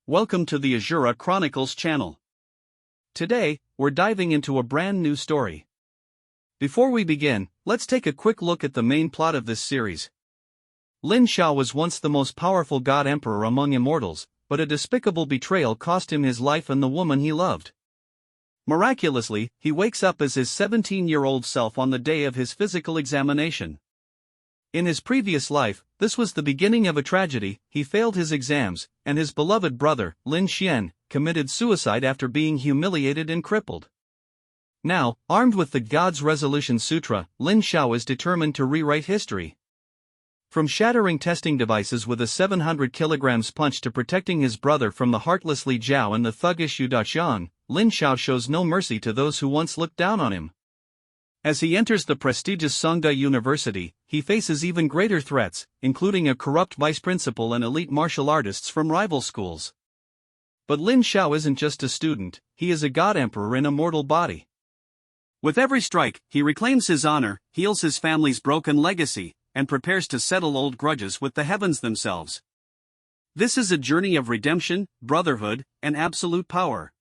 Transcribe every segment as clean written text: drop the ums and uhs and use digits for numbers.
Welcome to the Asura Chronicles channel. Today, we're diving into a brand new story. Before we begin, let's take a quick look at the main plot of this series. Lin Xiao was once the most powerful god emperor among immortals, but a despicable betrayal cost him his life and the woman he loved. Miraculously, he wakes up as his 17-year-old self on the day of his physical examination. In his previous life, this was the beginning of a tragedy. He failed his exams, and his beloved brother, Lin Xian, committed suicide after being humiliated and crippled. Now, armed with the God's Resolution Sutra, Lin Xiao is determined to rewrite history. From shattering testing devices with a 700 kilograms punch to protecting his brother from the heartless Li Jiao and the thuggish Yu Daxiang, Lin Xiao shows no mercy to those who once looked down on him. As he enters the prestigious Songda University, he faces even greater threats, including a corrupt vice principal and elite martial artists from rival schools. But Lin Xiao isn't just a student, he is a god emperor in a mortal body. With every strike, he reclaims his honor, heals his family's broken legacy, and prepares to settle old grudges with the heavens themselves. This is a journey of redemption, brotherhood, and absolute power.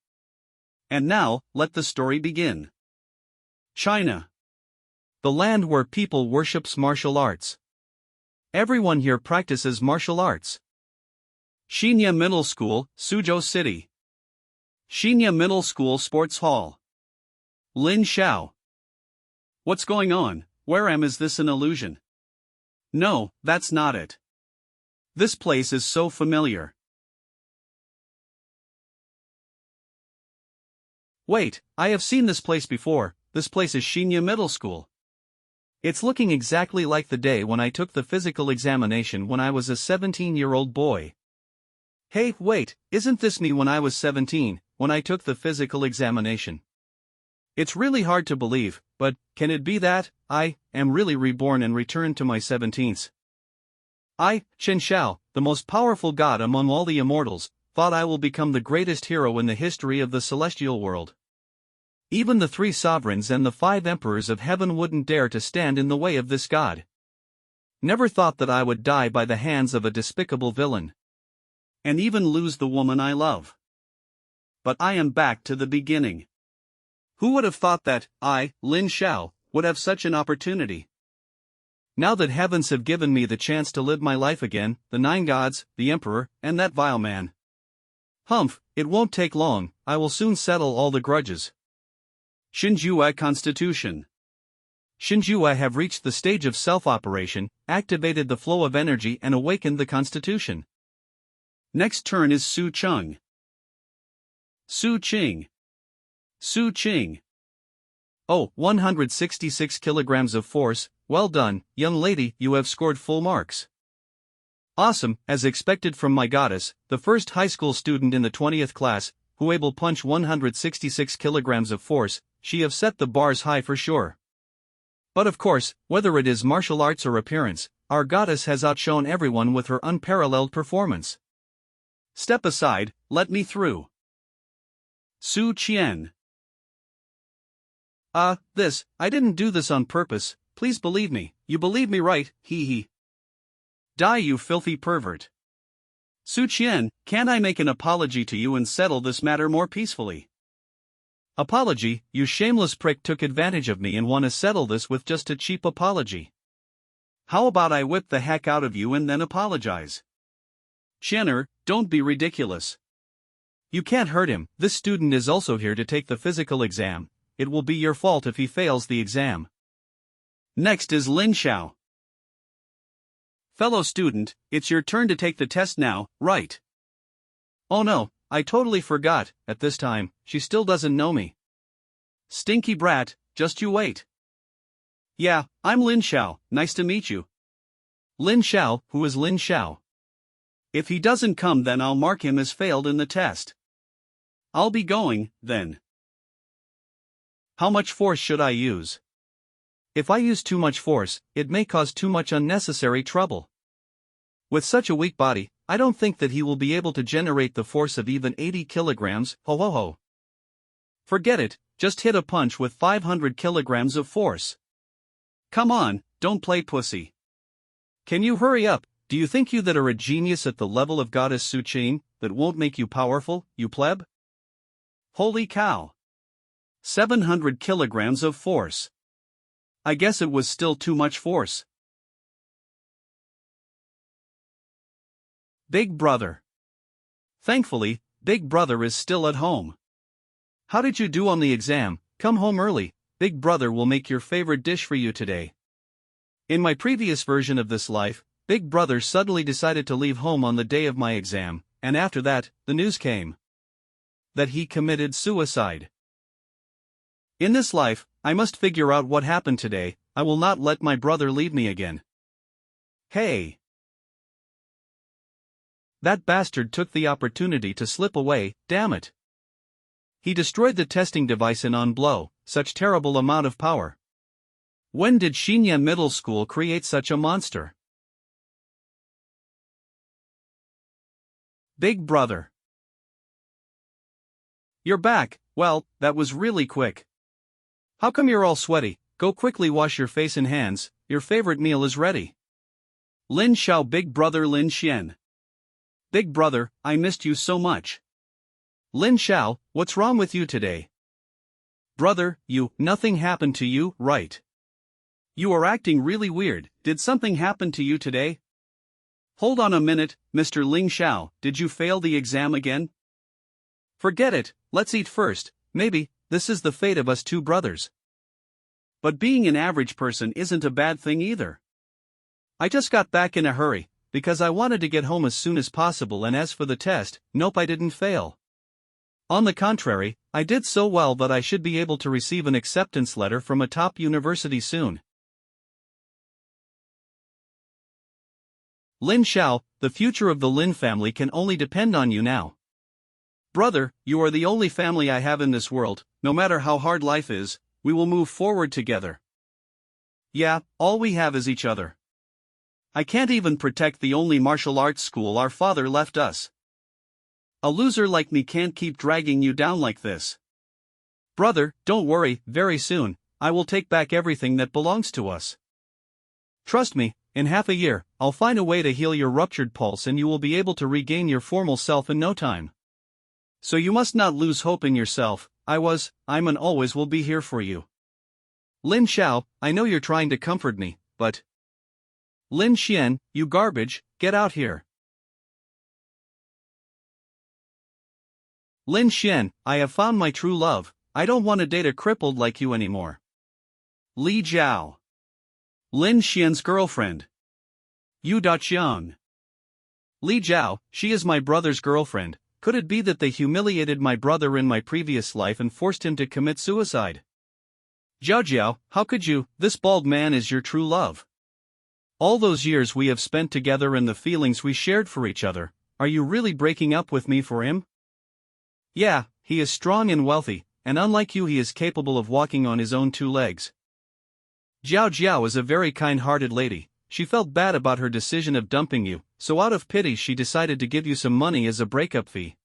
And now, let the story begin. China. The land where people worships martial arts. Everyone here practices martial arts. Xianxia Middle School, Suzhou City. Xianxia Middle School Sports Hall. Lin Xiao. What's going on? Where is this an illusion? No, that's not it. This place is so familiar. Wait, I have seen this place before. This place is Xianxia Middle School. It's looking exactly like the day when I took the physical examination when I was a 17-year-old boy. Hey, wait, isn't this me when I was 17, when I took the physical examination? It's really hard to believe, but can it be that I am really reborn and returned to my 17s? I, xianxia, the most powerful god among all the immortals, thought I will become the greatest hero in the history of the celestial world. Even the 3 sovereigns and the 5 emperors of heaven wouldn't dare to stand in the way of this god. Never thought that I would die by the hands of a despicable villain. And even lose the woman I love. But I am back to the beginning. Who would have thought that I, Lin Xiao, would have such an opportunity? Now that heavens have given me the chance to live my life again, the 9 gods, the emperor, and that vile man. Humph, it won't take long, I will soon settle all the grudges. Xianxia Constitution. Xianxia have reached the stage of self-operation, activated the flow of energy and awakened the constitution. Next turn is Su Cheng. Su Qing. Su Qing. Oh, 166 kilograms of force, well done, young lady, you have scored full marks. Awesome, as expected from my goddess, the first high school student in the 20th class, who able punch 166 kilograms of force, she have set the bars high for sure. But of course, whether it is martial arts or appearance, our goddess has outshone everyone with her unparalleled performance. Step aside, let me through. Su Qian. I didn't do this on purpose, please believe me, you believe me right, hee hee. Die you filthy pervert. Su Qian, can't I make an apology to you and settle this matter more peacefully? Apology, you shameless prick took advantage of me and want to settle this with just a cheap apology. How about I whip the heck out of you and then apologize? Qianer, don't be ridiculous. You can't hurt him, this student is also here to take the physical exam, it will be your fault if he fails the exam. Next is Lin Xiao. Fellow student, it's your turn to take the test now, right? Oh no, I totally forgot, at this time, she still doesn't know me. Stinky brat, just you wait. Yeah, I'm Lin Xiao, nice to meet you. Lin Xiao, who is Lin Xiao? If he doesn't come then I'll mark him as failed in the test. I'll be going, then. How much force should I use? If I use too much force, it may cause too much unnecessary trouble. With such a weak body, I don't think that he will be able to generate the force of even 80 kilograms, ho ho ho. Forget it, just hit a punch with 500 kilograms of force. Come on, don't play pussy. Can you hurry up? Do you think you that are a genius at the level of goddess Su Qing, that won't make you powerful, you pleb? Holy cow! 700 kilograms of force. I guess it was still too much force. Big Brother. Thankfully, Big Brother is still at home. How did you do on the exam? Come home early, Big Brother will make your favorite dish for you today. In my previous version of this life, Big Brother suddenly decided to leave home on the day of my exam, and after that, the news came that he committed suicide. In this life, I must figure out what happened today. I will not let my brother leave me again. Hey! That bastard took the opportunity to slip away, damn it. He destroyed the testing device in one blow, such terrible amount of power. When did Xianxia Middle School create such a monster? Big Brother. You're back. Well, that was really quick. How come you're all sweaty? Go quickly wash your face and hands, your favorite meal is ready. Lin Xiao. Big Brother Lin Xian. Big Brother, I missed you so much. Lin Xiao, what's wrong with you today? Brother, nothing happened to you, right? You are acting really weird. Did something happen to you today? Hold on a minute, Mr. Ling Xiao, did you fail the exam again? Forget it, let's eat first. Maybe this is the fate of us two brothers. But being an average person isn't a bad thing either. I just got back in a hurry, because I wanted to get home as soon as possible, and as for the test, nope, I didn't fail. On the contrary, I did so well that I should be able to receive an acceptance letter from a top university soon. Lin Xiao, the future of the Lin family can only depend on you now. Brother, you are the only family I have in this world. No matter how hard life is, we will move forward together. Yeah, all we have is each other. I can't even protect the only martial arts school our father left us. A loser like me can't keep dragging you down like this. Brother, don't worry, very soon, I will take back everything that belongs to us. Trust me, in half a year, I'll find a way to heal your ruptured pulse and you will be able to regain your formal self in no time. So you must not lose hope in yourself. I'm and always will be here for you. Lin Xiao, I know you're trying to comfort me, but... Lin Xian, you garbage, get out here. Lin Xian, I have found my true love. I don't want to date a crippled like you anymore. Li Jiao. Lin Xian's girlfriend. Yu Daqiang. Li Jiao, she is my brother's girlfriend. Could it be that they humiliated my brother in my previous life and forced him to commit suicide? Jiao Jiao, how could you? This bald man is your true love. All those years we have spent together and the feelings we shared for each other, are you really breaking up with me for him? Yeah, he is strong and wealthy, and unlike you he is capable of walking on his own two legs. Jiao Jiao is a very kind-hearted lady. She felt bad about her decision of dumping you, so out of pity she decided to give you some money as a breakup fee.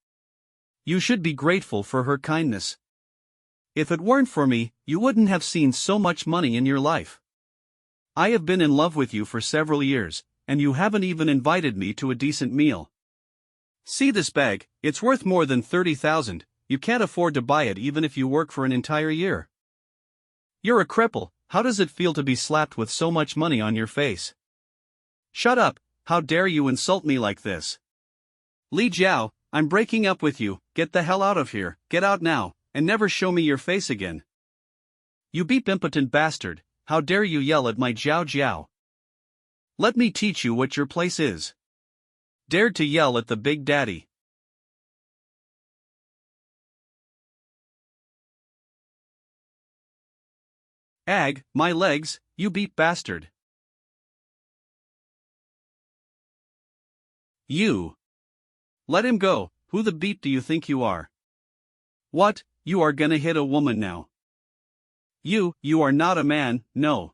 You should be grateful for her kindness. If it weren't for me, you wouldn't have seen so much money in your life. I have been in love with you for several years, and you haven't even invited me to a decent meal. See this bag, it's worth more than 30,000, you can't afford to buy it even if you work for an entire year. You're a cripple, how does it feel to be slapped with so much money on your face? Shut up, how dare you insult me like this? Li Jiao, I'm breaking up with you, get the hell out of here, get out now, and never show me your face again. You beep impotent bastard, how dare you yell at my Jiao Jiao? Let me teach you what your place is. Dared to yell at the big daddy. Ag, my legs, you beep bastard. You. Let him go, who the beep do you think you are? What, you are gonna hit a woman now? You are not a man, no.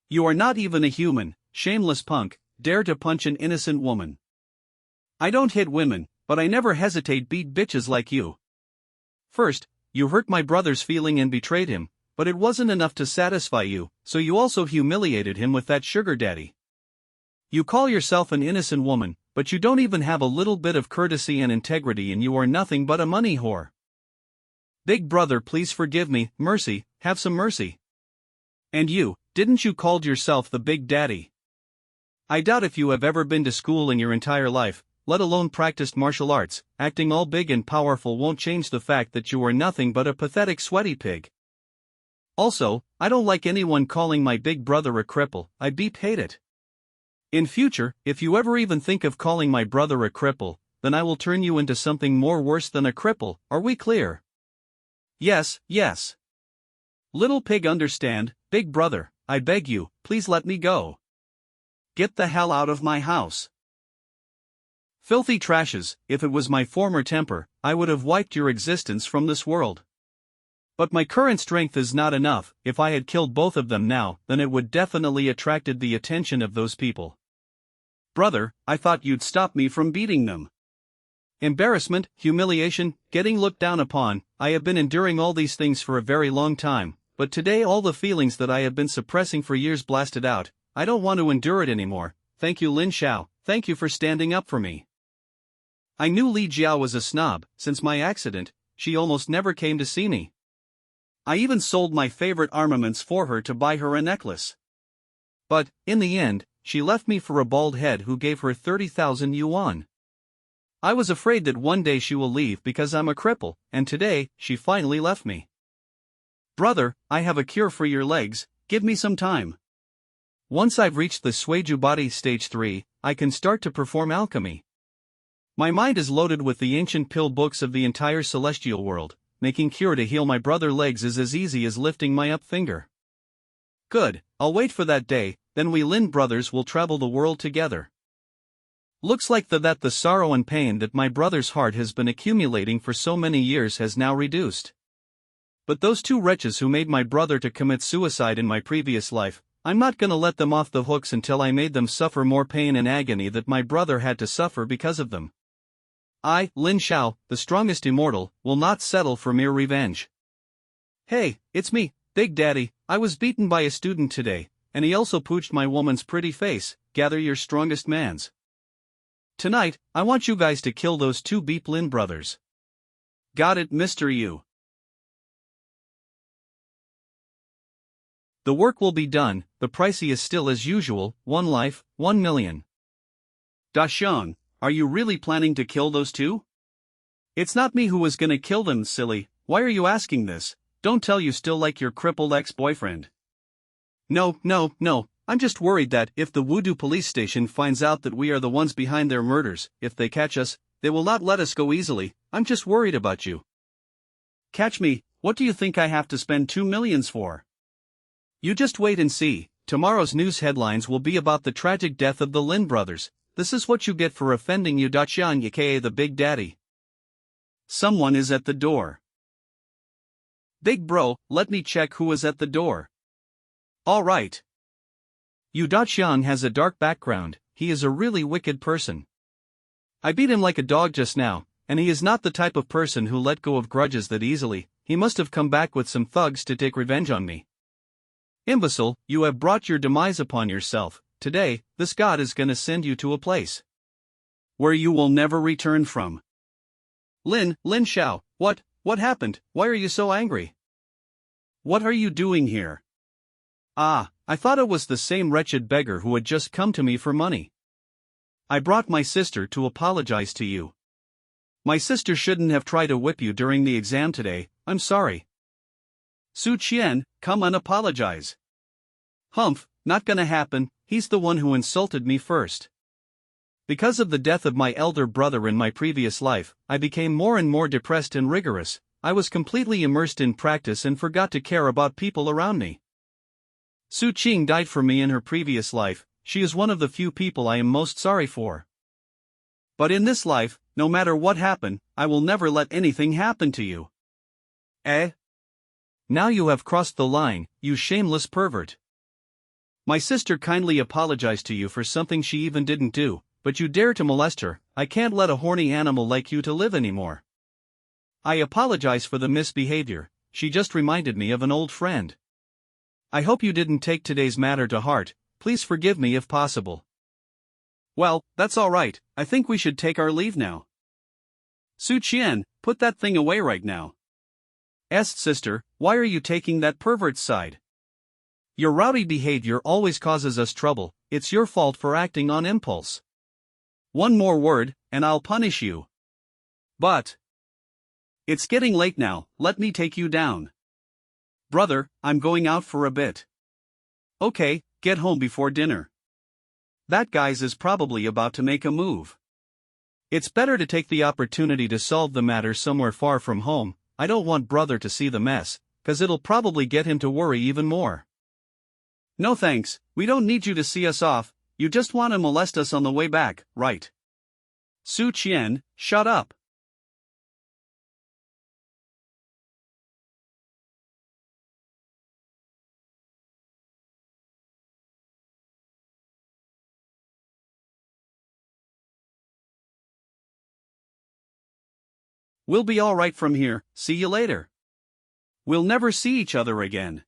You are not even a human, shameless punk, dare to punch an innocent woman. I don't hit women, but I never hesitate beat bitches like you. First, you hurt my brother's feeling and betrayed him, but it wasn't enough to satisfy you, so you also humiliated him with that sugar daddy. You call yourself an innocent woman, but you don't even have a little bit of courtesy and integrity, and you are nothing but a money whore. Big brother, please forgive me, mercy, have some mercy. And you, didn't you called yourself the Big Daddy? I doubt if you have ever been to school in your entire life, let alone practiced martial arts. Acting all big and powerful won't change the fact that you are nothing but a pathetic sweaty pig. Also, I don't like anyone calling my big brother a cripple, I hate it. In future, if you ever even think of calling my brother a cripple, then I will turn you into something more worse than a cripple, are we clear? Yes, yes. Little pig, understand, big brother, I beg you, please let me go. Get the hell out of my house. Filthy trashes, if it was my former temper, I would have wiped your existence from this world. But my current strength is not enough. If I had killed both of them now, then it would definitely attracted the attention of those people. Brother, I thought you'd stop me from beating them. Embarrassment, humiliation, getting looked down upon, I have been enduring all these things for a very long time, but today all the feelings that I have been suppressing for years blasted out. I don't want to endure it anymore. Thank you, Lin Xiao, thank you for standing up for me. I knew Li Jiao was a snob. Since my accident, she almost never came to see me. I even sold my favorite armaments for her to buy her a necklace. But, in the end, she left me for a bald head who gave her 30,000 yuan. I was afraid that one day she will leave because I'm a cripple, and today, she finally left me. Brother, I have a cure for your legs, give me some time. Once I've reached the Suiju body stage 3, I can start to perform alchemy. My mind is loaded with the ancient pill books of the entire celestial world. Making cure to heal my brother legs is as easy as lifting my up finger. Good, I'll wait for that day, then we Lin brothers will travel the world together. Looks like that the sorrow and pain that my brother's heart has been accumulating for so many years has now reduced. But those two wretches who made my brother to commit suicide in my previous life, I'm not gonna let them off the hooks until I made them suffer more pain and agony that my brother had to suffer because of them. I, Lin Xiao, the strongest immortal, will not settle for mere revenge. Hey, it's me, Big Daddy. I was beaten by a student today, and he also pooched my woman's pretty face. Gather your strongest mans. Tonight, I want you guys to kill those two Beep Lin brothers. Got it, Mr. Yu. The work will be done. The pricey is still as usual, 1 life, 1 million. Da Xiang, are you really planning to kill those two? It's not me who was gonna kill them, silly. Why are you asking this? Don't tell you still like your crippled ex-boyfriend. No, I'm just worried that if the Wudu police station finds out that we are the ones behind their murders, if they catch us, they will not let us go easily. I'm just worried about you. Catch me, what do you think I have to spend 2 millions for? You just wait and see. Tomorrow's news headlines will be about the tragic death of the Lin brothers. This is what you get for offending Yu Daqian, aka the Big Daddy. Someone is at the door. Big bro, let me check who is at the door. Alright. Yu Daqian has a dark background. He is a really wicked person. I beat him like a dog just now, and he is not the type of person who let go of grudges that easily. He must have come back with some thugs to take revenge on me. Imbecile, you have brought your demise upon yourself. Today, this god is gonna send you to a place where you will never return from. Lin Xiao, what happened? Why are you so angry? What are you doing here? Ah, I thought it was the same wretched beggar who had just come to me for money. I brought my sister to apologize to you. My sister shouldn't have tried to whip you during the exam today, I'm sorry. Su Qian, come and apologize. Humph, not gonna happen, he's the one who insulted me first. Because of the death of my elder brother in my previous life, I became more and more depressed and rigorous. I was completely immersed in practice and forgot to care about people around me. Su Qing died for me in her previous life. She is one of the few people I am most sorry for. But in this life, no matter what happened, I will never let anything happen to you. Eh? Now you have crossed the line, you shameless pervert. My sister kindly apologized to you for something she even didn't do, but you dare to molest her. I can't let a horny animal like you to live anymore. I apologize for the misbehavior. She just reminded me of an old friend. I hope you didn't take today's matter to heart. Please forgive me if possible. Well, that's alright, I think we should take our leave now. Su Qian, put that thing away right now. Sister, why are you taking that pervert's side? Your rowdy behavior always causes us trouble, it's your fault for acting on impulse. One more word, and I'll punish you. But it's getting late now, let me take you down. Brother, I'm going out for a bit. Okay, get home before dinner. That guy's is probably about to make a move. It's better to take the opportunity to solve the matter somewhere far from home. I don't want brother to see the mess, 'cause it'll probably get him to worry even more. No thanks, we don't need you to see us off, you just want to molest us on the way back, right? Su Qian, shut up. We'll be alright from here, see you later. We'll never see each other again.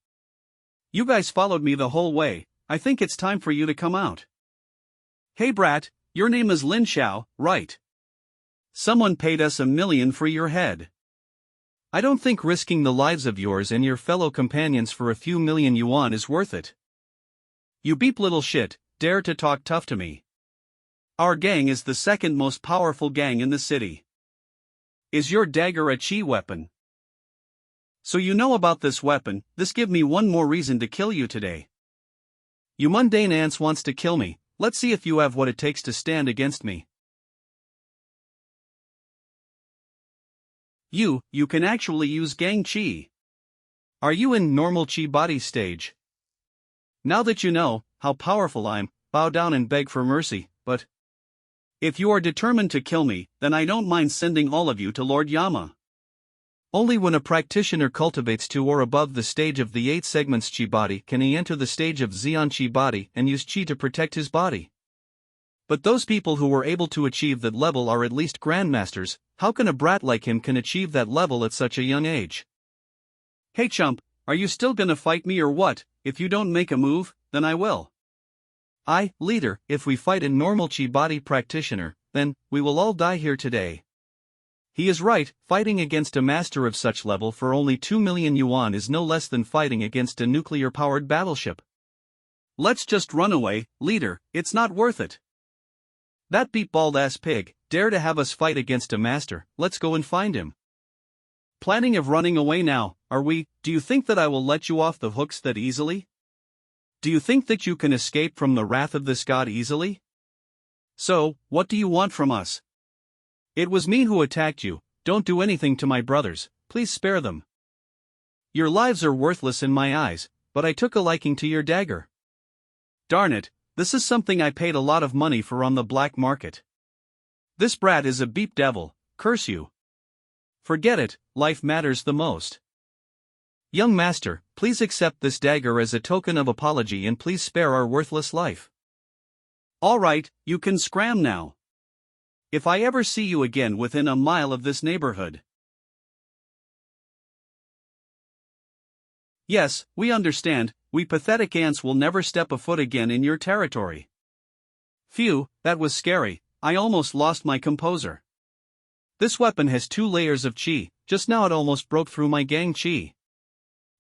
You guys followed me the whole way, I think it's time for you to come out. Hey brat, your name is Lin Xiao, right? Someone paid us $1 million for your head. I don't think risking the lives of yours and your fellow companions for a few million yuan is worth it. You beep little shit, dare to talk tough to me. Our gang is the second most powerful gang in the city. Is your dagger a chi weapon? So you know about this weapon, this give me one more reason to kill you today. You mundane ants wants to kill me, let's see if you have what it takes to stand against me. You can actually use gang chi. Are you in normal chi body stage? Now that you know how powerful I'm, bow down and beg for mercy, but if you are determined to kill me, then I don't mind sending all of you to Lord Yama. Only when a practitioner cultivates to or above the stage of the 8 segments chi body can he enter the stage of Xian chi body and use chi to protect his body. But those people who were able to achieve that level are at least grandmasters. How can a brat like him can achieve that level at such a young age? Hey chump, are you still gonna fight me or what? If you don't make a move, then I will. Leader, if we fight a normal chi body practitioner, then we will all die here today. He is right, fighting against a master of such level for only 2 million yuan is no less than fighting against a nuclear-powered battleship. Let's just run away, leader, it's not worth it. That beep-bald-ass pig, dare to have us fight against a master, let's go and find him. Planning of running away now, are we? Do you think that I will let you off the hooks that easily? Do you think that you can escape from the wrath of this god easily? So, what do you want from us? It was me who attacked you, don't do anything to my brothers, please spare them. Your lives are worthless in my eyes, but I took a liking to your dagger. Darn it, this is something I paid a lot of money for on the black market. This brat is a beep devil, curse you. Forget it, life matters the most. Young master, please accept this dagger as a token of apology and please spare our worthless life. Alright, you can scram now. If I ever see you again within a mile of this neighborhood. Yes, we understand, we pathetic ants will never step a foot again in your territory. Phew, that was scary, I almost lost my composure. This weapon has 2 layers of chi, just now it almost broke through my gang chi.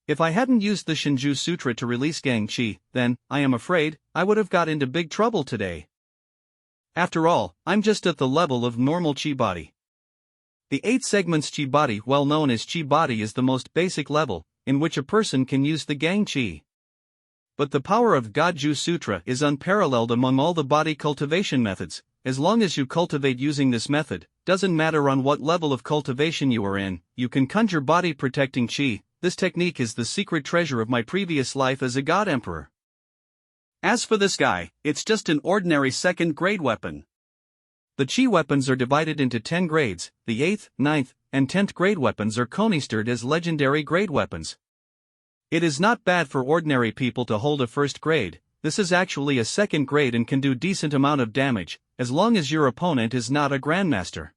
If I hadn't used the Shinju Sutra to release gang chi, then, I am afraid, I would have got into big trouble today. After all, I'm just at the level of normal chi body. The 8 segments chi body, well known as chi body, is the most basic level, in which a person can use the gang chi. But the power of Gaju Sutra is unparalleled among all the body cultivation methods. As long as you cultivate using this method, doesn't matter on what level of cultivation you are in, you can conjure body protecting chi. This technique is the secret treasure of my previous life as a god emperor. As for this guy, it's just an ordinary 2nd grade weapon. The chi weapons are divided into 10 grades, the 8th, 9th, and 10th grade weapons are conistered as legendary grade weapons. It is not bad for ordinary people to hold a 1st grade, this is actually a 2nd grade and can do decent amount of damage, as long as your opponent is not a grandmaster.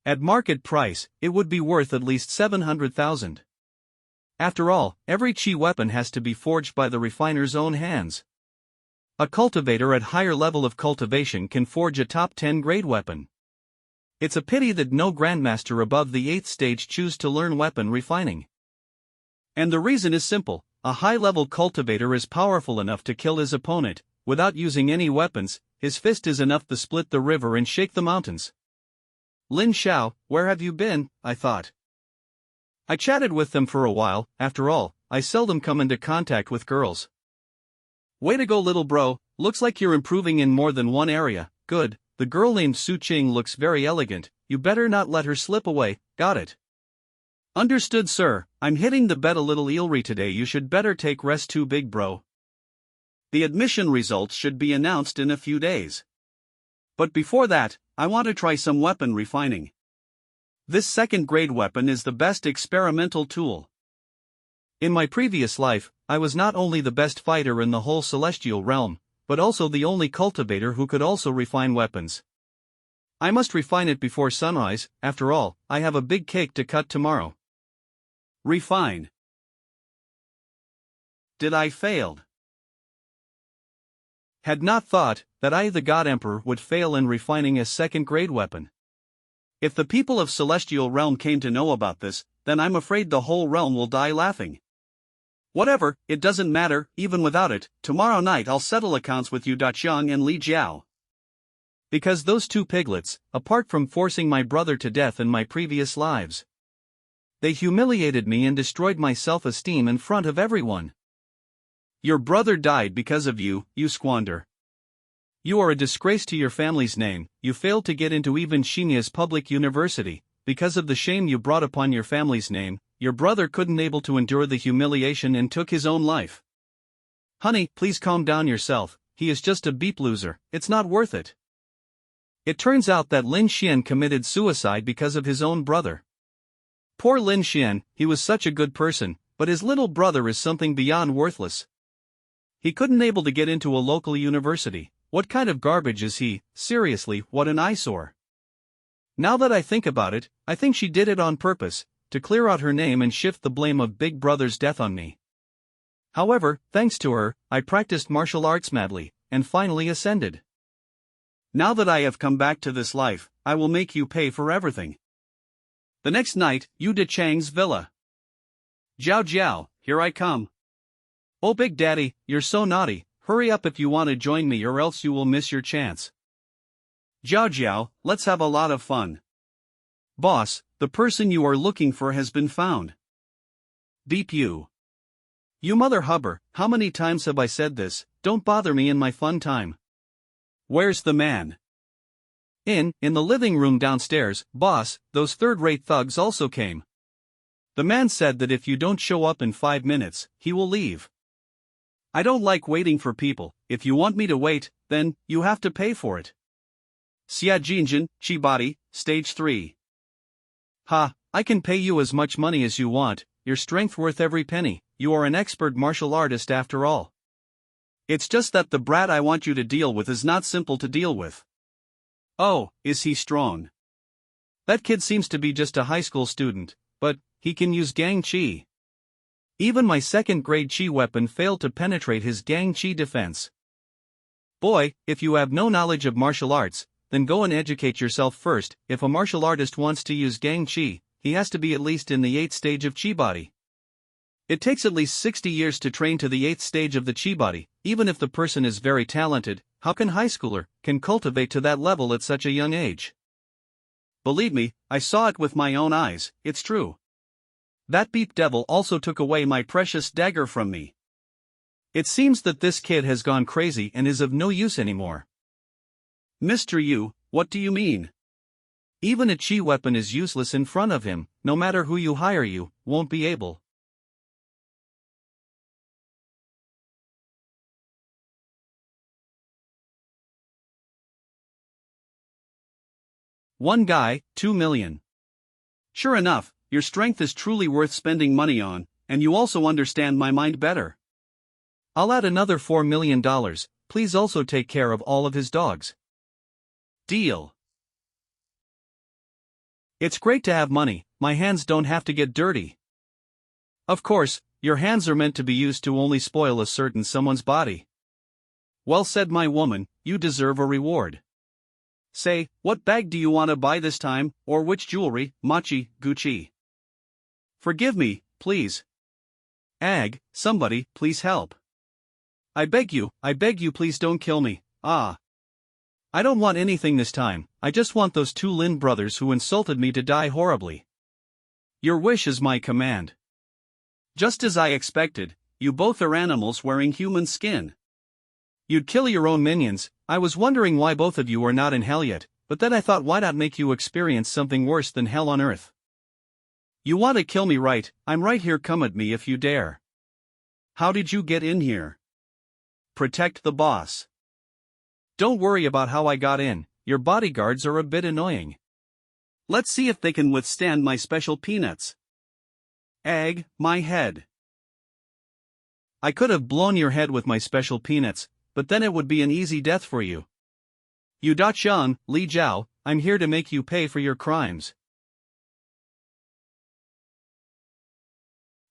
At market price, it would be worth at least 700,000. After all, every chi weapon has to be forged by the refiner's own hands. A cultivator at higher level of cultivation can forge a top 10 grade weapon. It's a pity that no grandmaster above the 8th stage choose to learn weapon refining. And the reason is simple, a high-level cultivator is powerful enough to kill his opponent, without using any weapons. His fist is enough to split the river and shake the mountains. Lin Xiao, where have you been? I thought. I chatted with them for a while. After all, I seldom come into contact with girls. Way to go, little bro, looks like you're improving in more than one area. Good, the girl named Su Qing looks very elegant, you better not let her slip away. Got it. Understood, sir. I'm hitting the bed a little early today. You should better take rest too, big bro. The admission results should be announced in a few days. But before that, I want to try some weapon refining. This second-grade weapon is the best experimental tool. In my previous life, I was not only the best fighter in the whole celestial realm, but also the only cultivator who could also refine weapons. I must refine it before sunrise. After all, I have a big cake to cut tomorrow. Refine. Did I failed? Had not thought that I, the God Emperor, would fail in refining a second-grade weapon. If the people of Celestial Realm came to know about this, then I'm afraid the whole realm will die laughing. Whatever, it doesn't matter. Even without it, tomorrow night I'll settle accounts with Yu Daqiang and Li Jiao. Because those two piglets, apart from forcing my brother to death in my previous lives, they humiliated me and destroyed my self-esteem in front of everyone. Your brother died because of you, you squander. You are a disgrace to your family's name. You failed to get into even Xianxia's public university. Because of the shame you brought upon your family's name, your brother couldn't able to endure the humiliation and took his own life. Honey, please calm down yourself. He is just a beep loser. It's not worth it. It turns out that Lin Xian committed suicide because of his own brother. Poor Lin Xian, he was such a good person, but his little brother is something beyond worthless. He couldn't able to get into a local university. What kind of garbage is he? Seriously, what an eyesore. Now that I think about it, I think she did it on purpose, to clear out her name and shift the blame of Big Brother's death on me. However, thanks to her, I practiced martial arts madly, and finally ascended. Now that I have come back to this life, I will make you pay for everything. The next night, Yu Daqiang's villa. Jiao Jiao, here I come. Oh Big Daddy, you're so naughty, hurry up if you want to join me or else you will miss your chance. Jiao Jiao, let's have a lot of fun. Boss, the person you are looking for has been found. Beep you. You mother hubber, how many times have I said this? Don't bother me in my fun time. Where's the man? In the living room downstairs. Boss, those third-rate thugs also came. The man said that if you don't show up in 5 minutes, he will leave. I don't like waiting for people. If you want me to wait, then you have to pay for it. Xia Jinjin, Chibody, Stage 3. Ha, I can pay you as much money as you want, your strength worth every penny. You are an expert martial artist after all. It's just that the brat I want you to deal with is not simple to deal with. Oh, is he strong? That kid seems to be just a high school student, but he can use Gang Chi. Even my second-grade Chi weapon failed to penetrate his Gang Chi defense. Boy, if you have no knowledge of martial arts, then go and educate yourself first. If a martial artist wants to use Gang Chi, he has to be at least in the 8th stage of Chi body. It takes at least 60 years to train to the 8th stage of the Chi body. Even if the person is very talented, how can high schooler can cultivate to that level at such a young age? Believe me, I saw it with my own eyes, it's true. That beep devil also took away my precious dagger from me. It seems that this kid has gone crazy and is of no use anymore. Mr. Yu, what do you mean? Even a Chi weapon is useless in front of him. No matter who you hire, you won't be able. One guy, 2 million. Sure enough, your strength is truly worth spending money on, and you also understand my mind better. I'll add another $4 million, please also take care of all of his dogs. Deal. It's great to have money, my hands don't have to get dirty. Of course, your hands are meant to be used to only spoil a certain someone's body. Well said, my woman, you deserve a reward. Say, what bag do you want to buy this time, or which jewelry, Machi, Gucci? Forgive me, please. Ag, somebody, please help. I beg you, please don't kill me, ah. I don't want anything this time, I just want those two Lin brothers who insulted me to die horribly. Your wish is my command. Just as I expected, you both are animals wearing human skin. You'd kill your own minions. I was wondering why both of you are not in hell yet, but then I thought, why not make you experience something worse than hell on earth? You want to kill me, right? I'm right here, come at me if you dare. How did you get in here? Protect the boss. Don't worry about how I got in, your bodyguards are a bit annoying. Let's see if they can withstand my special peanuts. Egg, my head. I could have blown your head with my special peanuts, but then it would be an easy death for you. You Da-Chang, Li Jiao, I'm here to make you pay for your crimes.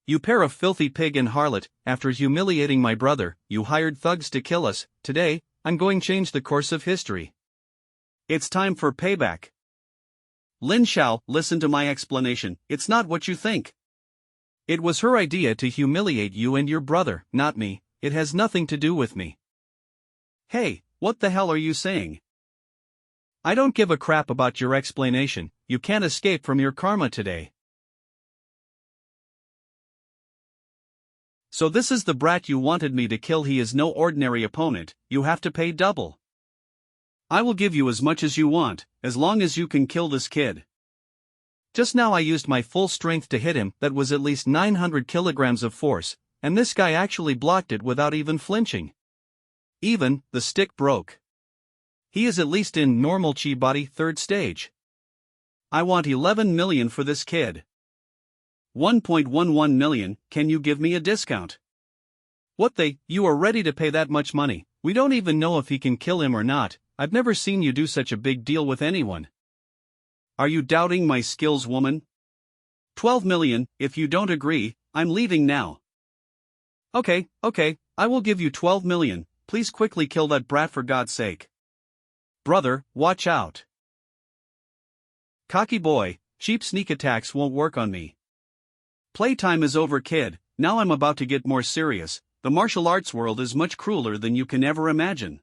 You pair of filthy pig and harlot, after humiliating my brother, you hired thugs to kill us. Today, I'm going to change the course of history. It's time for payback. Lin Xiao, listen to my explanation, it's not what you think. It was her idea to humiliate you and your brother, not me, it has nothing to do with me. Hey, what the hell are you saying? I don't give a crap about your explanation, you can't escape from your karma today. So this is the brat you wanted me to kill. He is no ordinary opponent, you have to pay double. I will give you as much as you want, as long as you can kill this kid. Just now I used my full strength to hit him, that was at least 900 kilograms of force, and this guy actually blocked it without even flinching. Even, the stick broke. He is at least in normal chi body 3rd stage. I want 11 million for this kid. 1.11 million, can you give me a discount? What you are ready to pay that much money? We don't even know if he can kill him or not, I've never seen you do such a big deal with anyone. Are you doubting my skills, woman? 12 million, if you don't agree, I'm leaving now. Okay, I will give you 12 million, please quickly kill that brat for God's sake. Brother, watch out. Cocky boy, cheap sneak attacks won't work on me. Playtime is over, kid, now I'm about to get more serious, the martial arts world is much crueler than you can ever imagine.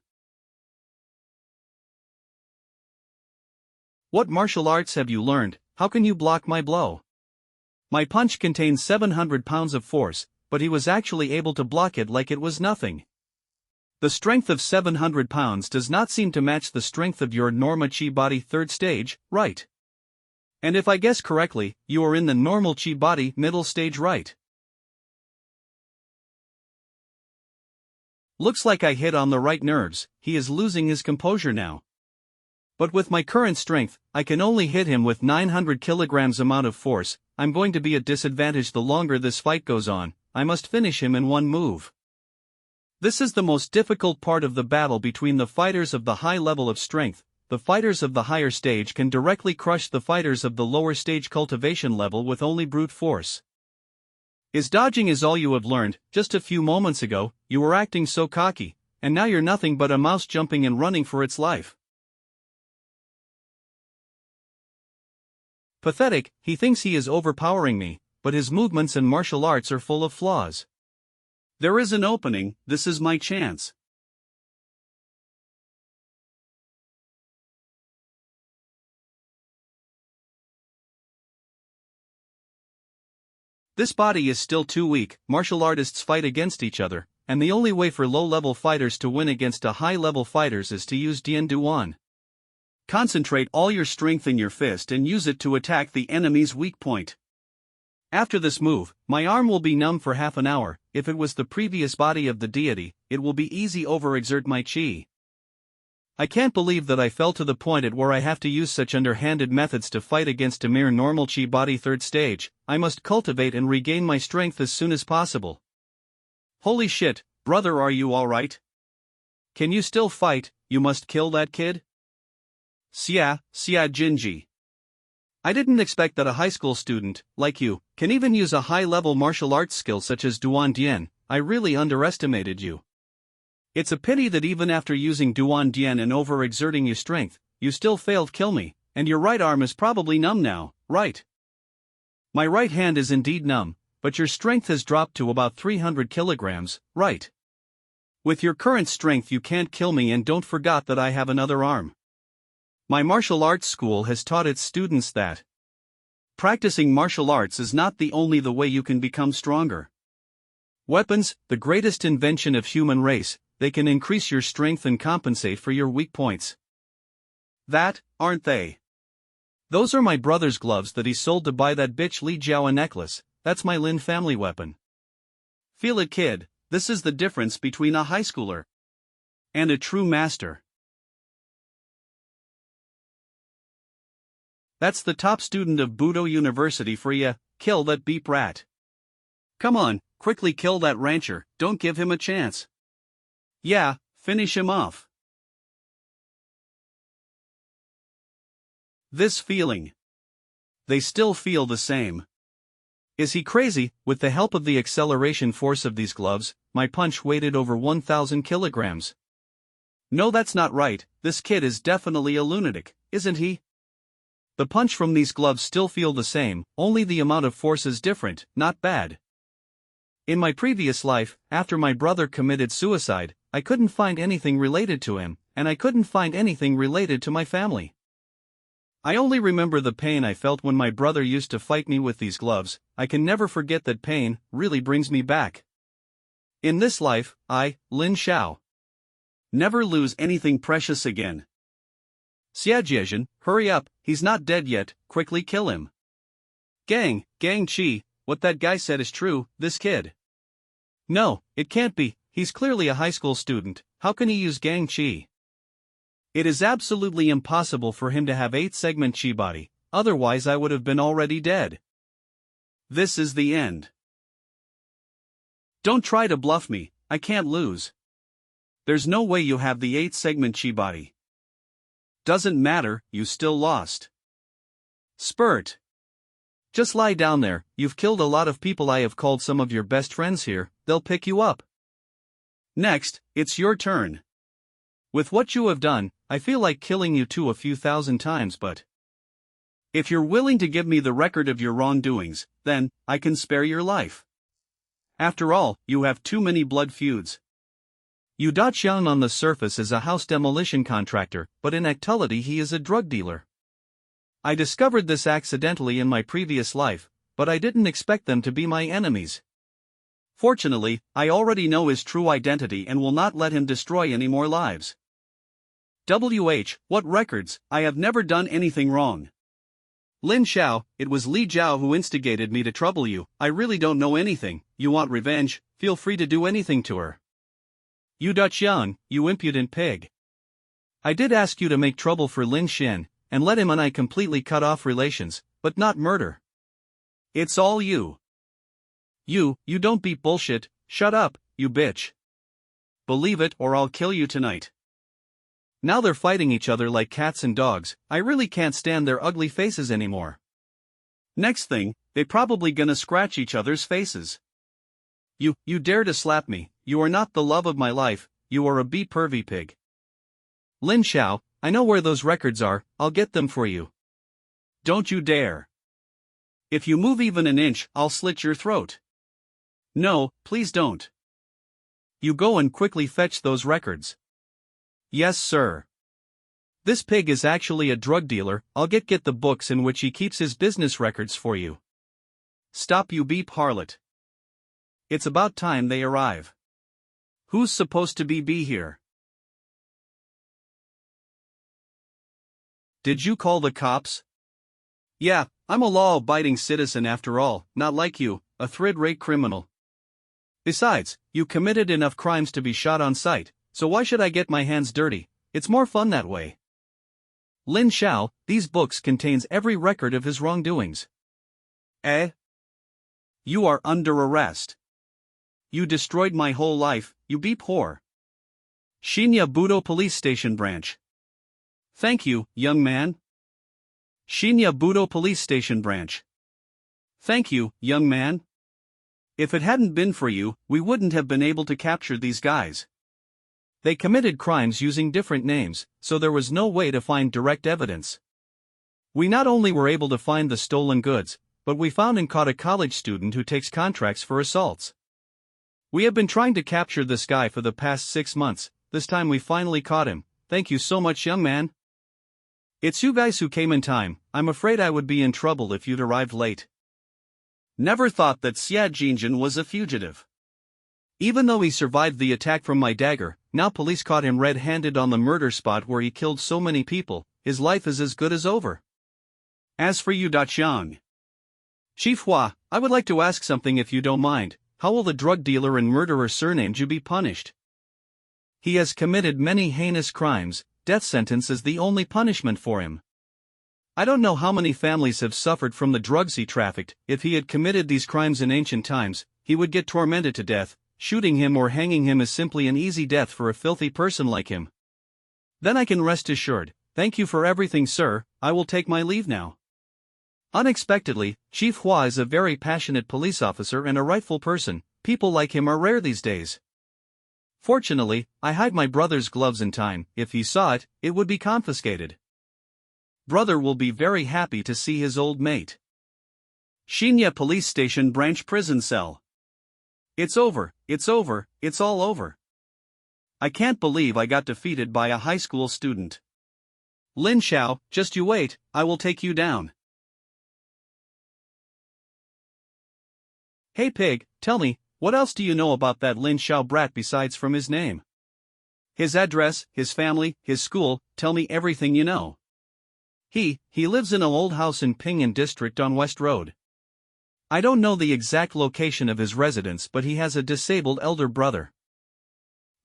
What martial arts have you learned? How can you block my blow? My punch contains 700 pounds of force, but he was actually able to block it like it was nothing. The strength of 700 pounds does not seem to match the strength of your normal chi body 3rd stage, right? And if I guess correctly, you are in the normal chi body middle stage, right? Looks like I hit on the right nerves, he is losing his composure now. But with my current strength, I can only hit him with 900 kilograms amount of force, I'm going to be at disadvantage the longer this fight goes on, I must finish him in one move. This is the most difficult part of the battle between the fighters of the high level of strength. The fighters of the higher stage can directly crush the fighters of the lower stage cultivation level with only brute force. Is dodging is all you have learned? Just a few moments ago, you were acting so cocky, and now you're nothing but a mouse jumping and running for its life. Pathetic, he thinks he is overpowering me, but his movements and martial arts are full of flaws. There is an opening, this is my chance. This body is still too weak, martial artists fight against each other, and the only way for low-level fighters to win against a high-level fighters is to use Dian Duan. Concentrate all your strength in your fist and use it to attack the enemy's weak point. After this move, my arm will be numb for half an hour. If it was the previous body of the deity, it will be easy overexert my chi. I can't believe that I fell to the point at where I have to use such underhanded methods to fight against a mere normal chi body 3rd stage. I must cultivate and regain my strength as soon as possible. Holy shit, brother, are you alright? Can you still fight? You must kill that kid? Xia Jinji. I didn't expect that a high school student, like you, can even use a high-level martial arts skill such as Duan Dian. I really underestimated you. It's a pity that even after using Duan Dian and overexerting your strength, you still failed kill me, and your right arm is probably numb now, right? My right hand is indeed numb, but your strength has dropped to about 300 kilograms, right? With your current strength you can't kill me, and don't forget that I have another arm. My martial arts school has taught its students that practicing martial arts is not the way you can become stronger. Weapons, the greatest invention of human race, they can increase your strength and compensate for your weak points. That, aren't they? Those are my brother's gloves that he sold to buy that bitch Li Jiao a necklace. That's my Lin family weapon. Feel it, kid, this is the difference between a high schooler and a true master. That's the top student of Budo University for ya. Kill that beep rat. Come on, quickly kill that rancher, don't give him a chance. Yeah, finish him off. This feeling. They still feel the same. Is he crazy? With the help of the acceleration force of these gloves, my punch weighted over 1,000 kilograms. No, that's not right, this kid is definitely a lunatic, isn't he? The punch from these gloves still feel the same, only the amount of force is different, not bad. In my previous life, after my brother committed suicide, I couldn't find anything related to him, and I couldn't find anything related to my family. I only remember the pain I felt when my brother used to fight me with these gloves. I can never forget that pain, really brings me back. In this life, I, Lin Xiao, never lose anything precious again. Xiajian, hurry up, he's not dead yet, quickly kill him. Gang Chi, what that guy said is true, this kid. No, it can't be, he's clearly a high school student, how can he use Gang Chi? It is absolutely impossible for him to have 8-segment chi body, otherwise I would have been already dead. This is the end. Don't try to bluff me, I can't lose. There's no way you have the 8-segment chi body. Doesn't matter, you still lost. Spurt. Just lie down there, you've killed a lot of people. I have called some of your best friends here, they'll pick you up. Next, it's your turn. With what you have done, I feel like killing you too a few thousand times, but if you're willing to give me the record of your wrongdoings, then I can spare your life. After all, you have too many blood feuds. Yu Daqiang on the surface is a house demolition contractor, but in actuality he is a drug dealer. I discovered this accidentally in my previous life, but I didn't expect them to be my enemies. Fortunately, I already know his true identity and will not let him destroy any more lives. What records? I have never done anything wrong. Lin Xiao, it was Li Jiao who instigated me to trouble you. I really don't know anything. You want revenge? Feel free to do anything to her. Yu Daqiang, you impudent pig. I did ask you to make trouble for Lin Xin, and let him and I completely cut off relations, but not murder. It's all you. You don't beat bullshit, shut up, you bitch. Believe it or I'll kill you tonight. Now they're fighting each other like cats and dogs. I really can't stand their ugly faces anymore. Next thing, they probably gonna scratch each other's faces. You dare to slap me, you are not the love of my life, you are a pervy pig. Lin Xiao, I know where those records are, I'll get them for you. Don't you dare. If you move even an inch, I'll slit your throat. No, please don't. You go and quickly fetch those records. Yes, sir. This pig is actually a drug dealer. I'll get the books in which he keeps his business records for you. Stop, you beep harlot. It's about time they arrive. Who's supposed to be here? Did you call the cops? Yeah, I'm a law-abiding citizen after all, not like you, a third-rate criminal. Besides, you committed enough crimes to be shot on sight, so why should I get my hands dirty? It's more fun that way. Lin Xiao, these books contains every record of his wrongdoings. Eh? You are under arrest. You destroyed my whole life, you beep whore. Xianxia Budo Police Station Branch. Thank you, young man. Xianxia Budo Police Station Branch. Thank you, young man. If it hadn't been for you, we wouldn't have been able to capture these guys. They committed crimes using different names, so there was no way to find direct evidence. We not only were able to find the stolen goods, but we found and caught a college student who takes contracts for assaults. We have been trying to capture this guy for the past 6 months, this time we finally caught him. Thank you so much, young man. It's you guys who came in time. I'm afraid I would be in trouble if you'd arrived late. Never thought that xianxia was a fugitive. Even though he survived the attack from my dagger, now police caught him red-handed on the murder spot where he killed so many people. His life is as good as over. As for you, Xiang Chief Hua, I would like to ask something if you don't mind. How will the drug dealer and murderer surnamed you be punished? He has committed many heinous crimes. Death sentence is the only punishment for him. I don't know how many families have suffered from the drugs he trafficked. If he had committed these crimes in ancient times, he would get tormented to death. Shooting him or hanging him is simply an easy death for a filthy person like him. Then I can rest assured. Thank you for everything, sir. I will take my leave now. Unexpectedly, Chief Hua is a very passionate police officer and a rightful person. People like him are rare these days. Fortunately, I hide my brother's gloves in time. If he saw it, it would be confiscated. Brother will be very happy to see his old mate. Xianxia Police Station Branch Prison Cell. It's over, it's all over. I can't believe I got defeated by a high school student. Lin Xiao, just you wait, I will take you down. Hey pig, tell me, what else do you know about that Lin Xiao brat besides from his name? His address, his family, his school, tell me everything you know. He lives in an old house in Ping'an District on West Road. I don't know the exact location of his residence, but he has a disabled elder brother.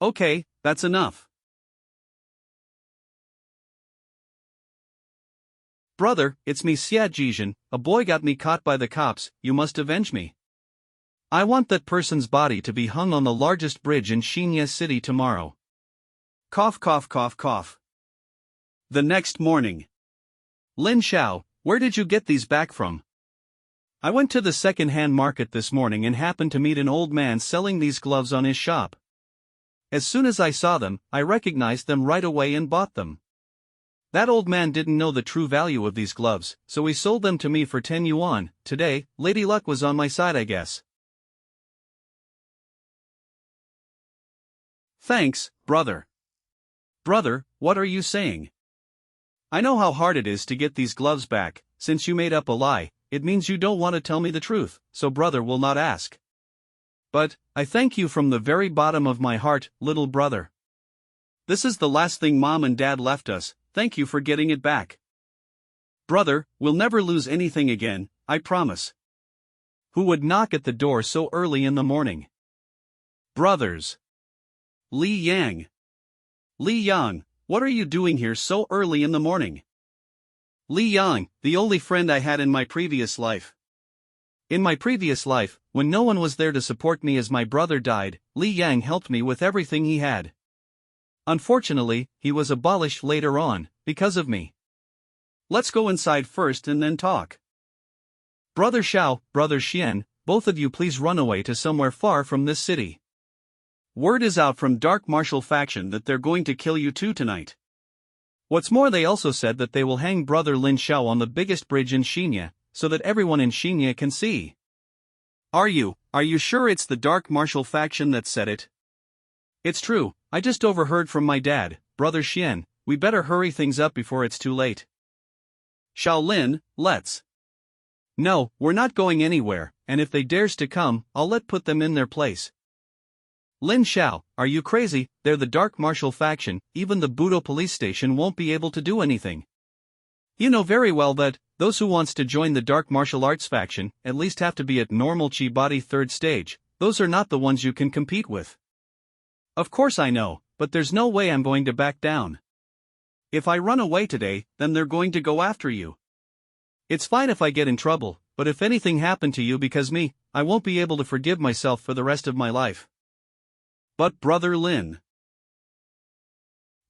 Okay, that's enough. Brother, it's me xianxia, a boy got me caught by the cops, you must avenge me. I want that person's body to be hung on the largest bridge in Xianxia City tomorrow. Cough cough cough cough. The next morning. Lin Xiao, where did you get these back from? I went to the second-hand market this morning and happened to meet an old man selling these gloves on his shop. As soon as I saw them, I recognized them right away and bought them. That old man didn't know the true value of these gloves, so he sold them to me for 10 yuan. Today, Lady Luck was on my side, I guess. Thanks, brother. Brother, what are you saying? I know how hard it is to get these gloves back. Since you made up a lie, it means you don't want to tell me the truth, so brother will not ask. But, I thank you from the very bottom of my heart, little brother. This is the last thing Mom and Dad left us, thank you for getting it back. Brother, we'll never lose anything again, I promise. Who would knock at the door so early in the morning? Brothers. Li Yang. Li Yang, what are you doing here so early in the morning? Li Yang, the only friend I had in my previous life. In my previous life, when no one was there to support me as my brother died, Li Yang helped me with everything he had. Unfortunately, he was abolished later on, because of me. Let's go inside first and then talk. Brother Xiao, Brother Xian, both of you please run away to somewhere far from this city. Word is out from Dark Martial faction that they're going to kill you too tonight. What's more, they also said that they will hang Brother Lin Xiao on the biggest bridge in Xianxia, so that everyone in Xianxia can see. Are you sure it's the Dark Martial faction that said it? It's true, I just overheard from my dad, Brother Xian, we better hurry things up before it's too late. Shaolin, let's. No, we're not going anywhere, and if they dares to come, I'll put them in their place. Lin Xiao, are you crazy? They're the Dark Martial faction, even the Budo police station won't be able to do anything. You know very well that, those who wants to join the Dark Martial Arts faction, at least have to be at normal Chi Body 3rd stage, those are not the ones you can compete with. Of course I know, but there's no way I'm going to back down. If I run away today, then they're going to go after you. It's fine if I get in trouble, but if anything happened to you because me, I won't be able to forgive myself for the rest of my life. But Brother Lin.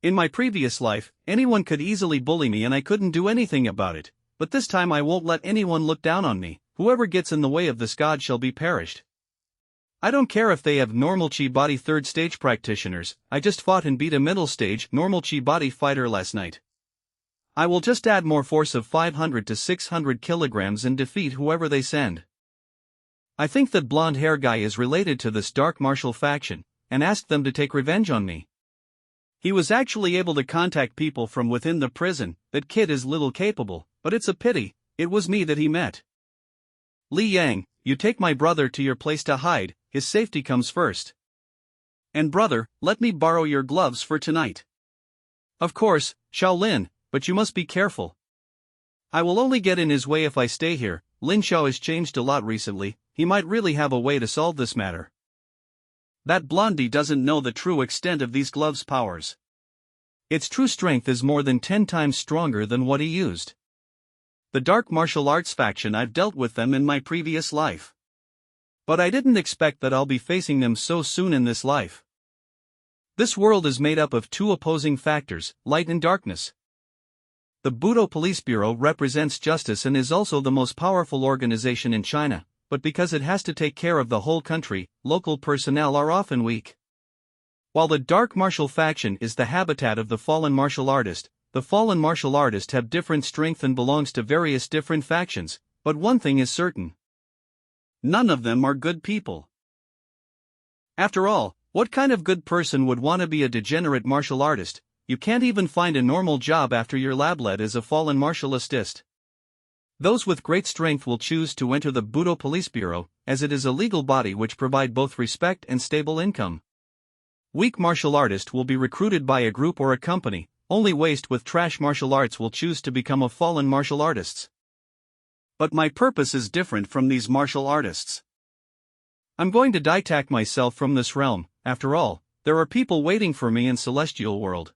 In my previous life, anyone could easily bully me and I couldn't do anything about it, but this time I won't let anyone look down on me. Whoever gets in the way of this god shall be perished. I don't care if they have normal chi body third stage practitioners, I just fought and beat a middle stage normal chi body fighter last night. I will just add more force of 500 to 600 kilograms and defeat whoever they send. I think that blonde hair guy is related to this dark martial faction, and asked them to take revenge on me. He was actually able to contact people from within the prison. That kid is little capable, but it's a pity, it was me that he met. Li Yang, you take my brother to your place to hide, his safety comes first. And brother, let me borrow your gloves for tonight. Of course, Shaolin, but you must be careful. I will only get in his way if I stay here. Lin Xiao has changed a lot recently, he might really have a way to solve this matter. That blondie doesn't know the true extent of these gloves' powers. Its true strength is more than 10 times stronger than what he used. The dark martial arts faction, I've dealt with them in my previous life. But I didn't expect that I'll be facing them so soon in this life. This world is made up of two opposing factors, light and darkness. The Budo Police Bureau represents justice and is also the most powerful organization in China, but because it has to take care of the whole country, local personnel are often weak. While the dark martial faction is the habitat of the fallen martial artist, the fallen martial artists have different strength and belongs to various different factions, but one thing is certain. None of them are good people. After all, what kind of good person would want to be a degenerate martial artist? You can't even find a normal job after your lab led as a fallen martial artist. Those with great strength will choose to enter the Budo Police Bureau, as it is a legal body which provide both respect and stable income. Weak martial artists will be recruited by a group or a company, only waste with trash martial arts will choose to become a fallen martial artists. But my purpose is different from these martial artists. I'm going to detach myself from this realm, after all, there are people waiting for me in Celestial World.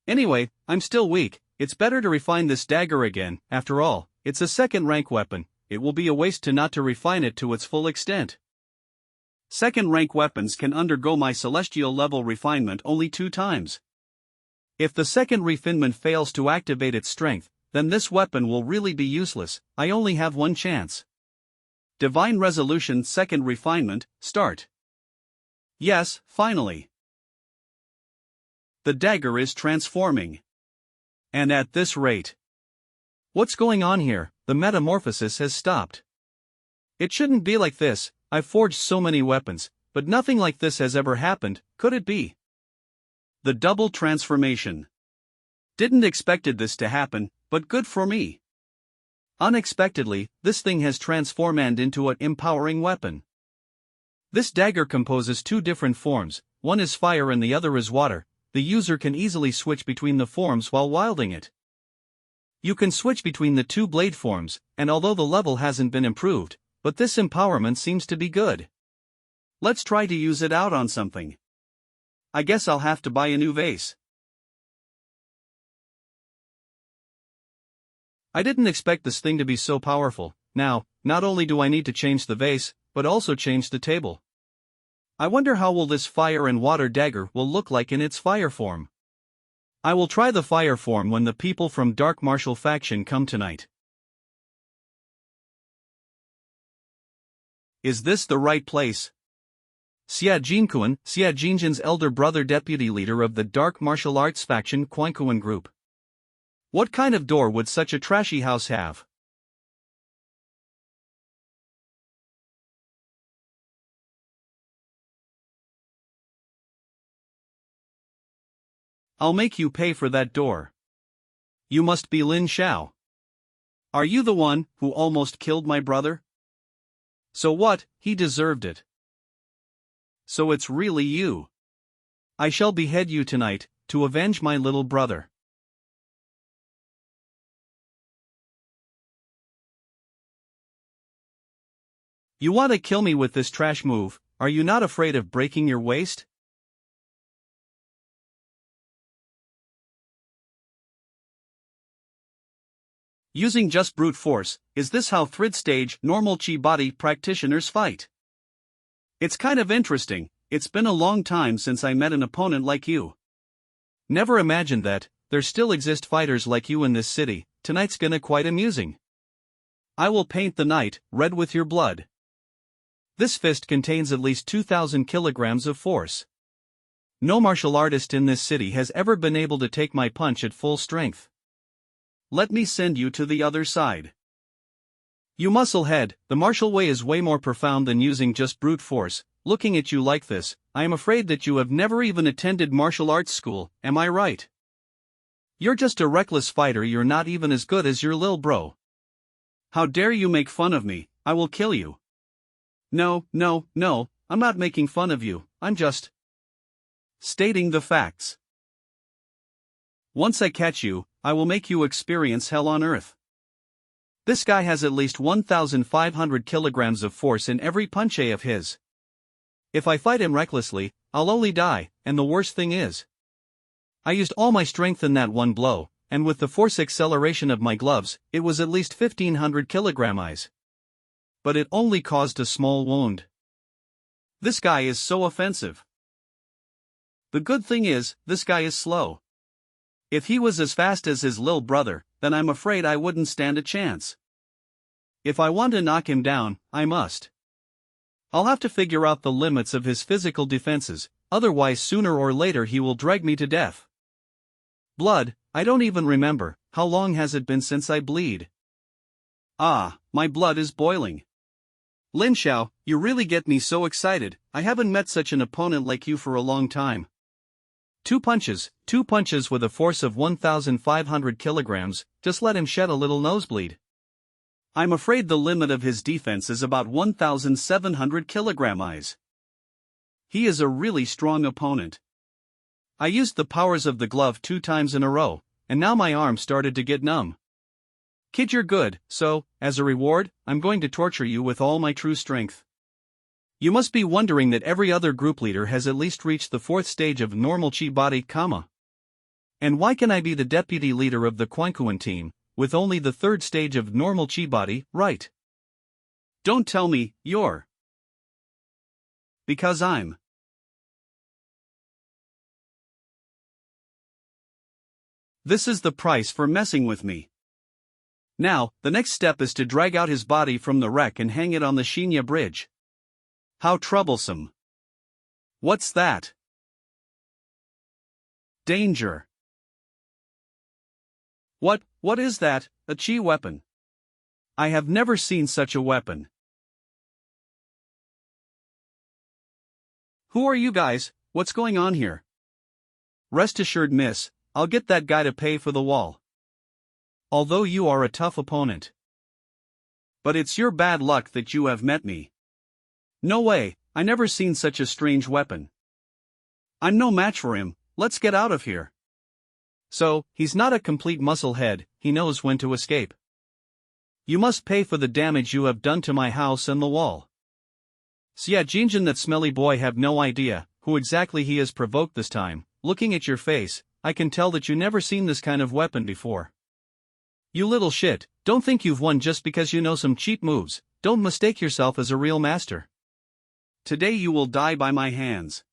Anyway, I'm still weak, it's better to refine this dagger again, after all, it's a second-rank weapon, it will be a waste to not to refine it to its full extent. Second-rank weapons can undergo my celestial level refinement only 2 times. If the second refinement fails to activate its strength, then this weapon will really be useless, I only have one chance. Divine Resolution second refinement, start. Yes, finally. The dagger is transforming. And at this rate. What's going on here? The metamorphosis has stopped. It shouldn't be like this, I've forged so many weapons, but nothing like this has ever happened, could it be? The double transformation. Didn't expected this to happen, but good for me. Unexpectedly, this thing has transformed into an empowering weapon. This dagger composes 2 different forms, one is fire and the other is water. The user can easily switch between the forms while wielding it. You can switch between the 2 blade forms, and although the level hasn't been improved, but this empowerment seems to be good. Let's try to use it out on something. I guess I'll have to buy a new vase. I didn't expect this thing to be so powerful. Now, not only do I need to change the vase, but also change the table. I wonder how will this fire and water dagger will look like in its fire form. I will try the fire form when the people from Dark Martial faction come tonight. Is this the right place? Xia Jinquan, Xia Jinjin's elder brother deputy leader of the Dark Martial Arts faction Quanquan group. What kind of door would such a trashy house have? I'll make you pay for that door. You must be Lin Xiao. Are you the one who almost killed my brother? So what, he deserved it. So it's really you. I shall behead you tonight, to avenge my little brother. You want to kill me with this trash move, are you not afraid of breaking your waist? Using just brute force, is this how third stage normal chi body practitioners fight? It's kind of interesting, it's been a long time since I met an opponent like you. Never imagined that, there still exist fighters like you in this city, tonight's gonna quite amusing. I will paint the night red with your blood. This fist contains at least 2,000 kilograms of force. No martial artist in this city has ever been able to take my punch at full strength. Let me send you to the other side. You musclehead, the martial way is way more profound than using just brute force. Looking at you like this, I am afraid that you have never even attended martial arts school, am I right? You're just a reckless fighter, you're not even as good as your lil bro. How dare you make fun of me, I will kill you. No, I'm not making fun of you, I'm just stating the facts. Once I catch you, I will make you experience hell on earth. This guy has at least 1,500 kilograms of force in every punch of his. If I fight him recklessly, I'll only die, and the worst thing is, I used all my strength in that one blow, and with the force acceleration of my gloves, it was at least 1,500 kilograms. But it only caused a small wound. This guy is so offensive. The good thing is, this guy is slow. If he was as fast as his lil brother, then I'm afraid I wouldn't stand a chance. If I want to knock him down, I must. I'll have to figure out the limits of his physical defenses, otherwise sooner or later he will drag me to death. Blood, I don't even remember, how long has it been since I bleed? Ah, my blood is boiling. Lin Xiao, you really get me so excited, I haven't met such an opponent like you for a long time. Two punches with a force of 1,500 kilograms, just let him shed a little nosebleed. I'm afraid the limit of his defense is about 1,700 kilograms. He is a really strong opponent. I used the powers of the glove 2 times in a row, and now my arm started to get numb. Kid, you're good, so, as a reward, I'm going to torture you with all my true strength. You must be wondering that every other group leader has at least reached the 4th stage of normal chi body, and why can I be the deputy leader of the Quanquan team, with only the 3rd stage of normal chi body, right? Don't tell me, you're. Because I'm. This is the price for messing with me. Now, the next step is to drag out his body from the wreck and hang it on the Xianxia bridge. How troublesome. What's that? Danger. What is that, a chi weapon? I have never seen such a weapon. Who are you guys, what's going on here? Rest assured, miss, I'll get that guy to pay for the wall. Although you are a tough opponent. But it's your bad luck that you have met me. No way, I never seen such a strange weapon. I'm no match for him, let's get out of here. So, he's not a complete musclehead, he knows when to escape. You must pay for the damage you have done to my house and the wall. Xia Jinjin, that smelly boy, have no idea who exactly he has provoked this time. Looking at your face, I can tell that you never seen this kind of weapon before. You little shit, don't think you've won just because you know some cheap moves, don't mistake yourself as a real master. Today you will die by my hands.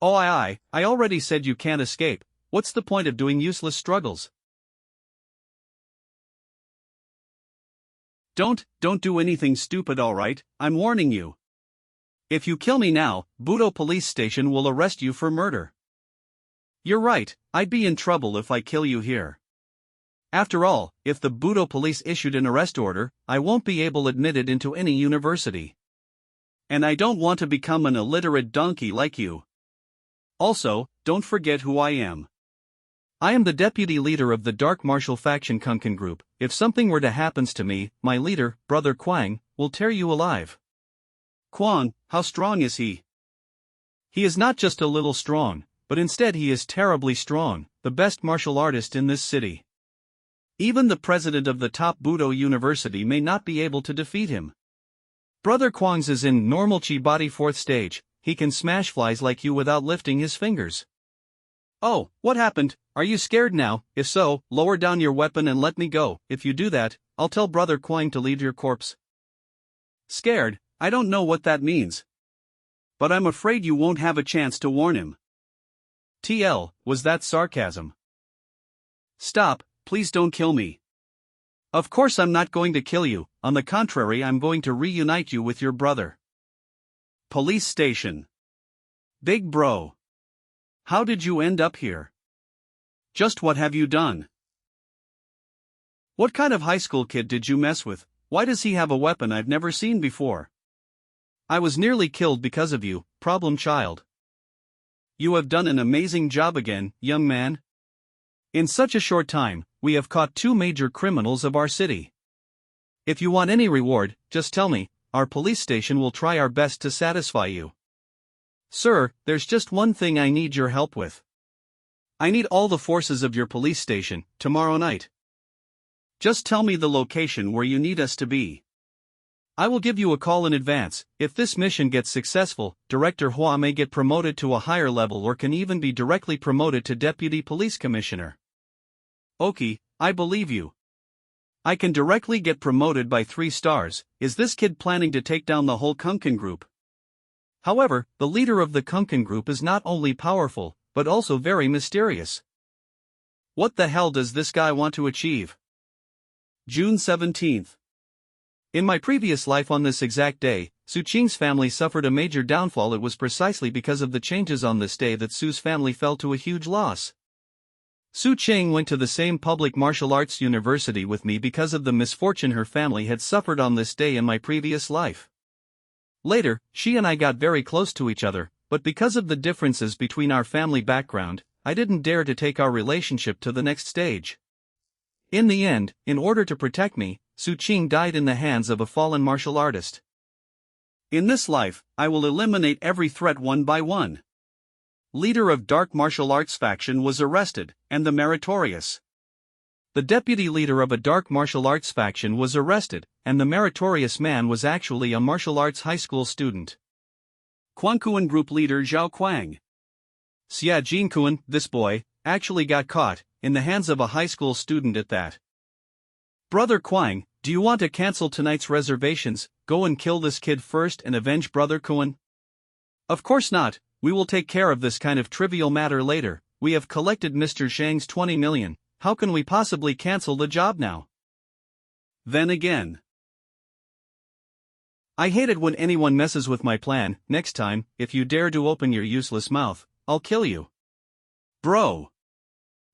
Oh I already said you can't escape, what's the point of doing useless struggles? Don't do anything stupid, alright, I'm warning you. If you kill me now, Budo police station will arrest you for murder. You're right, I'd be in trouble if I kill you here. After all, if the Budo police issued an arrest order, I won't be able admitted into any university. And I don't want to become an illiterate donkey like you. Also, don't forget who I am. I am the deputy leader of the dark martial faction Kunkan group. If something were to happen to me, my leader, Brother Quang, will tear you alive. Quang, how strong is he? He is not just a little strong, but instead he is terribly strong, the best martial artist in this city. Even the president of the top Budo University may not be able to defeat him. Brother Quang's is in normal chi body 4th stage, he can smash flies like you without lifting his fingers. Oh, what happened? Are you scared now? If so, lower down your weapon and let me go. If you do that, I'll tell Brother Quang to leave your corpse. Scared? I don't know what that means. But I'm afraid you won't have a chance to warn him. TL, was that sarcasm? Stop, please don't kill me. Of course I'm not going to kill you, on the contrary I'm going to reunite you with your brother. Police station. Big bro. How did you end up here? Just what have you done? What kind of high school kid did you mess with? Why does he have a weapon I've never seen before? I was nearly killed because of you, problem child. You have done an amazing job again, young man. In such a short time, we have caught 2 major criminals of our city. If you want any reward, just tell me, our police station will try our best to satisfy you. Sir, there's just one thing I need your help with. I need all the forces of your police station, tomorrow night. Just tell me the location where you need us to be. I will give you a call in advance. If this mission gets successful, Director Hua may get promoted to a higher level or can even be directly promoted to Deputy Police Commissioner. Okay, I believe you. I can directly get promoted by 3 stars. Is this kid planning to take down the whole Kunkan group? However, the leader of the Kunkan group is not only powerful, but also very mysterious. What the hell does this guy want to achieve? June 17th. In my previous life on this exact day, Su Qing's family suffered a major downfall. It was precisely because of the changes on this day that Su's family fell to a huge loss. Su Qing went to the same public martial arts university with me because of the misfortune her family had suffered on this day in my previous life. Later, she and I got very close to each other, but because of the differences between our family background, I didn't dare to take our relationship to the next stage. In the end, in order to protect me, Su Qing died in the hands of a fallen martial artist. In this life, I will eliminate every threat one by one. Leader of Dark Martial Arts faction was arrested, and the meritorious. The deputy leader of a Dark Martial Arts faction was arrested, and the meritorious man was actually a martial arts high school student. Quankuan group leader Zhao Kuang. Xia Jinkuan, this boy, actually got caught, in the hands of a high school student at that. Brother Kuang, do you want to cancel tonight's reservations? Go and kill this kid first and avenge Brother Kuan? Of course not. We will take care of this kind of trivial matter later. We have collected Mr. Shang's 20 million, how can we possibly cancel the job now? Then again. I hate it when anyone messes with my plan. Next time, if you dare to open your useless mouth, I'll kill you. Bro.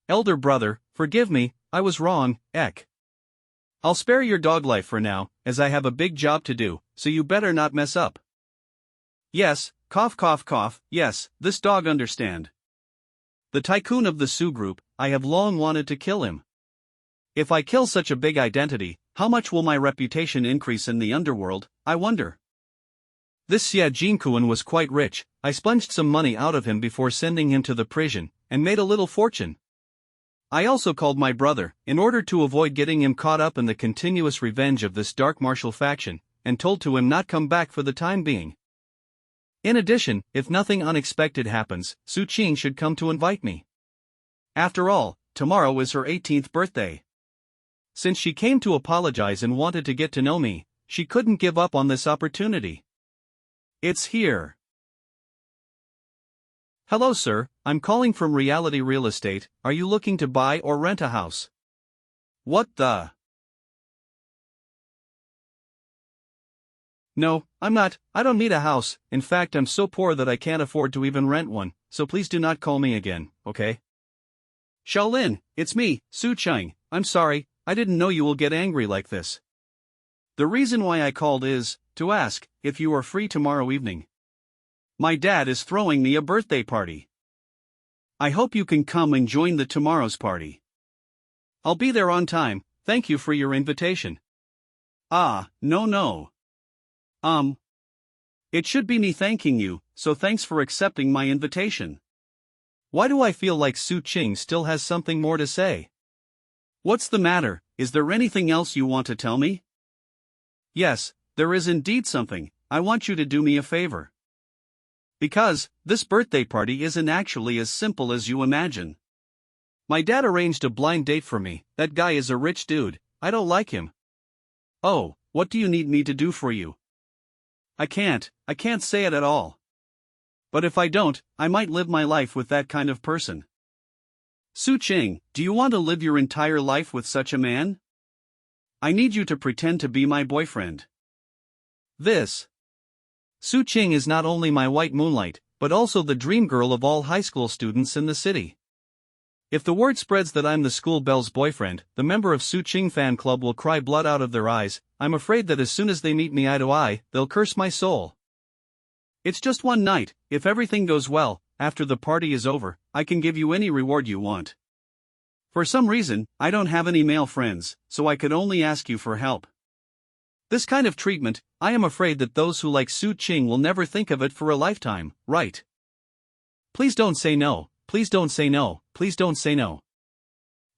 Elder brother, forgive me, I was wrong, Ek. I'll spare your dog life for now, as I have a big job to do, so you better not mess up. Yes. Cough cough cough, yes, this dog understand. The tycoon of the Su group, I have long wanted to kill him. If I kill such a big identity, how much will my reputation increase in the underworld, I wonder? This Xia Jinkuan was quite rich. I sponged some money out of him before sending him to the prison, and made a little fortune. I also called my brother, in order to avoid getting him caught up in the continuous revenge of this dark martial faction, and told to him not come back for the time being. In addition, if nothing unexpected happens, Su Qing should come to invite me. After all, tomorrow is her 18th birthday. Since she came to apologize and wanted to get to know me, she couldn't give up on this opportunity. It's here. Hello sir, I'm calling from Reality Real Estate. Are you looking to buy or rent a house? What the? No, I'm not. I don't need a house. In fact, I'm so poor that I can't afford to even rent one, so please do not call me again, okay? Shaolin, it's me, Su Qing. I'm sorry, I didn't know you will get angry like this. The reason why I called is to ask if you are free tomorrow evening. My dad is throwing me a birthday party. I hope you can come and join the tomorrow's party. I'll be there on time. Thank you for your invitation. Ah, no. It should be me thanking you, so thanks for accepting my invitation. Why do I feel like Su Qing still has something more to say? What's the matter? Is there anything else you want to tell me? Yes, there is indeed something. I want you to do me a favor. Because, this birthday party isn't actually as simple as you imagine. My dad arranged a blind date for me. That guy is a rich dude. I don't like him. Oh, what do you need me to do for you? I can't say it at all. But if I don't, I might live my life with that kind of person. Su Qing, do you want to live your entire life with such a man? I need you to pretend to be my boyfriend. This. Su Qing is not only my white moonlight, but also the dream girl of all high school students in the city. If the word spreads that I'm the school belle's boyfriend, the member of Su Qing fan club will cry blood out of their eyes. I'm afraid that as soon as they meet me eye to eye, they'll curse my soul. It's just one night. If everything goes well, after the party is over, I can give you any reward you want. For some reason, I don't have any male friends, so I could only ask you for help. This kind of treatment, I am afraid that those who like Su Qing will never think of it for a lifetime, right? Please don't say no, please don't say no, please don't say no.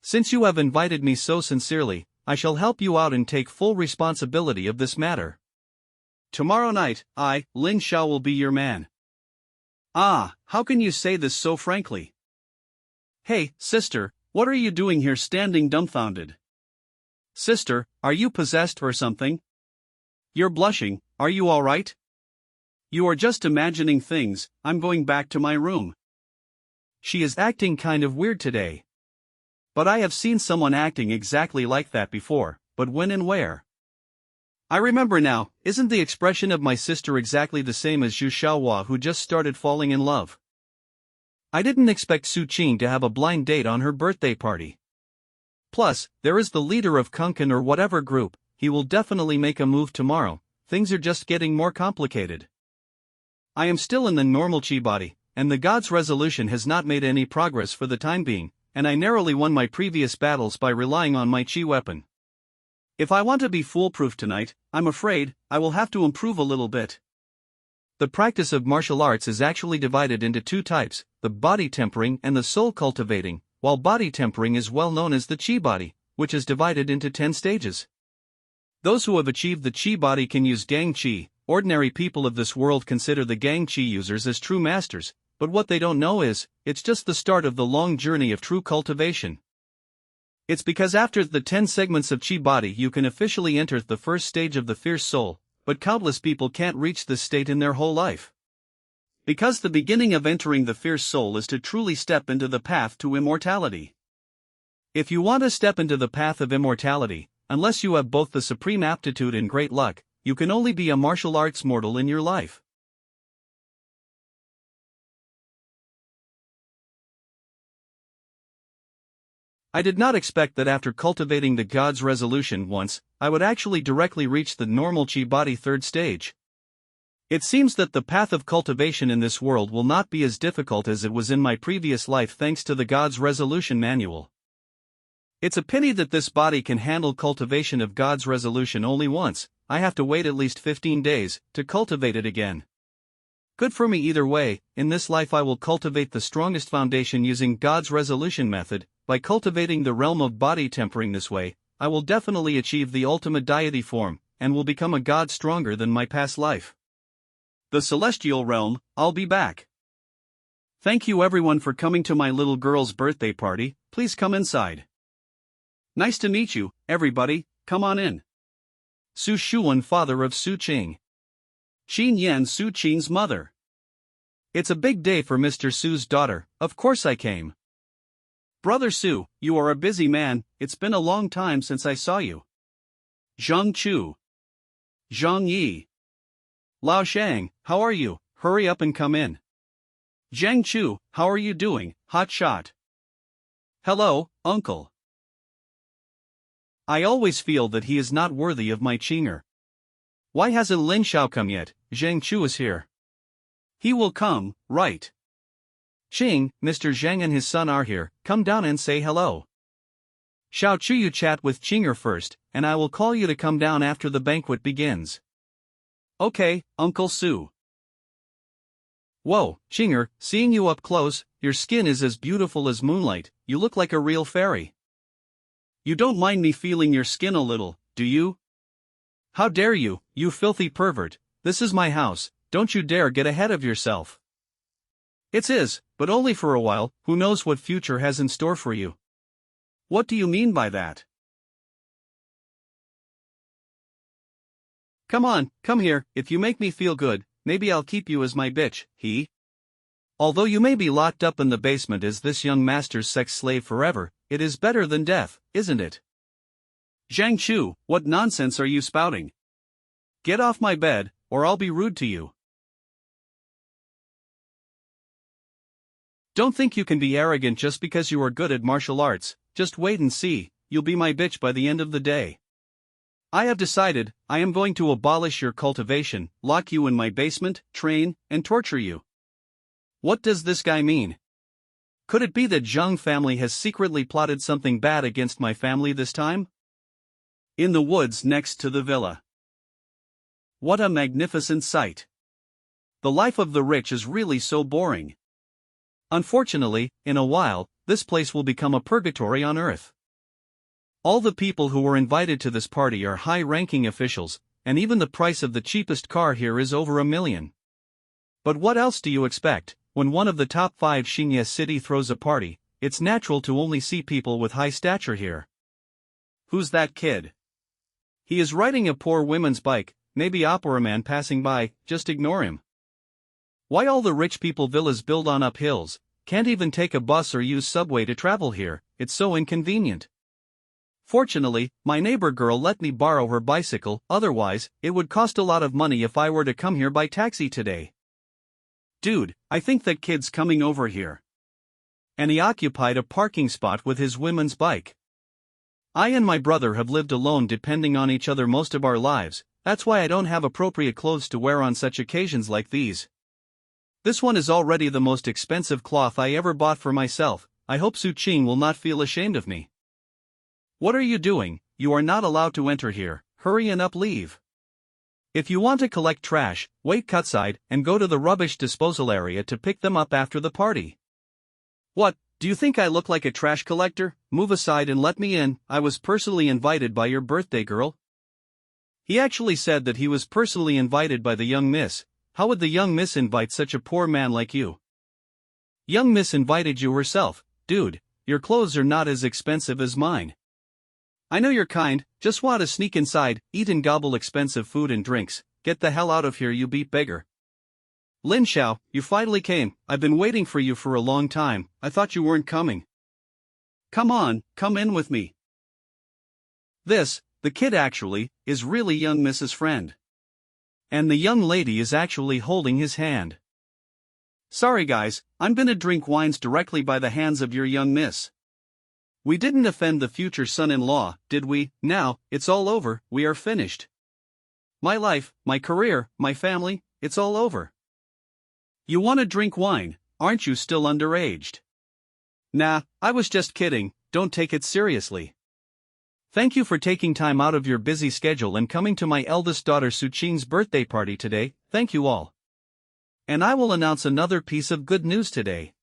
Since you have invited me so sincerely, I shall help you out and take full responsibility of this matter. Tomorrow night, I, Lin Xiao, will be your man. Ah, how can you say this so frankly? Hey, sister, what are you doing here standing dumbfounded? Sister, are you possessed or something? You're blushing, are you alright? You are just imagining things. I'm going back to my room. She is acting kind of weird today. But I have seen someone acting exactly like that before, but when and where? I remember now. Isn't the expression of my sister exactly the same as Zhu Xiaohua, who just started falling in love? I didn't expect Su Qing to have a blind date on her birthday party. Plus, there is the leader of Kunkan or whatever group. He will definitely make a move tomorrow. Things are just getting more complicated. I am still in the normal chi body, and the god's resolution has not made any progress for the time being, and I narrowly won my previous battles by relying on my chi weapon. If I want to be foolproof tonight, I'm afraid I will have to improve a little bit. The practice of martial arts is actually divided into two types, the body tempering and the soul cultivating, while body tempering is well known as the chi body, which is divided into 10 stages. Those who have achieved the chi body can use gang chi. Ordinary people of this world consider the gang chi users as true masters, but what they don't know is, it's just the start of the long journey of true cultivation. It's because after the 10 segments of chi body you can officially enter the first stage of the fierce soul, but countless people can't reach this state in their whole life. Because the beginning of entering the fierce soul is to truly step into the path to immortality. If you want to step into the path of immortality, unless you have both the supreme aptitude and great luck, you can only be a martial arts mortal in your life. I did not expect that after cultivating the god's resolution once, I would actually directly reach the normal chi body third stage. It seems that the path of cultivation in this world will not be as difficult as it was in my previous life thanks to the god's resolution manual. It's a pity that this body can handle cultivation of God's resolution only once. I have to wait at least 15 days to cultivate it again. Good for me either way. In this life I will cultivate the strongest foundation using God's resolution method. By cultivating the realm of body tempering this way, I will definitely achieve the ultimate deity form, and will become a god stronger than my past life. The celestial realm, I'll be back. Thank you everyone for coming to my little girl's birthday party. Please come inside. Nice to meet you, everybody, come on in. Su Shuan, father of Su Qing. Qin Yan, Su Qing's mother. It's a big day for Mr. Su's daughter, of course I came. Brother Su, you are a busy man, it's been a long time since I saw you. Zhang Chu. Zhang Yi. Lao Shang, how are you? Hurry up and come in. Zhang Chu, how are you doing, hot shot? Hello, uncle. I always feel that he is not worthy of my Qinger. Why hasn't Lin Xiao come yet? Zhang Chu is here. He will come, right? Qing, Mr. Zhang and his son are here, come down and say hello. Xiao Chu, you chat with Qinger first, and I will call you to come down after the banquet begins. Okay, Uncle Su. Whoa, Qinger, seeing you up close, your skin is as beautiful as moonlight, you look like a real fairy. You don't mind me feeling your skin a little, do you? How dare you, you filthy pervert, this is my house, don't you dare get ahead of yourself. It's his, but only for a while, who knows what future has in store for you. What do you mean by that? Come on, come here, if you make me feel good, maybe I'll keep you as my bitch, Although you may be locked up in the basement as this young master's sex slave forever, it is better than death, isn't it? Zhang Chu, what nonsense are you spouting? Get off my bed, or I'll be rude to you. Don't think you can be arrogant just because you are good at martial arts. Just wait and see, you'll be my bitch by the end of the day. I have decided, I am going to abolish your cultivation, lock you in my basement, train, and torture you. What does this guy mean? Could it be that Zhang family has secretly plotted something bad against my family this time? In the woods next to the villa. What a magnificent sight. The life of the rich is really so boring. Unfortunately, in a while, this place will become a purgatory on earth. All the people who were invited to this party are high-ranking officials, and even the price of the cheapest car here is over $1 million. But what else do you expect? When one of the top 5 xianxia city throws a party, it's natural to only see people with high stature here. Who's that kid? He is riding a poor woman's bike, maybe opera man passing by, just ignore him. Why all the rich people villas build on up hills, can't even take a bus or use subway to travel here, it's so inconvenient. Fortunately, my neighbor girl let me borrow her bicycle, otherwise, it would cost a lot of money if I were to come here by taxi today. Dude, I think that kid's coming over here. And he occupied a parking spot with his women's bike. I and my brother have lived alone depending on each other most of our lives, that's why I don't have appropriate clothes to wear on such occasions like these. This one is already the most expensive cloth I ever bought for myself. I hope Su Qing will not feel ashamed of me. What are you doing? You are not allowed to enter here, hurry and leave. If you want to collect trash, wait cutside and go to the rubbish disposal area to pick them up after the party. What, do you think I look like a trash collector? Move aside and let me in, I was personally invited by your birthday girl. He actually said that he was personally invited by the young miss. How would the young miss invite such a poor man like you? Young miss invited you herself. Dude, your clothes are not as expensive as mine. I know you're kind, just want to sneak inside, eat and gobble expensive food and drinks. Get the hell out of here, you beat beggar. Lin Xiao, you finally came. I've been waiting for you for a long time. I thought you weren't coming. Come on, come in with me. This, the kid actually, is really young Mrs. Friend. And the young lady is actually holding his hand. Sorry guys, I'm gonna drink wines directly by the hands of your young miss. We didn't offend the future son-in-law, did we? Now, it's all over, we are finished. My life, my career, my family, it's all over. You wanna drink wine, aren't you still underaged? Nah, I was just kidding, don't take it seriously. Thank you for taking time out of your busy schedule and coming to my eldest daughter Su Qing's birthday party today, thank you all. And I will announce another piece of good news today.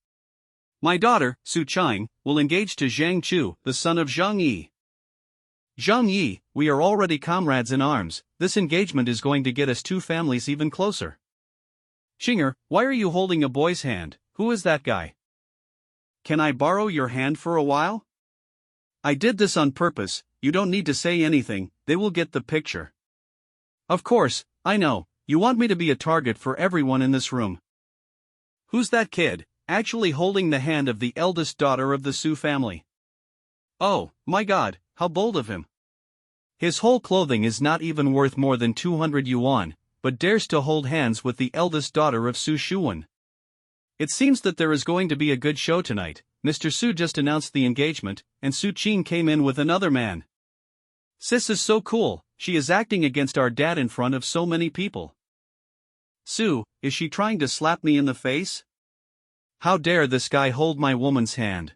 My daughter, Su Qing, will engage to Zhang Chu, the son of Zhang Yi. Zhang Yi, we are already comrades in arms, this engagement is going to get us two families even closer. Xinger, why are you holding a boy's hand? Who is that guy? Can I borrow your hand for a while? I did this on purpose, you don't need to say anything, they will get the picture. Of course, I know, you want me to be a target for everyone in this room. Who's that kid, actually holding the hand of the eldest daughter of the Su family? Oh, my god, how bold of him. His whole clothing is not even worth more than 200 yuan, but dares to hold hands with the eldest daughter of Su Shuan. It seems that there is going to be a good show tonight. Mr. Su just announced the engagement, and Su Qing came in with another man. Sis is so cool, she is acting against our dad in front of so many people. Su, is she trying to slap me in the face? How dare this guy hold my woman's hand?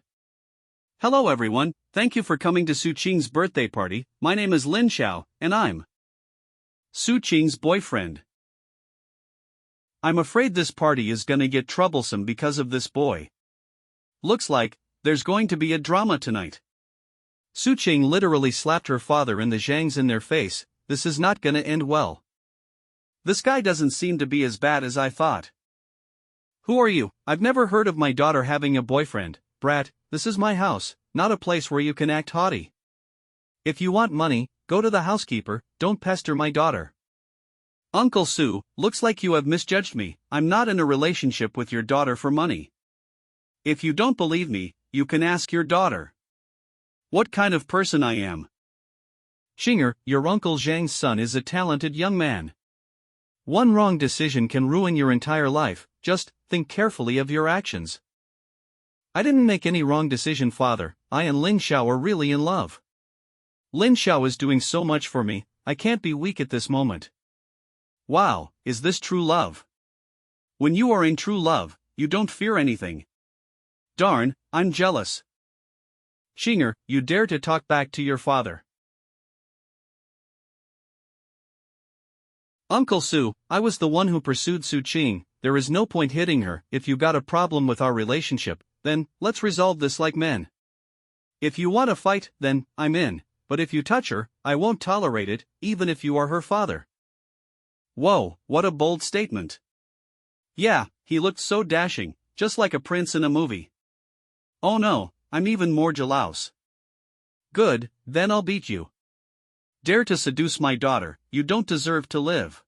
Hello everyone, thank you for coming to Su Qing's birthday party. My name is Lin Xiao, and I'm Su Qing's boyfriend. I'm afraid this party is gonna get troublesome because of this boy. Looks like there's going to be a drama tonight. Su Qing literally slapped her father and the Zhangs in their face. This is not gonna end well. This guy doesn't seem to be as bad as I thought. Who are you? I've never heard of my daughter having a boyfriend. Brat, this is my house, not a place where you can act haughty. If you want money, go to the housekeeper, don't pester my daughter. Uncle Su, looks like you have misjudged me. I'm not in a relationship with your daughter for money. If you don't believe me, you can ask your daughter. What kind of person I am? Xinger, your Uncle Zhang's son is a talented young man. One wrong decision can ruin your entire life, just think carefully of your actions. I didn't make any wrong decision, father. I and Lin Xiao are really in love. Lin Xiao is doing so much for me, I can't be weak at this moment. Wow, is this true love? When you are in true love, you don't fear anything. Darn, I'm jealous. Xinger, you dare to talk back to your father. Uncle Su, I was the one who pursued Su Qing. There is no point hitting her. If you got a problem with our relationship, then let's resolve this like men. If you want to fight, then I'm in, but if you touch her, I won't tolerate it, even if you are her father. Whoa, what a bold statement. Yeah, he looked so dashing, just like a prince in a movie. Oh no, I'm even more jealous. Good, then I'll beat you. Dare to seduce my daughter, you don't deserve to live.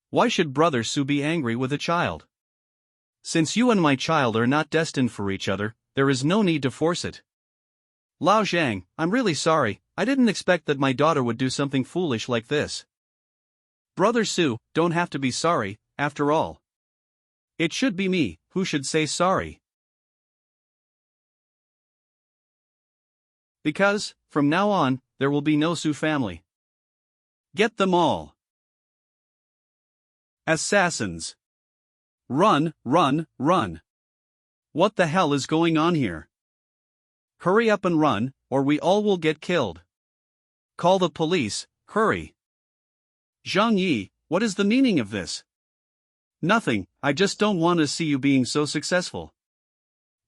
Why should Brother Su be angry with a child? Since you and my child are not destined for each other, there is no need to force it. Lao Zhang, I'm really sorry, I didn't expect that my daughter would do something foolish like this. Brother Su, don't have to be sorry, after all. It should be me who should say sorry. Because, from now on, there will be no Su family. Get them all. Assassins. Run, run, run. What the hell is going on here? Hurry up and run, or we all will get killed. Call the police, hurry. Zhang Yi, what is the meaning of this? Nothing, I just don't want to see you being so successful.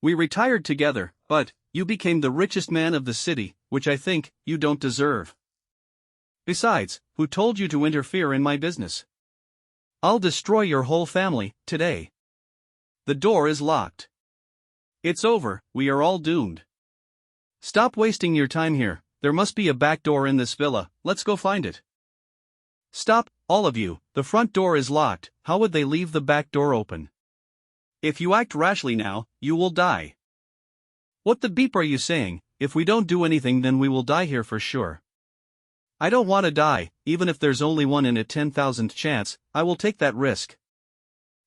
We retired together, but you became the richest man of the city, which I think you don't deserve. Besides, who told you to interfere in my business? I'll destroy your whole family, today. The door is locked. It's over, we are all doomed. Stop wasting your time here, there must be a back door in this villa, let's go find it. Stop, all of you, the front door is locked, how would they leave the back door open? If you act rashly now, you will die. What the beep are you saying? If we don't do anything then we will die here for sure. I don't want to die, even if there's only 1 in a 10,000 chance, I will take that risk.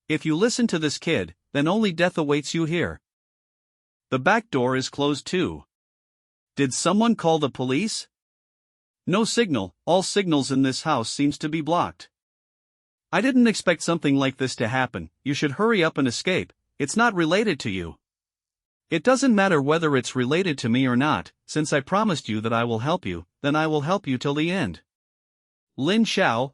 If you listen to this kid, then only death awaits you here. The back door is closed too. Did someone call the police? No signal, all signals in this house seems to be blocked. I didn't expect something like this to happen, you should hurry up and escape, it's not related to you. It doesn't matter whether it's related to me or not, since I promised you that I will help you, then I will help you till the end. Lin Xiao,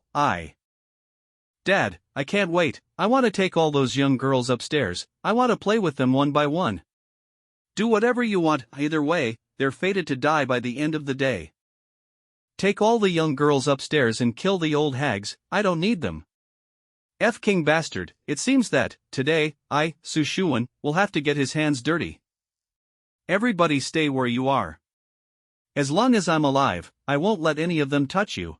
Dad, I can't wait, I want to take all those young girls upstairs, I want to play with them one by one. Do whatever you want, either way, they're fated to die by the end of the day. Take all the young girls upstairs and kill the old hags, I don't need them. King bastard, it seems that, today, Su Shuan, will have to get his hands dirty. Everybody stay where you are. As long as I'm alive, I won't let any of them touch you.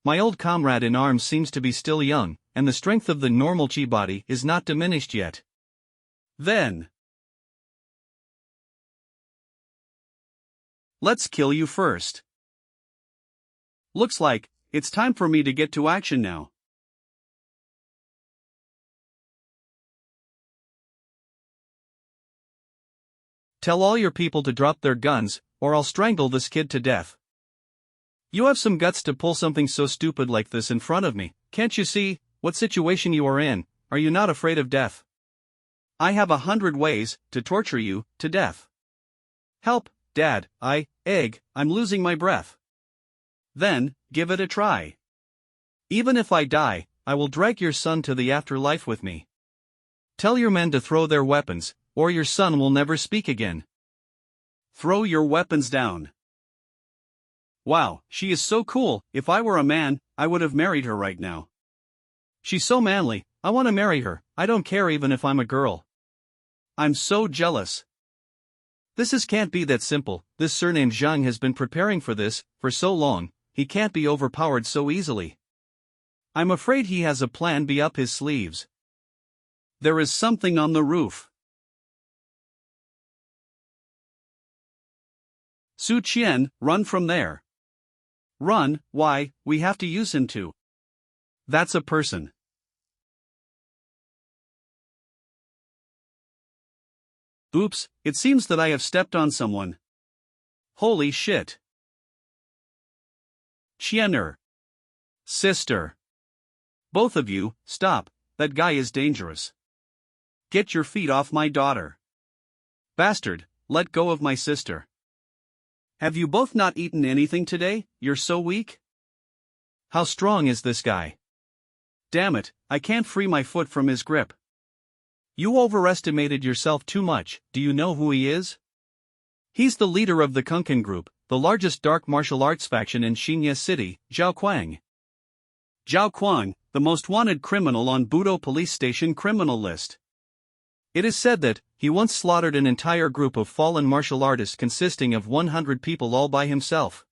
My old comrade in arms seems to be still young, and the strength of the normal chi body is not diminished yet. Then, let's kill you first. Looks like it's time for me to get to action now. Tell all your people to drop their guns, or I'll strangle this kid to death. You have some guts to pull something so stupid like this in front of me, can't you see what situation you are in? Are you not afraid of death? I have 100 ways to torture you to death. Help, Dad, I'm losing my breath. Then, give it a try. Even if I die, I will drag your son to the afterlife with me. Tell your men to throw their weapons, or your son will never speak again. Throw your weapons down. Wow, she is so cool, if I were a man, I would have married her right now. She's so manly, I want to marry her, I don't care even if I'm a girl. I'm so jealous. This can't be that simple, this surname Zhang has been preparing for this, for so long, he can't be overpowered so easily. I'm afraid he has a plan B up his sleeves. There is something on the roof. Su Qian, run from there. Run, why, we have to use him too. That's a person. Oops, it seems that I have stepped on someone. Holy shit. Xianxia. Sister. Both of you, stop, that guy is dangerous. Get your feet off my daughter. Bastard, let go of my sister. Have you both not eaten anything today? You're so weak? How strong is this guy? Damn it, I can't free my foot from his grip. You overestimated yourself too much. Do you know who he is? He's the leader of the Kunken group, the largest dark martial arts faction in Xianxia City, Zhao Kuang. Zhao Kuang, the most wanted criminal on Budo police station criminal list. It is said that he once slaughtered an entire group of fallen martial artists consisting of 100 people all by himself.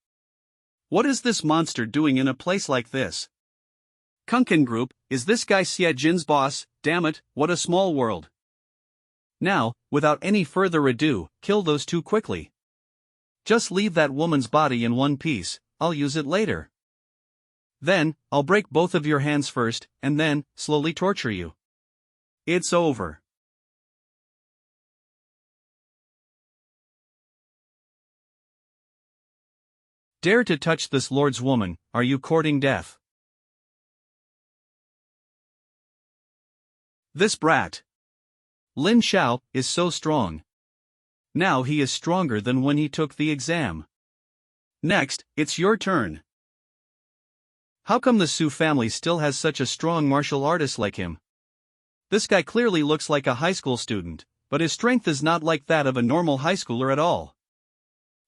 What is this monster doing in a place like this? Kunken Group, is this guy Xie Jin's boss? Damn it, what a small world. Now, without any further ado, kill those two quickly. Just leave that woman's body in one piece, I'll use it later. Then, I'll break both of your hands first, and then, slowly torture you. It's over. Dare to touch this lord's woman, are you courting death? This brat. Lin Xiao is so strong. Now he is stronger than when he took the exam. Next, it's your turn. How come the Su family still has such a strong martial artist like him? This guy clearly looks like a high school student, but his strength is not like that of a normal high schooler at all.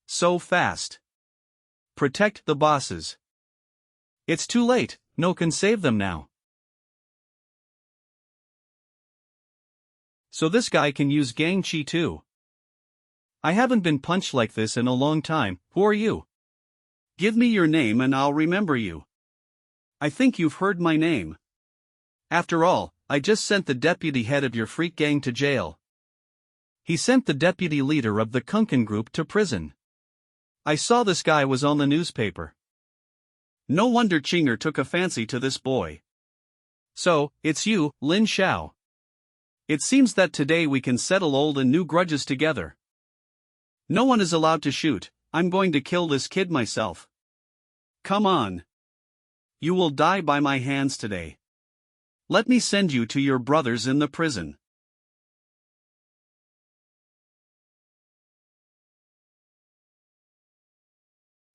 So fast. Protect the bosses. It's too late, no can save them now. So this guy can use Gang Chi too. I haven't been punched like this in a long time. Who are you? Give me your name and I'll remember you. I think you've heard my name. After all, I just sent the deputy head of your freak gang to jail. He sent the deputy leader of the Kunken group to prison. I saw this guy was on the newspaper. No wonder Chinger took a fancy to this boy. So, it's you, Lin Xiao. It seems that today we can settle old and new grudges together. No one is allowed to shoot. I'm going to kill this kid myself. Come on. You will die by my hands today. Let me send you to your brothers in the prison.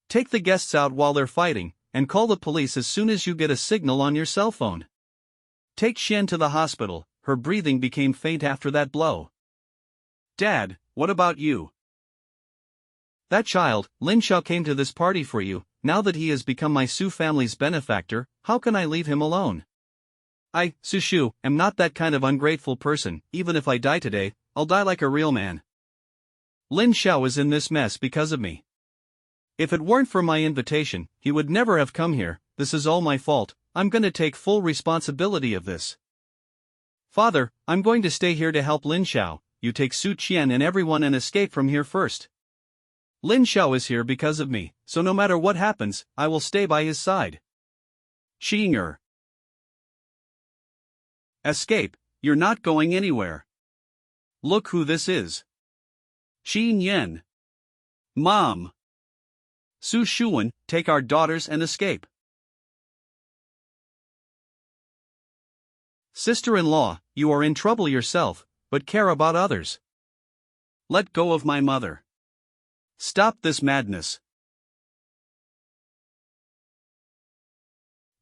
Take the guests out while they're fighting, and call the police as soon as you get a signal on your cell phone. Take Xian to the hospital, her breathing became faint after that blow. Dad, what about you? That child, Lin Xiao, came to this party for you. Now that he has become my Su family's benefactor, how can I leave him alone? I, Su Shu, am not that kind of ungrateful person. Even if I die today, I'll die like a real man. Lin Xiao is in this mess because of me. If it weren't for my invitation, he would never have come here. This is all my fault. I'm going to take full responsibility of this. Father, I'm going to stay here to help Lin Xiao. You take Su Qian and everyone and escape from here first. Lin Xiao is here because of me, so no matter what happens, I will stay by his side. Xinger. Escape, you're not going anywhere. Look who this is. Qin Yan. Mom. Su Shuan, take our daughters and escape. Sister-in-law, you are in trouble yourself, but care about others. Let go of my mother. Stop this madness.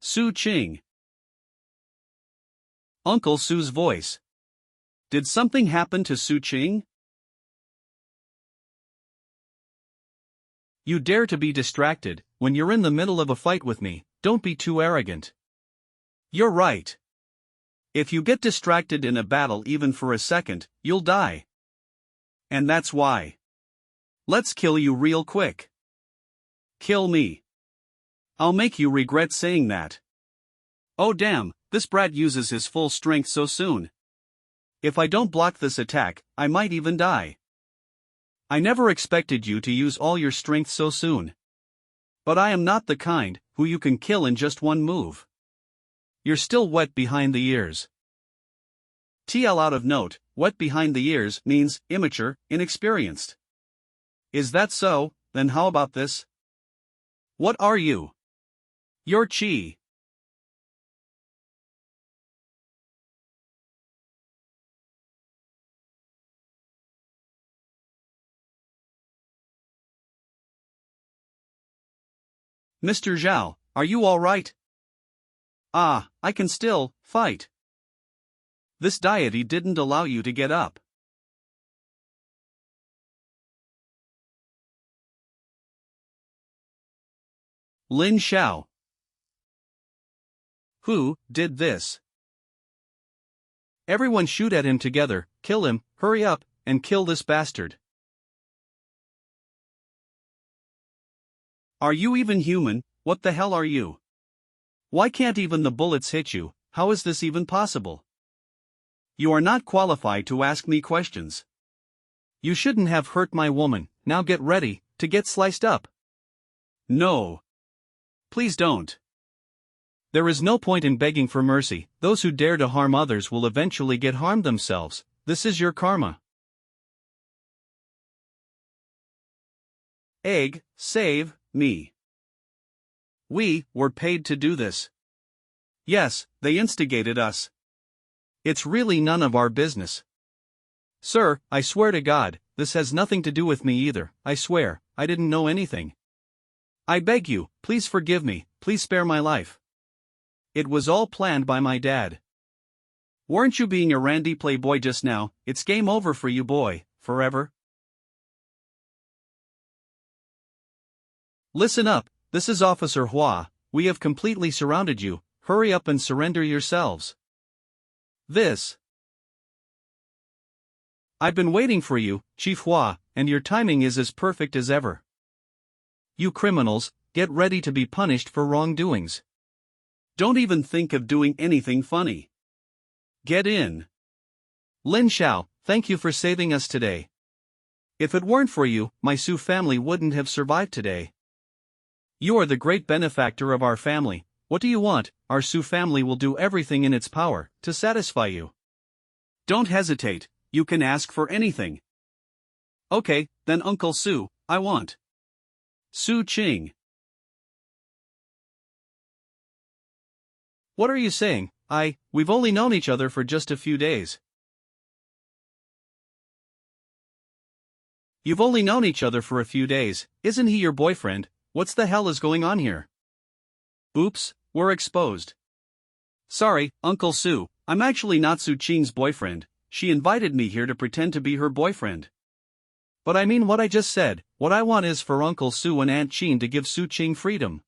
Su Qing. Uncle Su's voice. Did something happen to Su Qing? You dare to be distracted when you're in the middle of a fight with me. Don't be too arrogant. You're right. If you get distracted in a battle even for a second, you'll die. And that's why. Let's kill you real quick. Kill me. I'll make you regret saying that. Oh damn, this brat uses his full strength so soon. If I don't block this attack, I might even die. I never expected you to use all your strength so soon. But I am not the kind who you can kill in just one move. You're still wet behind the ears. TL out of note, wet behind the ears means immature, inexperienced. Is that so? Then how about this? What are you? You're chi. Mr. Zhao, are you all right? Ah, I can still fight. This deity didn't allow you to get up. Lin Xiao. Who did this? Everyone shoot at him together, kill him, hurry up, and kill this bastard. Are you even human? What the hell are you? Why can't even the bullets hit you? How is this even possible? You are not qualified to ask me questions. You shouldn't have hurt my woman. Now get ready to get sliced up. No. Please don't. There is no point in begging for mercy. Those who dare to harm others will eventually get harmed themselves. This is your karma. Egg, save me. We were paid to do this. Yes, they instigated us. It's really none of our business. Sir, I swear to God, this has nothing to do with me either. I swear, I didn't know anything. I beg you, please forgive me, please spare my life. It was all planned by my dad. Weren't you being a randy playboy just now? It's game over for you, boy, forever. Listen up, this is Officer Hua. We have completely surrounded you. Hurry up and surrender yourselves. This. I've been waiting for you, Chief Hua, and your timing is as perfect as ever. You criminals, get ready to be punished for wrongdoings. Don't even think of doing anything funny. Get in. Lin Xiao, thank you for saving us today. If it weren't for you, my Su family wouldn't have survived today. You are the great benefactor of our family. What do you want? Our Su family will do everything in its power to satisfy you. Don't hesitate, you can ask for anything. Okay, then Uncle Su, I want Su Qing. What are you saying? We've only known each other for just a few days. You've only known each other for a few days, isn't he your boyfriend? What's the hell is going on here? Oops, we're exposed. Sorry, Uncle Su, I'm actually not Su Qing's boyfriend. She invited me here to pretend to be her boyfriend. But I mean what I just said. What I want is for Uncle Su and Aunt Qing to give Su Qing freedom.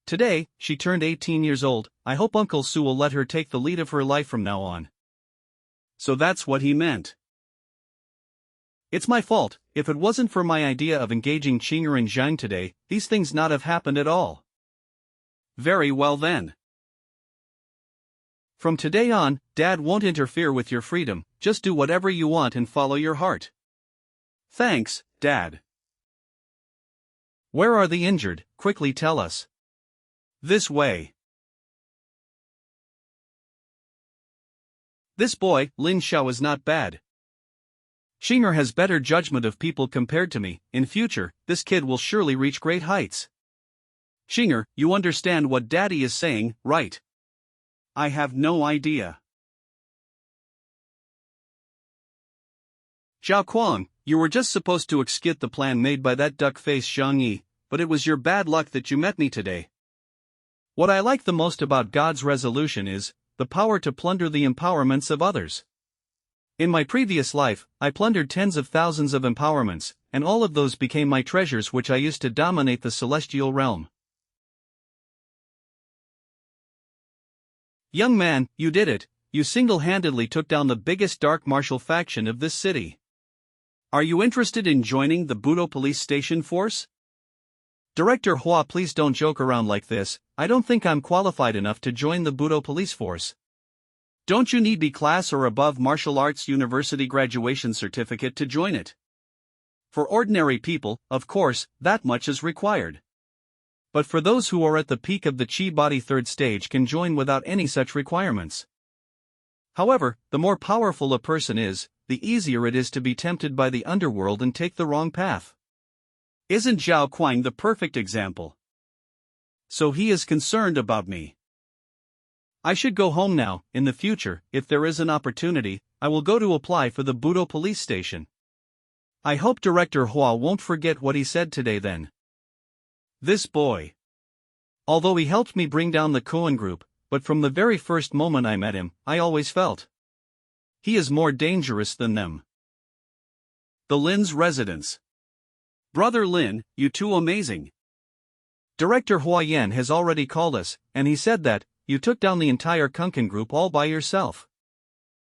Today, she turned 18 years old. I hope Uncle Su will let her take the lead of her life from now on. So that's what he meant. It's my fault. If it wasn't for my idea of engaging Qinger and Zhang today, these things not have happened at all. Very well then. From today on, Dad won't interfere with your freedom. Just do whatever you want and follow your heart. Thanks, Dad. Where are the injured? Quickly tell us. This way. This boy, Lin Xiao, is not bad. Qinger has better judgment of people compared to me. In future, this kid will surely reach great heights. Qinger, you understand what Daddy is saying, right? I have no idea. Zhao Kuang, you were just supposed to execute the plan made by that duck-faced Xianxia, but it was your bad luck that you met me today. What I like the most about God's resolution is the power to plunder the empowerments of others. In my previous life, I plundered tens of thousands of empowerments, and all of those became my treasures which I used to dominate the celestial realm. Young man, you did it. You single-handedly took down the biggest dark martial faction of this city. Are you interested in joining the Budo Police Station Force? Director Hua, please don't joke around like this. I don't think I'm qualified enough to join the Budo Police Force. Don't you need B class or above martial arts university graduation certificate to join it? For ordinary people, of course, that much is required. But for those who are at the peak of the Chi body third stage can join without any such requirements. However, the more powerful a person is, the easier it is to be tempted by the underworld and take the wrong path. Isn't Zhao Kuang the perfect example? So he is concerned about me. I should go home now. In the future, if there is an opportunity, I will go to apply for the Budo police station. I hope Director Hua won't forget what he said today then. This boy. Although he helped me bring down the Koan group, but from the very first moment I met him, I always felt he is more dangerous than them. The Lin's residence. Brother Lin, you too amazing. Director Hua Yan has already called us, and he said that you took down the entire Kunkan group all by yourself.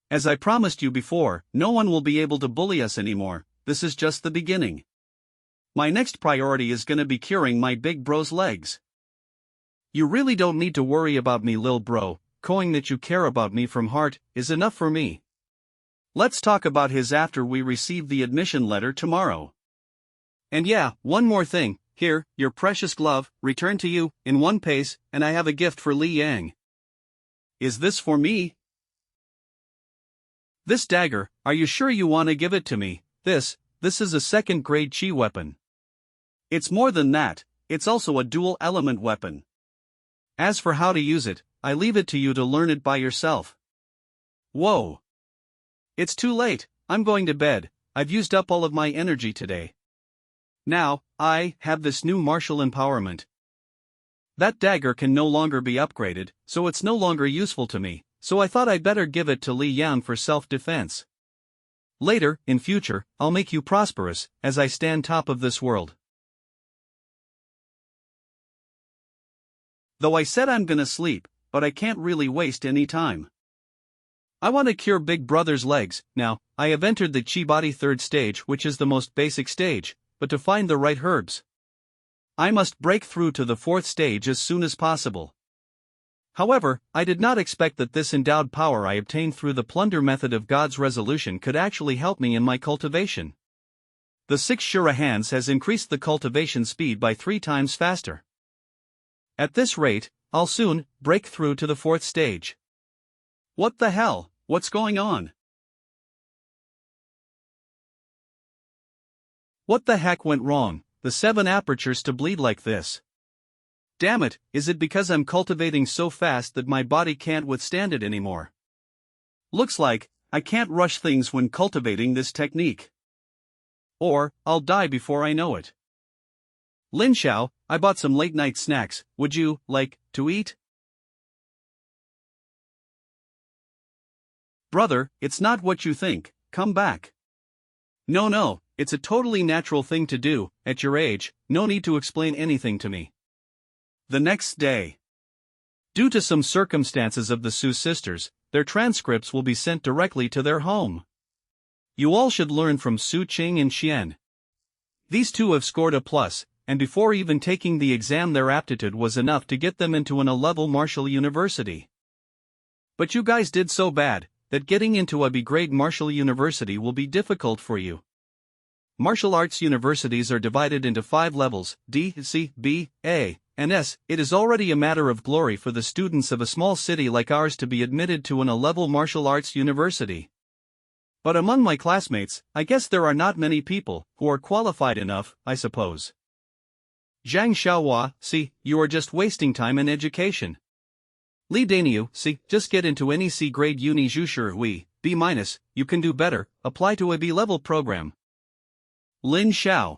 As I promised you before, no one will be able to bully us anymore. This is just the beginning. My next priority is gonna be curing my big bro's legs. You really don't need to worry about me, lil bro. Knowing that you care about me from heart is enough for me. Let's talk about his after we receive the admission letter tomorrow. And yeah, one more thing. Here, your precious glove, returned to you, in one piece, and I have a gift for Li Yang. Is this for me? This dagger, are you sure you want to give it to me? This is a second-grade chi weapon. It's more than that, it's also a dual-element weapon. As for how to use it, I leave it to you to learn it by yourself. Whoa. It's too late, I'm going to bed. I've used up all of my energy today. Now, I have this new martial empowerment. That dagger can no longer be upgraded, so it's no longer useful to me, so I thought I'd better give it to Li Yan for self-defense. Later, in future, I'll make you prosperous, as I stand top of this world. Though I said I'm gonna sleep, but I can't really waste any time. I want to cure Big Brother's legs. Now, I have entered the Chi Body 3rd stage, which is the most basic stage, but to find the right herbs, I must break through to the 4th stage as soon as possible. However, I did not expect that this endowed power I obtained through the plunder method of God's resolution could actually help me in my cultivation. The 6 Shura hands has increased the cultivation speed by 3 times faster. At this rate, I'll soon break through to the 4th stage. What the hell? What's going on? What the heck went wrong? The 7 apertures to bleed like this. Damn it, is it because I'm cultivating so fast that my body can't withstand it anymore? Looks like I can't rush things when cultivating this technique. Or I'll die before I know it. Lin Xiao, I bought some late-night snacks. Would you like to eat? Brother, it's not what you think. Come back. No, it's a totally natural thing to do. At your age, no need to explain anything to me. The next day. Due to some circumstances of the Su sisters, their transcripts will be sent directly to their home. You all should learn from Su Qing and Xian. These two have scored a plus, and before even taking the exam their aptitude was enough to get them into an A-level martial university. But you guys did so bad, that getting into a B-grade martial university will be difficult for you. Martial arts universities are divided into 5 levels, D, C, B, A, and S. It is already a matter of glory for the students of a small city like ours to be admitted to an A-level martial arts university. But among my classmates, I guess there are not many people who are qualified enough, I suppose. Zhang Xiaohua, see, you are just wasting time in education. Li Daniu, see, just get into any C-grade uni Zhushi B-, you can do better, apply to a B-level program. Lin Xiao.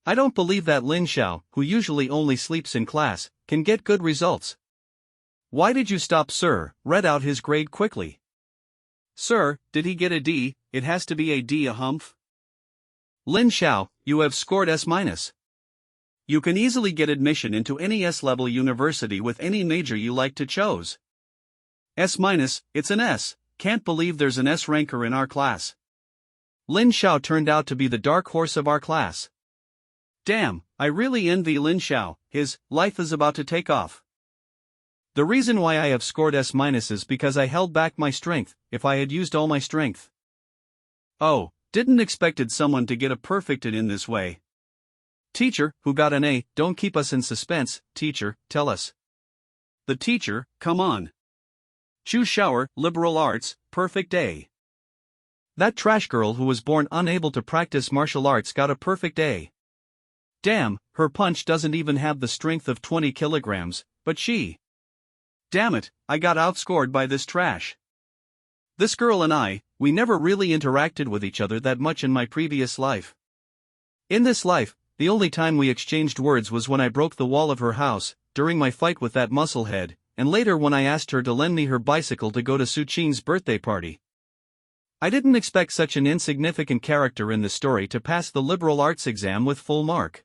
I don't believe that Lin Xiao, who usually only sleeps in class, can get good results. Why did you stop, sir? Read out his grade quickly. Sir, did he get a D? It has to be a D, a humph. Lin Xiao, you have scored S-. You can easily get admission into any S-level university with any major you like to choose. S-, it's an S. Can't believe there's an S ranker in our class. Lin Xiao turned out to be the dark horse of our class. Damn, I really envy Lin Xiao, his life is about to take off. The reason why I have scored S- is because I held back my strength. If I had used all my strength. Oh, didn't expected someone to get a perfect in this way. Teacher, who got an A, don't keep us in suspense, teacher, tell us. The teacher, come on. Choose shower, liberal arts, perfect A. That trash girl who was born unable to practice martial arts got a perfect A. Damn, her punch doesn't even have the strength of 20 kilograms, but she. Damn it, I got outscored by this trash. This girl and I, we never really interacted with each other that much in my previous life. In this life, the only time we exchanged words was when I broke the wall of her house, during my fight with that musclehead, and later when I asked her to lend me her bicycle to go to Su Qing's birthday party. I didn't expect such an insignificant character in the story to pass the liberal arts exam with full mark.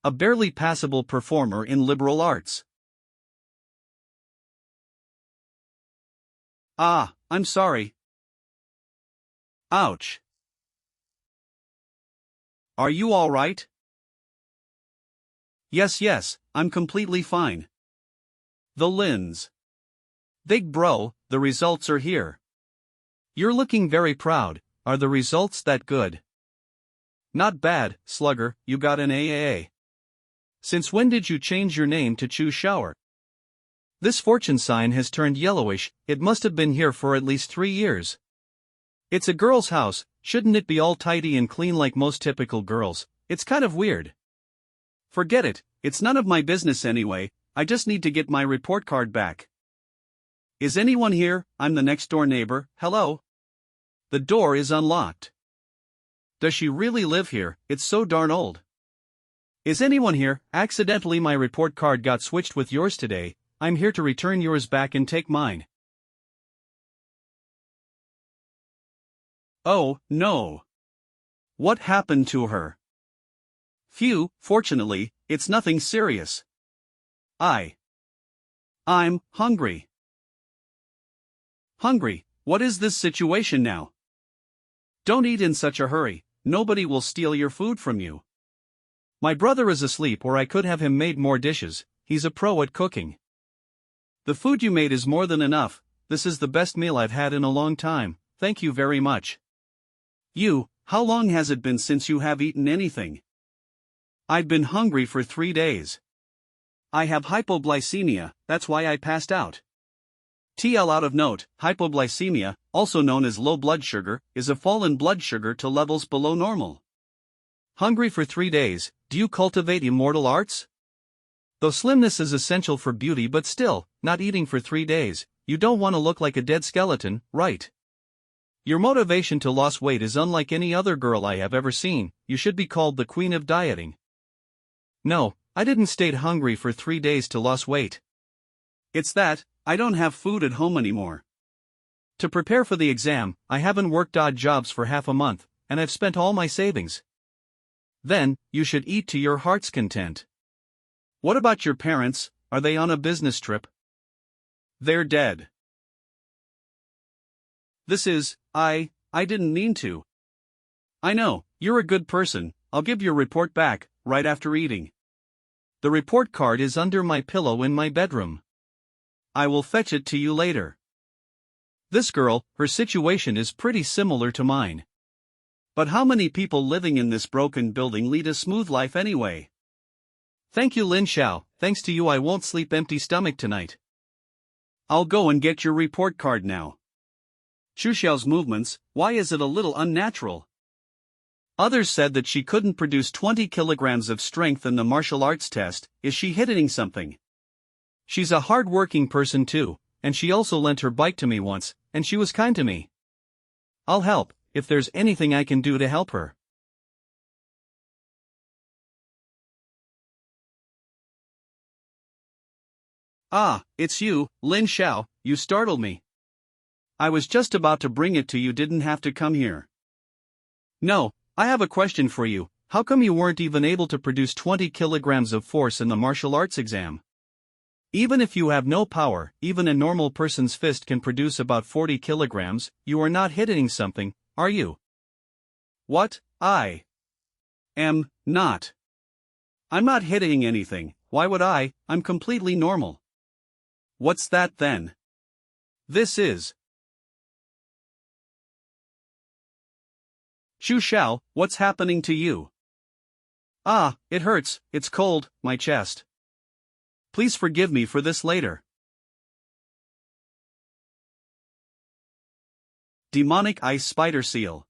A barely passable performer in liberal arts. Ah, I'm sorry. Ouch. Are you all right? Yes, I'm completely fine. The Lins. Big bro, the results are here. You're looking very proud. Are the results that good? Not bad, slugger, you got an AAA. Since when did you change your name to Choose Shower? This fortune sign has turned yellowish, it must have been here for at least 3 years. It's a girl's house, shouldn't it be all tidy and clean like most typical girls? It's kind of weird. Forget it, it's none of my business anyway, I just need to get my report card back. Is anyone here? I'm the next door neighbor, hello? The door is unlocked. Does she really live here? It's so darn old. Is anyone here? Accidentally my report card got switched with yours today, I'm here to return yours back and take mine. Oh, no. What happened to her? Phew, fortunately, it's nothing serious. I'm hungry. Hungry, what is this situation now? Don't eat in such a hurry, nobody will steal your food from you. My brother is asleep or I could have him made more dishes, he's a pro at cooking. The food you made is more than enough, this is the best meal I've had in a long time, thank you very much. You, how long has it been since you have eaten anything? I've been hungry for 3 days. I have hypoglycemia, that's why I passed out. TL out of note, hypoglycemia, also known as low blood sugar, is a fall in blood sugar to levels below normal. Hungry for 3 days, do you cultivate immortal arts? Though slimness is essential for beauty but still, not eating for 3 days, you don't want to look like a dead skeleton, right? Your motivation to lose weight is unlike any other girl I have ever seen, you should be called the queen of dieting. No, I didn't stay hungry for 3 days to lose weight. It's that, I don't have food at home anymore. To prepare for the exam, I haven't worked odd jobs for half a month, and I've spent all my savings. Then, you should eat to your heart's content. What about your parents, are they on a business trip? They're dead. This is, I didn't mean to. I know, you're a good person, I'll give your report back, right after eating. The report card is under my pillow in my bedroom. I will fetch it to you later. This girl, her situation is pretty similar to mine. But how many people living in this broken building lead a smooth life anyway? Thank you Lin Xiao, thanks to you I won't sleep empty stomach tonight. I'll go and get your report card now. Xu Xiao's movements, why is it a little unnatural? Others said that she couldn't produce 20 kilograms of strength in the martial arts test, is she hitting something? She's a hard-working person too, and she also lent her bike to me once, and she was kind to me. I'll help, if there's anything I can do to help her. Ah, it's you, Lin Xiao, you startled me. I was just about to bring it to you, didn't have to come here. No, I have a question for you, how come you weren't even able to produce 20 kilograms of force in the martial arts exam? Even if you have no power, even a normal person's fist can produce about 40 kilograms, you are not hitting something, are you? What? I am not. I'm not hitting anything, why would I? I'm completely normal. What's that then? This is. Xu Xiao, what's happening to you? Ah, it hurts, it's cold, my chest. Please forgive me for this later. Demonic ice spider seal.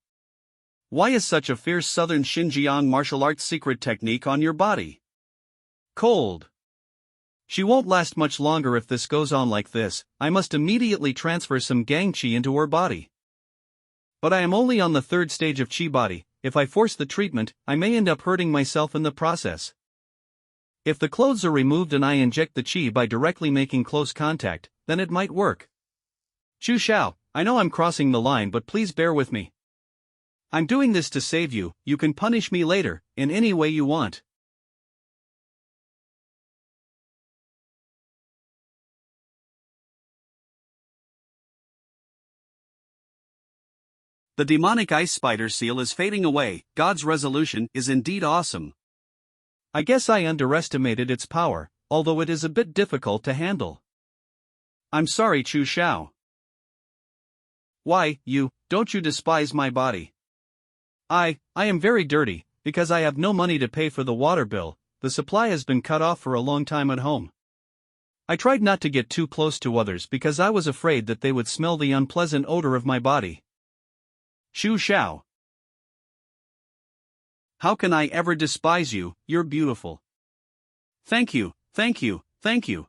Why is such a fierce southern Xinjiang martial arts secret technique on your body? Cold. She won't last much longer if this goes on like this. I must immediately transfer some gang chi into her body. But I am only on the 3rd stage of chi body. If I force the treatment, I may end up hurting myself in the process. If the clothes are removed and I inject the chi by directly making close contact, then it might work. Chu Xiao, I know I'm crossing the line, but please bear with me. I'm doing this to save you. You can punish me later, in any way you want. The demonic ice spider seal is fading away. God's resolution is indeed awesome. I guess I underestimated its power, although it is a bit difficult to handle. I'm sorry, Chu Xiao. Why, don't you despise my body? I am very dirty, because I have no money to pay for the water bill. The supply has been cut off for a long time at home. I tried not to get too close to others because I was afraid that they would smell the unpleasant odor of my body. Chu Xiao. How can I ever despise you? You're beautiful. Thank you, thank you, thank you.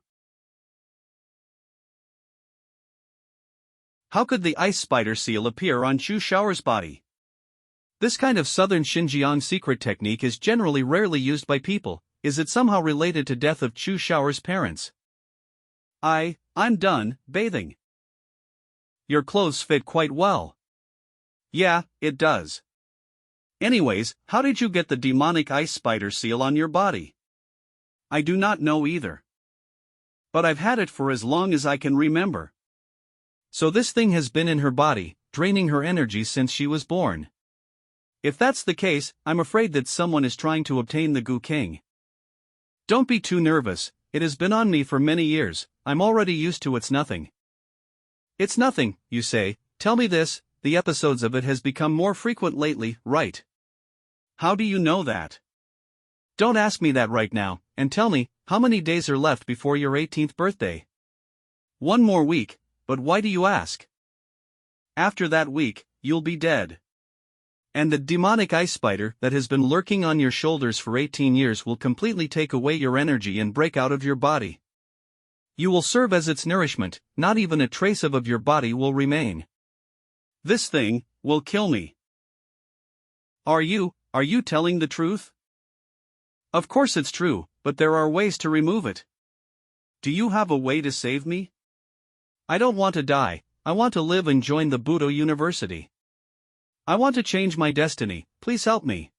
How could the ice spider seal appear on Chu Xiao's body? This kind of southern Xinjiang secret technique is generally rarely used by people. Is it somehow related to death of Chu Xiao's parents? I'm done bathing. Your clothes fit quite well. Yeah, it does. Anyways, how did you get the demonic ice spider seal on your body? I do not know either. But I've had it for as long as I can remember. So this thing has been in her body, draining her energy since she was born. If that's the case, I'm afraid that someone is trying to obtain the Gu King. Don't be too nervous, it has been on me for many years, I'm already used to it's nothing. It's nothing, you say, tell me this, the episodes of it has become more frequent lately, right? How do you know that? Don't ask me that right now, and tell me, how many days are left before your 18th birthday? 1 more week, but why do you ask? After that week, you'll be dead. And the demonic ice spider that has been lurking on your shoulders for 18 years will completely take away your energy and break out of your body. You will serve as its nourishment, not even a trace of your body will remain. This thing will kill me. Are you telling the truth? Of course it's true, but there are ways to remove it. Do you have a way to save me? I don't want to die, I want to live and join the Budo University. I want to change my destiny, please help me.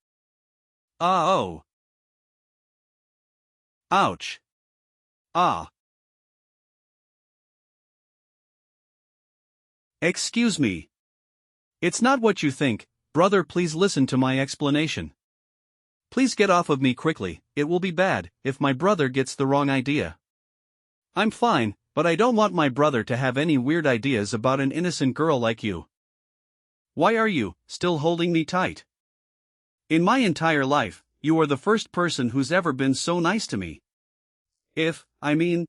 Oh. Ouch. Ah. Excuse me. It's not what you think, brother, please listen to my explanation. Please get off of me quickly, it will be bad if my brother gets the wrong idea. I'm fine, but I don't want my brother to have any weird ideas about an innocent girl like you. Why are you still holding me tight? In my entire life, you are the first person who's ever been so nice to me. If you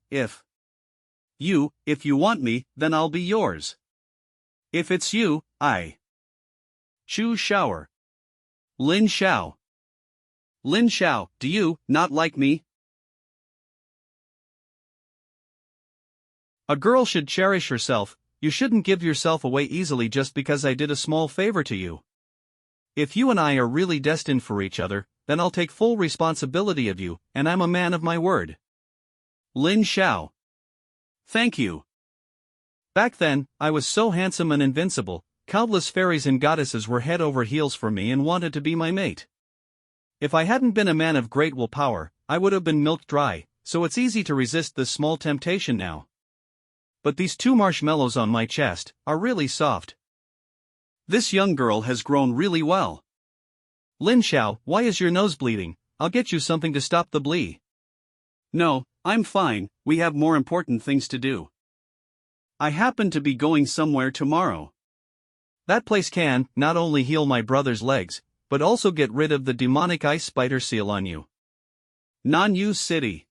want me, then I'll be yours. If it's you, Chu Xiao. Lin Xiao. Lin Xiao, do you not like me? A girl should cherish herself. You shouldn't give yourself away easily just because I did a small favor to you. If you and I are really destined for each other, then I'll take full responsibility of you, and I'm a man of my word. Lin Xiao. Thank you. Back then, I was so handsome and invincible, countless fairies and goddesses were head over heels for me and wanted to be my mate. If I hadn't been a man of great willpower, I would have been milked dry, so it's easy to resist this small temptation now. But these 2 marshmallows on my chest are really soft. This young girl has grown really well. Lin Xiao, why is your nose bleeding? I'll get you something to stop the bleed. No, I'm fine, we have more important things to do. I happen to be going somewhere tomorrow. That place can not only heal my brother's legs, but also get rid of the demonic ice spider seal on you. Non-Use City.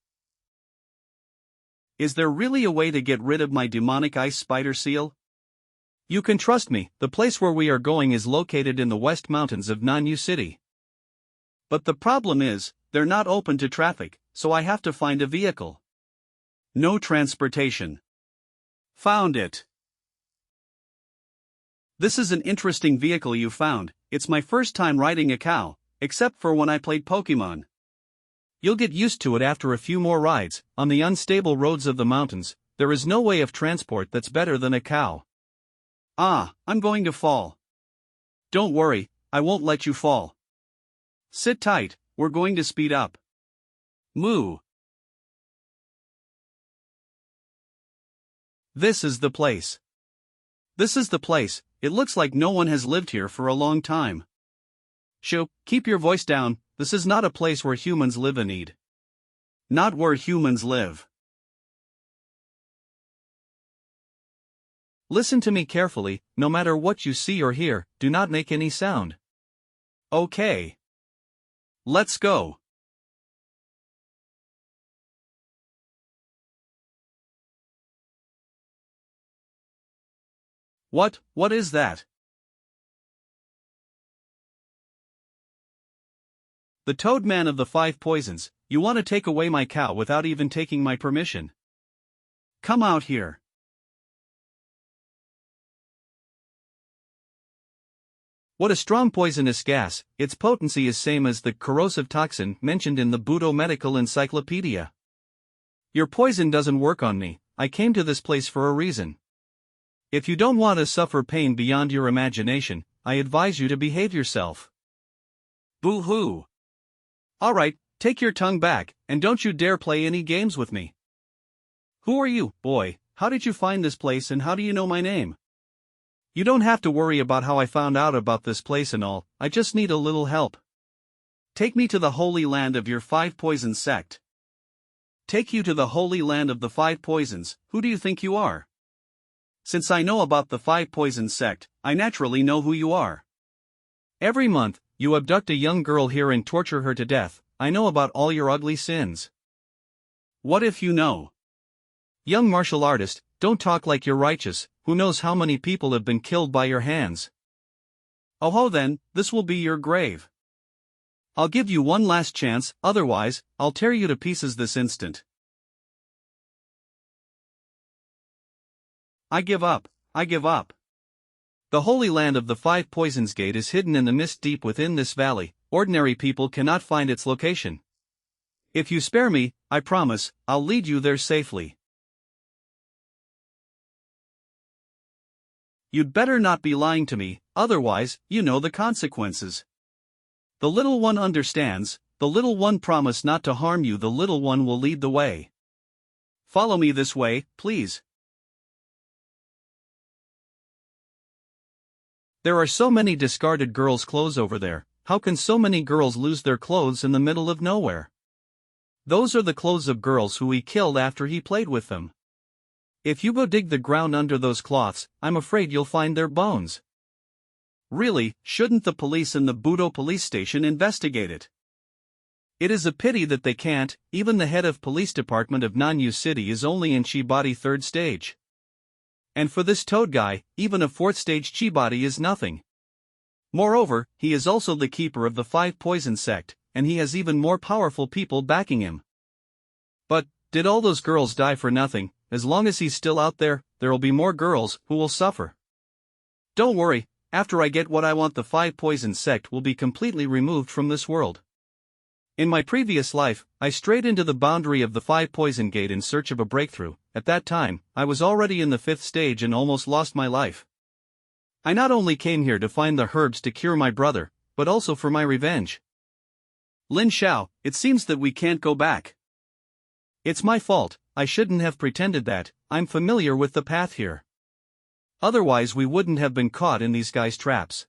Is there really a way to get rid of my demonic ice spider seal? You can trust me, the place where we are going is located in the West Mountains of Nanyu City. But the problem is, they're not open to traffic, so I have to find a vehicle. No transportation. Found it. This is an interesting vehicle you found. It's my first time riding a cow, except for when I played Pokemon. You'll get used to it after a few more rides. On the unstable roads of the mountains, there is no way of transport that's better than a cow. Ah, I'm going to fall. Don't worry, I won't let you fall. Sit tight, we're going to speed up. Moo. This is the place. This is the place. It looks like no one has lived here for a long time. Shoo, keep your voice down, this is not a place where humans live and eat. Not where humans live. Listen to me carefully, no matter what you see or hear, do not make any sound. Okay. Let's go. What is that? The Toad Man of the 5 Poisons, you want to take away my cow without even taking my permission. Come out here. What a strong poisonous gas, its potency is same as the corrosive toxin mentioned in the Budo Medical Encyclopedia. Your poison doesn't work on me, I came to this place for a reason. If you don't want to suffer pain beyond your imagination, I advise you to behave yourself. Boo-hoo. Alright, take your tongue back, and don't you dare play any games with me. Who are you, boy? How did you find this place and how do you know my name? You don't have to worry about how I found out about this place and all, I just need a little help. Take me to the holy land of your 5 Poisons sect. Take you to the holy land of the 5 Poisons, who do you think you are? Since I know about the 5 Poisons sect, I naturally know who you are. Every month, you abduct a young girl here and torture her to death. I know about all your ugly sins. What if you know? Young martial artist, don't talk like you're righteous, who knows how many people have been killed by your hands. Oh ho then, this will be your grave. I'll give you one last chance, otherwise, I'll tear you to pieces this instant. I give up, I give up. The holy land of the 5 Poisons Gate is hidden in the mist deep within this valley, ordinary people cannot find its location. If you spare me, I promise, I'll lead you there safely. You'd better not be lying to me, otherwise, you know the consequences. The little one understands, the little one promised not to harm you, the little one will lead the way. Follow me this way, please. There are so many discarded girls' clothes over there, how can so many girls lose their clothes in the middle of nowhere? Those are the clothes of girls who he killed after he played with them. If you go dig the ground under those cloths, I'm afraid you'll find their bones. Really, shouldn't the police in the Budo police station investigate it? It is a pity that they can't, even the head of police department of Nanyu City is only in Chibody 3rd stage. And for this toad guy, even a 4th stage Chibody is nothing. Moreover, he is also the keeper of the 5 Poison sect, and he has even more powerful people backing him. But, did all those girls die for nothing? As long as he's still out there, there'll be more girls who will suffer. Don't worry, after I get what I want, the 5 Poison sect will be completely removed from this world. In my previous life, I strayed into the boundary of the 5 Poison Gate in search of a breakthrough. At that time, I was already in the 5th stage and almost lost my life. I not only came here to find the herbs to cure my brother, but also for my revenge. Lin Xiao, it seems that we can't go back. It's my fault, I shouldn't have pretended that, I'm familiar with the path here. Otherwise we wouldn't have been caught in these guys' traps.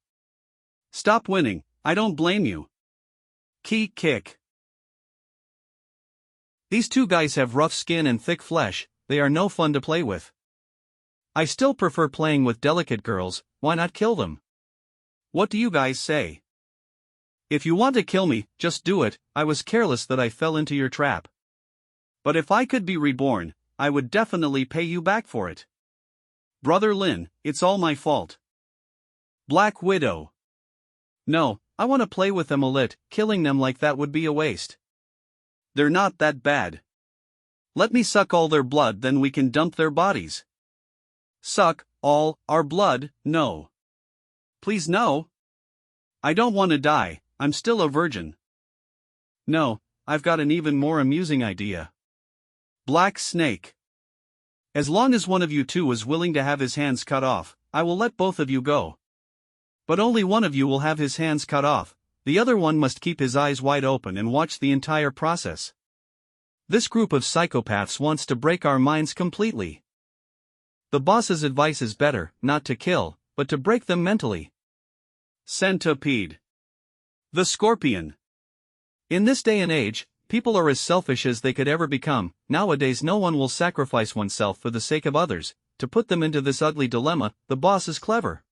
Stop winning, I don't blame you. Key kick. These two guys have rough skin and thick flesh, they are no fun to play with. I still prefer playing with delicate girls, why not kill them? What do you guys say? If you want to kill me, just do it, I was careless that I fell into your trap. But if I could be reborn, I would definitely pay you back for it. Brother Lin, it's all my fault. Black Widow. No, I want to play with them a lit, killing them like that would be a waste. They're not that bad. Let me suck all their blood, then we can dump their bodies. Suck all our blood? No. Please no. I don't want to die, I'm still a virgin. No, I've got an even more amusing idea. Black Snake. As long as one of you two is willing to have his hands cut off, I will let both of you go. But only one of you will have his hands cut off, the other one must keep his eyes wide open and watch the entire process. This group of psychopaths wants to break our minds completely. The boss's advice is better, not to kill, but to break them mentally. Centipede. The Scorpion. In this day and age, people are as selfish as they could ever become. Nowadays no one will sacrifice oneself for the sake of others. To put them into this ugly dilemma, the boss is clever.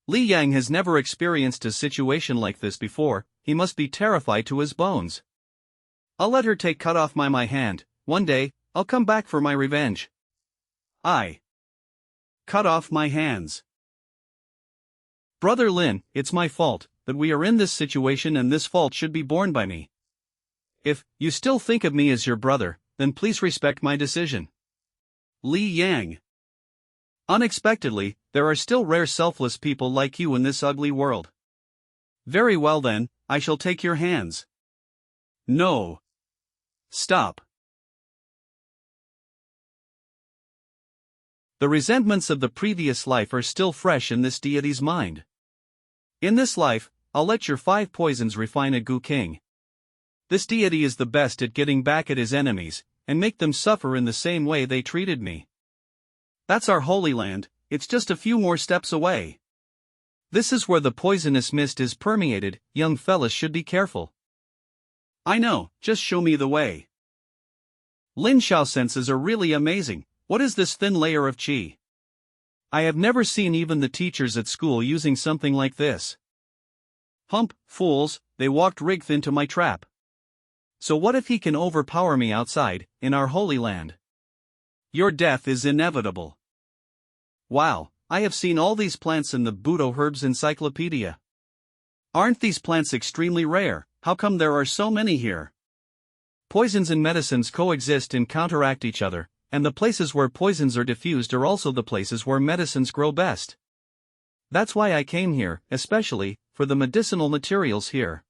Li Yang has never experienced a situation like this before, he must be terrified to his bones. I'll let her cut off my hand, one day, I'll come back for my revenge. I cut off my hands. Brother Lin, it's my fault that we are in this situation, and this fault should be borne by me. If you still think of me as your brother, then please respect my decision. Li Yang. Unexpectedly, there are still rare selfless people like you in this ugly world. Very well then, I shall take your hands. No. Stop. The resentments of the previous life are still fresh in this deity's mind. In this life, I'll let your 5 poisons refine a Gu King. This deity is the best at getting back at his enemies, and make them suffer in the same way they treated me. That's our holy land, it's just a few more steps away. This is where the poisonous mist is permeated, young fellas should be careful. I know, just show me the way. Lin Xiao senses are really amazing. What is this thin layer of qi? I have never seen even the teachers at school using something like this. Hump, fools, they walked rigged into my trap. So what if he can overpower me outside, in our holy land? Your death is inevitable. Wow, I have seen all these plants in the Budo Herbs Encyclopedia. Aren't these plants extremely rare? How come there are so many here? Poisons and medicines coexist and counteract each other, and the places where poisons are diffused are also the places where medicines grow best. That's why I came here, especially, for the medicinal materials here.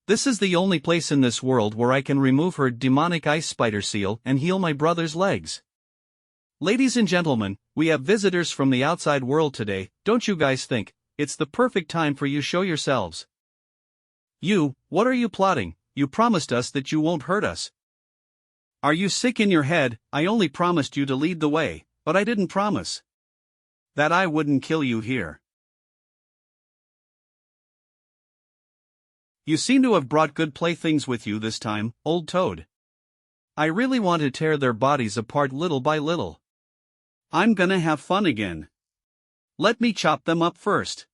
This is the only place in this world where I can remove her demonic ice spider seal and heal my brother's legs. Ladies and gentlemen, we have visitors from the outside world today, don't you guys think it's the perfect time for you show yourselves? You, what are you plotting? You promised us that you won't hurt us. Are you sick in your head? I only promised you to lead the way, but I didn't promise that I wouldn't kill you here. You seem to have brought good playthings with you this time, old toad. I really want to tear their bodies apart little by little. I'm gonna have fun again. Let me chop them up first.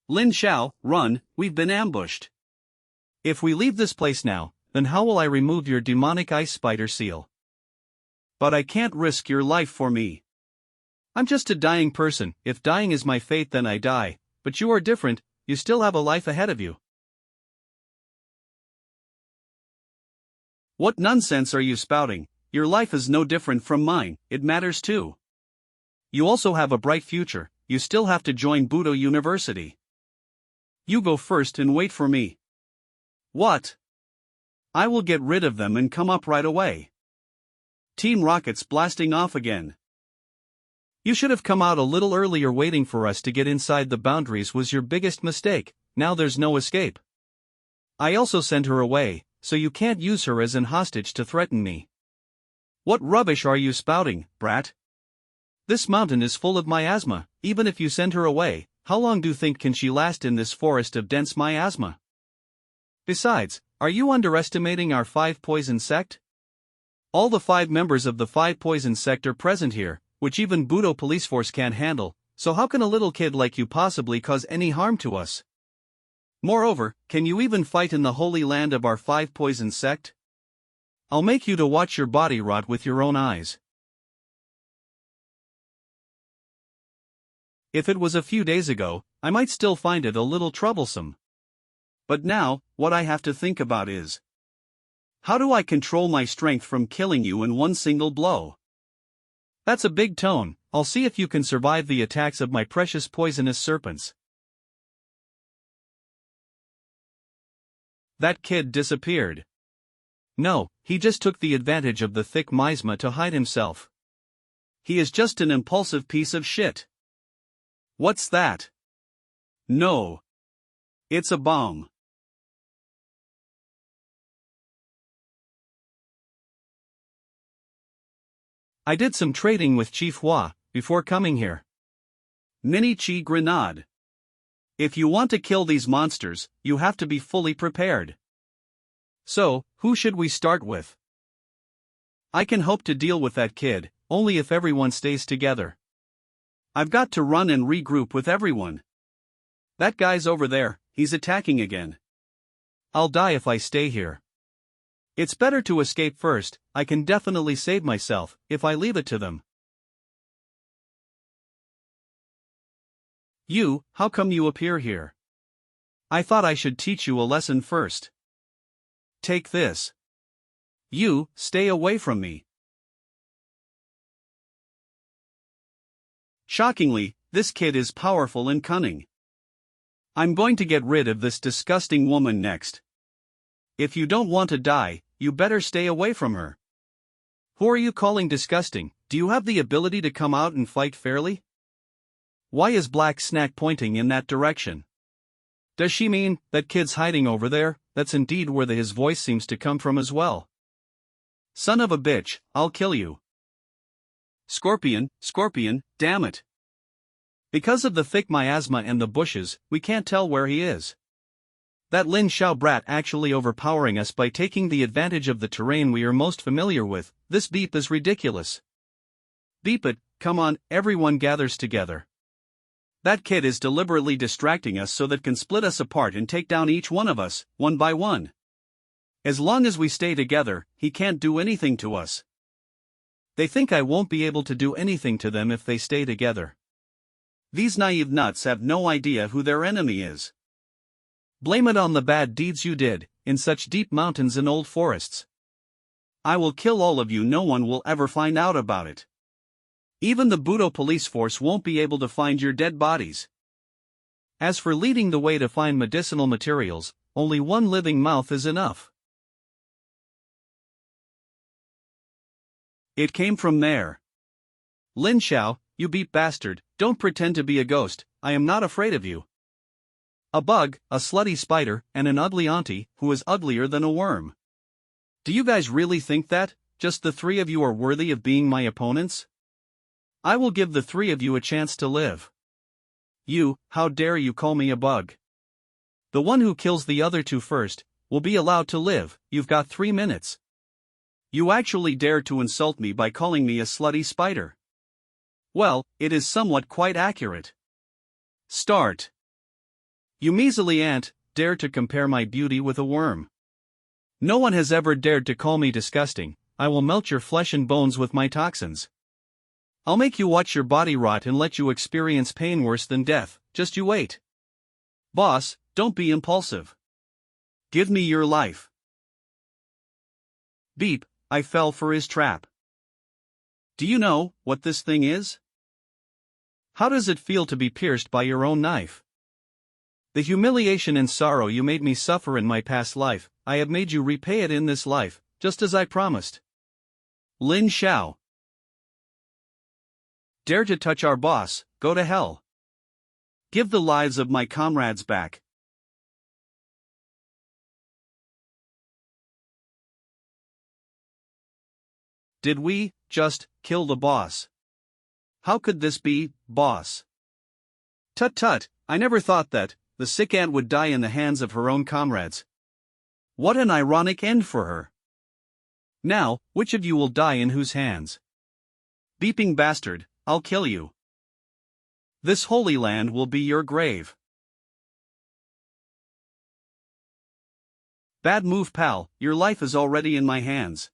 Lin Xiao, run, we've been ambushed. If we leave this place now, then how will I remove your demonic ice spider seal? But I can't risk your life for me. I'm just a dying person. If dying is my fate, then I die, but you are different, you still have a life ahead of you. What nonsense are you spouting? Your life is no different from mine, it matters too. You also have a bright future, you still have to join Budo University. You go first and wait for me. What? I will get rid of them and come up right away. Team Rocket's blasting off again. You should have come out a little earlier. Waiting for us to get inside the boundaries was your biggest mistake, now there's no escape. I also sent her away, so you can't use her as an hostage to threaten me. What rubbish are you spouting, brat? This mountain is full of miasma. Even if you send her away, how long do you think can she last in this forest of dense miasma? Besides, are you underestimating our 5 poison sect? All the 5 members of the 5 poison sect are present here, which even Budo police force can't handle, so how can a little kid like you possibly cause any harm to us? Moreover, can you even fight in the holy land of our 5 poison sect? I'll make you to watch your body rot with your own eyes. If it was a few days ago, I might still find it a little troublesome. But now, what I have to think about is, how do I control my strength from killing you in one single blow? That's a big tone. I'll see if you can survive the attacks of my precious poisonous serpents. That kid disappeared. No, he just took the advantage of the thick miasma to hide himself. He is just an impulsive piece of shit. What's that? No. It's a bomb. I did some trading with Chief Hua before coming here. Mini Chi Grenade. If you want to kill these monsters, you have to be fully prepared. So, who should we start with? I can hope to deal with that kid, only if everyone stays together. I've got to run and regroup with everyone. That guy's over there, he's attacking again. I'll die if I stay here. It's better to escape first. I can definitely save myself if I leave it to them. You, how come you appear here? I thought I should teach you a lesson first. Take this. You, stay away from me. Shockingly, this kid is powerful and cunning. I'm going to get rid of this disgusting woman next. If you don't want to die, you better stay away from her. Who are you calling disgusting? Do you have the ability to come out and fight fairly? Why is Black Snack pointing in that direction? Does she mean, that kid's hiding over there? That's indeed where his voice seems to come from as well. Son of a bitch, I'll kill you. Scorpion, damn it. Because of the thick miasma and the bushes, we can't tell where he is. That Lin Xiao brat actually overpowering us by taking the advantage of the terrain we are most familiar with. This beep is ridiculous. Beep it, come on, everyone gathers together. That kid is deliberately distracting us so that can split us apart and take down each one of us, one by one. As long as we stay together, he can't do anything to us. They think I won't be able to do anything to them if they stay together. These naive nuts have no idea who their enemy is. Blame it on the bad deeds you did, in such deep mountains and old forests. I will kill all of you, no one will ever find out about it. Even the Budo police force won't be able to find your dead bodies. As for leading the way to find medicinal materials, only one living mouth is enough. It came from there. Lin Xiao, you beep bastard, don't pretend to be a ghost, I am not afraid of you. A bug, a slutty spider, and an ugly auntie, who is uglier than a worm. Do you guys really think that, just the three of you are worthy of being my opponents? I will give the three of you a chance to live. You, how dare you call me a bug? The one who kills the other two first, will be allowed to live. You've got 3 minutes. You actually dare to insult me by calling me a slutty spider. Well, it is somewhat quite accurate. Start. You measly ant, dare to compare my beauty with a worm. No one has ever dared to call me disgusting. I will melt your flesh and bones with my toxins. I'll make you watch your body rot and let you experience pain worse than death. Just you wait. Boss, don't be impulsive. Give me your life. Beep, I fell for his trap. Do you know what this thing is? How does it feel to be pierced by your own knife? The humiliation and sorrow you made me suffer in my past life, I have made you repay it in this life, just as I promised. Lin Xiao. Dare to touch our boss, go to hell. Give the lives of my comrades back. Did we just kill the boss? How could this be, boss? Tut tut, I never thought that the sick ant would die in the hands of her own comrades. What an ironic end for her. Now, which of you will die in whose hands? Beeping bastard, I'll kill you. This holy land will be your grave. Bad move, pal, your life is already in my hands.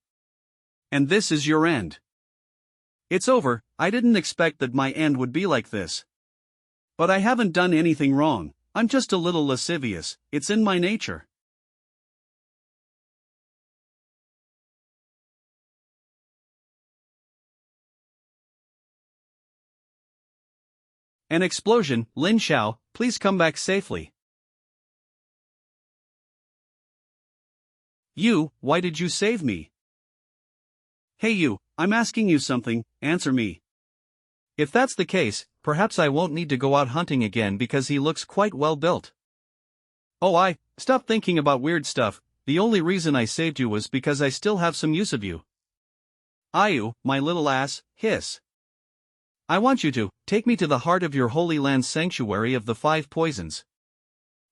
And this is your end. It's over. I didn't expect that my end would be like this. But I haven't done anything wrong, I'm just a little lascivious, it's in my nature. An explosion, Lin Xiao, please come back safely. You, why did you save me? Hey you, I'm asking you something, answer me. If that's the case, perhaps I won't need to go out hunting again because he looks quite well built. Oh stop thinking about weird stuff, the only reason I saved you was because I still have some use of you. Ayu, my little ass, hiss. I want you to take me to the heart of your Holy Land sanctuary of the 5 poisons.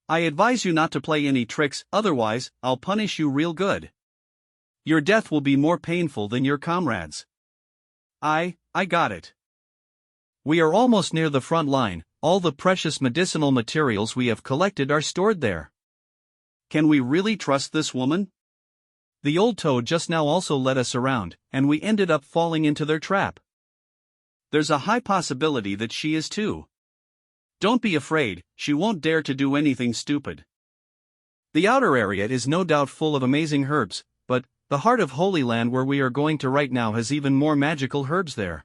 I advise you not to play any tricks, otherwise, I'll punish you real good. Your death will be more painful than your comrades. I got it. We are almost near the front line, all the precious medicinal materials we have collected are stored there. Can we really trust this woman? The old toad just now also led us around, and we ended up falling into their trap. There's a high possibility that she is too. Don't be afraid, she won't dare to do anything stupid. The outer area is no doubt full of amazing herbs, but the heart of Holy Land where we are going to right now has even more magical herbs there.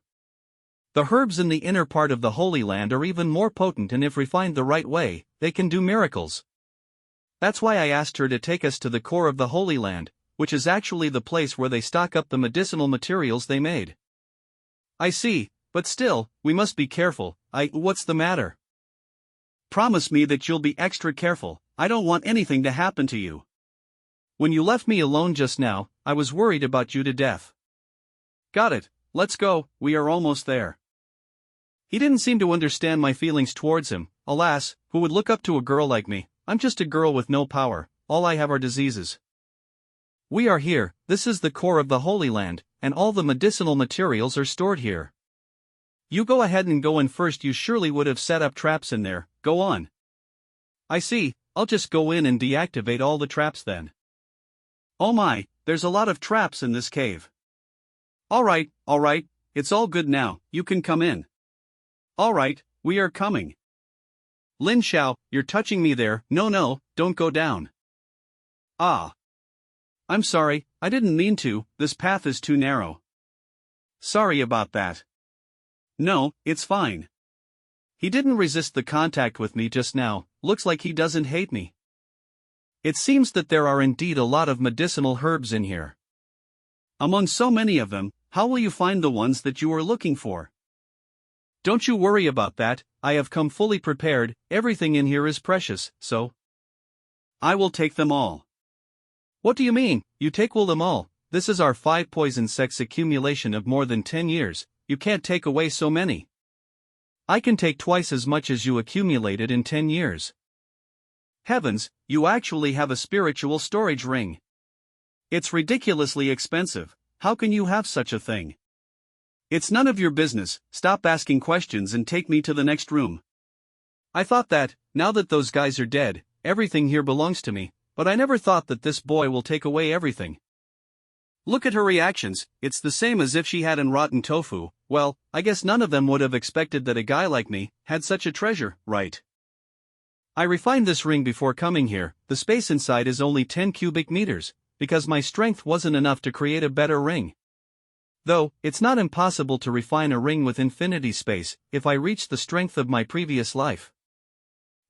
The herbs in the inner part of the Holy Land are even more potent, and if refined the right way, they can do miracles. That's why I asked her to take us to the core of the Holy Land, which is actually the place where they stock up the medicinal materials they made. I see, but still, we must be careful. What's the matter? Promise me that you'll be extra careful, I don't want anything to happen to you. When you left me alone just now, I was worried about you to death. Got it, let's go, we are almost there. He didn't seem to understand my feelings towards him. Alas, who would look up to a girl like me? I'm just a girl with no power, all I have are diseases. We are here, this is the core of the Holy Land, and all the medicinal materials are stored here. You go ahead and go in first, you surely would have set up traps in there, go on. I see, I'll just go in and deactivate all the traps then. Oh my, there's a lot of traps in this cave. Alright, it's all good now, you can come in. Alright, we are coming. Lin Xiao, you're touching me there, no, don't go down. Ah. I'm sorry, I didn't mean to, this path is too narrow. Sorry about that. No, it's fine. He didn't resist the contact with me just now, looks like he doesn't hate me. It seems that there are indeed a lot of medicinal herbs in here. Among so many of them, how will you find the ones that you are looking for? Don't you worry about that, I have come fully prepared, everything in here is precious, so I will take them all. What do you mean, you take them all? This is our 5 poison sects accumulation of more than 10 years. You can't take away so many. I can take twice as much as you accumulated in 10 years. Heavens, you actually have a spiritual storage ring. It's ridiculously expensive, how can you have such a thing? It's none of your business, stop asking questions and take me to the next room. I thought that, now that those guys are dead, everything here belongs to me, but I never thought that this boy will take away everything. Look at her reactions, it's the same as if she had an rotten tofu. Well, I guess none of them would have expected that a guy like me had such a treasure, right? I refined this ring before coming here, the space inside is only 10 cubic meters, because my strength wasn't enough to create a better ring. Though, it's not impossible to refine a ring with infinity space, if I reach the strength of my previous life.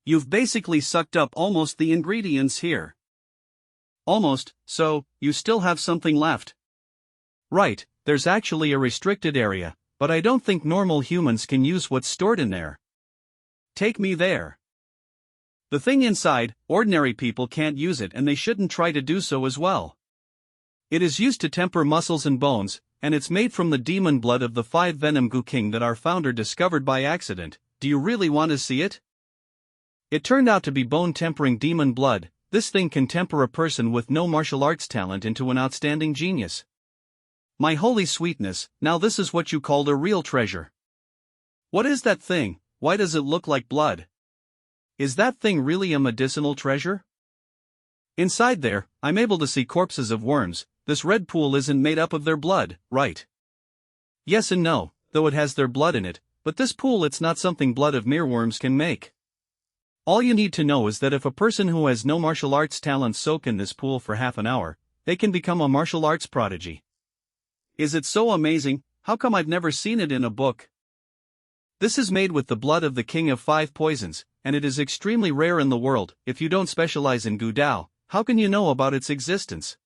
You've basically sucked up almost the ingredients here. Almost, so, you still have something left. Right, there's actually a restricted area, but I don't think normal humans can use what's stored in there. Take me there. The thing inside, ordinary people can't use it and they shouldn't try to do so as well. It is used to temper muscles and bones, and it's made from the demon blood of the 5 Venom Goo King that our founder discovered by accident. Do you really want to see it? It turned out to be bone-tempering demon blood. This thing can temper a person with no martial arts talent into an outstanding genius. My holy sweetness, now this is what you called a real treasure. What is that thing? Why does it look like blood? Is that thing really a medicinal treasure? Inside there, I'm able to see corpses of worms. This red pool isn't made up of their blood, right? Yes and no, though it has their blood in it, but this pool, it's not something blood of mealworms can make. All you need to know is that if a person who has no martial arts talent soak in this pool for half an hour, they can become a martial arts prodigy. Is it so amazing? How come I've never seen it in a book? This is made with the blood of the king of 5 poisons, and it is extremely rare in the world. If you don't specialize in Gudao, how can you know about its existence?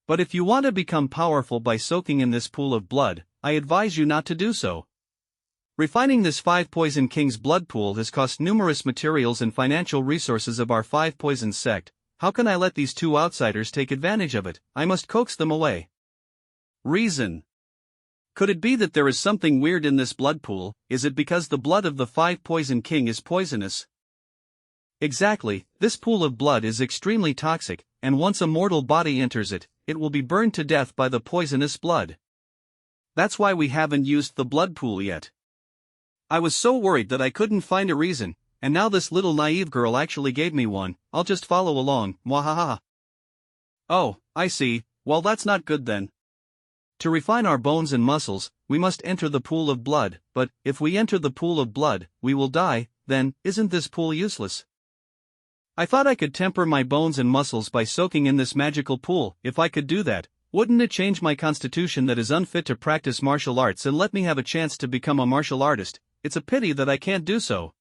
But if you want to become powerful by soaking in this pool of blood, I advise you not to do so. Refining this 5 poison king's blood pool has cost numerous materials and financial resources of our 5 poison sect. How can I let these 2 outsiders take advantage of it? I must coax them away. Reason. Could it be that there is something weird in this blood pool? Is it because the blood of the 5 poison king is poisonous? Exactly, this pool of blood is extremely toxic, and once a mortal body enters it, it will be burned to death by the poisonous blood. That's why we haven't used the blood pool yet. I was so worried that I couldn't find a reason, and now this little naive girl actually gave me one. I'll just follow along, mwahaha. Oh, I see, well that's not good then. To refine our bones and muscles, we must enter the pool of blood, but if we enter the pool of blood, we will die. Then, isn't this pool useless? I thought I could temper my bones and muscles by soaking in this magical pool. If I could do that, wouldn't it change my constitution that is unfit to practice martial arts and let me have a chance to become a martial artist? It's a pity that I can't do so.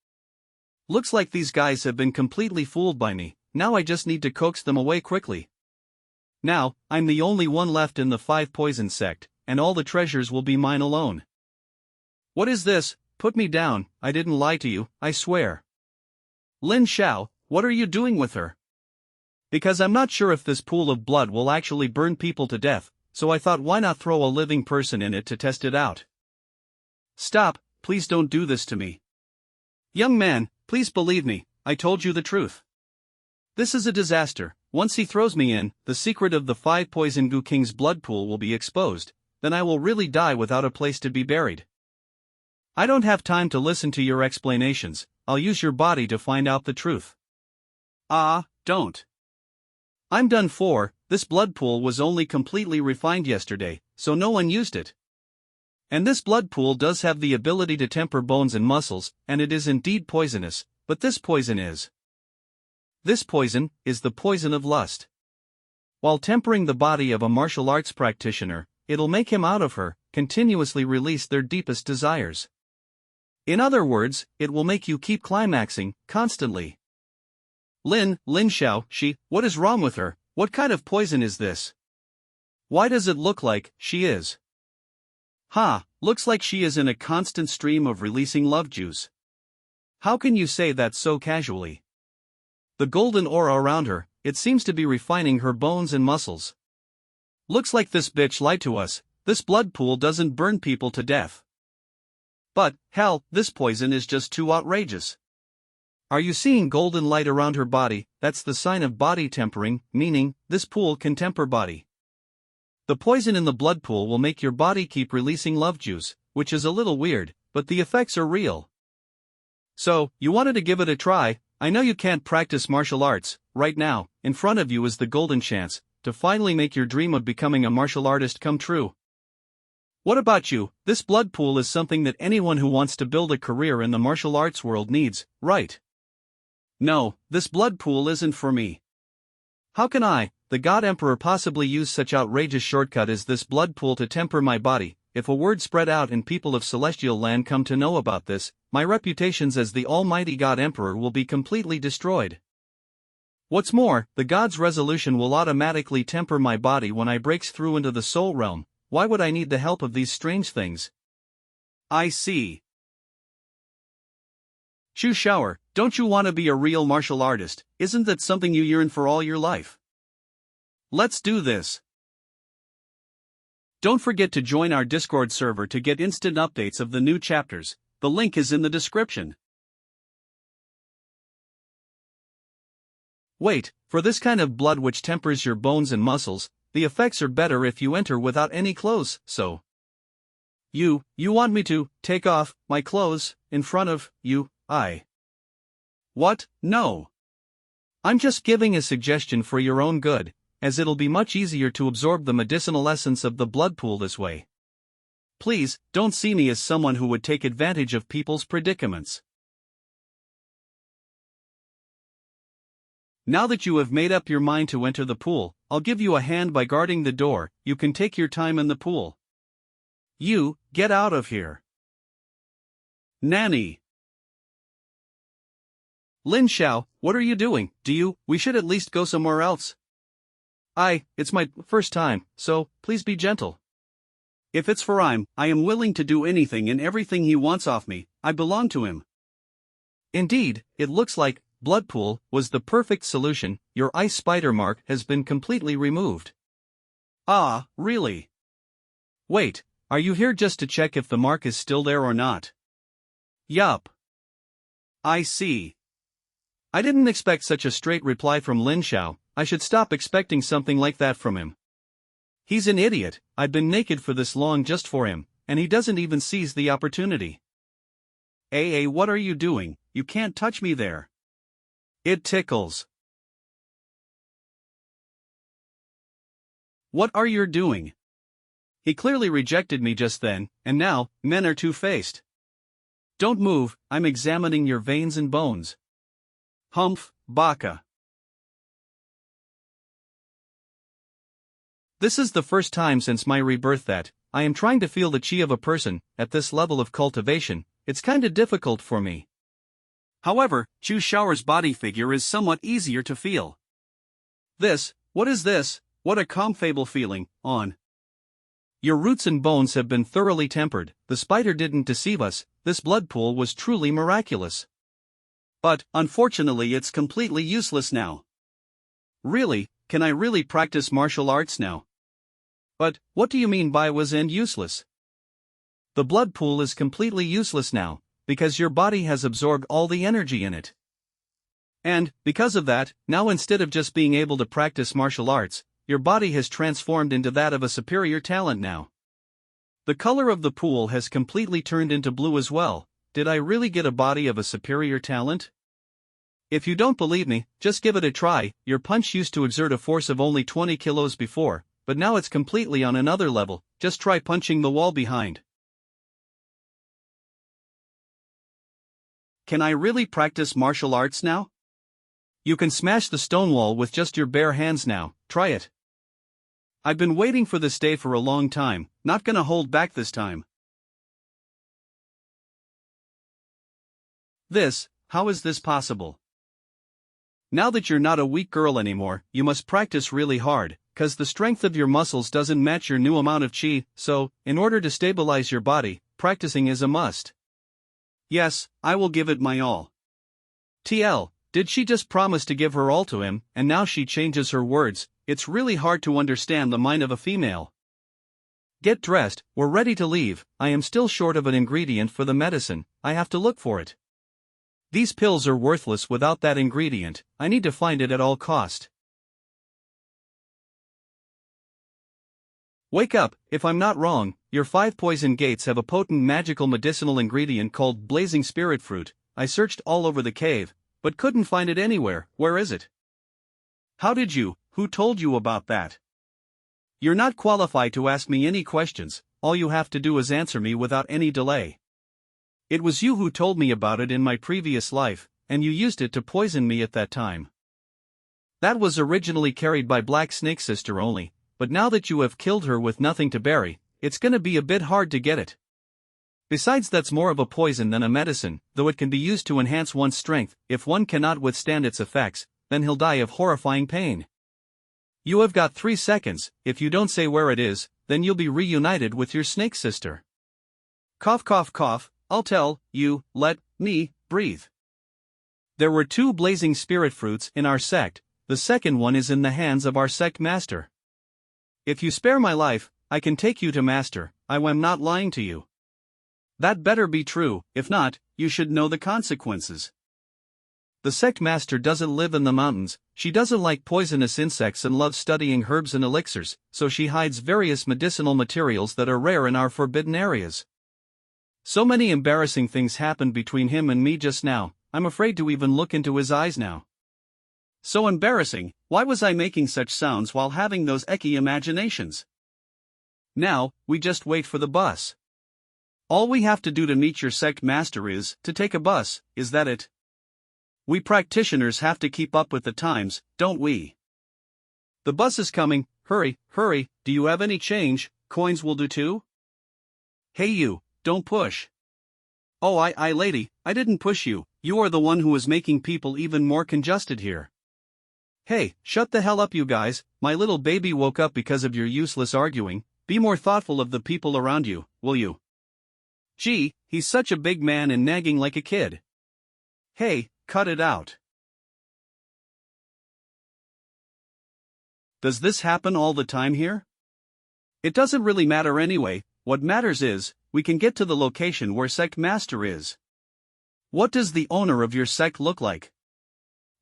Looks like these guys have been completely fooled by me. Now I just need to coax them away quickly. Now, I'm the only one left in the 5 poison sect, and all the treasures will be mine alone. What is this? Put me down. I didn't lie to you, I swear. Lin Xiao, what are you doing with her? Because I'm not sure if this pool of blood will actually burn people to death, so I thought why not throw a living person in it to test it out. Stop, please don't do this to me. Young man, please believe me, I told you the truth. This is a disaster. Once he throws me in, the secret of the 5 poison Gu King's blood pool will be exposed, then I will really die without a place to be buried. I don't have time to listen to your explanations, I'll use your body to find out the truth. Ah, don't. I'm done for. This blood pool was only completely refined yesterday, so no one used it. And this blood pool does have the ability to temper bones and muscles, and it is indeed poisonous, but this poison is. This poison is the poison of lust. While tempering the body of a martial arts practitioner, it'll make him out of her, continuously release their deepest desires. In other words, it will make you keep climaxing, constantly. Lin Xiao, what is wrong with her? What kind of poison is this? Why does it look like she is? Looks like she is in a constant stream of releasing love juice. How can you say that so casually? The golden aura around her, it seems to be refining her bones and muscles. Looks like this bitch lied to us. This blood pool doesn't burn people to death. But, hell, this poison is just too outrageous. Are you seeing golden light around her body? That's the sign of body tempering, meaning, this pool can temper body. The poison in the blood pool will make your body keep releasing love juice, which is a little weird, but the effects are real. So, you wanted to give it a try. I know you can't practice martial arts. Right now, in front of you is the golden chance to finally make your dream of becoming a martial artist come true. What about you? This blood pool is something that anyone who wants to build a career in the martial arts world needs, right? No, this blood pool isn't for me. How can I, the God Emperor, possibly use such outrageous shortcut as this blood pool to temper my body? If a word spread out and people of Celestial Land come to know about this, my reputations as the Almighty God Emperor will be completely destroyed. What's more, the God's resolution will automatically temper my body when I breaks through into the soul realm. Why would I need the help of these strange things? I see. Shu Shower, don't you want to be a real martial artist? Isn't that something you yearn for all your life? Let's do this. Don't forget to join our Discord server to get instant updates of the new chapters. The link is in the description. Wait, for this kind of blood which tempers your bones and muscles, the effects are better if you enter without any clothes, so. You want me to take off my clothes in front of you? What? No. I'm just giving a suggestion for your own good, as it'll be much easier to absorb the medicinal essence of the blood pool this way. Please, don't see me as someone who would take advantage of people's predicaments. Now that you have made up your mind to enter the pool, I'll give you a hand by guarding the door. You can take your time in the pool. You, get out of here. Nanny. Lin Xiao, what are you doing? We should at least go somewhere else. It's my first time, so please be gentle. If it's for I am willing to do anything and everything he wants off me. I belong to him. Indeed, it looks like blood pool was the perfect solution. Your ice spider mark has been completely removed. Ah, really? Wait, are you here just to check if the mark is still there or not? Yup. I see. I didn't expect such a straight reply from Lin Xiao. I should stop expecting something like that from him. He's an idiot. I've been naked for this long just for him, and he doesn't even seize the opportunity. What are you doing? You can't touch me there. It tickles. What are you doing? He clearly rejected me just then, and now, men are two-faced. Don't move, I'm examining your veins and bones. Humph, baka. This is the first time since my rebirth that I am trying to feel the chi of a person. At this level of cultivation, it's kinda difficult for me. However, Chu Xiao's body figure is somewhat easier to feel. What is this? What a comfortable feeling, on. Your roots and bones have been thoroughly tempered. The spider didn't deceive us. This blood pool was truly miraculous. But, unfortunately, it's completely useless now. Really, can I really practice martial arts now? But, what do you mean by was and useless? The blood pool is completely useless now, because your body has absorbed all the energy in it. And, because of that, now instead of just being able to practice martial arts, your body has transformed into that of a superior talent now. The color of the pool has completely turned into blue as well. Did I really get a body of a superior talent? If you don't believe me, just give it a try. Your punch used to exert a force of only 20 kilos before, but now it's completely on another level. Just try punching the wall behind. Can I really practice martial arts now? You can smash the stone wall with just your bare hands now. Try it. I've been waiting for this day for a long time, not gonna hold back this time. How is this possible? Now that you're not a weak girl anymore, you must practice really hard, cause the strength of your muscles doesn't match your new amount of chi, so, in order to stabilize your body, practicing is a must. Yes, I will give it my all. TL, did she just promise to give her all to him, and now she changes her words? It's really hard to understand the mind of a female. Get dressed, we're ready to leave. I am still short of an ingredient for the medicine. I have to look for it. These pills are worthless without that ingredient. I need to find it at all cost. Wake up, if I'm not wrong, your 5 poison gates have a potent magical medicinal ingredient called blazing spirit fruit. I searched all over the cave, but couldn't find it anywhere. Where is it? Who told you about that? You're not qualified to ask me any questions. All you have to do is answer me without any delay. It was you who told me about it in my previous life, and you used it to poison me at that time. That was originally carried by Black Snake Sister only, but now that you have killed her with nothing to bury, it's gonna be a bit hard to get it. Besides, that's more of a poison than a medicine, though it can be used to enhance one's strength. If one cannot withstand its effects, then he'll die of horrifying pain. You have got 3 seconds. If you don't say where it is, then you'll be reunited with your snake sister. Cough cough cough, I'll tell you, let me breathe. There were 2 blazing spirit fruits in our sect. The second one is in the hands of our sect master. If you spare my life, I can take you to master. I am not lying to you. That better be true. If not, you should know the consequences. The sect master doesn't live in the mountains. She doesn't like poisonous insects and loves studying herbs and elixirs, so she hides various medicinal materials that are rare in our forbidden areas. So many embarrassing things happened between him and me just now. I'm afraid to even look into his eyes now. So embarrassing. Why was I making such sounds while having those icky imaginations? Now, we just wait for the bus. All we have to do to meet your sect master is to take a bus, is that it? We practitioners have to keep up with the times, don't we? The bus is coming, hurry, hurry, do you have any change? Coins will do too? Hey you, don't push. Oh I lady, I didn't push you, you are the one who is making people even more congested here. Hey, shut the hell up you guys, my little baby woke up because of your useless arguing, be more thoughtful of the people around you, will you? Gee, he's such a big man and nagging like a kid. Hey, cut it out. Does this happen all the time here? It doesn't really matter anyway, what matters is, we can get to the location where sect master is. What does the owner of your sect look like?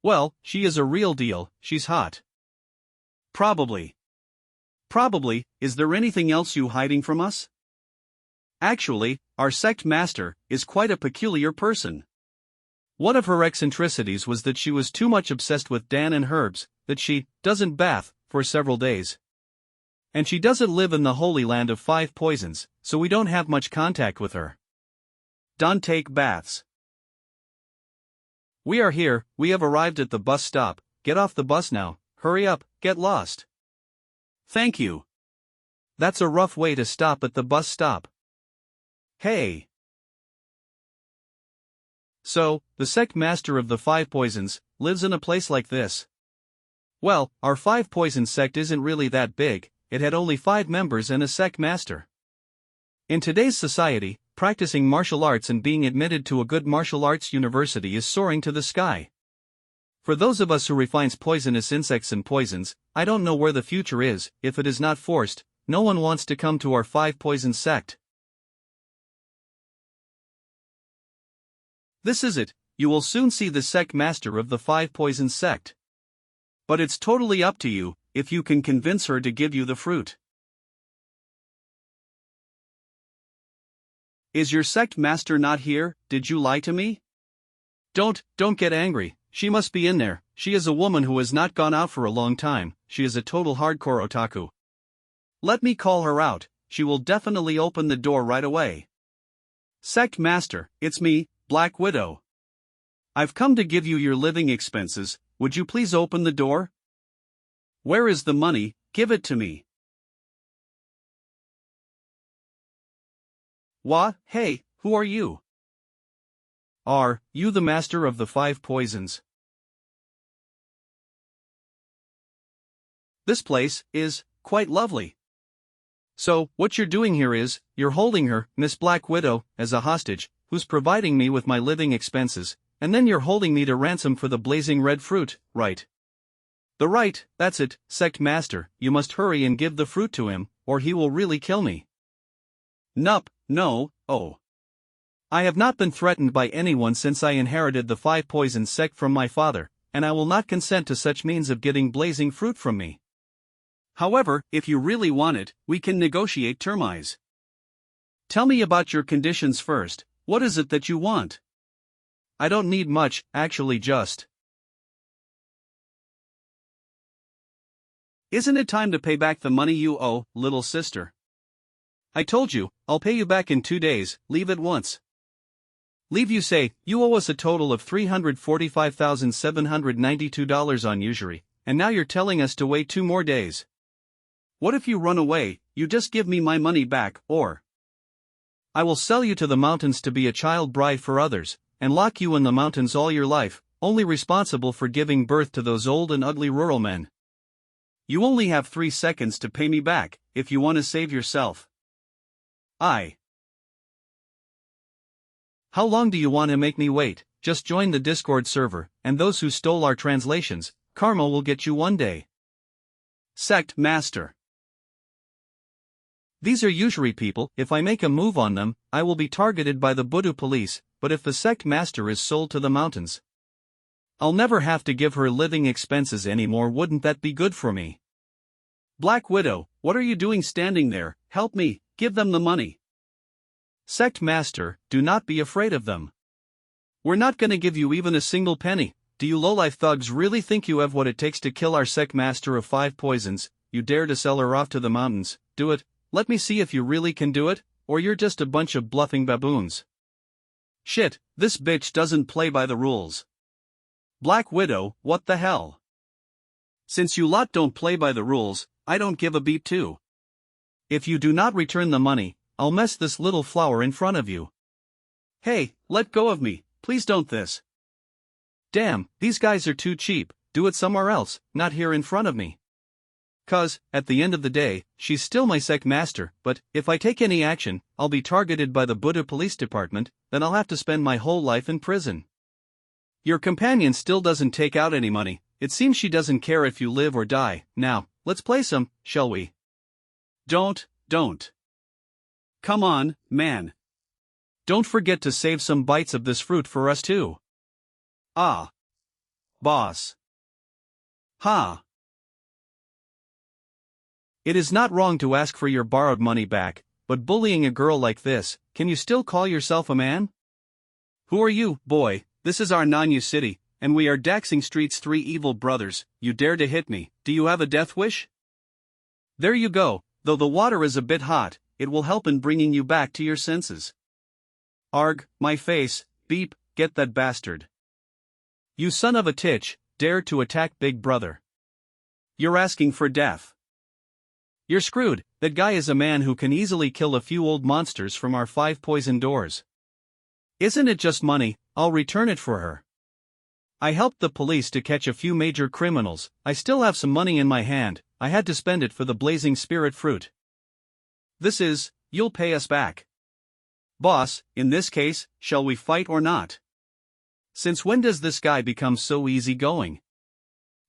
Well, she is a real deal, she's hot. Probably. Probably, is there anything else you hiding from us? Actually, our sect master is quite a peculiar person. One of her eccentricities was that she was too much obsessed with Dan and herbs, that she doesn't bath for several days. And she doesn't live in the holy land of 5 poisons, so we don't have much contact with her. Don't take baths. We are here, we have arrived at the bus stop, get off the bus now, hurry up, get lost. Thank you. That's a rough way to stop at the bus stop. Hey. So, the sect master of the 5 poisons lives in a place like this. Well, our 5 poison sect isn't really that big, it had only 5 members and a sect master. In today's society, practicing martial arts and being admitted to a good martial arts university is soaring to the sky. For those of us who refines poisonous insects and poisons, I don't know where the future is, if it is not forced, no one wants to come to our 5 poison sect. This is it, you will soon see the sect master of the 5 poison sect. But it's totally up to you, if you can convince her to give you the fruit. Is your sect master not here? Did you lie to me? Don't get angry, she must be in there, she is a woman who has not gone out for a long time, she is a total hardcore otaku. Let me call her out, she will definitely open the door right away. Sect master, it's me, Black Widow. I've come to give you your living expenses, would you please open the door? Where is the money? Give it to me. What? Hey, who are you? Are you the master of the 5 poisons? This place is quite lovely. So, what you're doing here is, you're holding her, Miss Black Widow, as a hostage, who's providing me with my living expenses, and then you're holding me to ransom for the blazing red fruit, right? The right, that's it, sect master, you must hurry and give the fruit to him, or he will really kill me. Nup, no, oh. I have not been threatened by anyone since I inherited the 5 poison sect from my father, and I will not consent to such means of getting blazing fruit from me. However, if you really want it, we can negotiate terms. Tell me about your conditions first, what is it that you want? I don't need much, actually just. Isn't it time to pay back the money you owe, little sister? I told you, I'll pay you back in 2 days, leave at once. Leave you say, you owe us a total of $345,792 on usury, and now you're telling us to wait 2 more days. What if you run away, you just give me my money back, or I will sell you to the mountains to be a child bride for others, and lock you in the mountains all your life, only responsible for giving birth to those old and ugly rural men. You only have 3 seconds to pay me back, if you want to save yourself. How long do you want to make me wait? Just join the Discord server, and those who stole our translations, karma will get you one day. Sect Master. These are usury people, if I make a move on them, I will be targeted by the Budu police, but if the sect master is sold to the mountains, I'll never have to give her living expenses anymore. Wouldn't that be good for me? Black Widow, what are you doing standing there? Help me, give them the money. Sect master, do not be afraid of them. We're not gonna give you even a single penny. Do you lowlife thugs really think you have what it takes to kill our sect master of 5 poisons? You dare to sell her off to the mountains? Do it. Let me see if you really can do it. or you're just a bunch of bluffing baboons. Shit, this bitch doesn't play by the rules. Black Widow, what the hell? Since you lot don't play by the rules, I don't give a beep too. If you do not return the money, I'll mess this little flower in front of you. Hey, let go of me, please don't this. Damn, these guys are too cheap, do it somewhere else, not here in front of me. 'Cause, at the end of the day, she's still my sect master, but if I take any action, I'll be targeted by the Buddha Police Department, then I'll have to spend my whole life in prison. Your companion still doesn't take out any money, it seems she doesn't care if you live or die. Now, let's play some, shall we? Don't. Come on, man. Don't forget to save some bites of this fruit for us too. Ah. Boss. Ha. It is not wrong to ask for your borrowed money back, but bullying a girl like this, can you still call yourself a man? Who are you, boy? This is our Nanya city, and we are Daxing Street's three evil brothers. You dare to hit me, do you have a death wish? There you go, though the water is a bit hot, it will help in bringing you back to your senses. Arg, my face, beep, get that bastard. You son of a titch, dare to attack Big Brother. You're asking for death. You're screwed, that guy is a man who can easily kill a few old monsters from our 5 poison doors. Isn't it just money? I'll return it for her. I helped the police to catch a few major criminals, I still have some money in my hand, I had to spend it for the blazing spirit fruit. This is, you'll pay us back. Boss, in this case, shall we fight or not? Since when does this guy become so easygoing?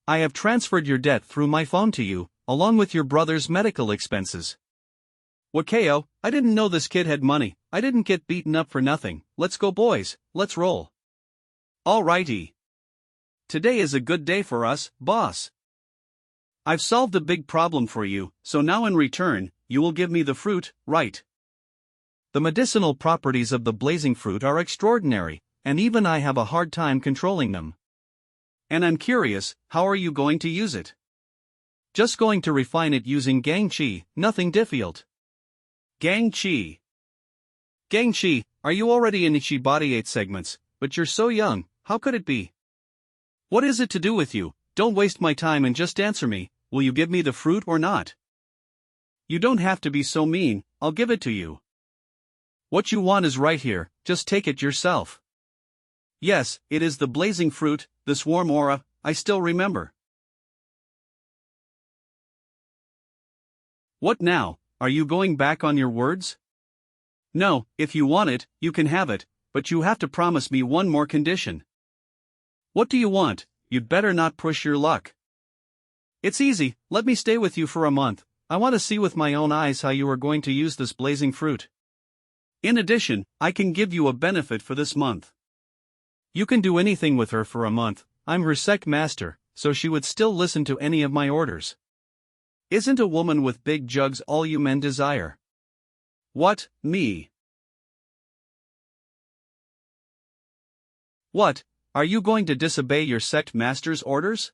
I have transferred your debt through my phone to you, along with your brother's medical expenses. Wakeo, I didn't know this kid had money, I didn't get beaten up for nothing, let's go boys, let's roll. Alrighty. Today is a good day for us, boss. I've solved a big problem for you, so now in return, you will give me the fruit, right? The medicinal properties of the blazing fruit are extraordinary, and even I have a hard time controlling them. And I'm curious, how are you going to use it? Just going to refine it using xianxia, nothing difficult. Xianxia. Xianxia, are you already in Ichi body 8 segments, but you're so young, how could it be? What is it to do with you? Don't waste my time and just answer me, will you give me the fruit or not? You don't have to be so mean, I'll give it to you. What you want is right here, just take it yourself. Yes, it is the blazing fruit, this warm aura, I still remember. What now, are you going back on your words? No, if you want it, you can have it, but you have to promise me one more condition. What do you want? You'd better not push your luck. It's easy, let me stay with you for a month, I want to see with my own eyes how you are going to use this blazing fruit. In addition, I can give you a benefit for this month. You can do anything with her for a month, I'm her sect master, so she would still listen to any of my orders. Isn't a woman with big jugs all you men desire? What, me? What, are you going to disobey your sect master's orders?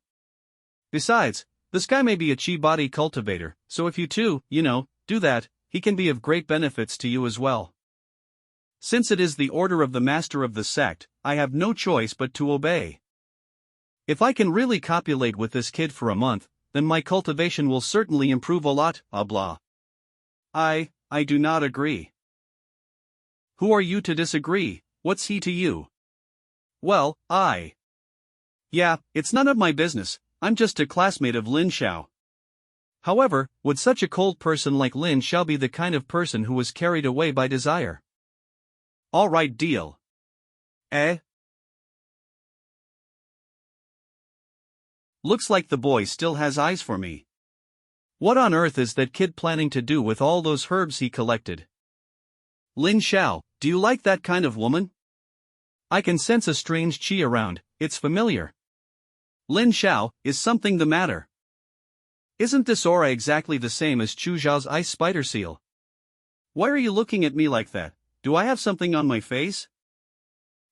Besides, this guy may be a chi body cultivator, so if you too, do that, he can be of great benefits to you as well. Since it is the order of the master of the sect, I have no choice but to obey. If I can really copulate with this kid for a month, then my cultivation will certainly improve a lot, blah. I do not agree. Who are you to disagree? What's he to you? Well, yeah, it's none of my business, I'm just a classmate of Lin Xiao. However, would such a cold person like Lin Xiao be the kind of person who was carried away by desire? Alright, deal. Looks like the boy still has eyes for me. What on earth is that kid planning to do with all those herbs he collected? Lin Xiao, do you like that kind of woman? I can sense a strange chi around, it's familiar. Lin Xiao, is something the matter? Isn't this aura exactly the same as Chu Zhao's ice spider seal? Why are you looking at me like that? Do I have something on my face?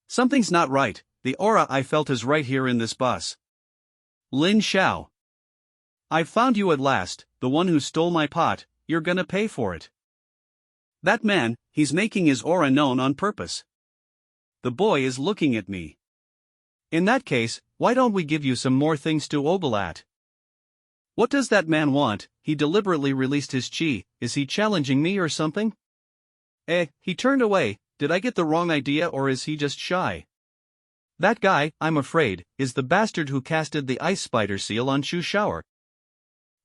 Something's not right, the aura I felt is right here in this bus. Lin Xiao. I've found you at last, the one who stole my pot, you're gonna pay for it. That man, He's making his aura known on purpose. The boy is looking at me. In that case, why don't we give you some more things to ogle at? What does that man want? He deliberately released his chi. Is he challenging me or something? He turned away. Did I get the wrong idea or is he just shy? That guy, I'm afraid, is the bastard who casted the ice spider seal on Shu Shower.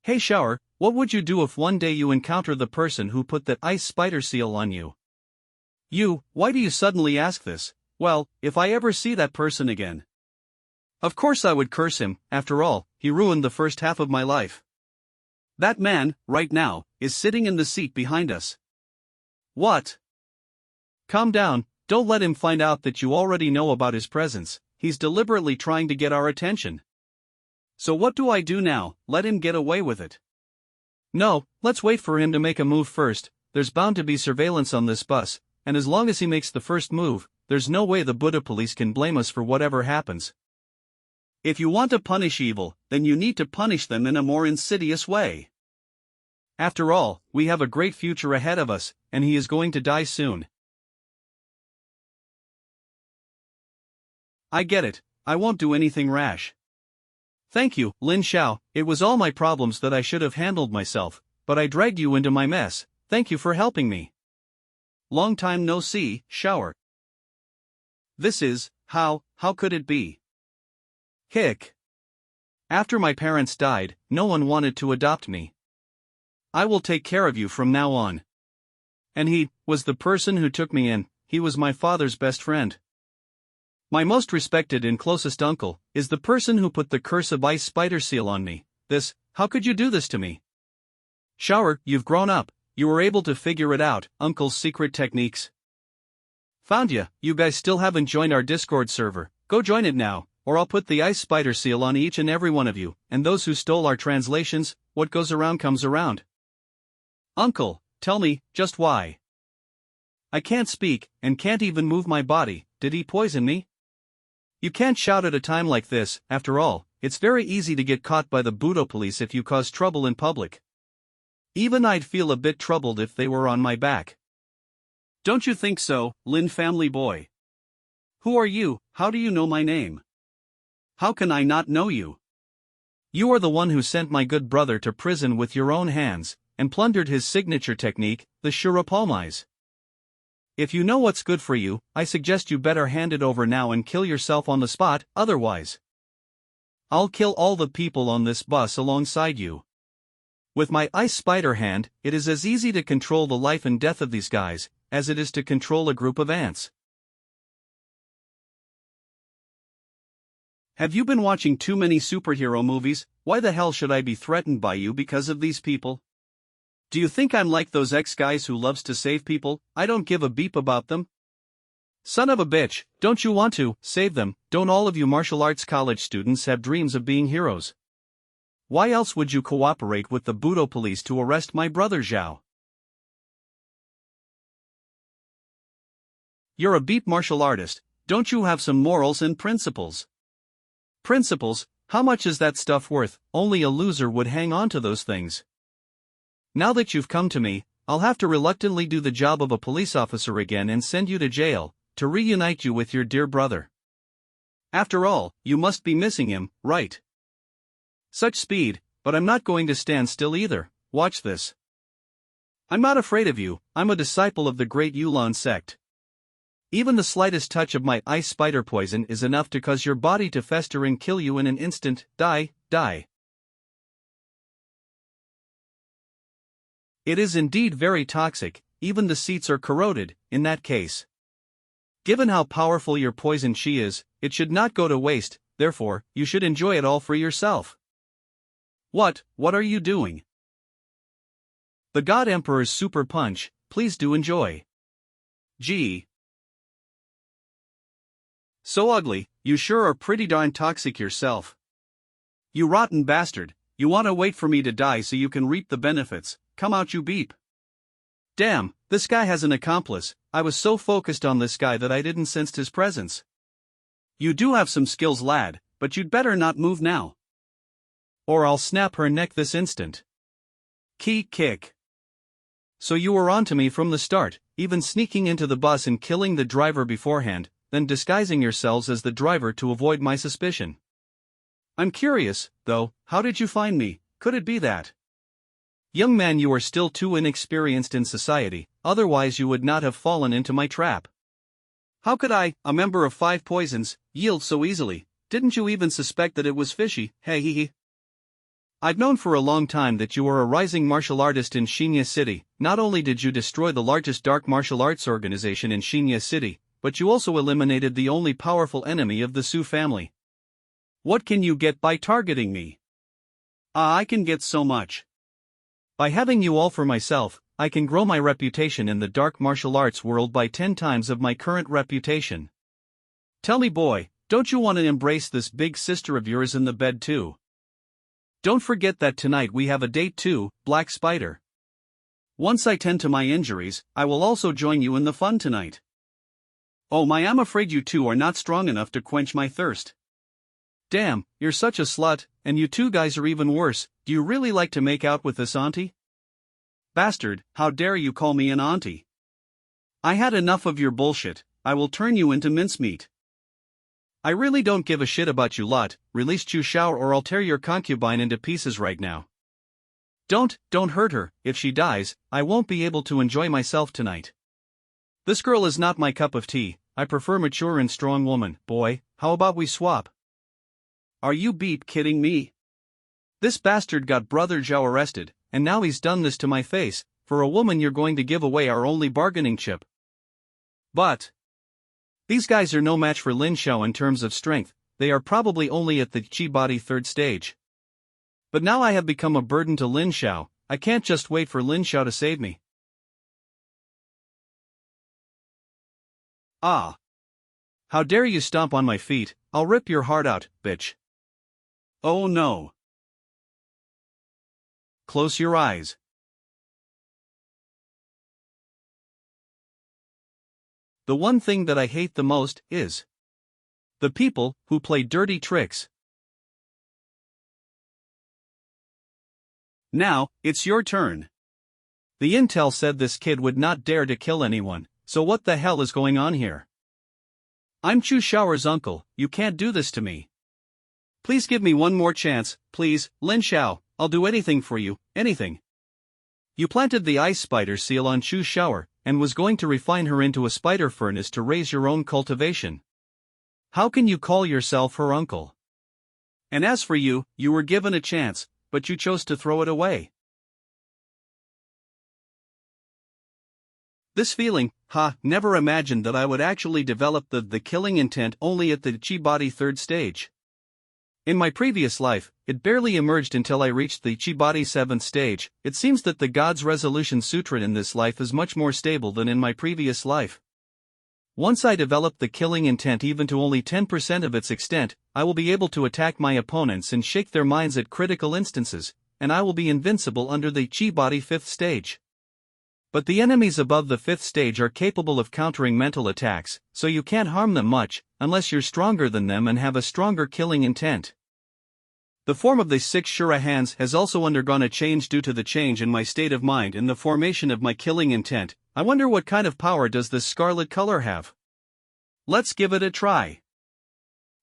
Hey Shower, what would you do if one day you encounter the person who put that ice spider seal on you? Why do you suddenly ask this? Well, if I ever see that person again. Of course I would curse him. After all, he ruined the first half of my life. That man, right now, is sitting in the seat behind us. What? Calm down, don't let him find out that you already know about his presence. He's deliberately trying to get our attention. So what do I do now? Let him get away with it? No, let's wait for him to make a move first. There's bound to be surveillance on this bus, and as long as he makes the first move, there's no way the Buddha police can blame us for whatever happens. If you want to punish evil, then you need to punish them in a more insidious way. After all, we have a great future ahead of us, and he is going to die soon. I get it, I won't do anything rash. Thank you, Lin Xiao, it was all my problems that I should have handled myself, but I dragged you into my mess. Thank you for helping me. Long time no see, Shower. This is, how could it be? Hick. After my parents died, no one wanted to adopt me. I will take care of you from now on. And he was the person who took me in. He was my father's best friend. My most respected and closest uncle is the person who put the curse of ice spider seal on me. How could you do this to me? Shower, you've grown up. You were able to figure it out, Uncle's secret techniques. Found ya, you guys still haven't joined our Discord server. Go join it now, or I'll put the ice spider seal on each and every one of you, and those who stole our translations. What goes around comes around. Uncle, tell me, just why? I can't speak, and can't even move my body. Did he poison me? You can't shout at a time like this. After all, it's very easy to get caught by the Budo police if you cause trouble in public. Even I'd feel a bit troubled if they were on my back. Don't you think so, Lin family boy? Who are you? How do you know my name? How can I not know you? You are the one who sent my good brother to prison with your own hands, and plundered his signature technique, the Shurapalmais. If you know what's good for you, I suggest you better hand it over now and kill yourself on the spot, otherwise I'll kill all the people on this bus alongside you. With my ice spider hand, it is as easy to control the life and death of these guys, as it is to control a group of ants. Have you been watching too many superhero movies? Why the hell should I be threatened by you because of these people? Do you think I'm like those ex-guys who loves to save people? I don't give a beep about them. Son of a bitch, don't you want to save them? Don't all of you martial arts college students have dreams of being heroes? Why else would you cooperate with the Budo police to arrest my brother Zhao? You're a beep martial artist, don't you have some morals and principles? Principles? How much is that stuff worth? Only a loser would hang on to those things. Now that you've come to me, I'll have to reluctantly do the job of a police officer again and send you to jail, to reunite you with your dear brother. After all, you must be missing him, right? Such speed, but I'm not going to stand still either. Watch this. I'm not afraid of you. I'm a disciple of the great Yulan sect. Even the slightest touch of my ice spider poison is enough to cause your body to fester and kill you in an instant. Die. It is indeed very toxic, even the seats are corroded, in that case. Given how powerful your poison chi is, it should not go to waste, therefore, you should enjoy it all for yourself. What are you doing? The God Emperor's super punch, please do enjoy. Gee. So ugly, you sure are pretty darn toxic yourself. You rotten bastard, you want to wait for me to die so you can reap the benefits, come out you beep. Damn, this guy has an accomplice. I was so focused on this guy that I didn't sense his presence. You do have some skills lad, but you'd better not move now. Or I'll snap her neck this instant. Key kick. So you were on to me from the start, even sneaking into the bus and killing the driver beforehand, then disguising yourselves as the driver to avoid my suspicion. I'm curious, though, how did you find me? Could it be that? Young man, you are still too inexperienced in society, otherwise you would not have fallen into my trap. How could I, a member of 5 poisons, yield so easily? Didn't you even suspect that it was fishy? Hey hee hee. I've known for a long time that you are a rising martial artist in Xianxia City. Not only did you destroy the largest dark martial arts organization in Xianxia City, but you also eliminated the only powerful enemy of the Su family. What can you get by targeting me? I can get so much. By having you all for myself, I can grow my reputation in the dark martial arts world by 10 times of my current reputation. Tell me, boy, don't you want to embrace this big sister of yours in the bed too? Don't forget that tonight we have a date too, Black Spider. Once I tend to my injuries, I will also join you in the fun tonight. Oh my, I'm afraid you two are not strong enough to quench my thirst. Damn, you're such a slut, and you two guys are even worse. Do you really like to make out with this auntie? Bastard, how dare you call me an auntie? I had enough of your bullshit. I will turn you into mincemeat. I really don't give a shit about you lot. Release Chu Shao or I'll tear your concubine into pieces right now. Don't hurt her. If she dies, I won't be able to enjoy myself tonight. This girl is not my cup of tea. I prefer mature and strong woman. Boy, how about we swap? Are you beep kidding me? This bastard got Brother Zhao arrested, and now he's done this to my face. For a woman you're going to give away our only bargaining chip. But these guys are no match for Lin Xiao in terms of strength. They are probably only at the Chi Body 3rd stage. But now I have become a burden to Lin Xiao. I can't just wait for Lin Xiao to save me. Ah! How dare you stomp on my feet? I'll rip your heart out, bitch. Oh no. Close your eyes. The one thing that I hate the most is the people who play dirty tricks. Now, it's your turn. The intel said this kid would not dare to kill anyone, so what the hell is going on here? I'm Chu Shao's uncle, you can't do this to me. Please give me one more chance, please, Lin Xiao, I'll do anything for you, anything. You planted the ice spider seal on Chu Shao, and was going to refine her into a spider furnace to raise your own cultivation. How can you call yourself her uncle? And as for you, you were given a chance, but you chose to throw it away. This feeling, never imagined that I would actually develop the killing intent only at the Chi Body 3rd stage. In my previous life, it barely emerged until I reached the Chi Body 7th stage. It seems that the God's Resolution Sutra in this life is much more stable than in my previous life. Once I develop the killing intent even to only 10% of its extent, I will be able to attack my opponents and shake their minds at critical instances, and I will be invincible under the Chi Body 5th stage. But the enemies above the 5th stage are capable of countering mental attacks, so you can't harm them much, unless you're stronger than them and have a stronger killing intent. The form of the 6 Shura hands has also undergone a change due to the change in my state of mind and the formation of my killing intent. I wonder what kind of power does this scarlet color have? Let's give it a try.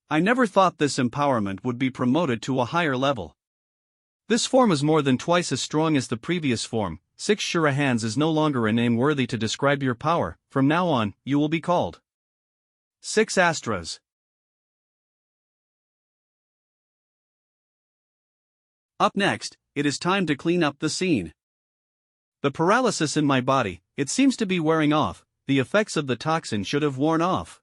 I never thought this empowerment would be promoted to a higher level. This form is more than twice as strong as the previous form. 6 Shura hands is no longer a name worthy to describe your power. From now on, you will be called 6 Astras. Up next, it is time to clean up the scene. The paralysis in my body, it seems to be wearing off. The effects of the toxin should have worn off.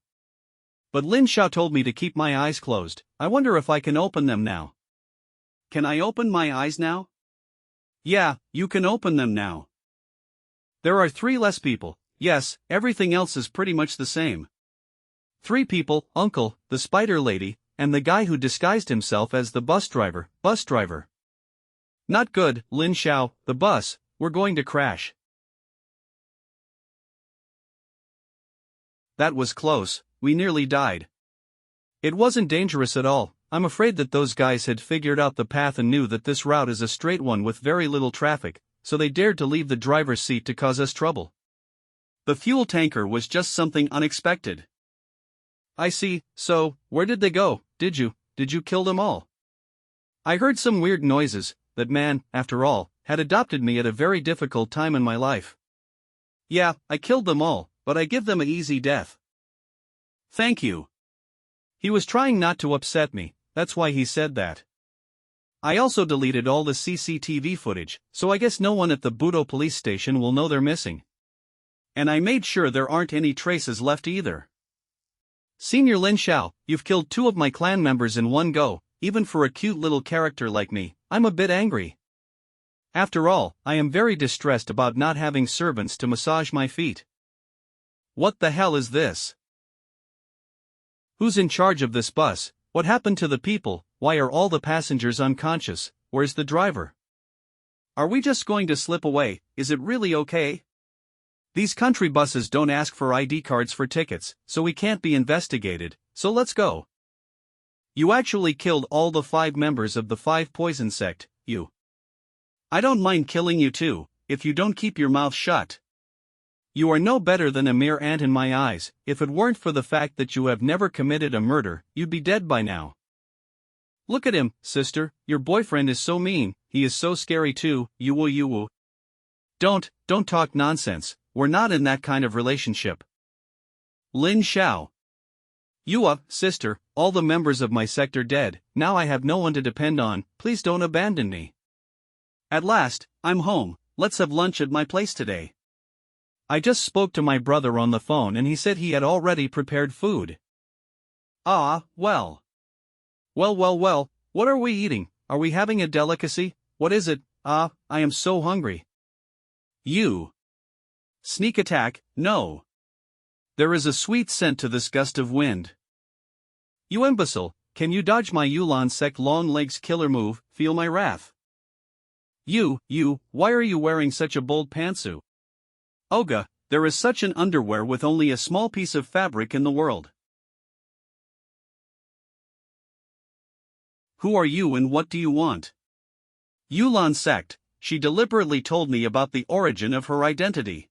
But Lin Xiao told me to keep my eyes closed. I wonder if I can open them now. Can I open my eyes now? Yeah, you can open them now. There are 3 less people. Yes, everything else is pretty much the same. 3 people, Uncle, the spider lady, and the guy who disguised himself as the bus driver. Not good, Lin Xiao, the bus, we're going to crash. That was close, we nearly died. It wasn't dangerous at all. I'm afraid that those guys had figured out the path and knew that this route is a straight one with very little traffic. so they dared to leave the driver's seat to cause us trouble. The fuel tanker was just something unexpected. I see, so, where did they go? Did you kill them all? I heard some weird noises. That man, after all, had adopted me at a very difficult time in my life. Yeah, I killed them all, but I give them an easy death. Thank you. He was trying not to upset me, that's why he said that. I also deleted all the CCTV footage, so I guess no one at the Budo police station will know they're missing. And I made sure there aren't any traces left either. Senior Lin Xiao, you've killed 2 of my clan members in one go. Even for a cute little character like me, I'm a bit angry. After all, I am very distressed about not having servants to massage my feet. What the hell is this? Who's in charge of this bus? What happened to the people? Why are all the passengers unconscious? Where's the driver? Are we just going to slip away? Is it really okay? These country buses don't ask for ID cards for tickets, so we can't be investigated, so let's go. You actually killed all the 5 members of the 5 poison sect, you. I don't mind killing you too, if you don't keep your mouth shut. You are no better than a mere ant in my eyes. If it weren't for the fact that you have never committed a murder, you'd be dead by now. Look at him, sister, your boyfriend is so mean, he is so scary too, you woo. Don't talk nonsense, we're not in that kind of relationship. Lin Xiao. Sister, all the members of my sect are dead, now I have no one to depend on, please don't abandon me. At last, I'm home, let's have lunch at my place today. I just spoke to my brother on the phone and he said he had already prepared food. Ah, well. Well, what are we eating? Are we having a delicacy? What is it? I am so hungry. You. Sneak attack, no. There is a sweet scent to this gust of wind. You imbecile, can you dodge my Yulan sect long legs killer move, feel my wrath? You, why are you wearing such a bold pantsuit? Oga, there is such an underwear with only a small piece of fabric in the world. Who are you and what do you want? Yulan sect, she deliberately told me about the origin of her identity.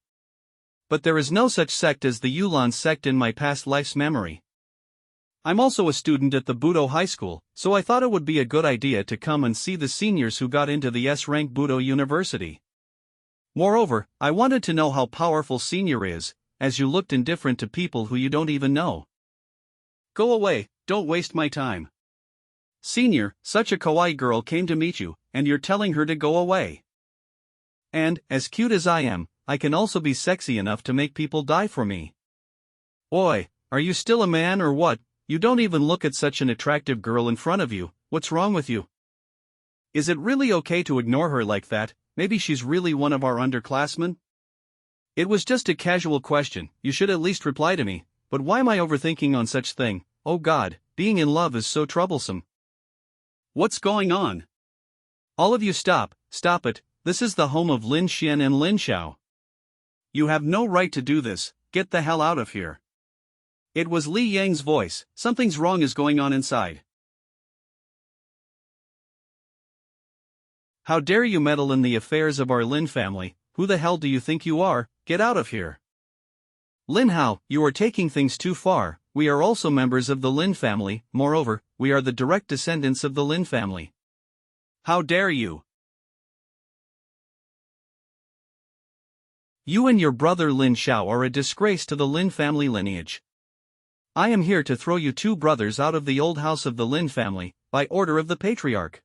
But there is no such sect as the Yulan sect in my past life's memory. I'm also a student at the Budo High School, so I thought it would be a good idea to come and see the seniors who got into the S-rank Budo University. Moreover, I wanted to know how powerful senior is, as you looked indifferent to people who you don't even know. Go away, don't waste my time. Senior, such a kawaii girl came to meet you, and you're telling her to go away. And, as cute as I am, I can also be sexy enough to make people die for me. Oi, are you still a man or what? You don't even look at such an attractive girl in front of you, what's wrong with you? Is it really okay to ignore her like that? Maybe she's really one of our underclassmen? It was just a casual question, you should at least reply to me, but why am I overthinking on such thing? Oh God, being in love is so troublesome. What's going on? All of you stop it, this is the home of Lin Xian and Lin Xiao. You have no right to do this, get the hell out of here. It was Li Yang's voice, something's wrong is going on inside. How dare you meddle in the affairs of our Lin family, who the hell do you think you are, get out of here. Lin Hao, you are taking things too far, we are also members of the Lin family, moreover, we are the direct descendants of the Lin family. How dare you? You and your brother Lin Xiao are a disgrace to the Lin family lineage. I am here to throw you 2 brothers out of the old house of the Lin family, by order of the patriarch.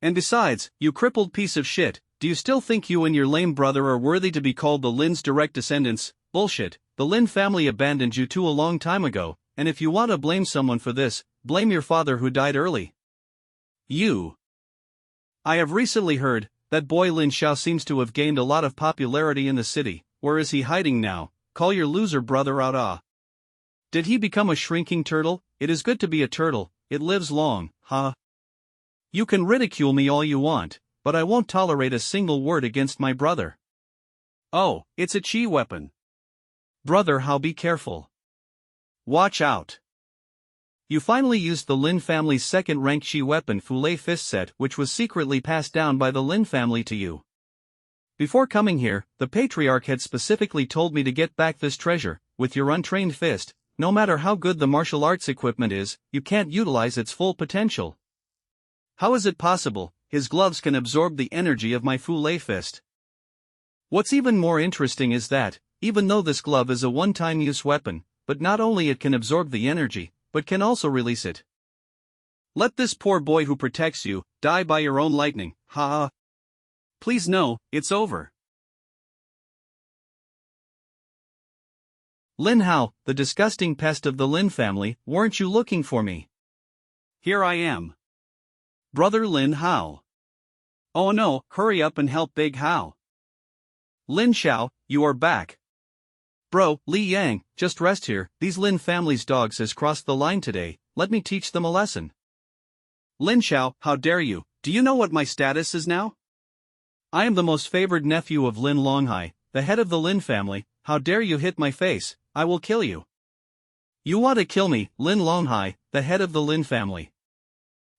And besides, you crippled piece of shit, do you still think you and your lame brother are worthy to be called the Lin's direct descendants? Bullshit, the Lin family abandoned you 2 a long time ago, and if you want to blame someone for this, blame your father who died early. You. I have recently heard, that boy Lin Xiao seems to have gained a lot of popularity in the city, where is he hiding now? Call your loser brother out. Did he become a shrinking turtle? It is good to be a turtle, it lives long, huh? You can ridicule me all you want, but I won't tolerate a single word against my brother. Oh, it's a chi weapon. Brother Hao, be careful. Watch out. You finally used the Lin family's second-rank chi weapon Fulei Fist Set, which was secretly passed down by the Lin family to you. Before coming here, the patriarch had specifically told me to get back this treasure. With your untrained fist, no matter how good the martial arts equipment is, you can't utilize its full potential. How is it possible? His gloves can absorb the energy of my Fule fist. What's even more interesting is that, even though this glove is a one-time use weapon, but not only it can absorb the energy, but can also release it. Let this poor boy who protects you die by your own lightning, ha ha. Please no, it's over. Lin Hao, the disgusting pest of the Lin family, weren't you looking for me? Here I am. Brother Lin Hao. Oh no, hurry up and help Big Hao. Lin Xiao, you are back. Bro, Li Yang, just rest here, these Lin family's dogs has crossed the line today, let me teach them a lesson. Lin Xiao, how dare you, do you know what my status is now? I am the most favored nephew of Lin Longhai, the head of the Lin family. How dare you hit my face, I will kill you. You want to kill me, Lin Longhai, the head of the Lin family.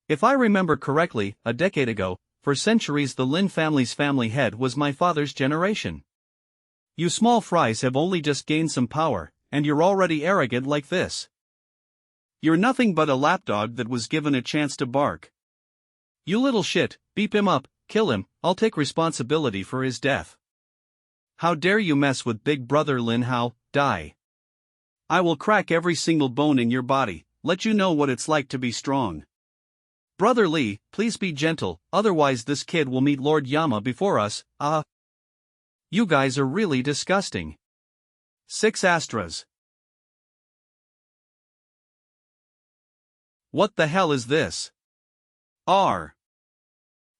If I remember correctly, a decade ago, for centuries the Lin family's family head was my father's generation. You small fries have only just gained some power, and you're already arrogant like this. You're nothing but a lapdog that was given a chance to bark. You little shit, beep him up, kill him, I'll take responsibility for his death. How dare you mess with Big Brother Lin Hao, die. I will crack every single bone in your body, let you know what it's like to be strong. Brother Li, please be gentle, otherwise this kid will meet Lord Yama before us, You guys are really disgusting. 6 Astras. What the hell is this?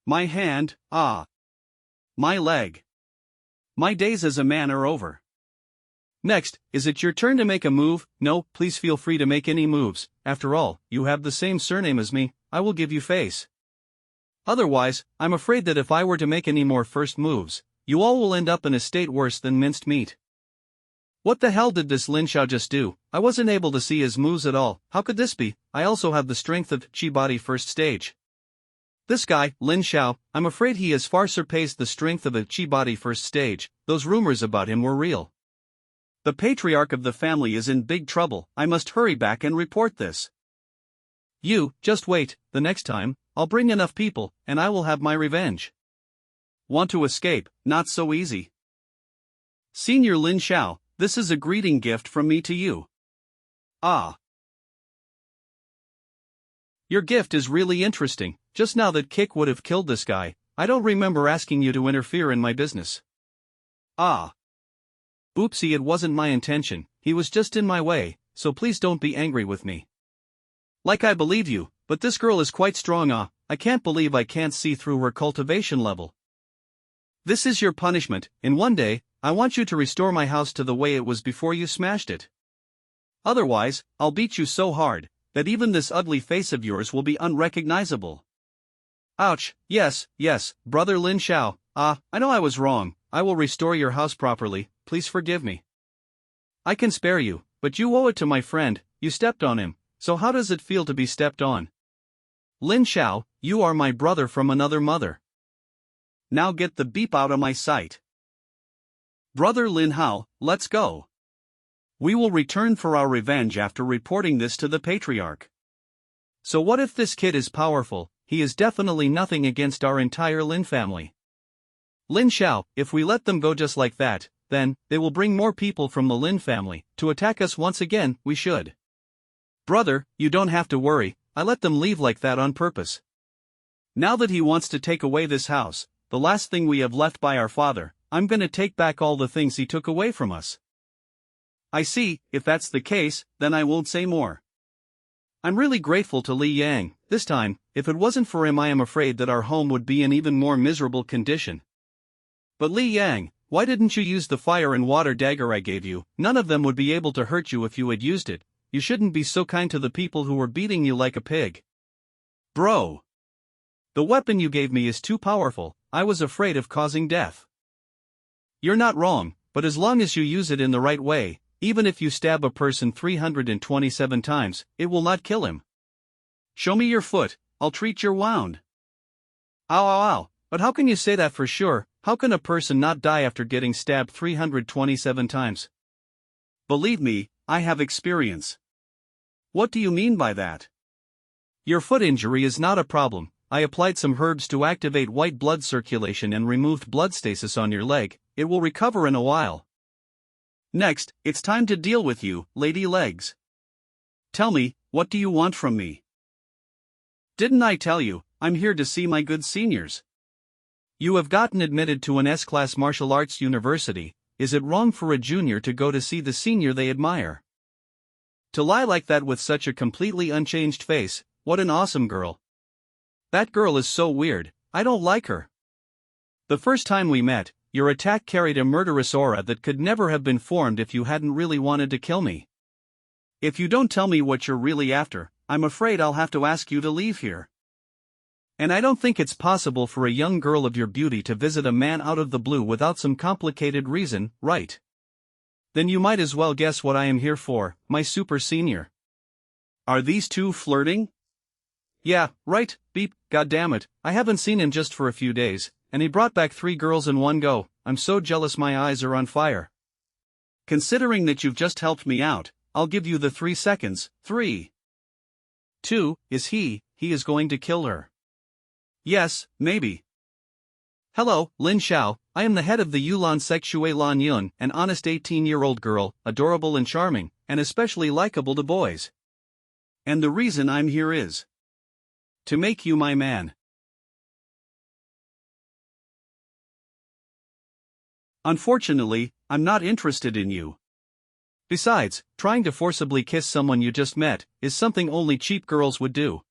My hand, My leg. My days as a man are over. Next, is it your turn to make a move? No, please feel free to make any moves, after all, you have the same surname as me, I will give you face. Otherwise, I'm afraid that if I were to make any more first moves, you all will end up in a state worse than minced meat. What the hell did this Lin Xiao just do? I wasn't able to see his moves at all, how could this be? I also have the strength of Chi Body first stage. This guy, Lin Xiao, I'm afraid he has far surpassed the strength of a Chi Body first stage, those rumors about him were real. The patriarch of the family is in big trouble, I must hurry back and report this. You, just wait, the next time, I'll bring enough people, and I will have my revenge. Want to escape? Not so easy. Senior Lin Xiao, this is a greeting gift from me to you. Your gift is really interesting, just now that Kick would have killed this guy, I don't remember asking you to interfere in my business. Oopsie, it wasn't my intention, he was just in my way, so please don't be angry with me. Like I believe you, but this girl is quite strong, I can't believe I can't see through her cultivation level. This is your punishment, in one day, I want you to restore my house to the way it was before you smashed it. Otherwise, I'll beat you so hard, that even this ugly face of yours will be unrecognizable. Ouch, yes, brother Lin Xiao, I know I was wrong, I will restore your house properly, please forgive me. I can spare you, but you owe it to my friend, you stepped on him, so how does it feel to be stepped on? Lin Xiao, you are my brother from another mother. Now get the beep out of my sight. Brother Lin Hao, let's go. We will return for our revenge after reporting this to the patriarch. So what if this kid is powerful? He is definitely nothing against our entire Lin family. Lin Xiao, if we let them go just like that, then, they will bring more people from the Lin family, to attack us once again, we should. Brother, you don't have to worry, I let them leave like that on purpose. Now that he wants to take away this house, the last thing we have left by our father, I'm gonna take back all the things he took away from us. I see, if that's the case, then I won't say more. I'm really grateful to Li Yang, this time, if it wasn't for him I am afraid that our home would be in even more miserable condition. But Li Yang, why didn't you use the fire and water dagger I gave you? None of them would be able to hurt you if you had used it. You shouldn't be so kind to the people who were beating you like a pig. Bro! The weapon you gave me is too powerful, I was afraid of causing death. You're not wrong, but as long as you use it in the right way, even if you stab a person 327 times, it will not kill him. Show me your foot, I'll treat your wound. Ow, but how can you say that for sure? How can a person not die after getting stabbed 327 times? Believe me, I have experience. What do you mean by that? Your foot injury is not a problem. I applied some herbs to activate white blood circulation and removed blood stasis on your leg. It will recover in a while. Next, it's time to deal with you, Lady Legs. Tell me, what do you want from me? Didn't I tell you, I'm here to see my good seniors? You have gotten admitted to an S-class martial arts university. Is it wrong for a junior to go to see the senior they admire? To lie like that with such a completely unchanged face, what an awesome girl. That girl is so weird, I don't like her. The first time we met, your attack carried a murderous aura that could never have been formed if you hadn't really wanted to kill me. If you don't tell me what you're really after, I'm afraid I'll have to ask you to leave here. And I don't think it's possible for a young girl of your beauty to visit a man out of the blue without some complicated reason, right? Then you might as well guess what I am here for, my super senior. Are these two flirting? Yeah, right, beep, goddammit, I haven't seen him just for a few days, and he brought back 3 girls in one go. I'm so jealous my eyes are on fire. Considering that you've just helped me out, I'll give you the 3 seconds. 3, 2, he is going to kill her. Yes, maybe. Hello, Lin Xiao, I am the head of the Yulan Sexue Lan Yun, an honest 18-year-old girl, adorable and charming, and especially likable to boys. And the reason I'm here is to make you my man. Unfortunately, I'm not interested in you. Besides, trying to forcibly kiss someone you just met is something only cheap girls would do.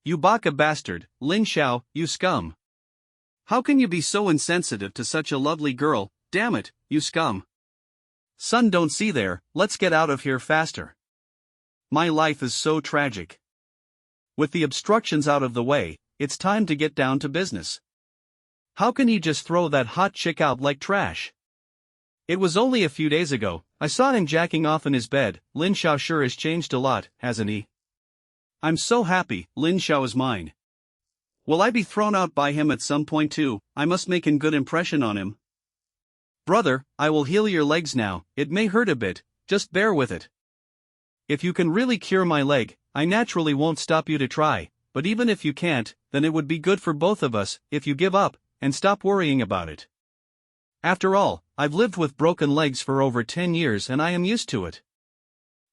You baka bastard, Lin Xiao, you scum. How can you be so insensitive to such a lovely girl, damn it, you scum. Son, don't see there, let's get out of here faster. My life is so tragic. With the obstructions out of the way, it's time to get down to business. How can he just throw that hot chick out like trash? It was only a few days ago, I saw him jacking off in his bed. Lin Xiao sure has changed a lot, hasn't he? I'm so happy, Lin Xiao is mine. Will I be thrown out by him at some point too? I must make a good impression on him. Brother, I will heal your legs now, it may hurt a bit, just bear with it. If you can really cure my leg, I naturally won't stop you to try, but even if you can't, then it would be good for both of us if you give up and stop worrying about it. After all, I've lived with broken legs for over 10 years and I am used to it.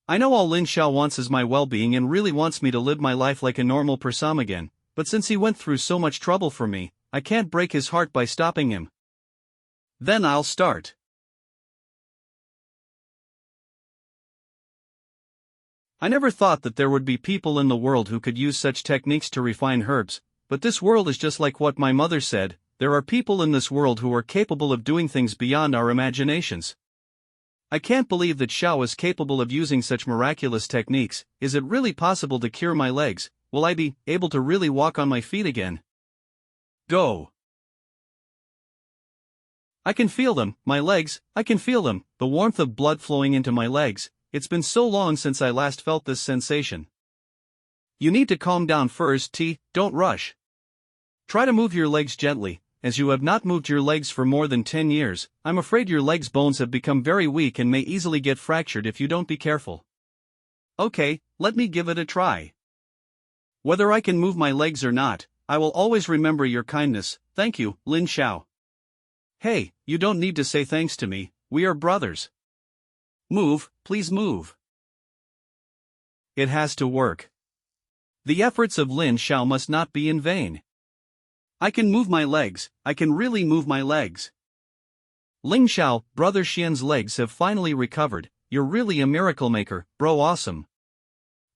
I know all Lin Xiao wants is my well-being and really wants me to live my life like a normal person again, but since he went through so much trouble for me, I can't break his heart by stopping him. Then I'll start. I never thought that there would be people in the world who could use such techniques to refine herbs, but this world is just like what my mother said, there are people in this world who are capable of doing things beyond our imaginations. I can't believe that Xiao is capable of using such miraculous techniques. Is it really possible to cure my legs? Will I be able to really walk on my feet again? Go! I can feel them, my legs, I can feel them, the warmth of blood flowing into my legs. It's been so long since I last felt this sensation. You need to calm down first, don't rush. Try to move your legs gently, as you have not moved your legs for more than 10 years, I'm afraid your legs' bones have become very weak and may easily get fractured if you don't be careful. Okay, let me give it a try. Whether I can move my legs or not, I will always remember your kindness. Thank you, Lin Xiao. Hey, you don't need to say thanks to me, we are brothers. Move, please move. It has to work. The efforts of Lin Xiao must not be in vain. I can move my legs, I can really move my legs. Ling Xiao, brother Xian's legs have finally recovered, you're really a miracle maker, bro, awesome.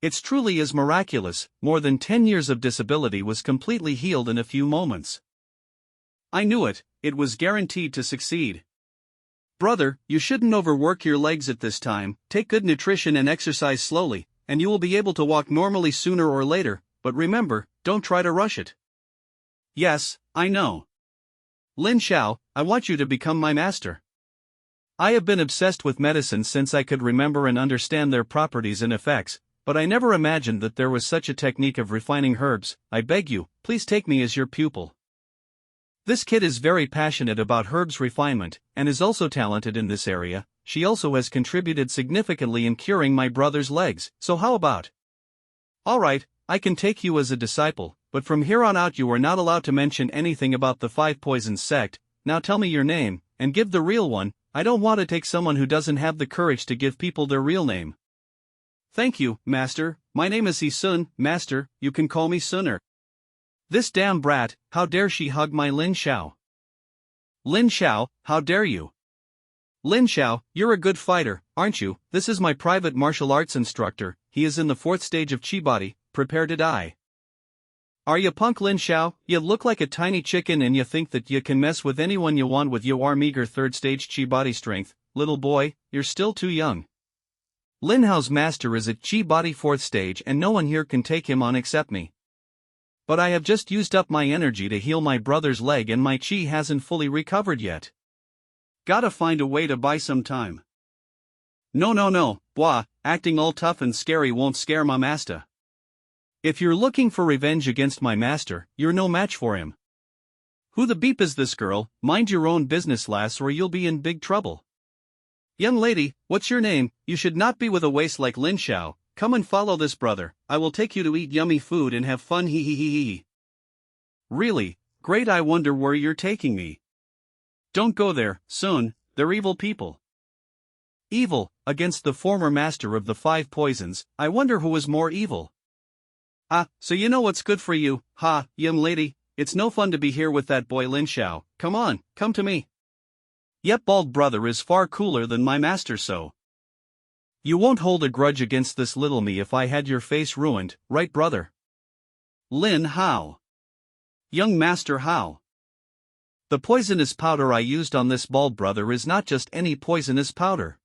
It's truly is miraculous, more than 10 years of disability was completely healed in a few moments. I knew it was guaranteed to succeed. Brother, you shouldn't overwork your legs at this time, take good nutrition and exercise slowly, and you will be able to walk normally sooner or later, but remember, don't try to rush it. Yes, I know. Lin Xiao, I want you to become my master. I have been obsessed with medicine since I could remember and understand their properties and effects, But I never imagined that there was such a technique of refining herbs. I beg you, please take me as your pupil. This kid is very passionate about herbs refinement, and is also talented in this area. She also has contributed significantly in curing my brother's legs, so how about? Alright, I can take you as a disciple, but from here on out you are not allowed to mention anything about the Five Poisons sect. Now tell me your name, and give the real one. I don't want to take someone who doesn't have the courage to give people their real name. Thank you, Master. My name is Sun. Master, you can call me Sooner. This damn brat, how dare she hug my Lin Xiao? Lin Xiao, how dare you? Lin Xiao, you're a good fighter, aren't you? This is my private martial arts instructor. He is in the 4th stage of chi body, prepare to die. Are ya punk Lin Xiao? You look like a tiny chicken and you think that you can mess with anyone you want with your meager 3rd stage chi body strength. Little boy, you're still too young. Lin Hao's master is at chi body 4th stage and no one here can take him on except me. But I have just used up my energy to heal my brother's leg and my chi hasn't fully recovered yet. Gotta find a way to buy some time. No, blah, acting all tough and scary won't scare my master. If you're looking for revenge against my master, you're no match for him. Who the beep is this girl? Mind your own business, lass, or you'll be in big trouble. Young lady, what's your name? You should not be with a waste like Lin Xiao. Come and follow this brother. I will take you to eat yummy food and have fun. Hee. Really? Great. I wonder where you're taking me. Don't go there, Sun. They're evil people. Evil, against the former master of the 5 poisons. I wonder who is more evil. Ah, so you know what's good for you, ha, young lady. It's no fun to be here with that boy Lin Xiao. Come on, come to me. Yep, bald brother is far cooler than my master, so. You won't hold a grudge against this little me if I had your face ruined, right brother? Lin Hao. Young Master Hao. The poisonous powder I used on this bald brother is not just any poisonous powder.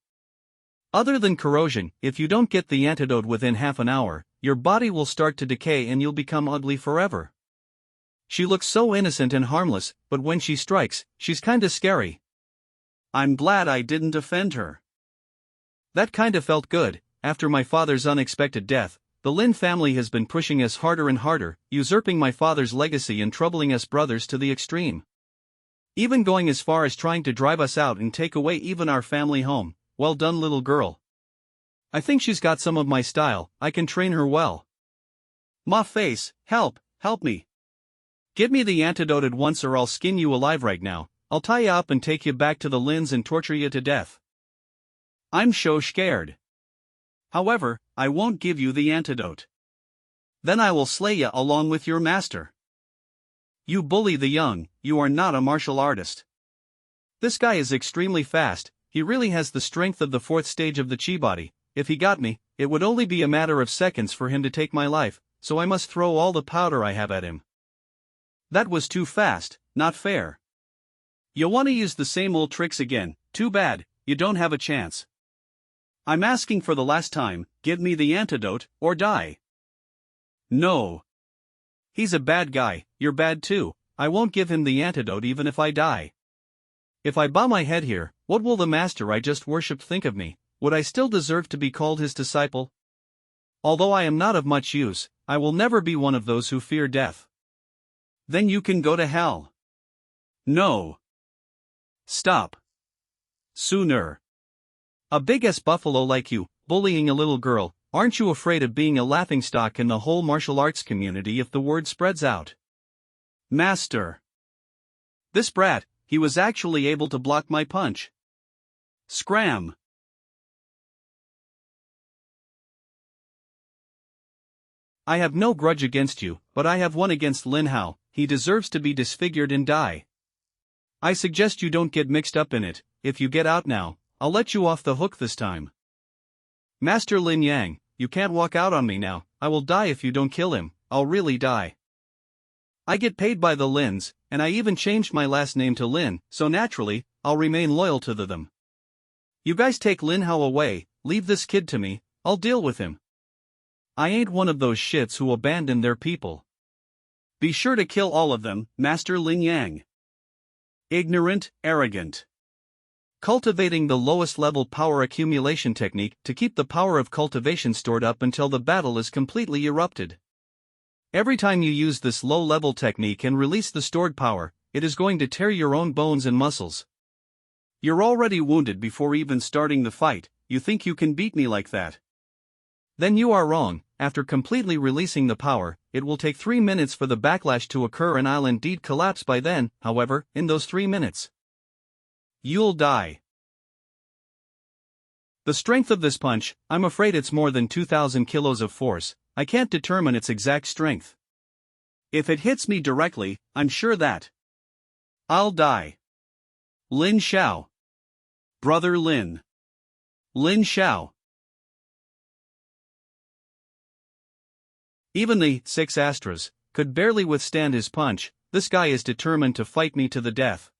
Other than corrosion, if you don't get the antidote within half an hour, your body will start to decay and you'll become ugly forever. She looks so innocent and harmless, but when she strikes, she's kinda scary. I'm glad I didn't offend her. That kinda felt good. After my father's unexpected death, the Lin family has been pushing us harder and harder, usurping my father's legacy and troubling us brothers to the extreme. Even going as far as trying to drive us out and take away even our family home. Well done, little girl. I think she's got some of my style. I can train her well. Ma face, help me. Give me the antidote at once or I'll skin you alive right now. I'll tie you up and take you back to the Lins and torture you to death. I'm so scared. However, I won't give you the antidote. Then I will slay you along with your master. You bully the young, you are not a martial artist. This guy is extremely fast, he really has the strength of the 4th stage of the chi body. If he got me, it would only be a matter of seconds for him to take my life, so I must throw all the powder I have at him. That was too fast, not fair. You want to use the same old tricks again, too bad, you don't have a chance. I'm asking for the last time, give me the antidote, or die. No. He's a bad guy, you're bad too, I won't give him the antidote even if I die. If I bow my head here, what will the master I just worshipped think of me? Would I still deserve to be called his disciple? Although I am not of much use, I will never be one of those who fear death. Then you can go to hell. No. Stop. Sooner. A big-ass buffalo like you, bullying a little girl, aren't you afraid of being a laughingstock in the whole martial arts community if the word spreads out? Master. This brat, he was actually able to block my punch. Scram. I have no grudge against you, but I have one against Lin Hao. He deserves to be disfigured and die. I suggest you don't get mixed up in it. If you get out now, I'll let you off the hook this time. Master Lin Yang, you can't walk out on me now. I will die if you don't kill him. I'll really die. I get paid by the Lins, and I even changed my last name to Lin, so naturally, I'll remain loyal to them. You guys take Lin Hao away, leave this kid to me, I'll deal with him. I ain't one of those shits who abandon their people. Be sure to kill all of them, Master Lin Yang. Ignorant, arrogant. Cultivating the lowest level power accumulation technique to keep the power of cultivation stored up until the battle is completely erupted. Every time you use this low-level technique and release the stored power, it is going to tear your own bones and muscles. You're already wounded before even starting the fight. You think you can beat me like that? Then you are wrong. After completely releasing the power, it will take 3 minutes for the backlash to occur and I'll indeed collapse by then. However, in those 3 minutes, you'll die. The strength of this punch, I'm afraid it's more than 2,000 kilos of force. I can't determine its exact strength. If it hits me directly, I'm sure that I'll die. Lin Xiao. Brother Lin. Lin Xiao. Even the 6 Astras could barely withstand his punch. This guy is determined to fight me to the death.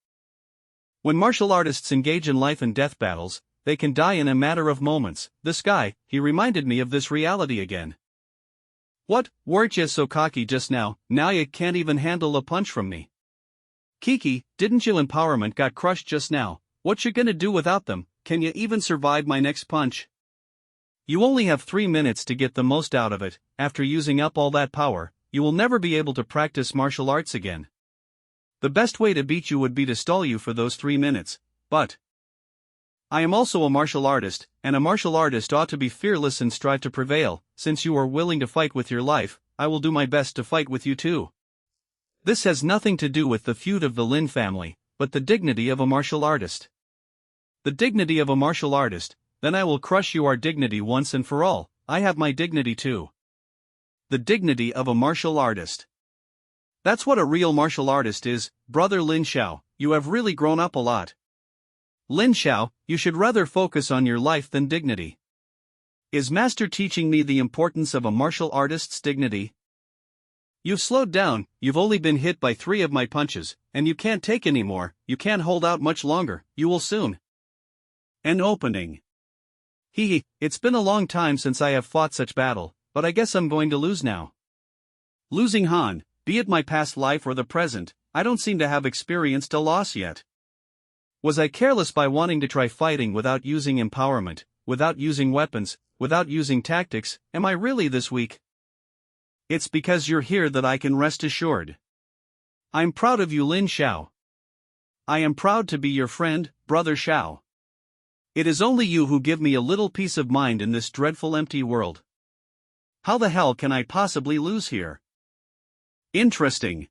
When martial artists engage in life and death battles, they can die in a matter of moments. This guy, he reminded me of this reality again. What, weren't you so cocky just now? Now you can't even handle a punch from me. Kiki, didn't you empowerment got crushed just now? What you gonna do without them? Can you even survive my next punch? You only have 3 minutes to get the most out of it. After using up all that power, you will never be able to practice martial arts again. The best way to beat you would be to stall you for those 3 minutes, but I am also a martial artist, and a martial artist ought to be fearless and strive to prevail. Since you are willing to fight with your life, I will do my best to fight with you too. This has nothing to do with the feud of the Lin family, but the dignity of a martial artist. The dignity of a martial artist. Then I will crush your dignity once and for all. I have my dignity too. The dignity of a martial artist. That's what a real martial artist is. Brother Lin Xiao, you have really grown up a lot. Lin Xiao, you should rather focus on your life than dignity. Is Master teaching me the importance of a martial artist's dignity? You've slowed down. You've only been hit by 3 of my punches, and you can't take any more. You can't hold out much longer. You will soon. An opening. It's been a long time since I have fought such battle, but I guess I'm going to lose now. Losing Han, be it my past life or the present, I don't seem to have experienced a loss yet. Was I careless by wanting to try fighting without using empowerment, without using weapons, without using tactics? Am I really this weak? It's because you're here that I can rest assured. I'm proud of you, Lin Xiao. I am proud to be your friend, Brother Xiao. It is only you who give me a little peace of mind in this dreadful empty world. How the hell can I possibly lose here? Interesting.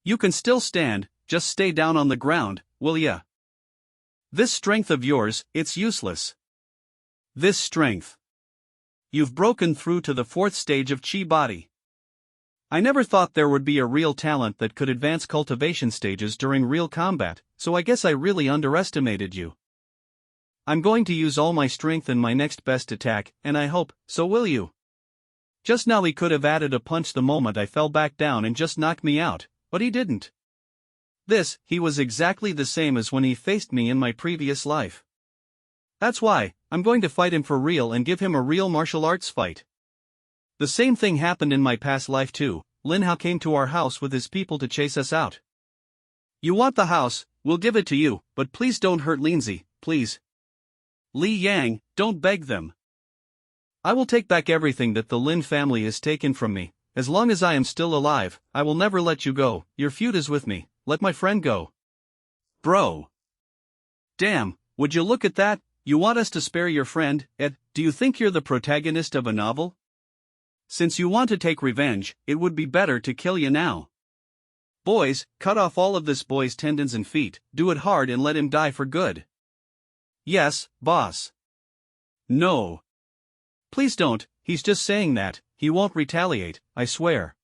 You can still stand, just stay down on the ground, will ya? This strength of yours, it's useless. This strength. You've broken through to the 4th stage of Chi body. I never thought there would be a real talent that could advance cultivation stages during real combat, so I guess I really underestimated you. I'm going to use all my strength in my next best attack, and I hope, so will you. Just now he could have added a punch the moment I fell back down and just knocked me out, but he didn't. He was exactly the same as when he faced me in my previous life. That's why, I'm going to fight him for real and give him a real martial arts fight. The same thing happened in my past life too. Lin Hao came to our house with his people to chase us out. You want the house, we'll give it to you, but please don't hurt Lindsay, please. Li Yang, don't beg them. I will take back everything that the Lin family has taken from me. As long as I am still alive, I will never let you go. Your feud is with me. Let my friend go. Bro. Damn, would you look at that? You want us to spare your friend, Ed? Do you think you're the protagonist of a novel? Since you want to take revenge, it would be better to kill you now. Boys, cut off all of this boy's tendons and feet, do it hard and let him die for good. Yes, boss. No. Please don't, he's just saying that, he won't retaliate, I swear.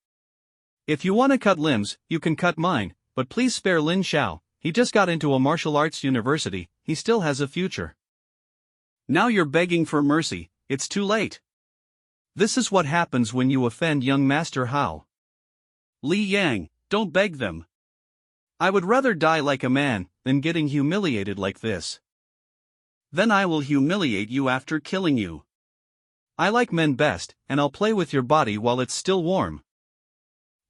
If you want to cut limbs, you can cut mine, but please spare Lin Xiao, he just got into a martial arts university, he still has a future. Now you're begging for mercy, it's too late. This is what happens when you offend young Master Hao. Li Yang, don't beg them. I would rather die like a man, than getting humiliated like this. Then I will humiliate you after killing you. I like men best, and I'll play with your body while it's still warm.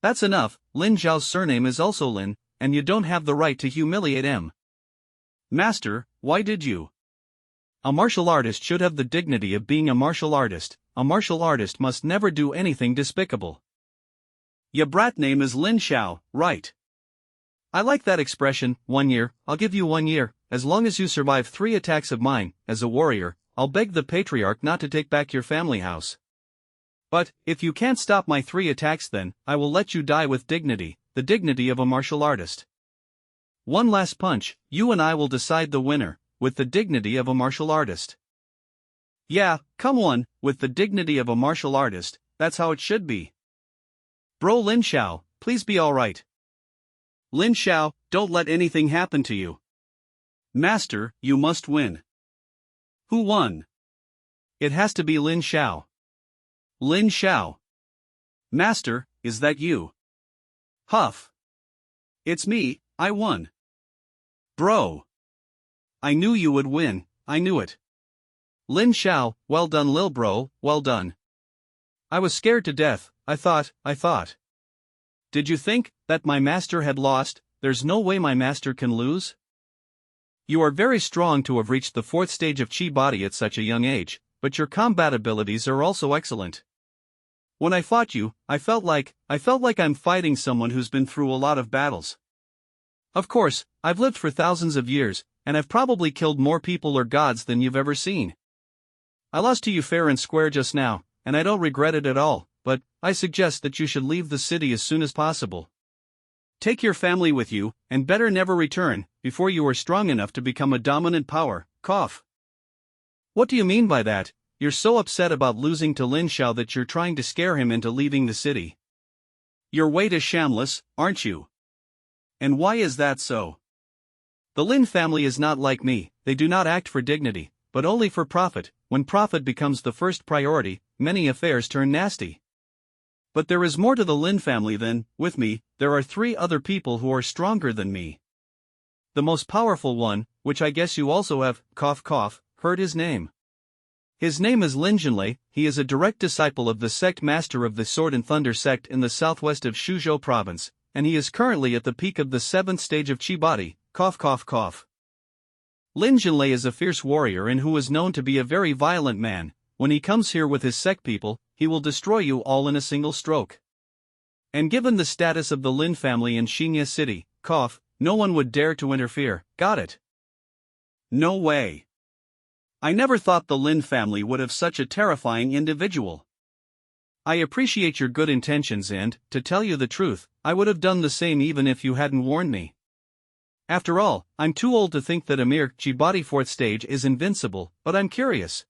That's enough. Lin Zhao's surname is also Lin, and you don't have the right to humiliate him. Master, why did you? A martial artist should have the dignity of being a martial artist. A martial artist must never do anything despicable. Ya brat name is Lin Xiao, right? I like that expression, 1 year, I'll give you 1 year, as long as you survive 3 attacks of mine. As a warrior, I'll beg the patriarch not to take back your family house. But, if you can't stop my 3 attacks then, I will let you die with dignity, the dignity of a martial artist. One last punch, you and I will decide the winner, with the dignity of a martial artist. Yeah, come on, with the dignity of a martial artist, that's how it should be. Bro Lin Xiao, please be alright. Lin Xiao, don't let anything happen to you. Master, you must win. Who won? It has to be Lin Xiao. Lin Xiao. Master, is that you? Huff. It's me, I won. Bro. I knew you would win, I knew it. Lin Xiao, well done lil bro, well done. I was scared to death, I thought. Did you think that my master had lost? There's no way my master can lose? You are very strong to have reached the 4th stage of chi body at such a young age, but your combat abilities are also excellent. When I fought you, I felt like I'm fighting someone who's been through a lot of battles. Of course, I've lived for thousands of years, and I've probably killed more people or gods than you've ever seen. I lost to you fair and square just now, and I don't regret it at all, but I suggest that you should leave the city as soon as possible. Take your family with you, and better never return, before you are strong enough to become a dominant power. Cough. What do you mean by that? You're so upset about losing to Lin Xiao that you're trying to scare him into leaving the city. Your weight is shamless, aren't you? And why is that so? The Lin family is not like me, they do not act for dignity, but only for profit. When profit becomes the first priority, many affairs turn nasty. But there is more to the Lin family than, with me, there are 3 other people who are stronger than me. The most powerful one, which I guess you also have, heard his name. His name is Lin Jinlei. He is a direct disciple of the sect master of the Sword and Thunder sect in the southwest of Shuzhou province, and he is currently at the peak of the 7th stage of chi body. Lin Jinlei is a fierce warrior and who is known to be a very violent man. When he comes here with his sect people, he will destroy you all in a single stroke. And given the status of the Lin family in Xianxia city, no one would dare to interfere. Got it? No way. I never thought the Lin family would have such a terrifying individual. I appreciate your good intentions and, to tell you the truth, I would have done the same even if you hadn't warned me. After all, I'm too old to think that a mere chi body 4th stage is invincible, but I'm curious.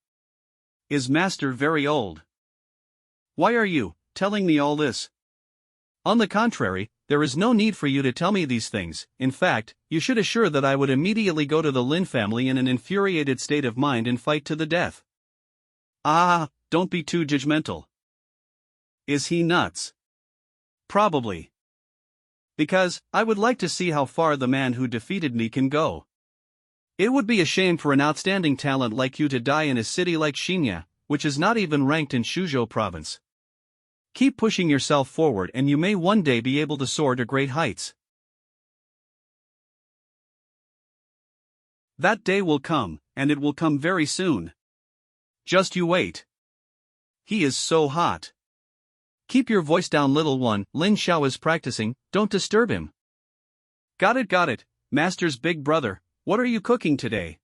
Is Master very old? Why are you telling me all this? On the contrary, there is no need for you to tell me these things. In fact, you should assure that I would immediately go to the Lin family in an infuriated state of mind and fight to the death. Don't be too judgmental. Is he nuts? Probably. Because, I would like to see how far the man who defeated me can go. It would be a shame for an outstanding talent like you to die in a city like Xianxia, which is not even ranked in Shuzhou province. Keep pushing yourself forward and you may one day be able to soar to great heights. That day will come, and it will come very soon. Just you wait. He is so hot. Keep your voice down, little one. Lin Xiao is practicing, don't disturb him. Got it, Master's big brother, what are you cooking today?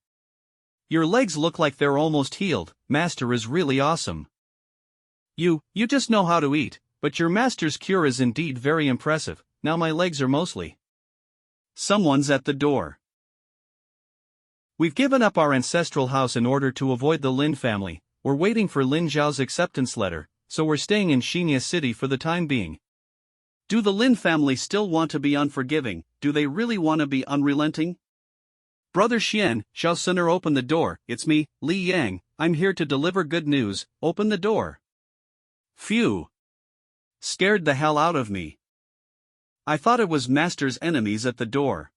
Your legs look like they're almost healed. Master is really awesome. You just know how to eat, but your master's cure is indeed very impressive. Now my legs are mostly. Someone's at the door. We've given up our ancestral house in order to avoid the Lin family. We're waiting for Lin Zhao's acceptance letter, so we're staying in Xianxia city for the time being. Do the Lin family still want to be unforgiving? Do they really want to be unrelenting? Brother Xian, Xiao sooner open the door. It's me, Li Yang, I'm here to deliver good news. Open the door. Phew. Scared the hell out of me. I thought it was Master's enemies at the door.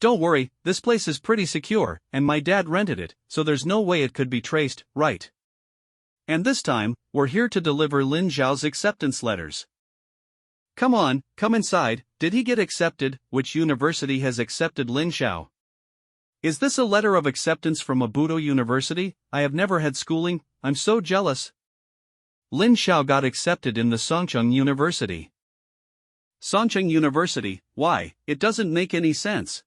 Don't worry, this place is pretty secure, and my dad rented it, so there's no way it could be traced, right? And this time, we're here to deliver Lin Zhao's acceptance letters. Come on, come inside. Did he get accepted? Which university has accepted Lin Xiao? Is this a letter of acceptance from a Budo University? I have never had schooling, I'm so jealous. Lin Xiao got accepted in the Songcheng University. Songcheng University, why, it doesn't make any sense.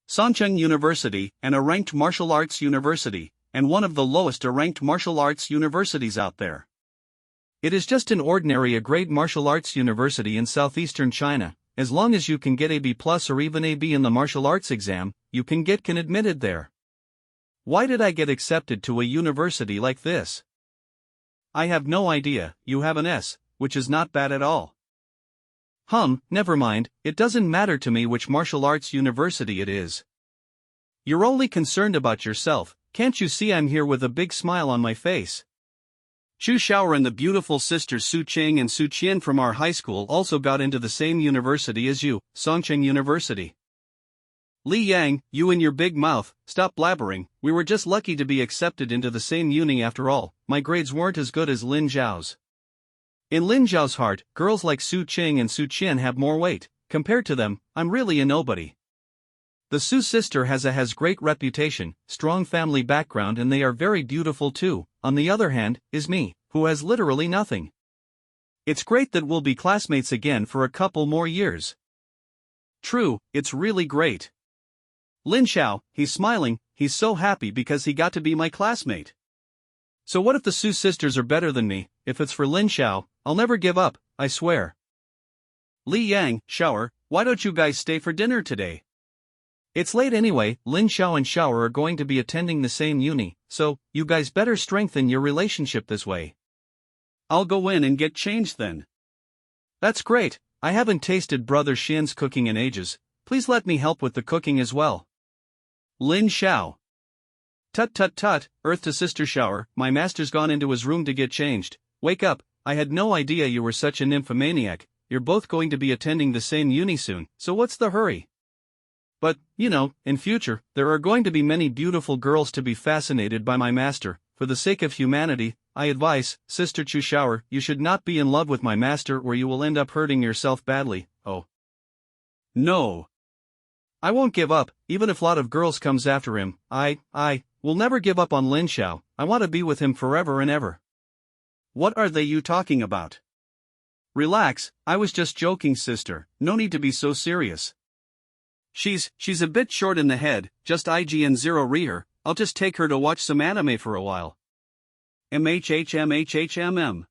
Songcheng University, a ranked martial arts university, and one of the lowest ranked martial arts universities out there. It is just an ordinary A-grade martial arts university in southeastern China. As long as you can get a B+ or even a B in the martial arts exam, you can get admitted there. Why did I get accepted to a university like this? I have no idea. You have an S, which is not bad at all. Never mind, it doesn't matter to me which martial arts university it is. You're only concerned about yourself, can't you see I'm here with a big smile on my face? Chu Xiaoer and the beautiful sisters Su Qing and Su Qian from our high school also got into the same university as you, Songcheng University. Li Yang, you and your big mouth, stop blabbering, we were just lucky to be accepted into the same uni after all, my grades weren't as good as Lin Zhao's. In Lin Zhao's heart, girls like Su Qing and Su Qian have more weight, compared to them, I'm really a nobody. The Su sister has great reputation, strong family background and they are very beautiful too, on the other hand, is me, who has literally nothing. It's great that we'll be classmates again for a couple more years. True, it's really great. Lin Xiao, he's smiling, he's so happy because he got to be my classmate. So what if the Su sisters are better than me? If it's for Lin Xiao, I'll never give up, I swear. Li Yang, Xiaoer, why don't you guys stay for dinner today? It's late anyway, Lin Xiao and Xiaoer are going to be attending the same uni, so, you guys better strengthen your relationship this way. I'll go in and get changed then. That's great, I haven't tasted Brother Xian's cooking in ages, please let me help with the cooking as well. Lin Xiao. Tut tut tut, Earth to Sister Xiaoer, my master's gone into his room to get changed, wake up, I had no idea you were such an nymphomaniac, you're both going to be attending the same uni soon, so what's the hurry? But, in future, there are going to be many beautiful girls to be fascinated by my master. For the sake of humanity, I advise, Sister Chu Xiaoer, you should not be in love with my master or you will end up hurting yourself badly. Oh. No. I won't give up, even if a lot of girls comes after him. I will never give up on Lin Xiao, I want to be with him forever and ever. What are you talking about? Relax, I was just joking sister, no need to be so serious. She's a bit short in the head, just IGN 0 re her, I'll just take her to watch some anime for a while. MHHMHHMM.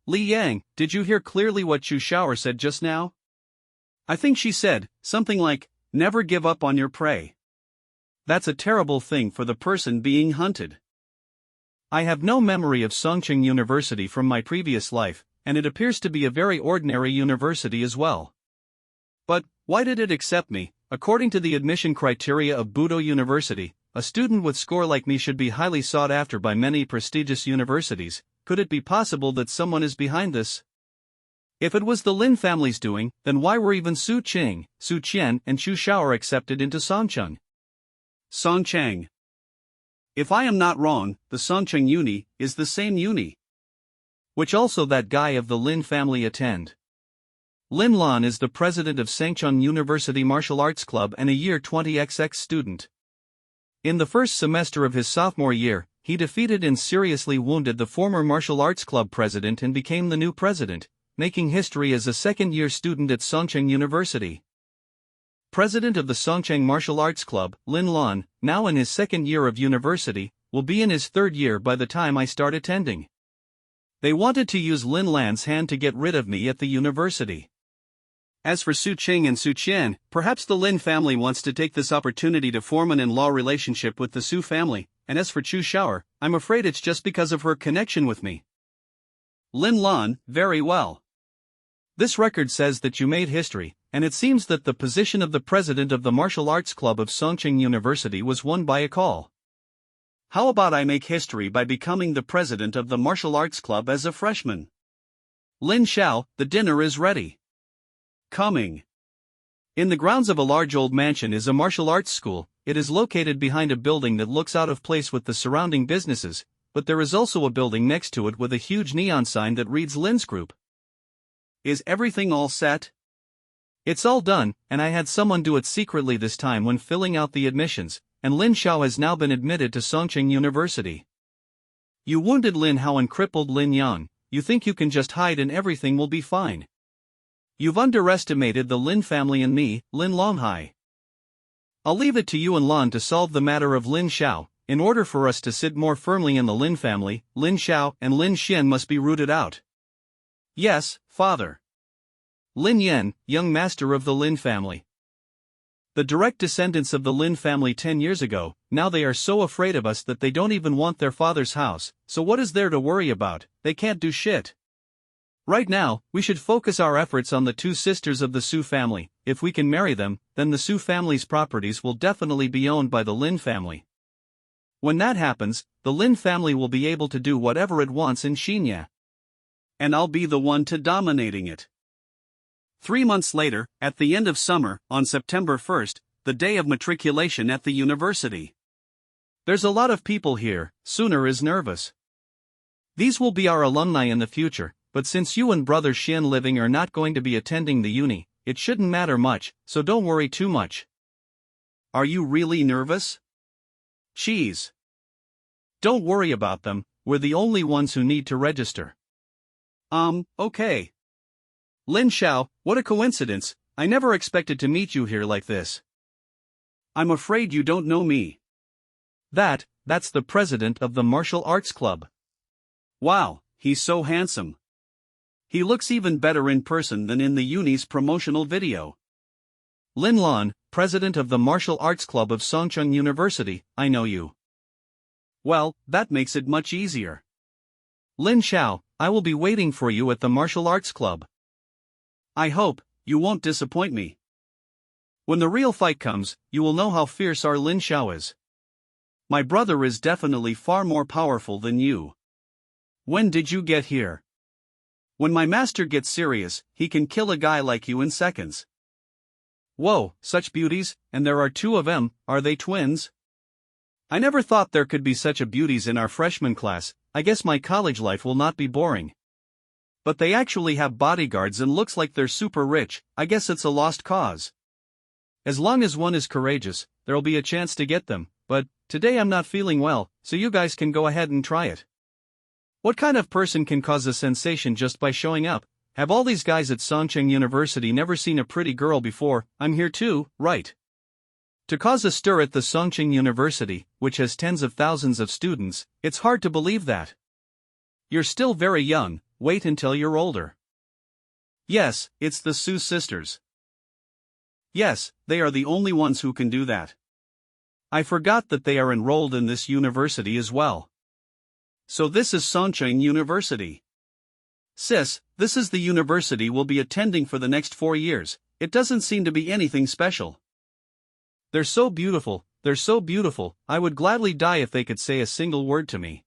Li Yang, did you hear clearly what Chu Xiaoer said just now? I think she said, something like, never give up on your prey. That's a terrible thing for the person being hunted. I have no memory of Songcheng University from my previous life, and it appears to be a very ordinary university as well. But, why did it accept me? According to the admission criteria of Budo University, a student with score like me should be highly sought after by many prestigious universities. Could it be possible that someone is behind this? If it was the Lin family's doing, then why were even Su Qing, Su Qian and Chu Xiaoer accepted into Songcheng? Songcheng. If I am not wrong, the Songcheng uni is the same uni which also that guy of the Lin family attend. Lin Lan is the president of Songcheng University Martial Arts Club and a year 20XX student. In the first semester of his sophomore year, he defeated and seriously wounded the former martial arts club president and became the new president, making history as a second-year student at Songcheng University. President of the Songcheng Martial Arts Club, Lin Lan, now in his second year of university, will be in his third year by the time I start attending. They wanted to use Lin Lan's hand to get rid of me at the university. As for Su Qing and Su Qian, perhaps the Lin family wants to take this opportunity to form an in-law relationship with the Su family, and as for Chu Xiaoer, I'm afraid it's just because of her connection with me. Lin Lan, very well. This record says that you made history, and it seems that the position of the president of the Martial Arts Club of Songcheng University was won by a call. How about I make history by becoming the president of the Martial Arts Club as a freshman? Lin Xiao, the dinner is ready. Coming. In the grounds of a large old mansion is a martial arts school. It is located behind a building that looks out of place with the surrounding businesses, but there is also a building next to it with a huge neon sign that reads Lin's Group. Is everything all set? It's all done, and I had someone do it secretly this time when filling out the admissions, and Lin Xiao has now been admitted to Songqing University. You wounded Lin Hao and crippled Lin Yang, you think you can just hide and everything will be fine. You've underestimated the Lin family and me, Lin Longhai. I'll leave it to you and Lan to solve the matter of Lin Xiao. In order for us to sit more firmly in the Lin family, Lin Xiao and Lin Xian must be rooted out. Yes, father. Lin Yan, young master of the Lin family. The direct descendants of the Lin family 10 years ago, now they are so afraid of us that they don't even want their father's house, so what is there to worry about? They can't do shit. Right now, we should focus our efforts on the two sisters of the Su family. If we can marry them, then the Su family's properties will definitely be owned by the Lin family. When that happens, the Lin family will be able to do whatever it wants in Xianxia. And I'll be the one to dominating it. 3 months later, at the end of summer, on September 1st, the day of matriculation at the university. There's a lot of people here, Sooner is nervous. These will be our alumni in the future, but since you and brother Xian Living are not going to be attending the uni, it shouldn't matter much, so don't worry too much. Are you really nervous? Cheese. Don't worry about them, we're the only ones who need to register. Okay. Lin Xiao, what a coincidence, I never expected to meet you here like this. I'm afraid you don't know me. That's the president of the martial arts club. Wow, he's so handsome. He looks even better in person than in the uni's promotional video. Lin Lan, president of the martial arts club of Songqing University, I know you. Well, that makes it much easier. Lin Xiao, I will be waiting for you at the martial arts club. I hope you won't disappoint me. When the real fight comes, you will know how fierce our Lin Xiao is. My brother is definitely far more powerful than you. When did you get here? When my master gets serious, he can kill a guy like you in seconds. Whoa, such beauties, and there are two of them, are they twins? I never thought there could be such a beauties in our freshman class, I guess my college life will not be boring. But they actually have bodyguards and looks like they're super rich, I guess it's a lost cause. As long as one is courageous, there'll be a chance to get them, but today I'm not feeling well, so you guys can go ahead and try it. What kind of person can cause a sensation just by showing up? Have all these guys at Songqing University never seen a pretty girl before? I'm here too, right? To cause a stir at the Songqing University, which has tens of thousands of students, it's hard to believe that. You're still very young, wait until you're older. Yes, it's the Su sisters. Yes, they are the only ones who can do that. I forgot that they are enrolled in this university as well. So this is Songqing University. Sis, this is the university we'll be attending for the next 4 years, it doesn't seem to be anything special. They're so beautiful, I would gladly die if they could say a single word to me.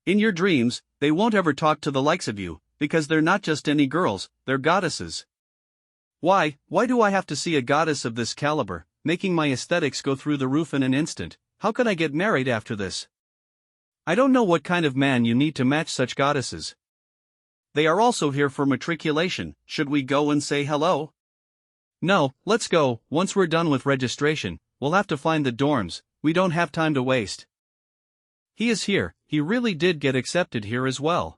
In your dreams, they won't ever talk to the likes of you, because they're not just any girls, they're goddesses. Why do I have to see a goddess of this caliber, making my aesthetics go through the roof in an instant? How can I get married after this? I don't know what kind of man you need to match such goddesses. They are also here for matriculation, should we go and say hello? No, let's go, once we're done with registration, we'll have to find the dorms, we don't have time to waste. He is here, he really did get accepted here as well.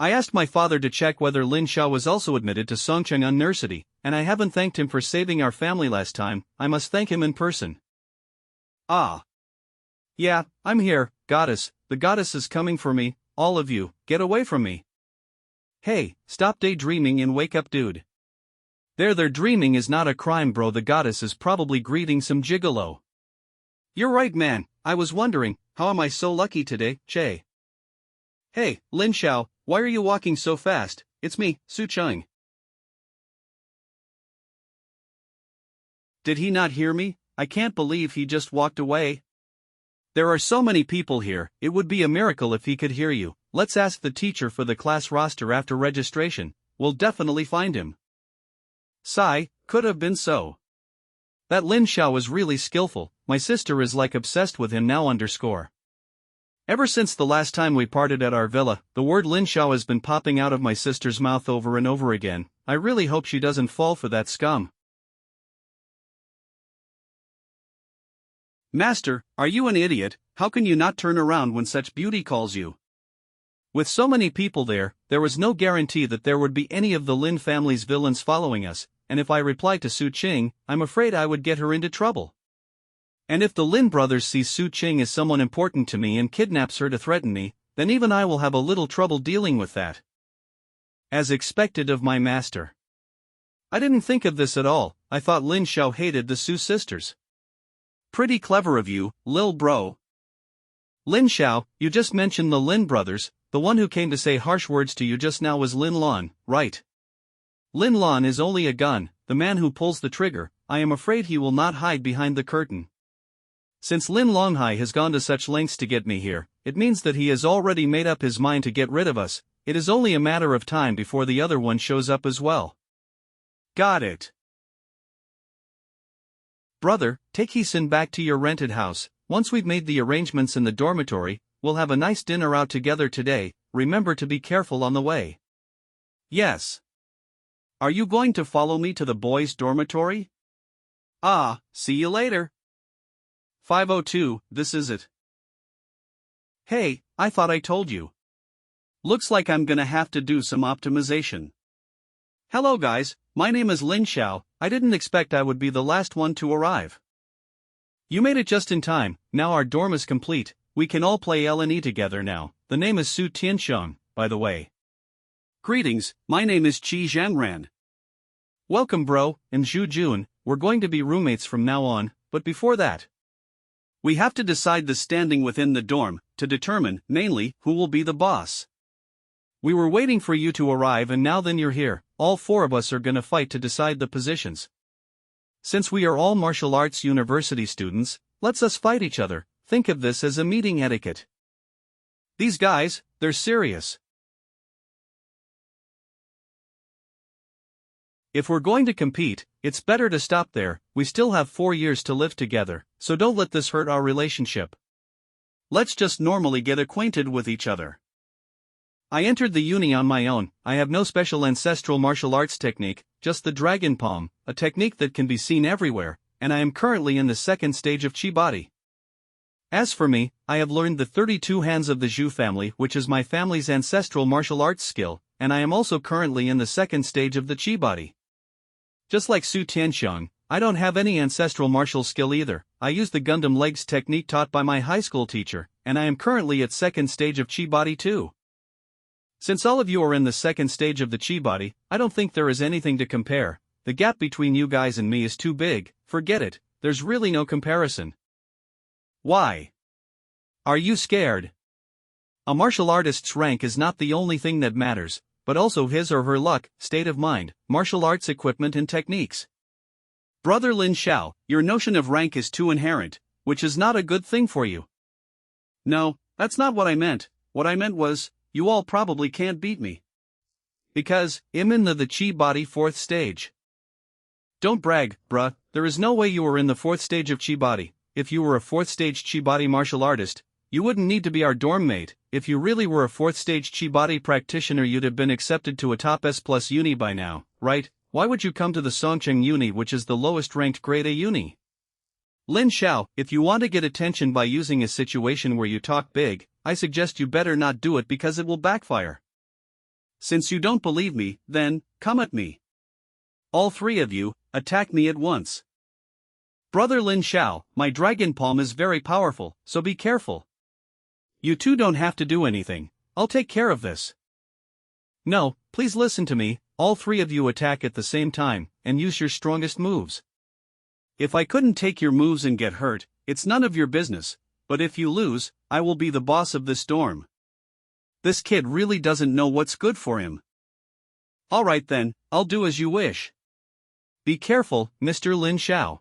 I asked my father to check whether Lin Xiao was also admitted to Songqing University, and I haven't thanked him for saving our family last time, I must thank him in person. Ah. Yeah, I'm here, goddess, the goddess is coming for me, all of you, get away from me. Hey, stop daydreaming and wake up dude. Their dreaming is not a crime bro, the goddess is probably greeting some gigolo. You're right man, I was wondering, how am I so lucky today, Che? Hey, Lin Xiao, why are you walking so fast? It's me, Su Cheng. Did he not hear me? I can't believe he just walked away. There are so many people here, it would be a miracle if he could hear you. Let's ask the teacher for the class roster after registration, we'll definitely find him. Sigh, could have been so. That Lin Xiao is really skillful, my sister is like obsessed with him now. Ever since the last time we parted at our villa, the word Lin Xiao has been popping out of my sister's mouth over and over again. I really hope she doesn't fall for that scum. Master, are you an idiot? How can you not turn around when such beauty calls you? With so many people there was no guarantee that there would be any of the Lin family's villains following us, and if I replied to Su Qing, I'm afraid I would get her into trouble. And if the Lin brothers see Su Qing as someone important to me and kidnaps her to threaten me, then even I will have a little trouble dealing with that. As expected of my master. I didn't think of this at all. I thought Lin Xiao hated the Su sisters. Pretty clever of you, lil bro. Lin Xiao, you just mentioned the Lin brothers. The one who came to say harsh words to you just now was Lin Lan, right? Lin Lan is only a gun, the man who pulls the trigger. I am afraid he will not hide behind the curtain. Since Lin Longhai has gone to such lengths to get me here, it means that he has already made up his mind to get rid of us. It is only a matter of time before the other one shows up as well. Got it. Brother, take Heesun back to your rented house. Once we've made the arrangements in the dormitory, we'll have a nice dinner out together today. Remember to be careful on the way. Yes. Are you going to follow me to the boys' dormitory? Ah, see you later. 502, this is it. Hey, I thought I told you. Looks like I'm gonna have to do some optimization. Hello guys, my name is Lin Xiao. I didn't expect I would be the last one to arrive. You made it just in time. Now our dorm is complete. We can all play LNE together now. The name is Su Tianxiang, by the way. Greetings, my name is Qi Zhangran. Welcome bro, and Zhu Jun. We're going to be roommates from now on, but before that, we have to decide the standing within the dorm, to determine, mainly, who will be the boss. We were waiting for you to arrive and now then you're here. All four of us are gonna fight to decide the positions. Since we are all martial arts university students, let's us fight each other. Think of this as a meeting etiquette. These guys, they're serious. If we're going to compete, it's better to stop there. We still have 4 years to live together, so don't let this hurt our relationship. Let's just normally get acquainted with each other. I entered the uni on my own. I have no special ancestral martial arts technique, just the dragon palm, a technique that can be seen everywhere, and I am currently in the second stage of Chi body. As for me, I have learned the 32 hands of the Zhu family, which is my family's ancestral martial arts skill, and I am also currently in the second stage of the Chi body. Just like Su Tianxiang, I don't have any ancestral martial skill either. I use the Gundam legs technique taught by my high school teacher, and I am currently at second stage of Chi body too. Since all of you are in the second stage of the Chi body, I don't think there is anything to compare. The gap between you guys and me is too big. Forget it, there's really no comparison. Why? Are you scared? A martial artist's rank is not the only thing that matters, but also his or her luck, state of mind, martial arts equipment and techniques. Brother Lin Xiao, your notion of rank is too inherent, which is not a good thing for you. No, that's not what I meant. What I meant was, you all probably can't beat me. Because, I'm in the Chi body 4th stage. Don't brag, bruh, there is no way you are in the 4th stage of Chi body. If you were a 4th stage Chi body martial artist, you wouldn't need to be our dorm mate. If you really were a 4th stage Chi body practitioner, you'd have been accepted to a top S+ uni by now, right? Why would you come to the Songcheng uni, which is the lowest ranked grade A uni? Lin Xiao, if you want to get attention by using a situation where you talk big, I suggest you better not do it because it will backfire. Since you don't believe me, then, come at me. All three of you, attack me at once. Brother Lin Xiao, my dragon palm is very powerful, so be careful. You two don't have to do anything. I'll take care of this. No, please listen to me. All three of you attack at the same time, and use your strongest moves. If I couldn't take your moves and get hurt, it's none of your business, but if you lose, I will be the boss of this dorm. This kid really doesn't know what's good for him. Alright then, I'll do as you wish. Be careful, Mr. Lin Xiao.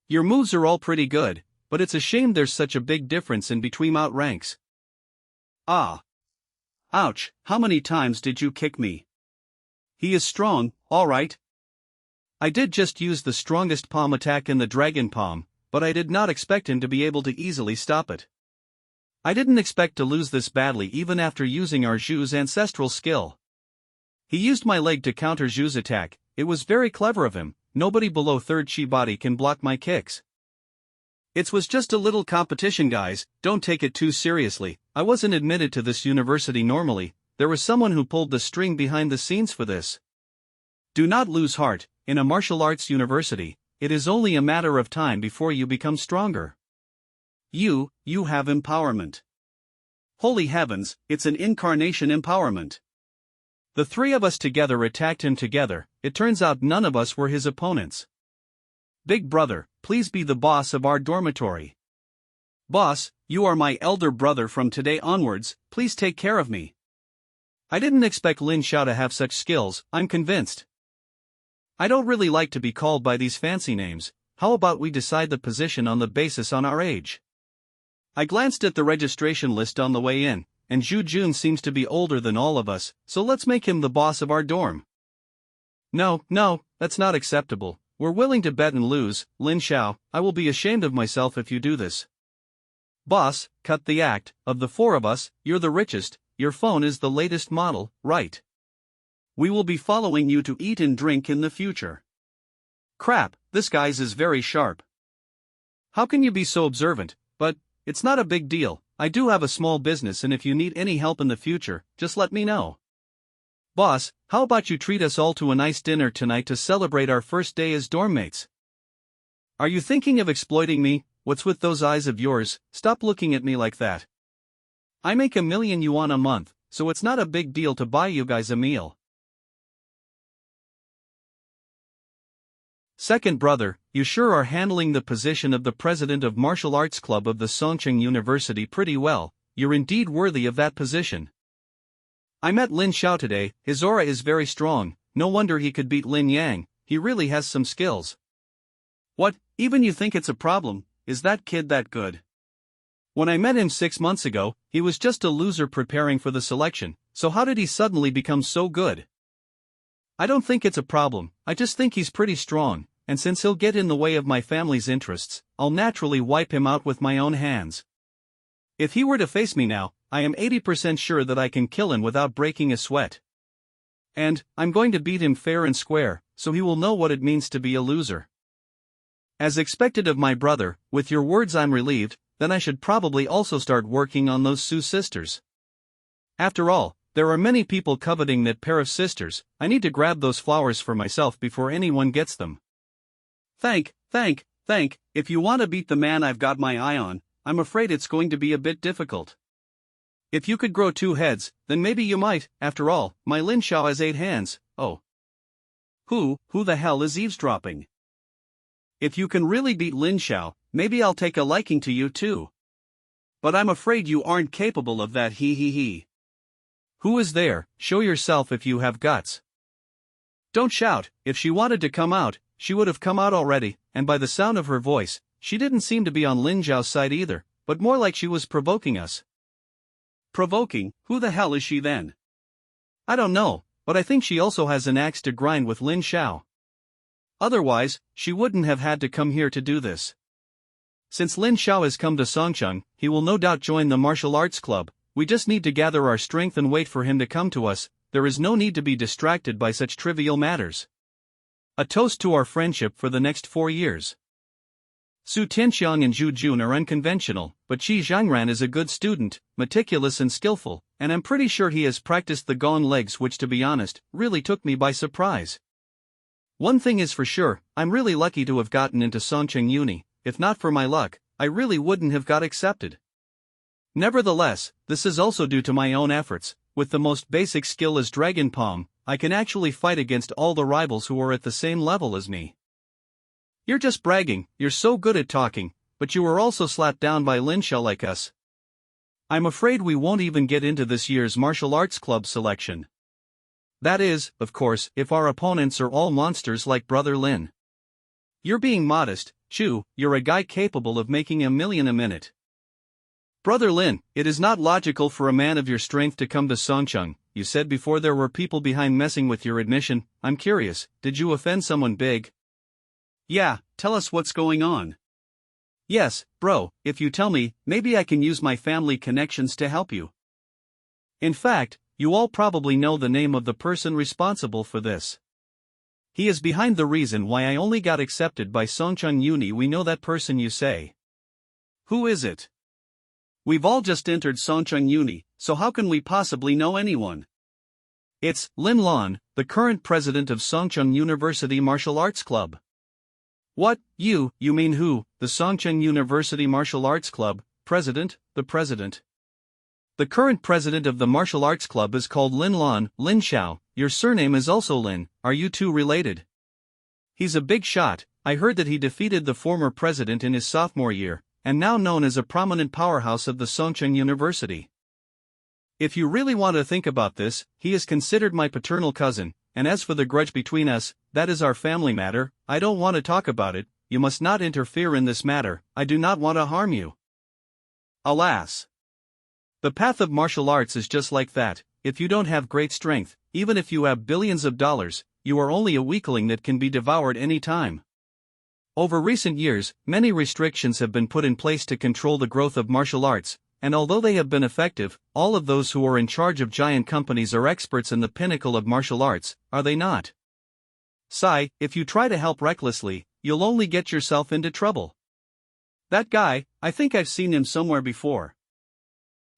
Your moves are all pretty good, but it's a shame there's such a big difference in between outranks. Ah. Ouch, how many times did you kick me? He is strong, alright. I did just use the strongest palm attack in the dragon palm, but I did not expect him to be able to easily stop it. I didn't expect to lose this badly even after using our Zhu's ancestral skill. He used my leg to counter Zhu's attack. It was very clever of him. Nobody below 3rd Chi body can block my kicks. It was just a little competition, guys, don't take it too seriously. I wasn't admitted to this university normally, there was someone who pulled the string behind the scenes for this. Do not lose heart, in a martial arts university, it is only a matter of time before you become stronger. You have empowerment. Holy heavens, it's an incarnation empowerment. The 3 of us together attacked him together. It turns out none of us were his opponents. Big brother, please be the boss of our dormitory. Boss, you are my elder brother from today onwards, please take care of me. I didn't expect Lin Xiao to have such skills, I'm convinced. I don't really like to be called by these fancy names. How about we decide the position on the basis on our age? I glanced at the registration list on the way in, and Zhu Jun seems to be older than all of us, so let's make him the boss of our dorm. No, that's not acceptable. We're willing to bet and lose, Lin Xiao, I will be ashamed of myself if you do this. Boss, cut the act. Of the 4 of us, you're the richest, your phone is the latest model, right? We will be following you to eat and drink in the future. Crap, this guy's is very sharp. How can you be so observant? But it's not a big deal, I do have a small business and if you need any help in the future, just let me know. Boss, how about you treat us all to a nice dinner tonight to celebrate our first day as dorm mates? Are you thinking of exploiting me? What's with those eyes of yours? Stop looking at me like that. I make 1,000,000 yuan a month, so it's not a big deal to buy you guys a meal. Second brother, you sure are handling the position of the president of Martial Arts Club of the Songcheng University pretty well, you're indeed worthy of that position. I met Lin Xiao today, his aura is very strong, no wonder he could beat Lin Yang, he really has some skills. What, even you think it's a problem? Is that kid that good? When I met him 6 months ago, he was just a loser preparing for the selection, so how did he suddenly become so good? I don't think it's a problem, I just think he's pretty strong, and since he'll get in the way of my family's interests, I'll naturally wipe him out with my own hands. If he were to face me now, I am 80% sure that I can kill him without breaking a sweat. And, I'm going to beat him fair and square, so he will know what it means to be a loser. As expected of my brother, with your words I'm relieved, then I should probably also start working on those Su sisters. After all, there are many people coveting that pair of sisters, I need to grab those flowers for myself before anyone gets them. Thank, if you want to beat the man I've got my eye on, I'm afraid it's going to be a bit difficult. If you could grow 2 heads, then maybe you might, after all, my Lin Xiao has 8 hands, oh. Who the hell is eavesdropping? If you can really beat Lin Xiao, maybe I'll take a liking to you too. But I'm afraid you aren't capable of that he. Who is there? Show yourself if you have guts. Don't shout, if she wanted to come out, she would have come out already, and by the sound of her voice, she didn't seem to be on Lin Xiao's side either, but more like she was provoking us. Provoking? Who the hell is she then? I don't know, but I think she also has an axe to grind with Lin Xiao. Otherwise, she wouldn't have had to come here to do this. Since Lin Xiao has come to Songcheng, he will no doubt join the martial arts club, we just need to gather our strength and wait for him to come to us, there is no need to be distracted by such trivial matters. A toast to our friendship for the next 4 years. Su Tianxiang and Zhu Jun are unconventional, but Qi Zhangran is a good student, meticulous and skillful, and I'm pretty sure he has practiced the gong legs which to be honest, really took me by surprise. One thing is for sure, I'm really lucky to have gotten into Songcheng Uni, if not for my luck, I really wouldn't have got accepted. Nevertheless, this is also due to my own efforts, with the most basic skill as Dragon Palm, I can actually fight against all the rivals who are at the same level as me. You're just bragging, you're so good at talking, but you were also slapped down by Lin Xiao like us. I'm afraid we won't even get into this year's martial arts club selection. That is, of course, if our opponents are all monsters like Brother Lin. You're being modest, Chu, you're a guy capable of making 1,000,000 a minute. Brother Lin, it is not logical for a man of your strength to come to Songcheng. You said before there were people behind messing with your admission, I'm curious, did you offend someone big? Yeah, tell us what's going on. Yes, bro, if you tell me, maybe I can use my family connections to help you. In fact, you all probably know the name of the person responsible for this. He is behind the reason why I only got accepted by Songcheng Uni. We know that person, you say. Who is it? We've all just entered Songcheng Uni, so how can we possibly know anyone? It's Lin Lan, the current president of Songcheng University Martial Arts Club. What, you mean who? The Songcheng University Martial Arts Club, president, the president. The current president of the martial arts club is called Lin Lan, Lin Xiao. Your surname is also Lin, are you two related? He's a big shot. I heard that he defeated the former president in his sophomore year, and now known as a prominent powerhouse of the Songcheng University. If you really want to think about this, he is considered my paternal cousin, and as for the grudge between us, that is our family matter. I don't want to talk about it. You must not interfere in this matter. I do not want to harm you. Alas. The path of martial arts is just like that. If you don't have great strength, even if you have billions of dollars, you are only a weakling that can be devoured any time. Over recent years, many restrictions have been put in place to control the growth of martial arts, and although they have been effective, all of those who are in charge of giant companies are experts in the pinnacle of martial arts, are they not? Sai, if you try to help recklessly, you'll only get yourself into trouble. That guy, I think I've seen him somewhere before.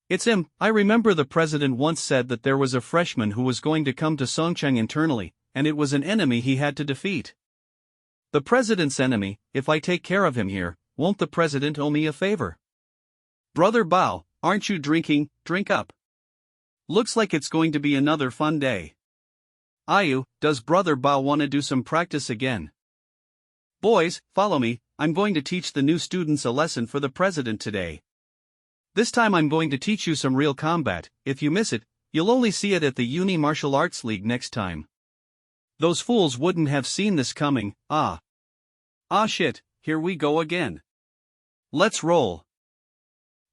It's him. I remember the president once said that there was a freshman who was going to come to Songcheng internally, and it was an enemy he had to defeat. The president's enemy. If I take care of him here, won't the president owe me a favor? Brother Bao, aren't you drinking? Drink up. Looks like it's going to be another fun day. Ayu, does Brother Bao want to do some practice again? Boys, follow me. I'm going to teach the new students a lesson for the president today. This time I'm going to teach you some real combat. If you miss it, you'll only see it at the Uni Martial Arts League next time. Those fools wouldn't have seen this coming. Ah shit, here we go again. Let's roll.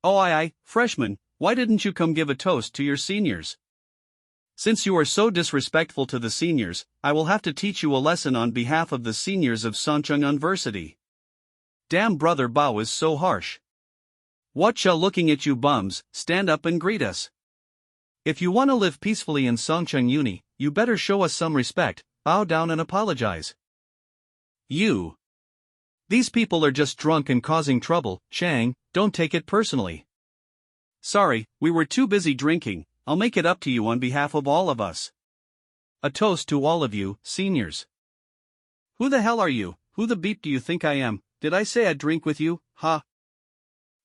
Oh aye, freshman, why didn't you come give a toast to your seniors? Since you are so disrespectful to the seniors, I will have to teach you a lesson on behalf of the seniors of Songcheng University. Damn, Brother Bao is so harsh. Wuxia, looking at you bums, stand up and greet us. If you want to live peacefully in Songcheng Uni, you better show us some respect, bow down and apologize. You. These people are just drunk and causing trouble. Shang, don't take it personally. Sorry, we were too busy drinking. I'll make it up to you on behalf of all of us. A toast to all of you, seniors. Who the hell are you? Who the beep do you think I am? Did I say I'd drink with you? Ha.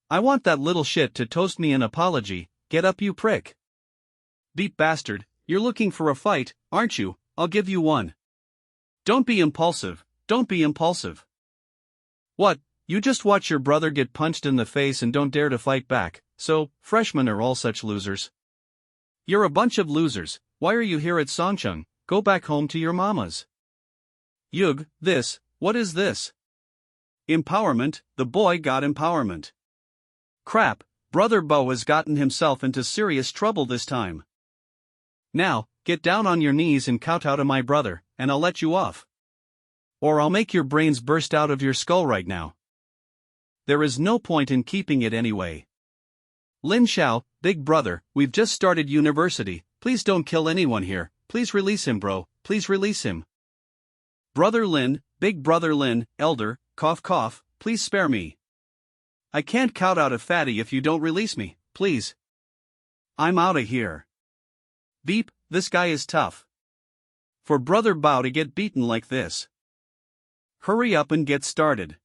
I want that little shit to toast me an apology. Get up, you prick. Beep bastard, you're looking for a fight, aren't you? I'll give you one. Don't be impulsive, don't be impulsive. What, you just watch your brother get punched in the face and don't dare to fight back, so, freshmen are all such losers. You're a bunch of losers. Why are you here at Songcheng? Go back home to your mamas. Yug, what is this? Empowerment, the boy got empowerment. Crap, Brother Bo has gotten himself into serious trouble this time. Now, get down on your knees and kowtow to my brother, and I'll let you off. Or I'll make your brains burst out of your skull right now. There is no point in keeping it anyway. Lin Xiao, big brother, we've just started university, please don't kill anyone here, please release him, bro, please release him. Brother Lin, big brother Lin, elder, cough cough, please spare me. I can't kowtow to fatty if you don't release me, please. I'm outta here. Beep, this guy is tough. For Brother Bao to get beaten like this. Hurry up and get started.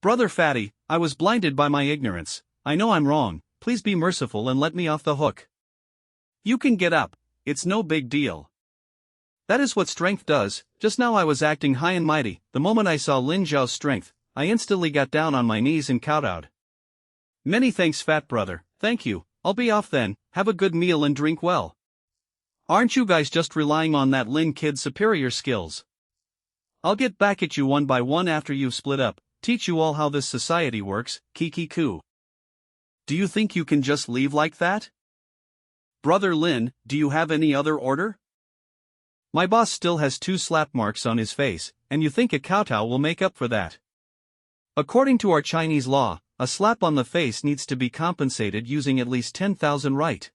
Brother Fatty, I was blinded by my ignorance. I know I'm wrong, please be merciful and let me off the hook. You can get up, it's no big deal. That is what strength does. Just now I was acting high and mighty. The moment I saw Lin Zhao's strength, I instantly got down on my knees and kowtowed. Many thanks, fat brother, thank you. I'll be off then, have a good meal and drink well. Aren't you guys just relying on that Lin kid's superior skills? I'll get back at you one by one after you've split up, teach you all how this society works, kiki koo. Do you think you can just leave like that? Brother Lin, do you have any other order? My boss still has 2 slap marks on his face, and you think a kowtow will make up for that? According to our Chinese law, a slap on the face needs to be compensated using at least 10,000 right.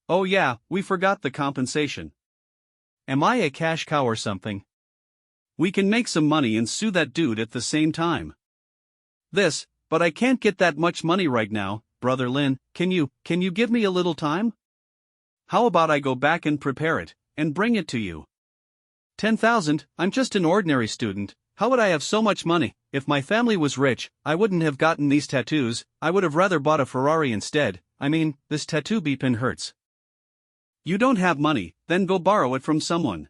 Oh yeah, we forgot the compensation. Am I a cash cow or something? We can make some money and sue that dude at the same time. But I can't get that much money right now, Brother Lin, can you give me a little time? How about I go back and prepare it, and bring it to you? 10,000, I'm just an ordinary student, how would I have so much money? If my family was rich, I wouldn't have gotten these tattoos, I would have rather bought a Ferrari instead, I mean, this tattoo pin hurts. You don't have money, then go borrow it from someone.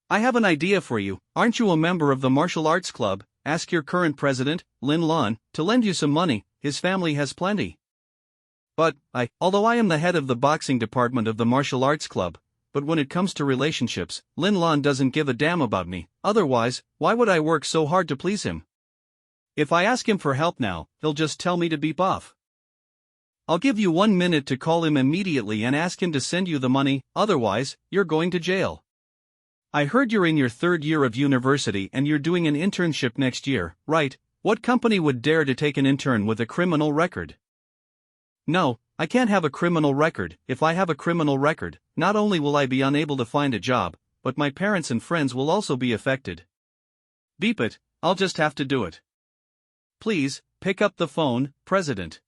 I have an idea for you, aren't you a member of the martial arts club? Ask your current president, Lin Lan, to lend you some money, his family has plenty. But, although I am the head of the boxing department of the martial arts club, but when it comes to relationships, Lin Lan doesn't give a damn about me, otherwise, why would I work so hard to please him? If I ask him for help now, he'll just tell me to beep off. I'll give you 1 minute to call him immediately and ask him to send you the money, otherwise, you're going to jail. I heard you're in your 3rd year of university and you're doing an internship next year, right? What company would dare to take an intern with a criminal record? No, I can't have a criminal record. If I have a criminal record, not only will I be unable to find a job, but my parents and friends will also be affected. Beep it, I'll just have to do it. Please, pick up the phone, President.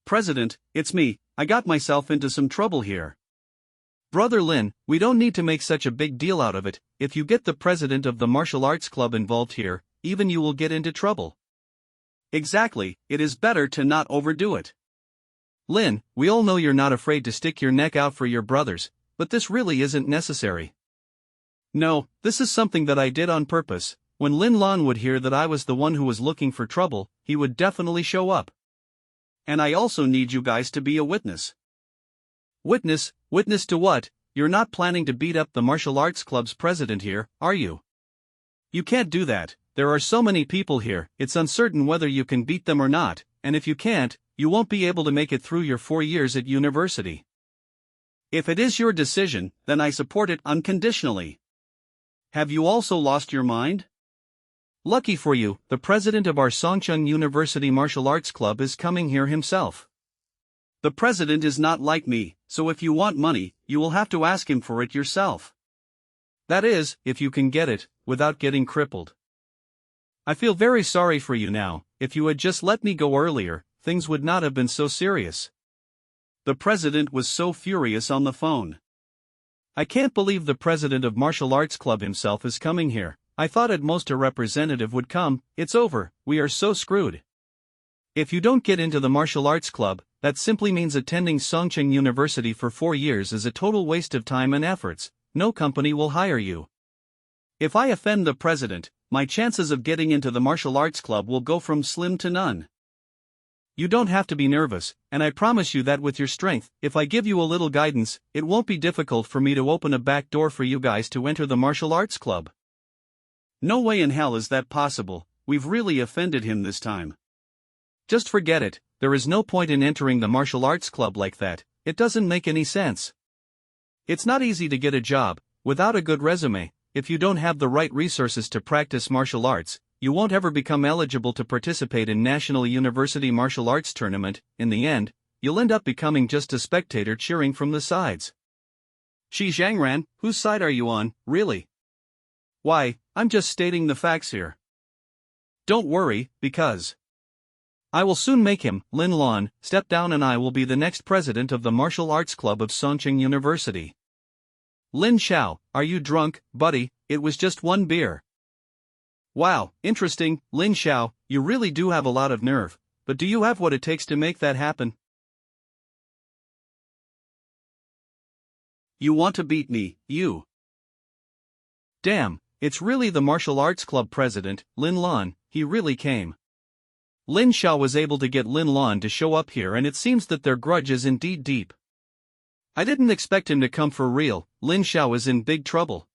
President, it's me, I got myself into some trouble here. Brother Lin, we don't need to make such a big deal out of it, if you get the president of the martial arts club involved here, even you will get into trouble. Exactly, it is better to not overdo it. Lin, we all know you're not afraid to stick your neck out for your brothers, but this really isn't necessary. No, this is something that I did on purpose. When Lin Lan would hear that I was the one who was looking for trouble, he would definitely show up. And I also need you guys to be a witness. Witness? Witness to what? You're not planning to beat up the martial arts club's president here, are you? You can't do that, there are so many people here, it's uncertain whether you can beat them or not, and if you can't, you won't be able to make it through your 4 years at university. If it is your decision, then I support it unconditionally. Have you also lost your mind? Lucky for you, the president of our Songcheng University Martial Arts Club is coming here himself. The president is not like me, so if you want money, you will have to ask him for it yourself. That is, if you can get it, without getting crippled. I feel very sorry for you now, if you had just let me go earlier, things would not have been so serious. The president was so furious on the phone. I can't believe the president of Martial Arts Club himself is coming here. I thought at most a representative would come. It's over, we are so screwed. If you don't get into the Martial Arts Club, that simply means attending Songcheng University for 4 years is a total waste of time and efforts. No company will hire you. If I offend the president, my chances of getting into the Martial Arts Club will go from slim to none. You don't have to be nervous, and I promise you that with your strength, if I give you a little guidance, it won't be difficult for me to open a back door for you guys to enter the Martial Arts Club. No way in hell is that possible, we've really offended him this time. Just forget it, there is no point in entering the Martial Arts Club like that, it doesn't make any sense. It's not easy to get a job, without a good resume, if you don't have the right resources to practice martial arts, you won't ever become eligible to participate in National University Martial Arts Tournament. In the end, you'll end up becoming just a spectator cheering from the sides. Shi Zhangran, whose side are you on, really? Why, I'm just stating the facts here. Don't worry, because I will soon make him, Lin Lan, step down and I will be the next president of the Martial Arts Club of Songcheng University. Lin Xiao, are you drunk, buddy? It was just 1 beer. Wow, interesting, Lin Xiao, you really do have a lot of nerve, but do you have what it takes to make that happen? You want to beat me, you? Damn, it's really the Martial Arts Club president, Lin Lan, he really came. Lin Xiao was able to get Lin Lan to show up here and it seems that their grudge is indeed deep. I didn't expect him to come for real, Lin Xiao is in big trouble.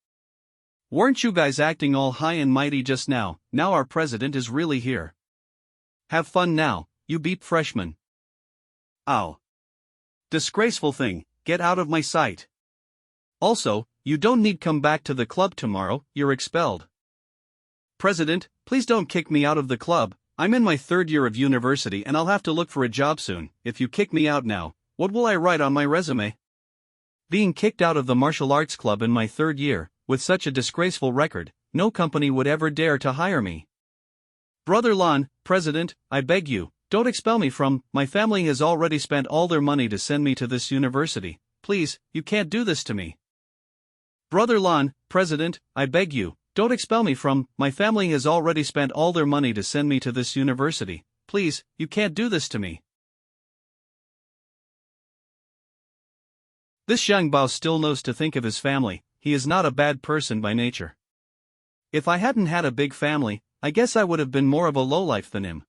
Weren't you guys acting all high and mighty just now? Now our president is really here. Have fun now, you beep freshman. Ow. Disgraceful thing, get out of my sight. Also, you don't need come back to the club tomorrow, you're expelled. President, please don't kick me out of the club. I'm in my third year of university and I'll have to look for a job soon. If you kick me out now, what will I write on my resume? Being kicked out of the martial arts club in my third year, with such a disgraceful record, no company would ever dare to hire me. Brother Lon, President, I beg you, don't expel me from. My family has already spent all their money to send me to this university. Please, you can't do this to me. Brother Lon, President, I beg you, don't expel me from. My family has already spent all their money to send me to this university. Please, you can't do this to me. This Xiangbao still knows to think of his family. He is not a bad person by nature. If I hadn't had a big family, I guess I would have been more of a lowlife than him.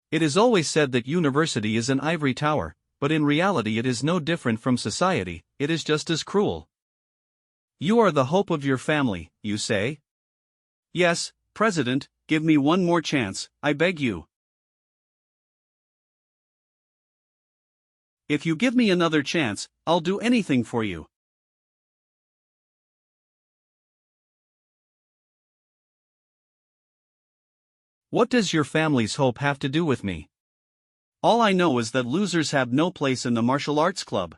It is always said that university is an ivory tower, but in reality it is no different from society, it is just as cruel. You are the hope of your family, you say? Yes, President, give me one more chance, I beg you. If you give me another chance, I'll do anything for you. What does your family's hope have to do with me? All I know is that losers have no place in the martial arts club.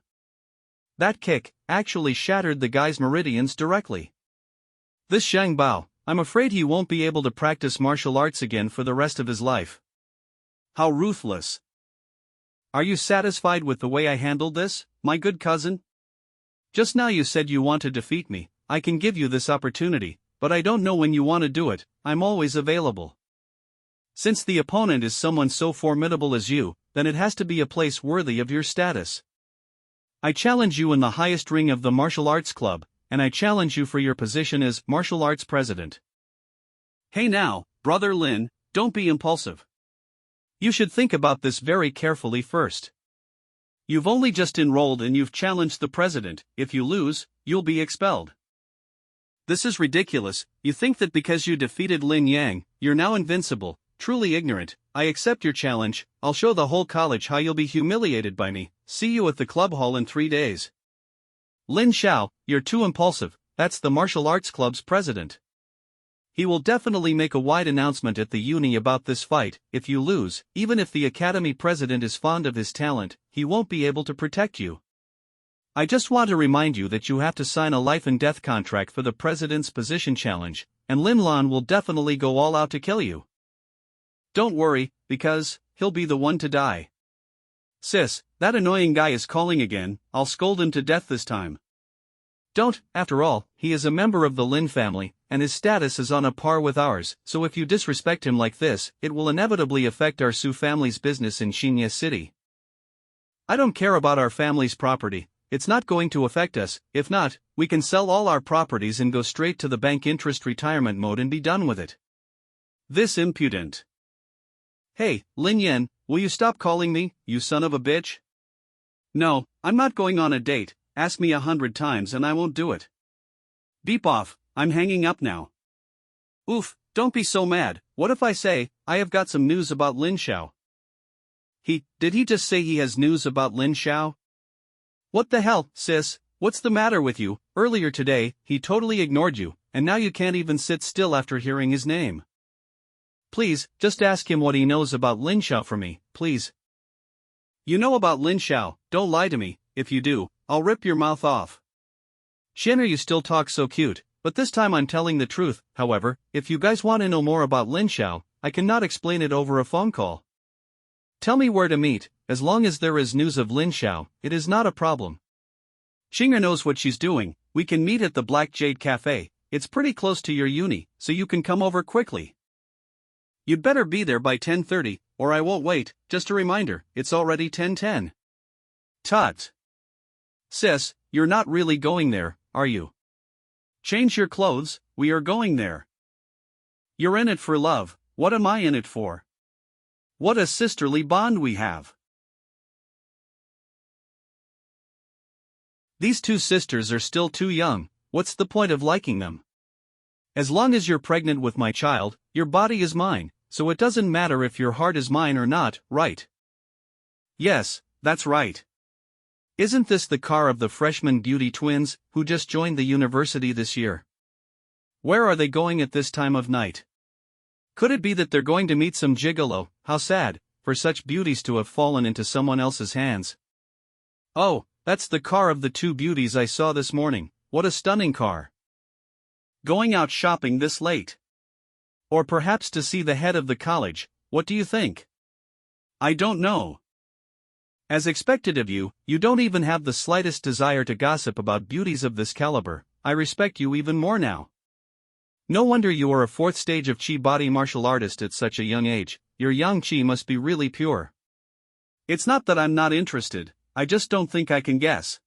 That kick actually shattered the guy's meridians directly. This Xiangbao, I'm afraid he won't be able to practice martial arts again for the rest of his life. How ruthless. Are you satisfied with the way I handled this, my good cousin? Just now you said you want to defeat me. I can give you this opportunity, but I don't know when you want to do it. I'm always available. Since the opponent is someone so formidable as you, then it has to be a place worthy of your status. I challenge you in the highest ring of the martial arts club, and I challenge you for your position as martial arts president. Hey now, Brother Lin, don't be impulsive. You should think about this very carefully first. You've only just enrolled and you've challenged the president. If you lose, you'll be expelled. This is ridiculous. You think that because you defeated Lin Yang, you're now invincible. Truly ignorant. I accept your challenge. I'll show the whole college how you'll be humiliated by me. See you at the club hall in 3 days. Lin Xiao, you're too impulsive. That's the martial arts club's president. He will definitely make a wide announcement at the uni about this fight. If you lose, even if the academy president is fond of his talent, he won't be able to protect you. I just want to remind you that you have to sign a life and death contract for the president's position challenge, and Lin Lan will definitely go all out to kill you. Don't worry, because he'll be the one to die. Sis, that annoying guy is calling again. I'll scold him to death this time. Don't, after all, he is a member of the Lin family, and his status is on a par with ours, so if you disrespect him like this, it will inevitably affect our Su family's business in Xianxia City. I don't care about our family's property, it's not going to affect us. If not, we can sell all our properties and go straight to the bank interest retirement mode and be done with it. This impudent. Hey, Lin Yan, will you stop calling me, you son of a bitch? No, I'm not going on a date. Ask me 100 times and I won't do it. Beep off, I'm hanging up now. Oof, don't be so mad. What if I say, I have got some news about Lin Xiao? Did he just say he has news about Lin Xiao? What the hell, sis, what's the matter with you? Earlier today, he totally ignored you, and now you can't even sit still after hearing his name. Please, just ask him what he knows about Lin Xiao for me, please. You know about Lin Xiao, don't lie to me. If you do, I'll rip your mouth off. Shinner, you still talk so cute, but this time I'm telling the truth. However, if you guys want to know more about Lin Xiao, I cannot explain it over a phone call. Tell me where to meet. As long as there is news of Lin Xiao, it is not a problem. Shinner knows what she's doing. We can meet at the Black Jade Cafe. It's pretty close to your uni, so you can come over quickly. You'd better be there by 10:30, or I won't wait. Just a reminder, it's already 10:10. Tut. Sis, you're not really going there, are you? Change your clothes, we are going there. You're in it for love, what am I in it for? What a sisterly bond we have. These two sisters are still too young, what's the point of liking them? As long as you're pregnant with my child, your body is mine, so it doesn't matter if your heart is mine or not, right? Yes, that's right. Isn't this the car of the freshman beauty twins, who just joined the university this year? Where are they going at this time of night? Could it be that they're going to meet some gigolo? How sad, for such beauties to have fallen into someone else's hands. Oh, that's the car of the two beauties I saw this morning. What a stunning car. Going out shopping this late? Or perhaps to see the head of the college, what do you think? I don't know. As expected of you, you don't even have the slightest desire to gossip about beauties of this caliber. I respect you even more now. No wonder you are a fourth stage of chi body martial artist at such a young age. Your yang chi must be really pure. It's not that I'm not interested, I just don't think I can guess.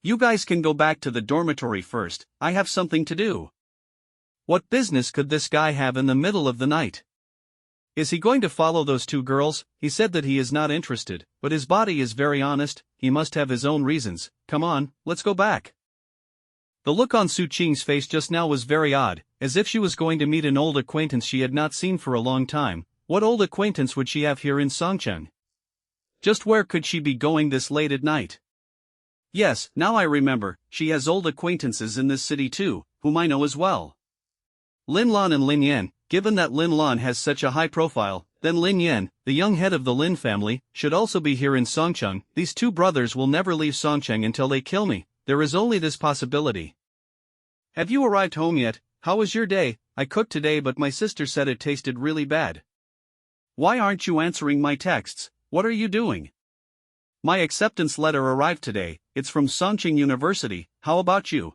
You guys can go back to the dormitory first, I have something to do. What business could this guy have in the middle of the night? Is he going to follow those two girls? He said that he is not interested, but his body is very honest, he must have his own reasons. Come on, let's go back. The look on Su Qing's face just now was very odd, as if she was going to meet an old acquaintance she had not seen for a long time. What old acquaintance would she have here in Songcheng? Just where could she be going this late at night? Yes, now I remember, she has old acquaintances in this city too, whom I know as well. Lin Lan and Lin Yan. Given that Lin Lan has such a high profile, then Lin Yan, the young head of the Lin family, should also be here in Songcheng. These two brothers will never leave Songcheng until they kill me. There is only this possibility. Have you arrived home yet? How was your day? I cooked today but my sister said it tasted really bad. Why aren't you answering my texts? What are you doing? My acceptance letter arrived today, it's from Songcheng University, how about you?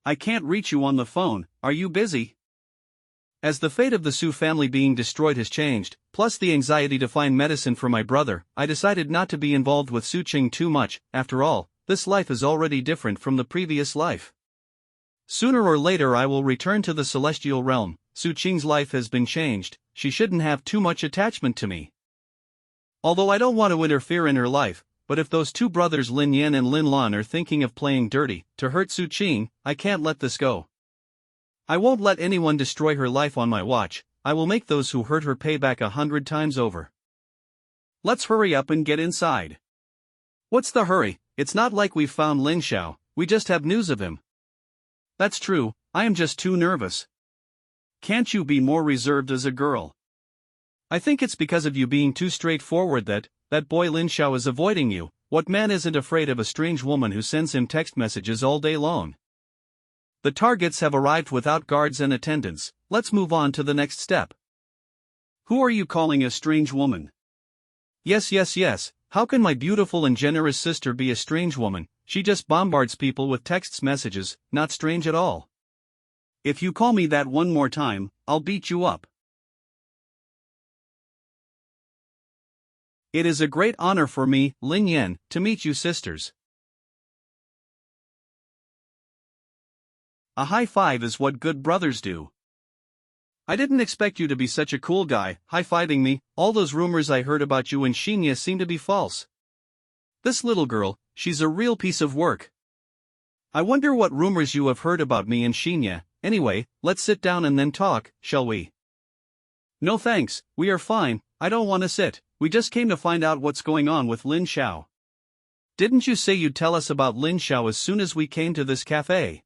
I can't reach you on the phone, are you busy? As the fate of the Su family being destroyed has changed, plus the anxiety to find medicine for my brother, I decided not to be involved with Su Qing too much. After all, this life is already different from the previous life. Sooner or later I will return to the celestial realm. Su Qing's life has been changed, she shouldn't have too much attachment to me. Although I don't want to interfere in her life, but if those two brothers Lin Yan and Lin Lan are thinking of playing dirty, to hurt Su Qing, I can't let this go. I won't let anyone destroy her life on my watch, I will make those who hurt her pay back 100 times over. Let's hurry up and get inside. What's the hurry? It's not like we've found Lin Xiao, we just have news of him. That's true, I am just too nervous. Can't you be more reserved as a girl? I think it's because of you being too straightforward that boy Lin Xiao is avoiding you. What man isn't afraid of a strange woman who sends him text messages all day long? The targets have arrived without guards and attendants, let's move on to the next step. Who are you calling a strange woman? Yes, how can my beautiful and generous sister be a strange woman? She just bombards people with text messages, not strange at all. If you call me that one more time, I'll beat you up. It is a great honor for me, Lin Yan, to meet you sisters. A high five is what good brothers do. I didn't expect you to be such a cool guy, high-fiving me. All those rumors I heard about you and Xianxia seem to be false. This little girl, she's a real piece of work. I wonder what rumors you have heard about me and Xianxia. Anyway, let's sit down and then talk, shall we? No thanks, we are fine, I don't want to sit. We just came to find out what's going on with Lin Xiao. Didn't you say you'd tell us about Lin Xiao as soon as we came to this cafe?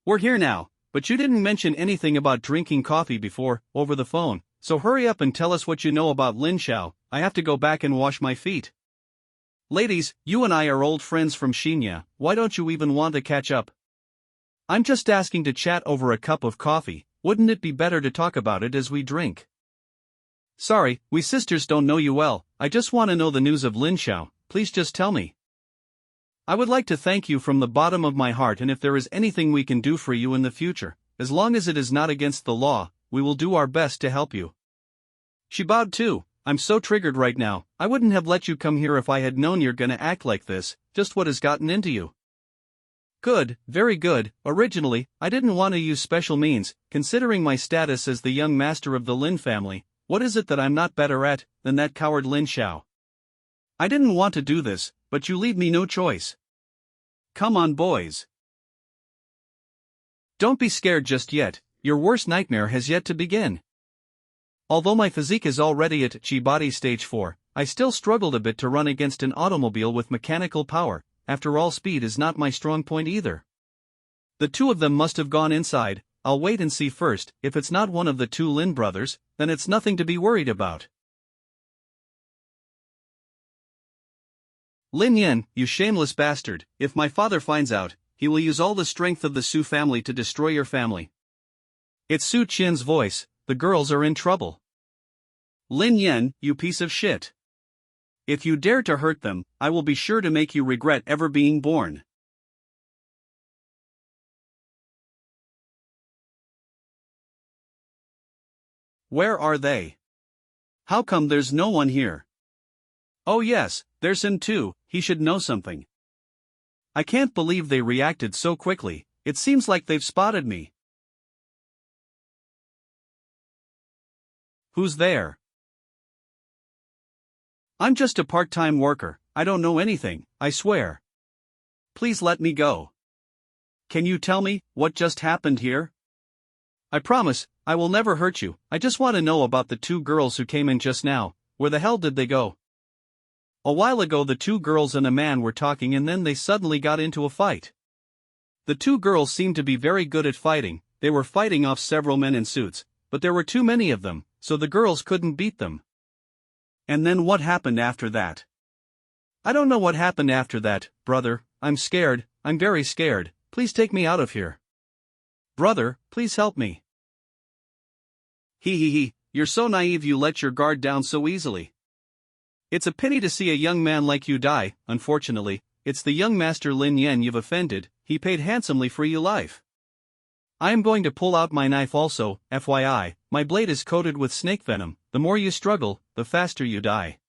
We're here now, but you didn't mention anything about drinking coffee before, over the phone, so hurry up and tell us what you know about Lin Xiao. I have to go back and wash my feet. Ladies, you and I are old friends from Xianxia, why don't you even want to catch up? I'm just asking to chat over a cup of coffee, wouldn't it be better to talk about it as we drink? Sorry, we sisters don't know you well, I just want to know the news of Lin Xiao, please just tell me. I would like to thank you from the bottom of my heart, and if there is anything we can do for you in the future, as long as it is not against the law, we will do our best to help you. She bowed too. I'm so triggered right now, I wouldn't have let you come here if I had known you're gonna act like this. Just what has gotten into you? Good, very good. Originally, I didn't want to use special means, considering my status as the young master of the Lin family. What is it that I'm not better at than that coward Lin Xiao? I didn't want to do this, but you leave me no choice. Come on, boys. Don't be scared just yet, your worst nightmare has yet to begin. Although my physique is already at Chi Body Stage 4, I still struggled a bit to run against an automobile with mechanical power. After all, speed is not my strong point either. The two of them must have gone inside. I'll wait and see first. If it's not one of the two Lin brothers, then it's nothing to be worried about. Lin Yan, you shameless bastard, if my father finds out, he will use all the strength of the Su family to destroy your family. It's Su Qian's voice. The girls are in trouble. Lin Yan, you piece of shit. If you dare to hurt them, I will be sure to make you regret ever being born. Where are they? How come there's no one here? Oh yes, there's him too, he should know something. I can't believe they reacted so quickly, it seems like they've spotted me. Who's there? I'm just a part-time worker, I don't know anything, I swear. Please let me go. Can you tell me what just happened here? I promise, I will never hurt you. I just want to know about the two girls who came in just now. Where the hell did they go? A while ago the two girls and a man were talking and then they suddenly got into a fight. The two girls seemed to be very good at fighting. They were fighting off several men in suits, but there were too many of them, so the girls couldn't beat them. And then what happened after that? I don't know what happened after that, brother. I'm scared, I'm very scared. Please take me out of here. Brother, please help me. He, you're so naive you let your guard down so easily. It's a pity to see a young man like you die. Unfortunately, it's the young master Lin Yan you've offended. He paid handsomely for your life. I am going to pull out my knife also, FYI, my blade is coated with snake venom. The more you struggle, the faster you die.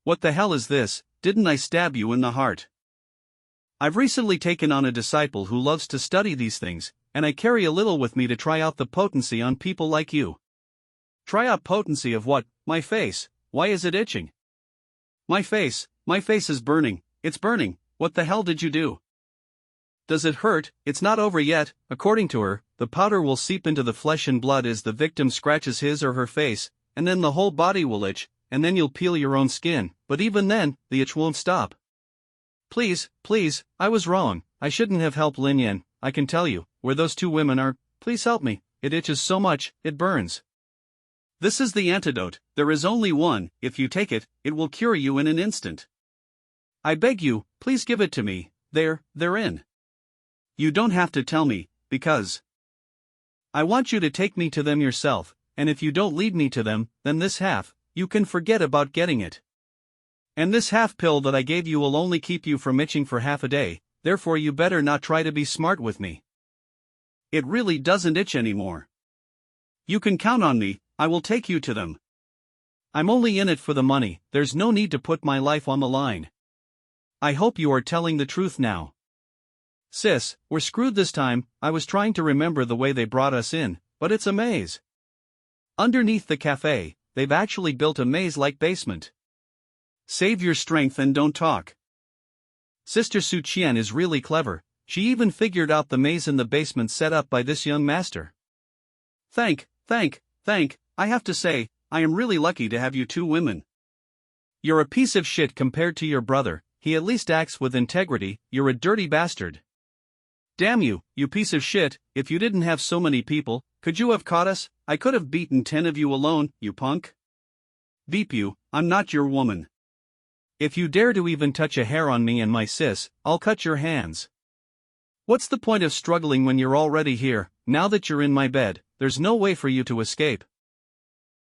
What the hell is this? Didn't I stab you in the heart? I've recently taken on a disciple who loves to study these things, and I carry a little with me to try out the potency on people like you. Try out potency of what? My face. Why is it itching? My face is burning, it's burning. What the hell did you do? Does it hurt? It's not over yet. According to her, the powder will seep into the flesh and blood as the victim scratches his or her face, and then the whole body will itch, and then you'll peel your own skin, but even then, the itch won't stop. Please, I was wrong, I shouldn't have helped Lin Yan. I can tell you, where those two women are, please help me, it itches so much, it burns. This is the antidote, there is only one, if you take it, it will cure you in an instant. I beg you, please give it to me, they're in. You don't have to tell me, because I want you to take me to them yourself, and if you don't lead me to them, then this half, you can forget about getting it. And this half pill that I gave you will only keep you from itching for half a day, therefore you better not try to be smart with me. It really doesn't itch anymore. You can count on me, I will take you to them. I'm only in it for the money, there's no need to put my life on the line. I hope you are telling the truth now. Sis, we're screwed this time. I was trying to remember the way they brought us in, but it's a maze. Underneath the cafe, they've actually built a maze-like basement. Save your strength and don't talk. Sister Su Qian is really clever, she even figured out the maze in the basement set up by this young master. Thank, I have to say, I am really lucky to have you two women. You're a piece of shit compared to your brother, he at least acts with integrity, you're a dirty bastard. Damn you, you piece of shit, if you didn't have so many people, could you have caught us? I could have beaten 10 of you alone, you punk. Beep you, I'm not your woman. If you dare to even touch a hair on me and my sis, I'll cut your hands. What's the point of struggling when you're already here? Now that you're in my bed, there's no way for you to escape.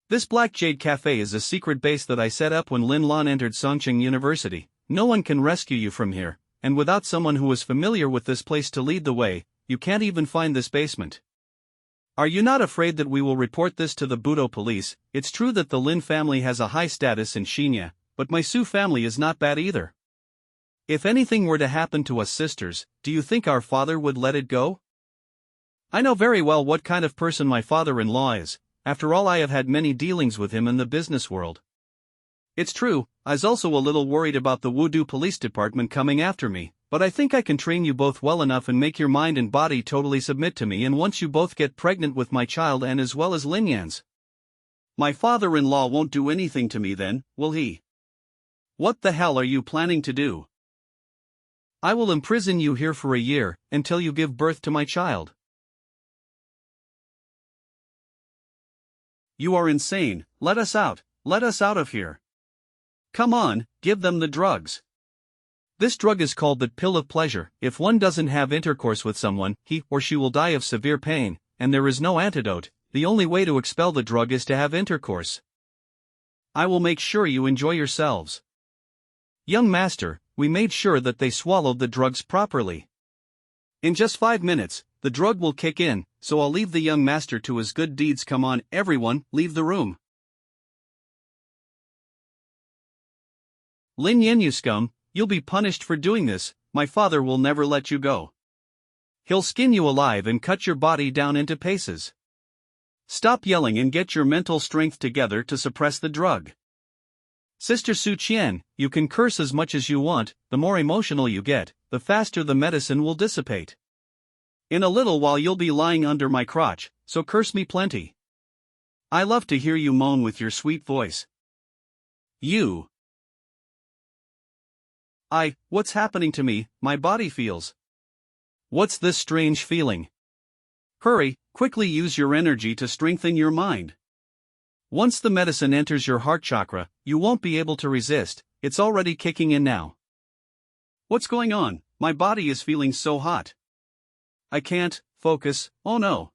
This Black Jade Cafe is a secret base that I set up when Lin Lan entered Songqing University. No one can rescue you from here, and without someone who is familiar with this place to lead the way, you can't even find this basement. Are you not afraid that we will report this to the Budo police? It's true that the Lin family has a high status in Xianxia, but my Su family is not bad either. If anything were to happen to us sisters, do you think our father would let it go? I know very well what kind of person my father-in-law is, after all I have had many dealings with him in the business world. It's true, I was also a little worried about the Wudu police department coming after me, but I think I can train you both well enough and make your mind and body totally submit to me, and once you both get pregnant with my child and as well as Lin Yan's. My father-in-law won't do anything to me then, will he? What the hell are you planning to do? I will imprison you here for a year, until you give birth to my child. You are insane, let us out of here. Come on, give them the drugs. This drug is called the pill of pleasure. If one doesn't have intercourse with someone, he or she will die of severe pain, and there is no antidote. The only way to expel the drug is to have intercourse. I will make sure you enjoy yourselves. Young master, we made sure that they swallowed the drugs properly. In just 5 minutes, the drug will kick in, so I'll leave the young master to his good deeds. Come on, everyone, leave the room. Lin Yin, you scum, you'll be punished for doing this. My father will never let you go. He'll skin you alive and cut your body down into pieces. Stop yelling and get your mental strength together to suppress the drug. Sister Su Qian, you can curse as much as you want. The more emotional you get, the faster the medicine will dissipate. In a little while you'll be lying under my crotch, so curse me plenty. I love to hear you moan with your sweet voice. You. What's happening to me? My body feels. What's this strange feeling? Hurry, quickly use your energy to strengthen your mind. Once the medicine enters your heart chakra, you won't be able to resist. It's already kicking in now. What's going on? My body is feeling so hot. I can't focus. Oh no.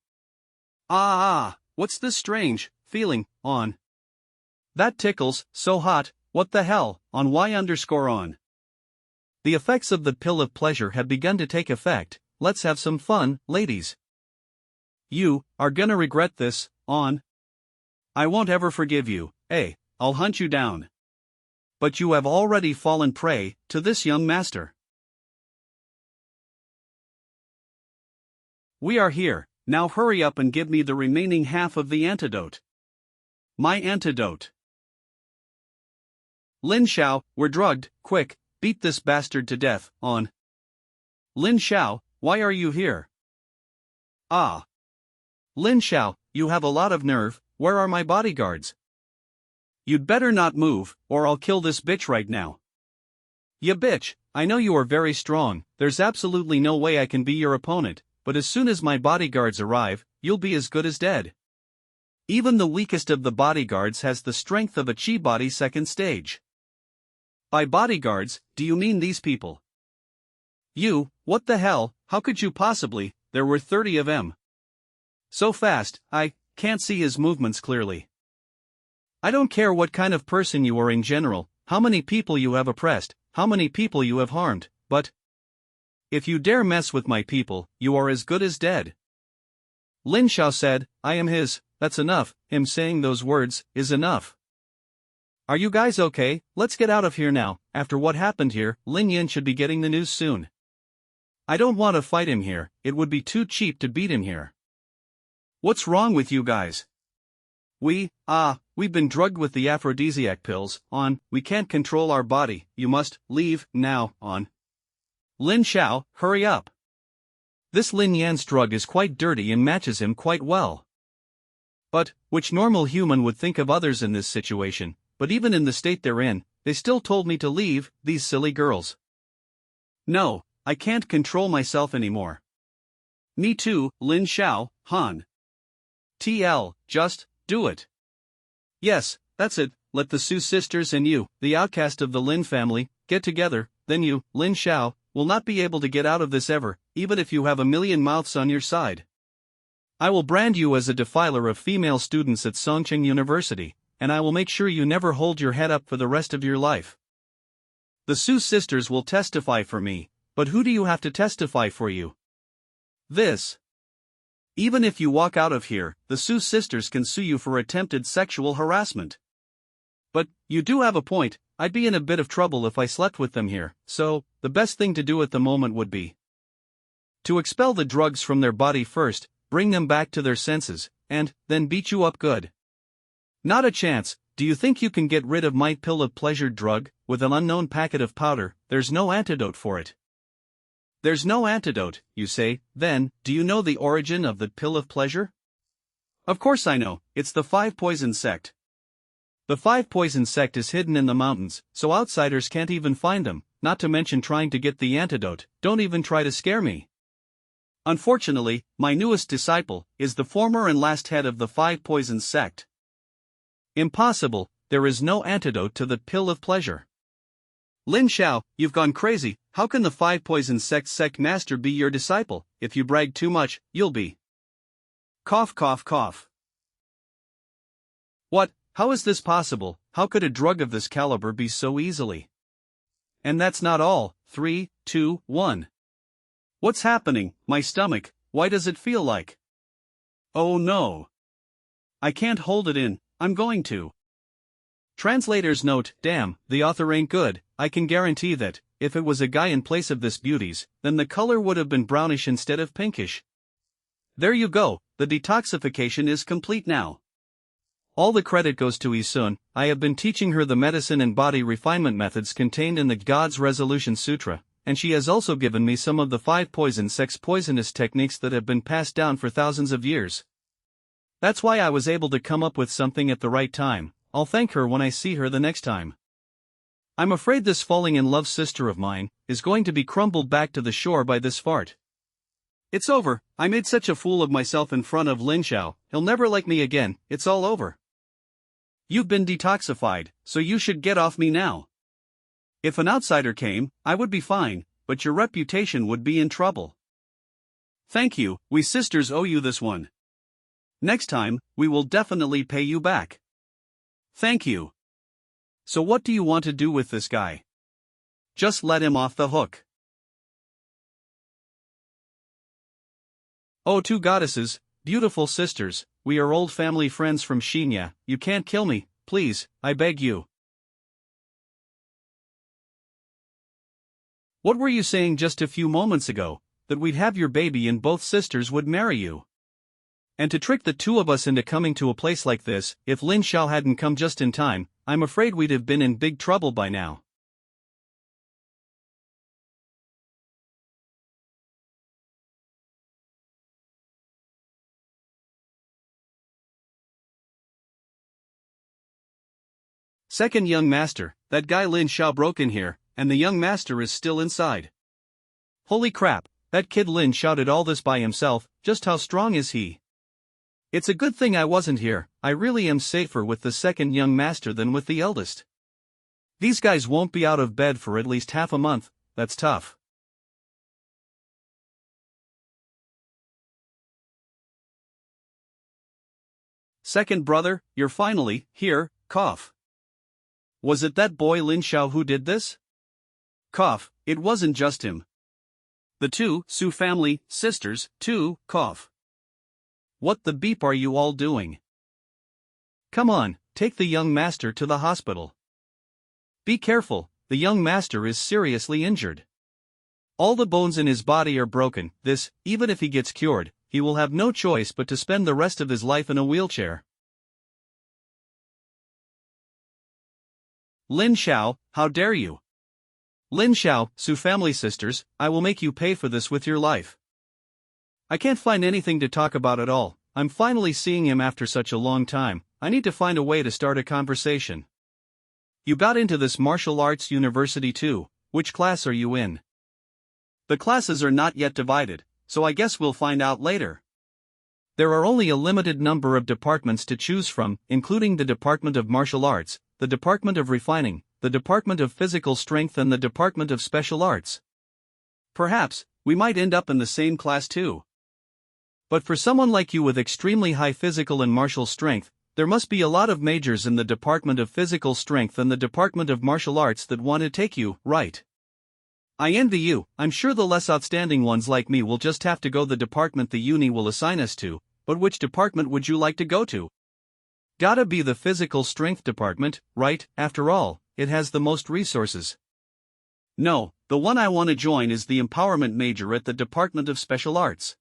What's this strange feeling on? That tickles, so hot. What the hell? On Y_on. The effects of the pill of pleasure have begun to take effect. Let's have some fun, ladies. You are gonna regret this, on. I won't ever forgive you. I'll hunt you down. But you have already fallen prey to this young master. We are here, now hurry up and give me the remaining half of the antidote. My antidote. Lin Xiao, we're drugged, quick, beat this bastard to death, on. Lin Xiao, why are you here? Lin Xiao, you have a lot of nerve. Where are my bodyguards? You'd better not move, or I'll kill this bitch right now. Ya bitch, I know you are very strong, there's absolutely no way I can be your opponent, but as soon as my bodyguards arrive, you'll be as good as dead. Even the weakest of the bodyguards has the strength of a chi body second stage. By bodyguards, do you mean these people? You, what the hell, how could you possibly? There were 30 of them. So fast, I can't see his movements clearly. I don't care what kind of person you are in general, how many people you have oppressed, how many people you have harmed, but if you dare mess with my people, you are as good as dead. Lin Xiao said, I am his. That's enough. Him saying those words is enough. Are you guys okay? Let's get out of here now. After what happened here, Lin Yin should be getting the news soon. I don't want to fight him here, it would be too cheap to beat him here. What's wrong with you guys? We've been drugged with the aphrodisiac pills, on. We can't control our body. You must leave now, on. Lin Xiao, hurry up. This Lin Yan's drug is quite dirty and matches him quite well. But, which normal human would think of others in this situation, but even in the state they're in, they still told me to leave, these silly girls. No, I can't control myself anymore. Me too, Lin Xiao, Han. TL, just do it. Yes, that's it, let the Su sisters and you, the outcast of the Lin family, get together, then you, Lin Xiao, will not be able to get out of this ever, even if you have a million mouths on your side. I will brand you as a defiler of female students at Songqing University, and I will make sure you never hold your head up for the rest of your life. The Su sisters will testify for me, but who do you have to testify for you? This. Even if you walk out of here, the Su sisters can sue you for attempted sexual harassment. But, you do have a point, I'd be in a bit of trouble if I slept with them here, so, the best thing to do at the moment would be to expel the drugs from their body first, bring them back to their senses, and then beat you up good. Not a chance. Do you think you can get rid of my pill of pleasure drug with an unknown packet of powder? There's no antidote for it. There's no antidote, you say. Then, do you know the origin of the pill of pleasure? Of course I know, it's the 5 poison sect. The 5 poison sect is hidden in the mountains, so outsiders can't even find them, not to mention trying to get the antidote. Don't even try to scare me. Unfortunately, my newest disciple is the former and last head of the 5 poison sect. Impossible, there is no antidote to the pill of pleasure. Lin Xiao, you've gone crazy. How can the five poison sect master be your disciple? If you brag too much, you'll be. Cough, cough, cough. What? How is this possible? How could a drug of this caliber be so easily? And that's not all. 3, 2, 1. What's happening? My stomach, why does it feel like? Oh no. I can't hold it in, I'm going to. Translator's note, damn, the author ain't good. I can guarantee that, if it was a guy in place of this beauties, then the color would have been brownish instead of pinkish. There you go, the detoxification is complete now. All the credit goes to Isun. I have been teaching her the medicine and body refinement methods contained in the God's Resolution Sutra, and she has also given me some of the 5 poison sex poisonous techniques that have been passed down for thousands of years. That's why I was able to come up with something at the right time. I'll thank her when I see her the next time. I'm afraid this falling in love sister of mine is going to be crumbled back to the shore by this fart. It's over, I made such a fool of myself in front of Lin Xiao, he'll never like me again, it's all over. You've been detoxified, so you should get off me now. If an outsider came, I would be fine, but your reputation would be in trouble. Thank you, we sisters owe you this one. Next time, we will definitely pay you back. Thank you. So what do you want to do with this guy? Just let him off the hook. Oh, 2 goddesses, beautiful sisters, we are old family friends from Xianxia, you can't kill me, please, I beg you. What were you saying just a few moments ago? That we'd have your baby and both sisters would marry you. And to trick the 2 of us into coming to a place like this, if Lin Xiao hadn't come just in time, I'm afraid we'd have been in big trouble by now. Second young master, that guy Lin Xiao broke in here, and the young master is still inside. Holy crap, that kid Lin shouted all this by himself, just how strong is he? It's a good thing I wasn't here, I really am safer with the second young master than with the eldest. These guys won't be out of bed for at least half a month, that's tough. Second brother, you're finally here, cough. Was it that boy Lin Xiao who did this? Cough, it wasn't just him. The 2 Su family, sisters, too, cough. What the beep are you all doing? Come on, take the young master to the hospital. Be careful, the young master is seriously injured. All the bones in his body are broken, even if he gets cured, he will have no choice but to spend the rest of his life in a wheelchair. Lin Xiao, how dare you? Lin Xiao, Su family sisters, I will make you pay for this with your life. I can't find anything to talk about at all, I'm finally seeing him after such a long time, I need to find a way to start a conversation. You got into this martial arts university too, which class are you in? The classes are not yet divided, so I guess we'll find out later. There are only a limited number of departments to choose from, including the Department of Martial Arts, the Department of Refining, the Department of Physical Strength and the Department of Special Arts. Perhaps, we might end up in the same class too. But for someone like you with extremely high physical and martial strength, there must be a lot of majors in the Department of Physical Strength and the Department of Martial Arts that want to take you, right? I envy you, I'm sure the less outstanding ones like me will just have to go the department the uni will assign us to, but which department would you like to go to? Gotta be the Physical Strength department, right? After all, it has the most resources. No, the one I want to join is the Empowerment major at the Department of Special Arts.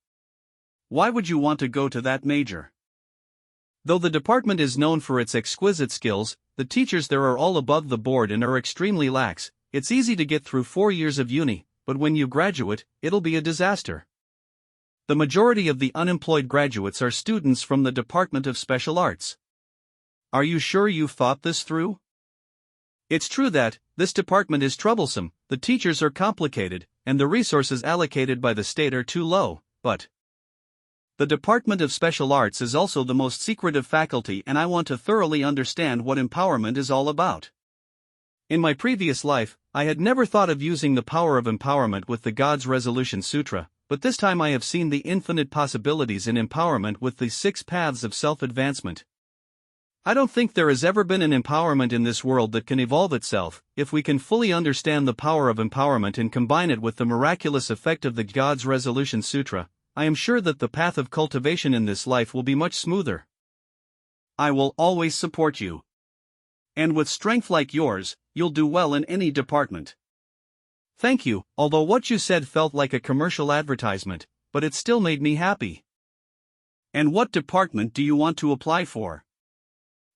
Why would you want to go to that major? Though the department is known for its exquisite skills, the teachers there are all above the board and are extremely lax. It's easy to get through 4 years of uni, but when you graduate, it'll be a disaster. The majority of the unemployed graduates are students from the Department of Special Arts. Are you sure you've thought this through? It's true that this department is troublesome, the teachers are complicated, and the resources allocated by the state are too low, but The Department of Special Arts is also the most secretive faculty, and I want to thoroughly understand what empowerment is all about. In my previous life, I had never thought of using the power of empowerment with the God's Resolution Sutra, but this time I have seen the infinite possibilities in empowerment with the 6 paths of self-advancement. I don't think there has ever been an empowerment in this world that can evolve itself. If we can fully understand the power of empowerment and combine it with the miraculous effect of the God's Resolution Sutra, I am sure that the path of cultivation in this life will be much smoother. I will always support you. And with strength like yours, you'll do well in any department. Thank you, although what you said felt like a commercial advertisement, but it still made me happy. And what department do you want to apply for?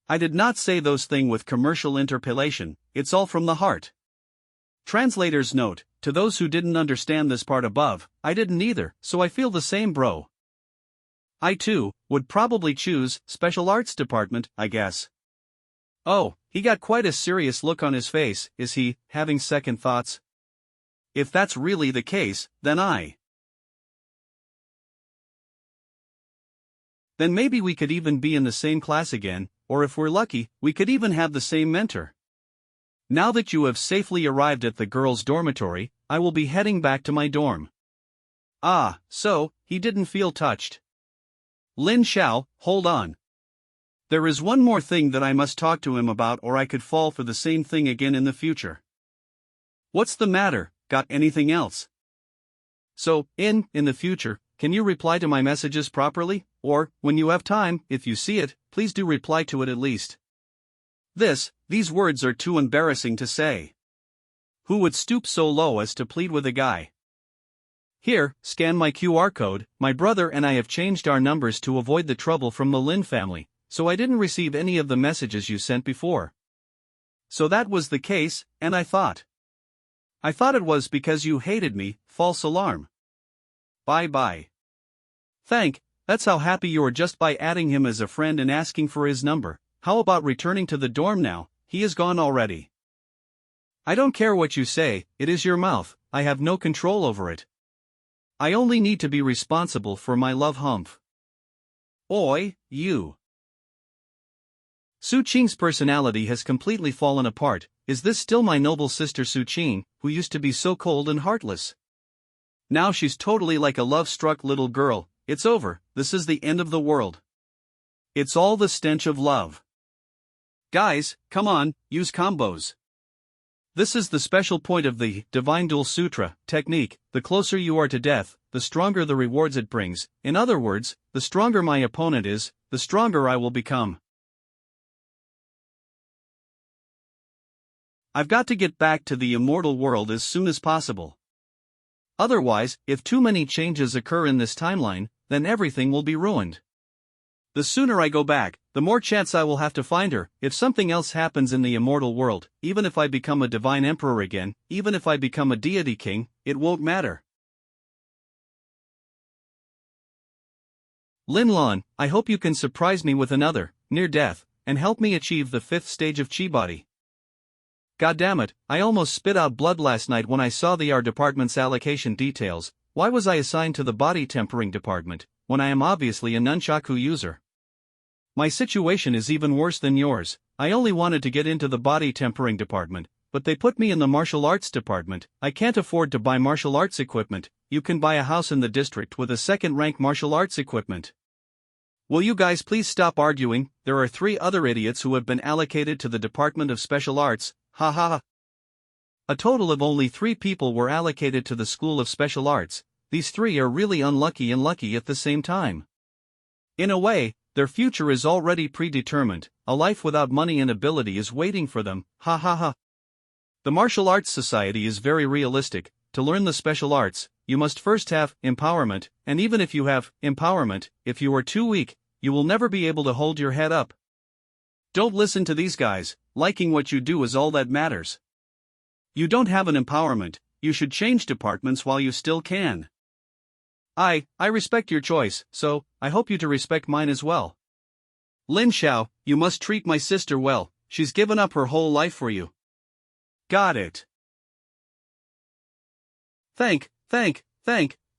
I did not say those things with commercial interpolation, it's all from the heart. Translator's note: to those who didn't understand this part above, I didn't either, so I feel the same, bro. I too would probably choose special arts department, I guess. Oh, he got quite a serious look on his face. Is he having second thoughts? If that's really the case, then maybe we could even be in the same class again, or if we're lucky, we could even have the same mentor. Now that you have safely arrived at the girls' dormitory, I will be heading back to my dorm. Ah, so, he didn't feel touched. Lin Xiao, hold on. There is one more thing that I must talk to him about, or I could fall for the same thing again in the future. What's the matter? Got anything else? So, in the future, can you reply to my messages properly? Or, when you have time, if you see it, please do reply to it at least. These words are too embarrassing to say. Who would stoop so low as to plead with a guy? Here, scan my QR code. My brother and I have changed our numbers to avoid the trouble from the Lin family, so I didn't receive any of the messages you sent before. So that was the case, and I thought it was because you hated me. False alarm. Bye. That's how happy you are just by adding him as a friend and asking for his number. How about returning to the dorm now? He is gone already. I don't care what you say, it is your mouth, I have no control over it. I only need to be responsible for my love humph. Oi, you. Su Qing's personality has completely fallen apart. Is this still my noble sister Su Qing, who used to be so cold and heartless? Now she's totally like a love-struck little girl. It's over, this is the end of the world. It's all the stench of love. Guys, come on, use combos. This is the special point of the Divine Duel Sutra technique. The closer you are to death, the stronger the rewards it brings. In other words, the stronger my opponent is, the stronger I will become. I've got to get back to the immortal world as soon as possible. Otherwise, if too many changes occur in this timeline, then everything will be ruined. The sooner I go back, the more chance I will have to find her. If something else happens in the immortal world, even if I become a divine emperor again, even if I become a deity king, it won't matter. Lin Lan, I hope you can surprise me with another, near death, and help me achieve the 5th stage of Chi Body. Goddammit, I almost spit out blood last night when I saw the R department's allocation details. Why was I assigned to the body tempering department, when I am obviously a nunchaku user? My situation is even worse than yours. I only wanted to get into the body tempering department, but they put me in the martial arts department. I can't afford to buy martial arts equipment. You can buy a house in the district with a second-rank martial arts equipment. Will you guys please stop arguing? There are 3 other idiots who have been allocated to the Department of Special Arts. Ha ha ha. A total of only 3 people were allocated to the School of Special Arts. These 3 are really unlucky and lucky at the same time. In a way, their future is already predetermined. A life without money and ability is waiting for them. Ha ha ha. The Martial Arts Society is very realistic. To learn the special arts, you must first have empowerment, and even if you have empowerment, if you are too weak, you will never be able to hold your head up. Don't listen to these guys. Liking what you do is all that matters. You don't have an empowerment, you should change departments while you still can. I respect your choice, so I hope you to respect mine as well. Lin Xiao, you must treat my sister well, she's given up her whole life for you. Got it. Thank.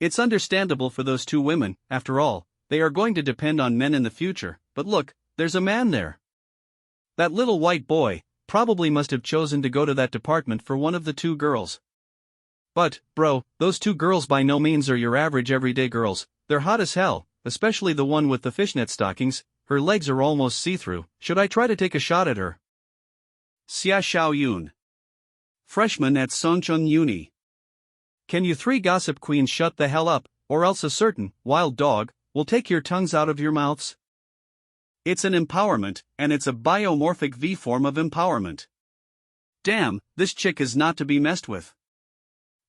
It's understandable for those 2 women, after all, they are going to depend on men in the future, but look, there's a man there. That little white boy probably must have chosen to go to that department for one of the two girls. But, bro, those two girls by no means are your average everyday girls. They're hot as hell, especially the one with the fishnet stockings. Her legs are almost see-through. Should I try to take a shot at her? Xia Xiaoyun, freshman at Songcheng Uni. Can you three gossip queens shut the hell up, or else a certain wild dog will take your tongues out of your mouths? It's an empowerment, and it's a biomorphic V form of empowerment. Damn, this chick is not to be messed with.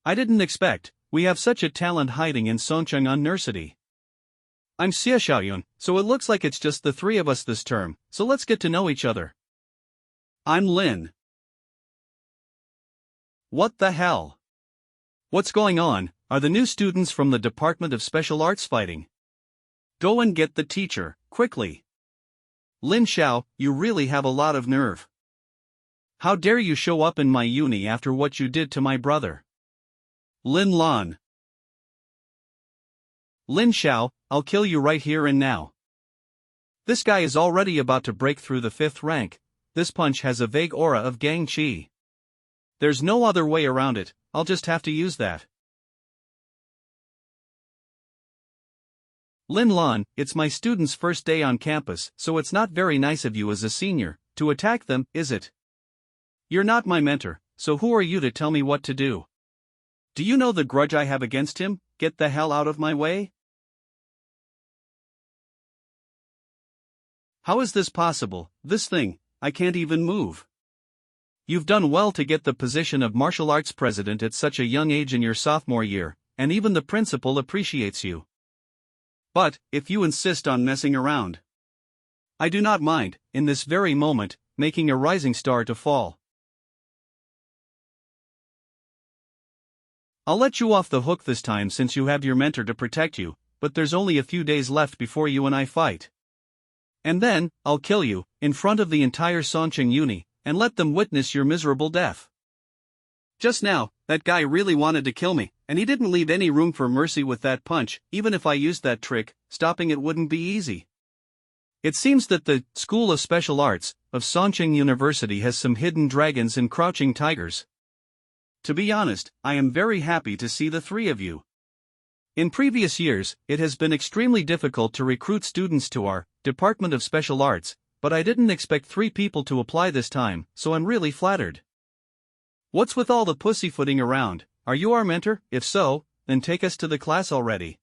I didn't expect we have such a talent hiding in Songcheng University. I'm Xia Xiaoyun, so it looks like it's just the three of us this term, so let's get to know each other. I'm Lin. What the hell? What's going on? Are the new students from the Department of Special Arts fighting? Go and get the teacher, quickly. Lin Xiao, you really have a lot of nerve. How dare you show up in my uni after what you did to my brother? Lin Lan. Lin Xiao, I'll kill you right here and now. This guy is already about to break through the 5th rank. This punch has a vague aura of gang chi. There's no other way around it, I'll just have to use that. Lin Lan, it's my students' first day on campus, so it's not very nice of you as a senior to attack them, is it? You're not my mentor, so who are you to tell me what to do? Do you know the grudge I have against him? Get the hell out of my way. How is this possible? This thing, I can't even move. You've done well to get the position of martial arts president at such a young age in your sophomore year, and even the principal appreciates you. But, if you insist on messing around, I do not mind, in this very moment, making a rising star to fall. I'll let you off the hook this time since you have your mentor to protect you, but there's only a few days left before you and I fight. And then, I'll kill you, in front of the entire Songcheng Uni, and let them witness your miserable death. Just now, that guy really wanted to kill me, and he didn't leave any room for mercy with that punch. Even if I used that trick, stopping it wouldn't be easy. It seems that the School of Special Arts of Songcheng University has some hidden dragons and crouching tigers. To be honest, I am very happy to see the three of you. In previous years, it has been extremely difficult to recruit students to our Department of Special Arts, but I didn't expect 3 people to apply this time, so I'm really flattered. What's with all the pussyfooting around? Are you our mentor? If so, then take us to the class already.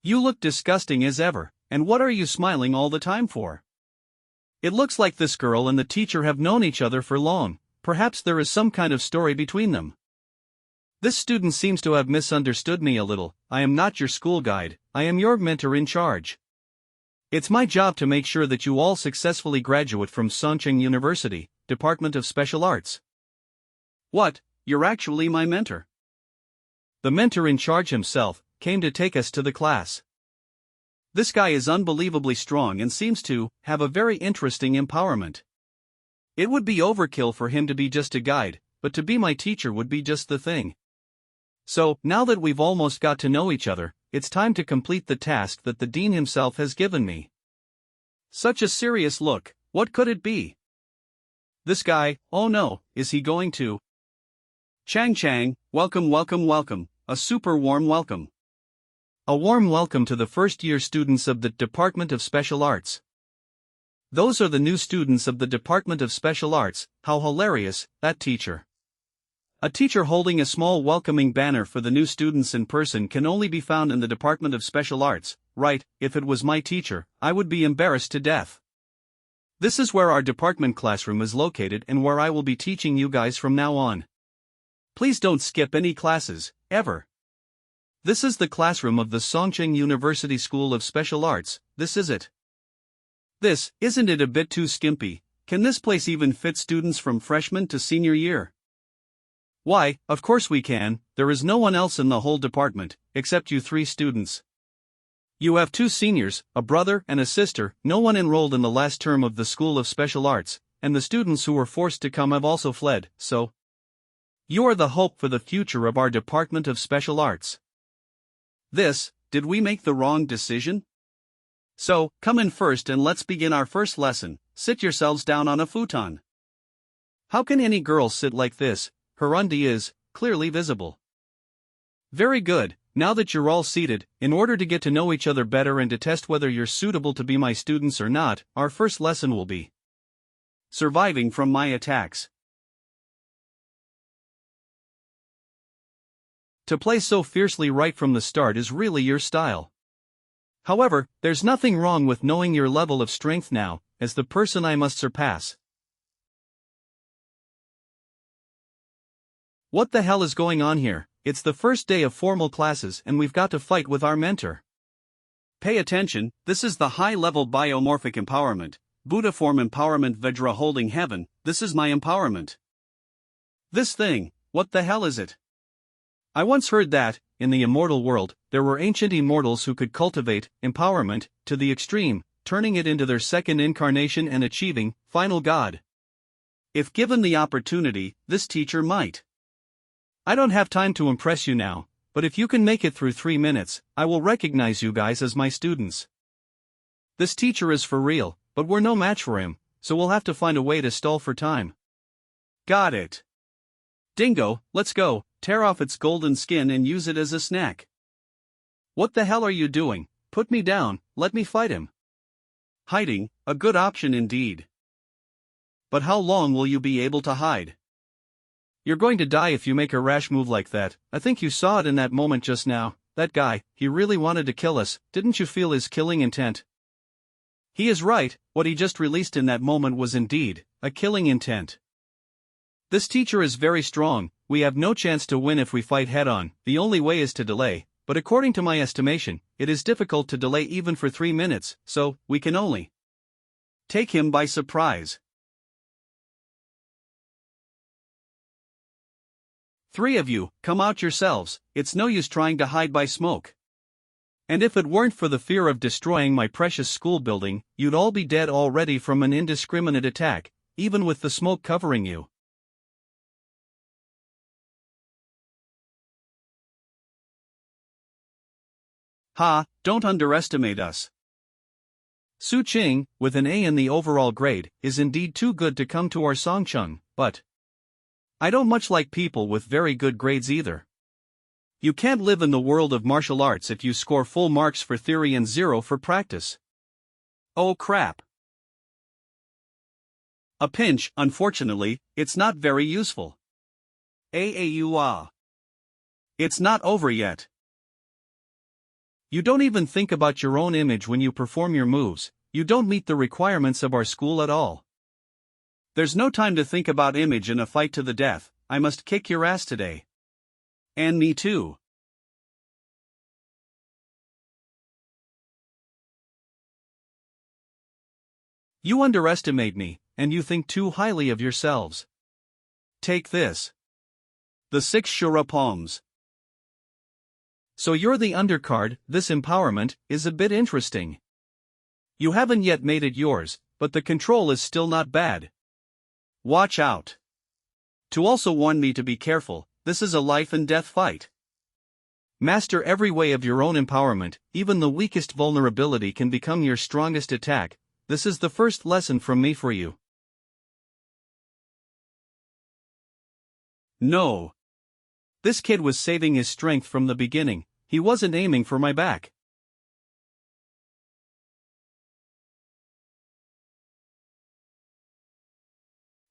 You look disgusting as ever, and what are you smiling all the time for? It looks like this girl and the teacher have known each other for long. Perhaps there is some kind of story between them. This student seems to have misunderstood me a little. I am not your school guide, I am your mentor in charge. It's my job to make sure that you all successfully graduate from Songcheng University, Department of Special Arts. What, you're actually my mentor? The mentor in charge himself came to take us to the class. This guy is unbelievably strong and seems to have a very interesting empowerment. It would be overkill for him to be just a guide, but to be my teacher would be just the thing. So, now that we've almost got to know each other, it's time to complete the task that the dean himself has given me. Such a serious look, what could it be? This guy, oh no, is he going to? Chang, welcome, a super warm welcome. A warm welcome to the first-year students of the Department of Special Arts. Those are the new students of the Department of Special Arts. How hilarious, that teacher. A teacher holding a small welcoming banner for the new students in person can only be found in the Department of Special Arts, right? If it was my teacher, I would be embarrassed to death. This is where our department classroom is located and where I will be teaching you guys from now on. Please don't skip any classes, ever. This is the classroom of the Songcheng University School of Special Arts. This is it. Isn't it a bit too skimpy? Can this place even fit students from freshman to senior year? Why, of course we can. There is no one else in the whole department, except you 3 students. You have 2 seniors, a brother and a sister. No one enrolled in the last term of the School of Special Arts, and the students who were forced to come have also fled, so you are the hope for the future of our Department of Special Arts. Did we make the wrong decision? So, come in first and let's begin our first lesson. Sit yourselves down on a futon. How can any girl sit like this? Her undie is clearly visible. Very good. Now that you're all seated, in order to get to know each other better and to test whether you're suitable to be my students or not, our first lesson will be surviving from my attacks. To play so fiercely right from the start is really your style. However, there's nothing wrong with knowing your level of strength now, as the person I must surpass. What the hell is going on here? It's the first day of formal classes and we've got to fight with our mentor. Pay attention, this is the high-level biomorphic empowerment, Buddha form empowerment Vajra holding heaven, this is my empowerment. This thing, what the hell is it? I once heard that, in the immortal world, there were ancient immortals who could cultivate empowerment to the extreme, turning it into their second incarnation and achieving final God. If given the opportunity, this teacher might. I don't have time to impress you now, but if you can make it through 3 minutes, I will recognize you guys as my students. This teacher is for real, but we're no match for him, so we'll have to find a way to stall for time. Got it. Dingo, let's go, tear off its golden skin and use it as a snack. What the hell are you doing? Put me down, let me fight him. Hiding, a good option indeed. But how long will you be able to hide? You're going to die if you make a rash move like that. I think you saw it in that moment just now. That guy, he really wanted to kill us, didn't you feel his killing intent? He is right, what he just released in that moment was indeed a killing intent. This teacher is very strong, we have no chance to win if we fight head-on, the only way is to delay, but according to my estimation, it is difficult to delay even for 3 minutes, so we can only take him by surprise. 3 of you, come out yourselves, it's no use trying to hide by smoke. And if it weren't for the fear of destroying my precious school building, you'd all be dead already from an indiscriminate attack, even with the smoke covering you. Ha, don't underestimate us. Su Qing, with an A in the overall grade, is indeed too good to come to our Songcheng, but I don't much like people with very good grades either. You can't live in the world of martial arts if you score full marks for theory and 0 for practice. Oh crap. A pinch, unfortunately, it's not very useful. Aua. It's not over yet. You don't even think about your own image when you perform your moves, you don't meet the requirements of our school at all. There's no time to think about image in a fight to the death, I must kick your ass today. And me too. You underestimate me, and you think too highly of yourselves. Take this. The 6 Shura palms. So you're the undercard, this empowerment is a bit interesting. You haven't yet made it yours, but the control is still not bad. Watch out. To also warn me to be careful, this is a life and death fight. Master every way of your own empowerment, even the weakest vulnerability can become your strongest attack. This is the first lesson from me for you. No. This kid was saving his strength from the beginning, he wasn't aiming for my back.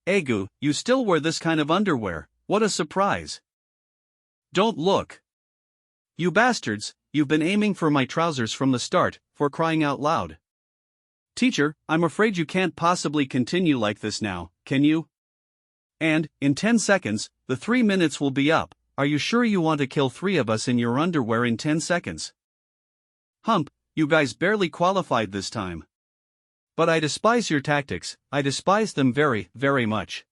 Egu, you still wear this kind of underwear, what a surprise. Don't look. You bastards, you've been aiming for my trousers from the start, for crying out loud. Teacher, I'm afraid you can't possibly continue like this now, can you? And, in 10 seconds, the 3 minutes will be up. Are you sure you want to kill 3 of us in your underwear in 10 seconds? Hump, you guys barely qualified this time. But I despise your tactics, I despise them very, very much.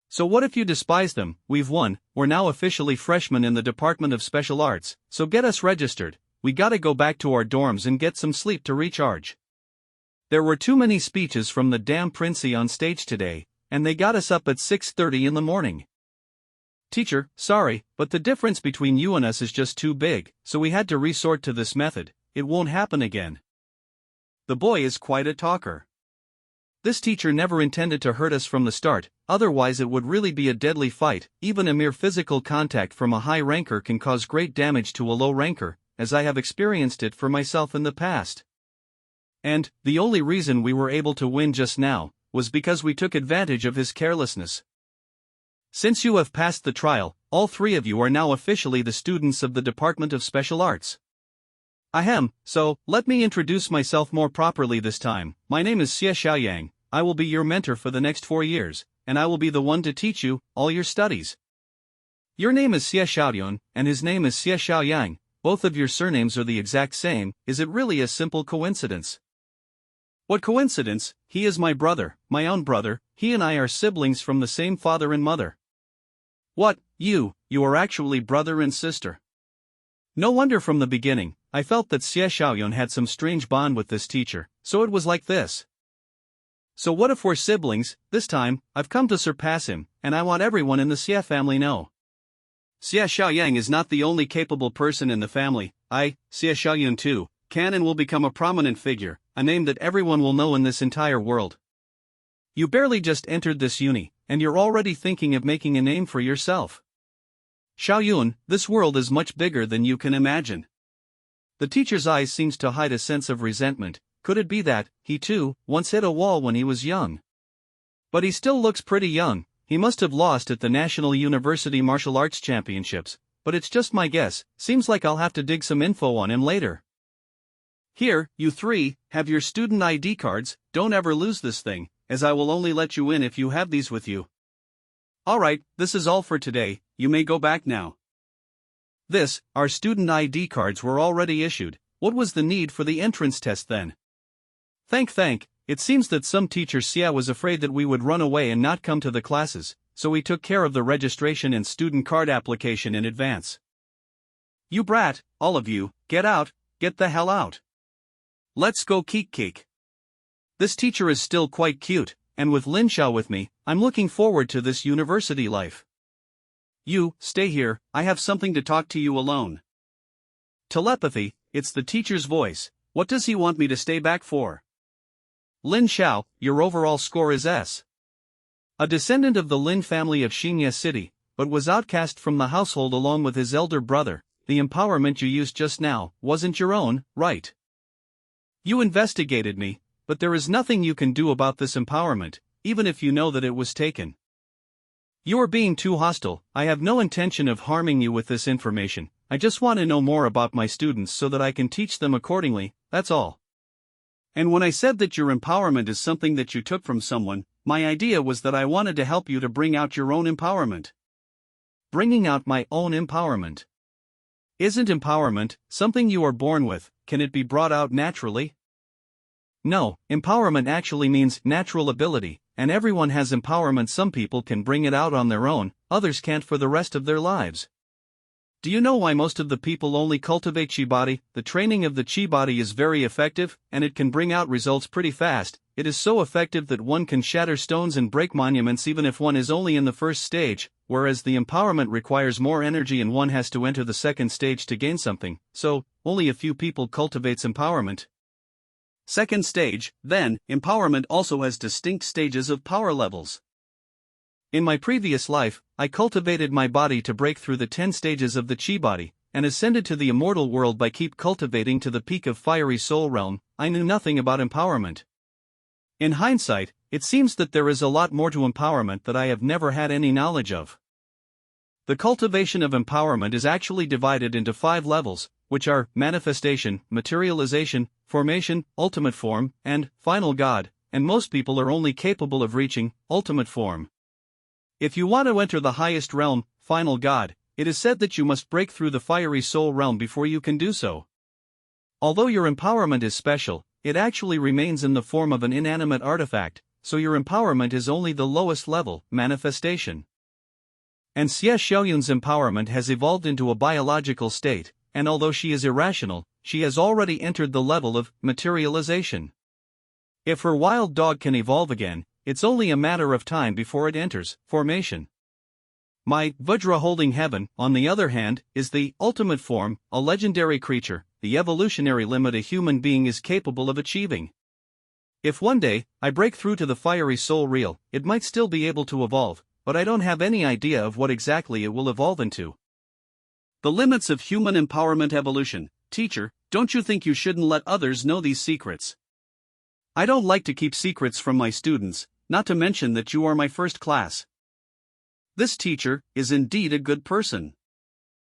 So what if you despise them? We've won, we're now officially freshmen in the Department of Special Arts, so get us registered, we gotta go back to our dorms and get some sleep to recharge. There were too many speeches from the damn Princey on stage today, and they got us up at 6:30 in the morning. Teacher, sorry, but the difference between you and us is just too big, so we had to resort to this method, it won't happen again. The boy is quite a talker. This teacher never intended to hurt us from the start, otherwise it would really be a deadly fight. Even a mere physical contact from a high ranker can cause great damage to a low ranker, as I have experienced it for myself in the past. And, the only reason we were able to win just now, was because we took advantage of his carelessness. Since you have passed the trial, all three of you are now officially the students of the Department of Special Arts. Ahem, so, let me introduce myself more properly this time. My name is Xianxia. I will be your mentor for the next 4 years, and I will be the one to teach you all your studies. Your name is Xianxia, and his name is Xianxia. Both of your surnames are the exact same. Is it really a simple coincidence? What coincidence? He is my brother, my own brother. He and I are siblings from the same father and mother. What, you are actually brother and sister. No wonder from the beginning, I felt that Xianxia had some strange bond with this teacher, so it was like this. So what if we're siblings? This time, I've come to surpass him, and I want everyone in the Xia family know. Xianxia is not the only capable person in the family. I, Xianxia too, can and will become a prominent figure, a name that everyone will know in this entire world. You barely just entered this uni, and you're already thinking of making a name for yourself. Xiaoyun, this world is much bigger than you can imagine. The teacher's eyes seems to hide a sense of resentment. Could it be that, he too, once hit a wall when he was young? But he still looks pretty young. He must have lost at the National University Martial Arts Championships, but it's just my guess. Seems like I'll have to dig some info on him later. Here, you three, have your student ID cards. Don't ever lose this thing, as I will only let you in if you have these with you. Alright, this is all for today. You may go back now. Our student ID cards were already issued. What was the need for the entrance test then? Thank. It seems that some teacher Xia was afraid that we would run away and not come to the classes, so he took care of the registration and student card application in advance. You brat, all of you, get out, get the hell out. Let's go keek. This teacher is still quite cute, and with Lin Xiao with me, I'm looking forward to this university life. You, stay here, I have something to talk to you alone. Telepathy, it's the teacher's voice. What does he want me to stay back for? Lin Xiao, your overall score is S. A descendant of the Lin family of Xianxia City, but was outcast from the household along with his elder brother. The empowerment you used just now wasn't your own, right? You investigated me, but there is nothing you can do about this empowerment, even if you know that it was taken. You are being too hostile. I have no intention of harming you with this information. I just want to know more about my students so that I can teach them accordingly, that's all. And when I said that your empowerment is something that you took from someone, my idea was that I wanted to help you to bring out your own empowerment. Bringing out my own empowerment. Isn't empowerment something you are born with? Can it be brought out naturally? No, empowerment actually means natural ability, and everyone has empowerment. Some people can bring it out on their own, others can't for the rest of their lives. Do you know why most of the people only cultivate chi body? The training of the chi body is very effective, and it can bring out results pretty fast. It is so effective that one can shatter stones and break monuments even if one is only in the first stage, whereas the empowerment requires more energy and one has to enter the second stage to gain something, so, only a few people cultivates empowerment. Second stage, then, empowerment also has distinct stages of power levels. In my previous life, I cultivated my body to break through the 10 stages of the chi body, and ascended to the immortal world by keep cultivating to the peak of fiery soul realm. I knew nothing about empowerment. In hindsight, it seems that there is a lot more to empowerment that I have never had any knowledge of. The cultivation of empowerment is actually divided into 5 levels, which are manifestation, materialization, formation, ultimate form, and final God, and most people are only capable of reaching ultimate form. If you want to enter the highest realm, final God, it is said that you must break through the fiery soul realm before you can do so. Although your empowerment is special, it actually remains in the form of an inanimate artifact, so your empowerment is only the lowest level, manifestation. And Xie Xiaoyun's empowerment has evolved into a biological state, and although she is irrational, she has already entered the level of materialization. If her wild dog can evolve again, it's only a matter of time before it enters formation. My Vajra holding heaven, on the other hand, is the ultimate form, a legendary creature, the evolutionary limit a human being is capable of achieving. If one day I break through to the fiery soul real, it might still be able to evolve, but I don't have any idea of what exactly it will evolve into. The limits of human empowerment evolution. Teacher, don't you think you shouldn't let others know these secrets? I don't like to keep secrets from my students, not to mention that you are my first class. This teacher is indeed a good person.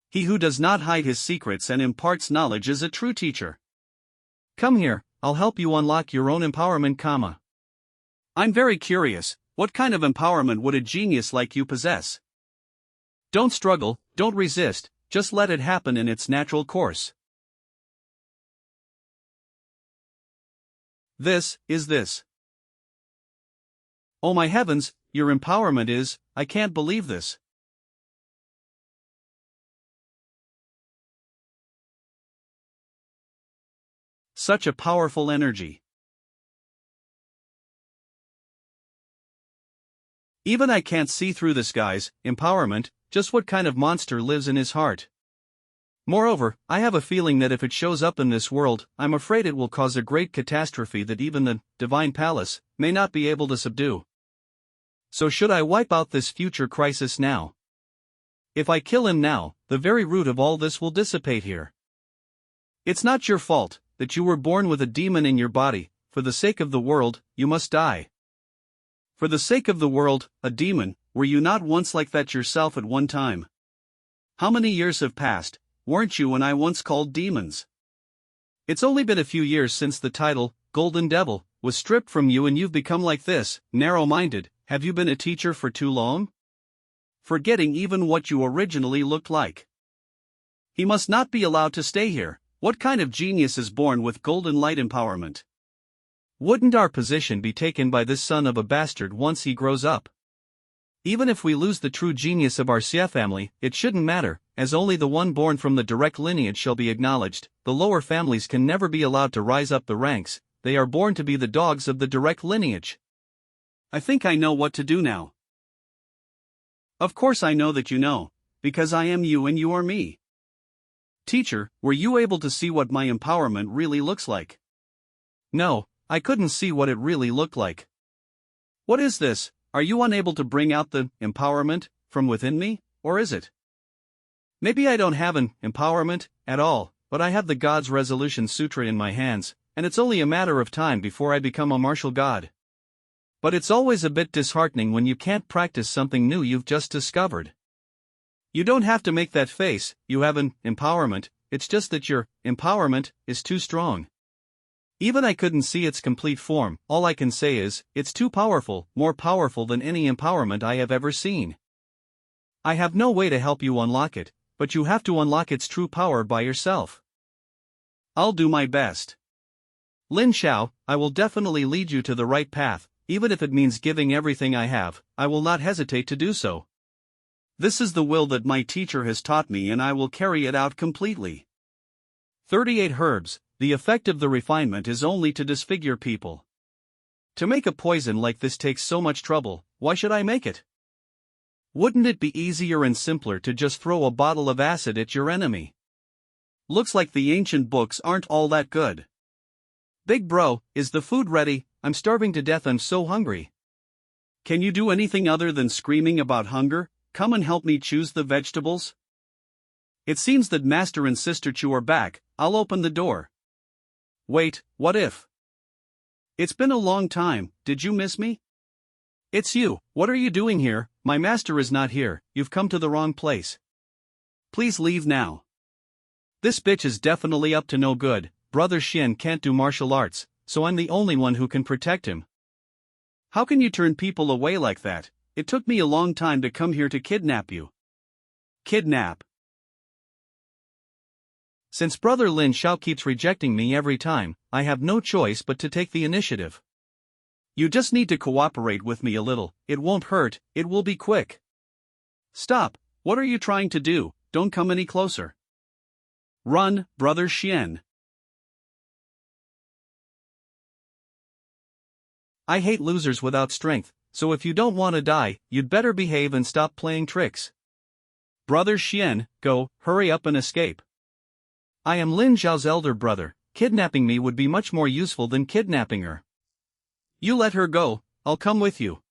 He who does not hide his secrets and imparts knowledge is a true teacher. Come here, I'll help you unlock your own empowerment, I'm very curious, what kind of empowerment would a genius like you possess? Don't struggle, don't resist, just let it happen in its natural course. This. Oh my heavens, your empowerment is, I can't believe this. Such a powerful energy. Even I can't see through this guy's empowerment, just what kind of monster lives in his heart. Moreover, I have a feeling that if it shows up in this world, I'm afraid it will cause a great catastrophe that even the divine palace may not be able to subdue. So should I wipe out this future crisis now? If I kill him now, the very root of all this will dissipate here. It's not your fault that you were born with a demon in your body. For the sake of the world, you must die. For the sake of the world, a demon, were you not once like that yourself at one time? How many years have passed? Weren't you and I once called demons? It's only been a few years since the title, Golden Devil, was stripped from you and you've become like this, narrow-minded. Have you been a teacher for too long? Forgetting even what you originally looked like. He must not be allowed to stay here. What kind of genius is born with golden light empowerment? Wouldn't our position be taken by this son of a bastard once he grows up? Even if we lose the true genius of our Xia family, it shouldn't matter, as only the one born from the direct lineage shall be acknowledged. The lower families can never be allowed to rise up the ranks, they are born to be the dogs of the direct lineage. I think I know what to do now. Of course I know that you know, because I am you and you are me. Teacher, were you able to see what my empowerment really looks like? No, I couldn't see what it really looked like. What is this? Are you unable to bring out the empowerment from within me, or is it? Maybe I don't have an empowerment at all, but I have the God's Resolution Sutra in my hands, and it's only a matter of time before I become a martial god. But it's always a bit disheartening when you can't practice something new you've just discovered. You don't have to make that face, you have an empowerment, it's just that your empowerment is too strong. Even I couldn't see its complete form, all I can say is, it's too powerful, more powerful than any empowerment I have ever seen. I have no way to help you unlock it, but you have to unlock its true power by yourself. I'll do my best. Lin Xiao, I will definitely lead you to the right path, even if it means giving everything I have, I will not hesitate to do so. This is the will that my teacher has taught me and I will carry it out completely. 38 herbs. The effect of the refinement is only to disfigure people. To make a poison like this takes so much trouble, why should I make it? Wouldn't it be easier and simpler to just throw a bottle of acid at your enemy? Looks like the ancient books aren't all that good. Big bro, is the food ready? I'm starving to death, I'm so hungry. Can you do anything other than screaming about hunger? Come and help me choose the vegetables? It seems that Master and Sister Chu are back, I'll open the door. Wait, what if? It's been a long time, did you miss me? It's you, what are you doing here? My master is not here, you've come to the wrong place. Please leave now. This bitch is definitely up to no good. Brother Xian can't do martial arts, so I'm the only one who can protect him. How can you turn people away like that? It took me a long time to come here to kidnap you. Kidnap? Since Brother Lin Xiao keeps rejecting me every time, I have no choice but to take the initiative. You just need to cooperate with me a little, it won't hurt, it will be quick. Stop, what are you trying to do? Don't come any closer. Run, Brother Xian. I hate losers without strength, so if you don't want to die, you'd better behave and stop playing tricks. Brother Xian, go, hurry up and escape. I am Lin Xiao's elder brother. Kidnapping me would be much more useful than kidnapping her. You let her go, I'll come with you.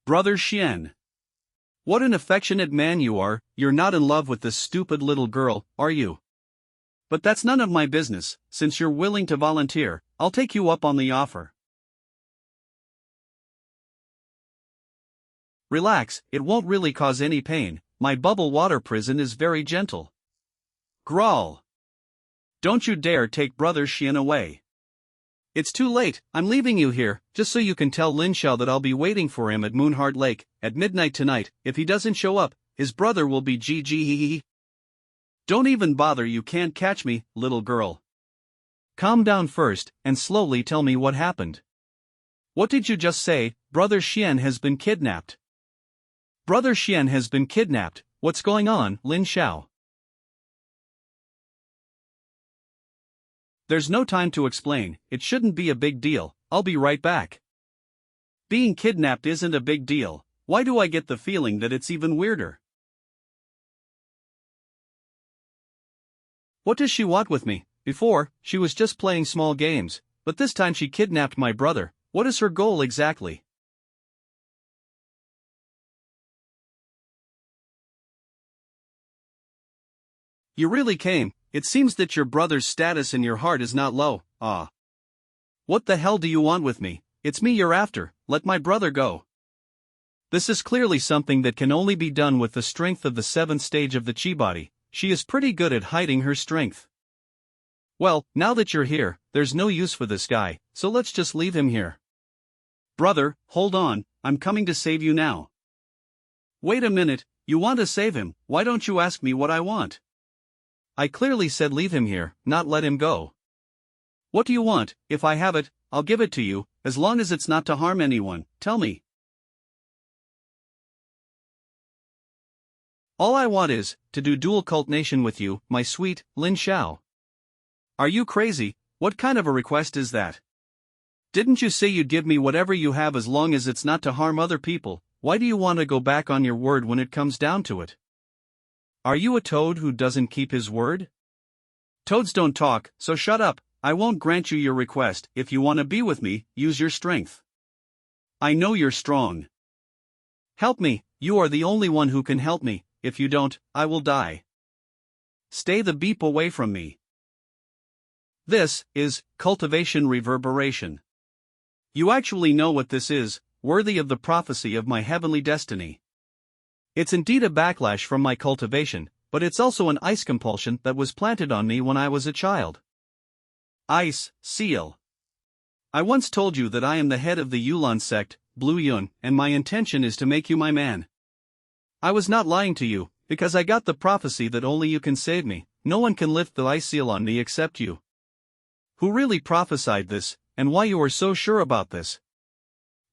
Brother Xian. What an affectionate man you are. You're not in love with this stupid little girl, are you? But that's none of my business. Since you're willing to volunteer, I'll take you up on the offer. Relax, it won't really cause any pain. My bubble water prison is very gentle. Growl. Don't you dare take Brother Xian away. It's too late, I'm leaving you here, just so you can tell Lin Xiao that I'll be waiting for him at Moonheart Lake, at midnight tonight. If he doesn't show up, his brother will be GG. Don't even bother, you can't catch me, little girl. Calm down first, and slowly tell me what happened. What did you just say? Brother Xian has been kidnapped. Brother Xian has been kidnapped. What's going on, Lin Xiao? There's no time to explain, it shouldn't be a big deal, I'll be right back. Being kidnapped isn't a big deal, why do I get the feeling that it's even weirder? What does she want with me? Before, she was just playing small games, but this time she kidnapped my brother. What is her goal exactly? You really came. It seems that your brother's status in your heart is not low. What the hell do you want with me? It's me you're after, let my brother go. This is clearly something that can only be done with the strength of the 7th stage of the chi body. She is pretty good at hiding her strength. Well, now that you're here, there's no use for this guy, so let's just leave him here. Brother, hold on, I'm coming to save you now. Wait a minute, you want to save him, why don't you ask me what I want? I clearly said leave him here, not let him go. What do you want? If I have it, I'll give it to you, as long as it's not to harm anyone, tell me. All I want is, to do dual cultivation with you, my sweet, Lin Xiao. Are you crazy? What kind of a request is that? Didn't you say you'd give me whatever you have as long as it's not to harm other people? Why do you want to go back on your word when it comes down to it? Are you a toad who doesn't keep his word? Toads don't talk, so shut up. I won't grant you your request. If you want to be with me, use your strength. I know you're strong. Help me, you are the only one who can help me. If you don't, I will die. Stay the beep away from me. This is cultivation reverberation. You actually know what this is, worthy of the prophecy of my heavenly destiny. It's indeed a backlash from my cultivation, but it's also an ice compulsion that was planted on me when I was a child. Ice, seal. I once told you that I am the head of the Yulan sect, Blue Yun, and my intention is to make you my man. I was not lying to you, because I got the prophecy that only you can save me. No one can lift the ice seal on me except you. Who really prophesied this, and why you are so sure about this?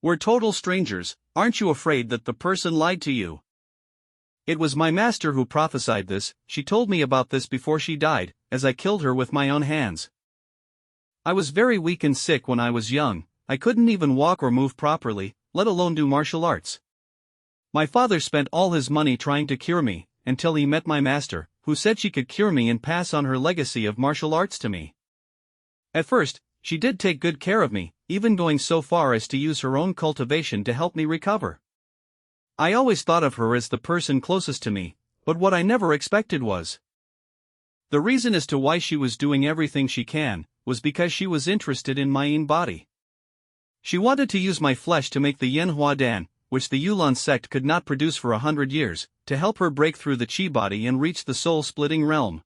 We're total strangers, aren't you afraid that the person lied to you? It was my master who prophesied this. She told me about this before she died, as I killed her with my own hands. I was very weak and sick when I was young. I couldn't even walk or move properly, let alone do martial arts. My father spent all his money trying to cure me, until he met my master, who said she could cure me and pass on her legacy of martial arts to me. At first, she did take good care of me, even going so far as to use her own cultivation to help me recover. I always thought of her as the person closest to me, but what I never expected was the reason as to why she was doing everything she can, was because she was interested in my yin body. She wanted to use my flesh to make the Yen Hua Dan, which the Yulan sect could not produce for 100 years, to help her break through the chi body and reach the soul-splitting realm.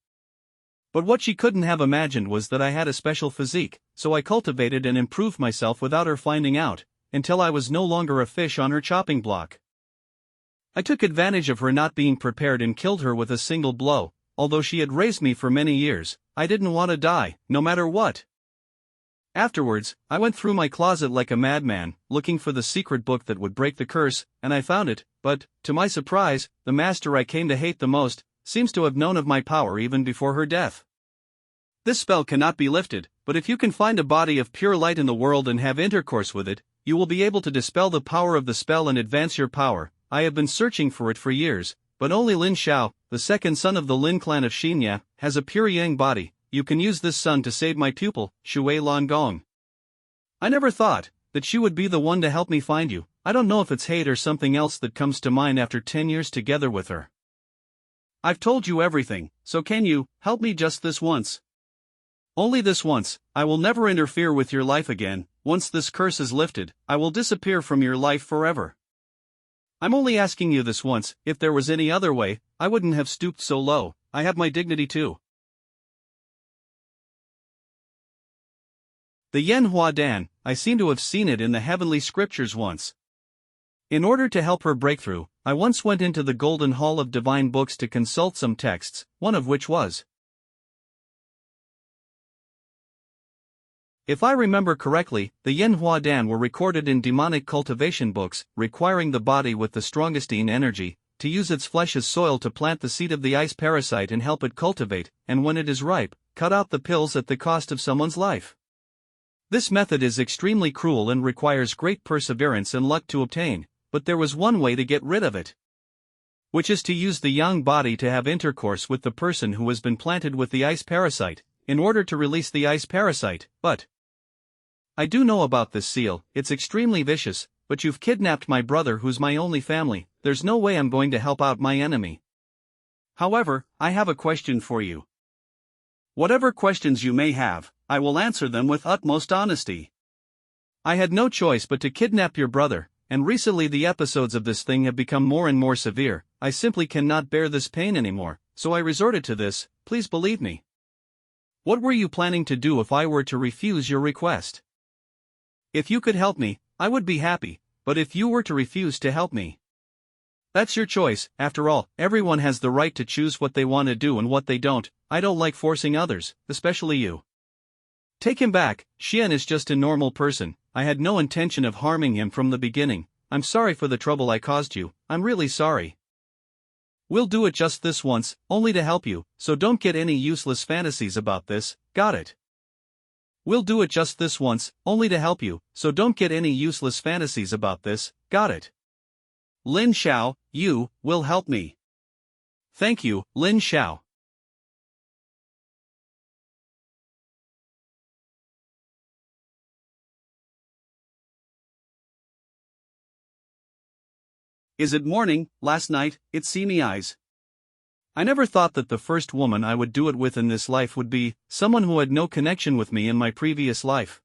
But what she couldn't have imagined was that I had a special physique, so I cultivated and improved myself without her finding out, until I was no longer a fish on her chopping block. I took advantage of her not being prepared and killed her with a single blow. Although she had raised me for many years, I didn't want to die, no matter what. Afterwards, I went through my closet like a madman, looking for the secret book that would break the curse, and I found it, but, to my surprise, the master I came to hate the most, seems to have known of my power even before her death. This spell cannot be lifted, but if you can find a body of pure light in the world and have intercourse with it, you will be able to dispel the power of the spell and advance your power. I have been searching for it for years, but only Lin Xiao, the second son of the Lin clan of Xianxia, has a pure yang body. You can use this sun to save my pupil, Shui Lan Gong. I never thought that she would be the one to help me find you. I don't know if it's hate or something else that comes to mind after 10 years together with her. I've told you everything, so can you help me just this once? Only this once. I will never interfere with your life again. Once this curse is lifted, I will disappear from your life forever. I'm only asking you this once. If there was any other way, I wouldn't have stooped so low. I have my dignity too. The Yen Hua Dan, I seem to have seen it in the heavenly scriptures once. In order to help her breakthrough, I once went into the Golden Hall of Divine Books to consult some texts, one of which was. If I remember correctly, the Yen Hua Dan were recorded in demonic cultivation books, requiring the body with the strongest yin energy to use its flesh as soil to plant the seed of the ice parasite and help it cultivate, and when it is ripe, cut out the pills at the cost of someone's life. This method is extremely cruel and requires great perseverance and luck to obtain, but there was one way to get rid of it, which is to use the yang body to have intercourse with the person who has been planted with the ice parasite, in order to release the ice parasite. But I do know about this seal. It's extremely vicious, but you've kidnapped my brother who's my only family. There's no way I'm going to help out my enemy. However, I have a question for you. Whatever questions you may have, I will answer them with utmost honesty. I had no choice but to kidnap your brother, and recently the episodes of this thing have become more and more severe. I simply cannot bear this pain anymore, so I resorted to this. Please believe me. What were you planning to do if I were to refuse your request? If you could help me, I would be happy, but if you were to refuse to help me, that's your choice. After all, everyone has the right to choose what they want to do and what they don't. I don't like forcing others, especially you. Take him back. Xian is just a normal person. I had no intention of harming him from the beginning. I'm sorry for the trouble I caused you. I'm really sorry. We'll do it just this once, only to help you, so don't get any useless fantasies about this. Got it? We'll do it just this once, only to help you, so don't get any useless fantasies about this. Got it? Lin Xiao, you will help me. Thank you, Lin Xiao. Is it morning? Last night, it see me eyes. I never thought that the first woman I would do it with in this life would be someone who had no connection with me in my previous life.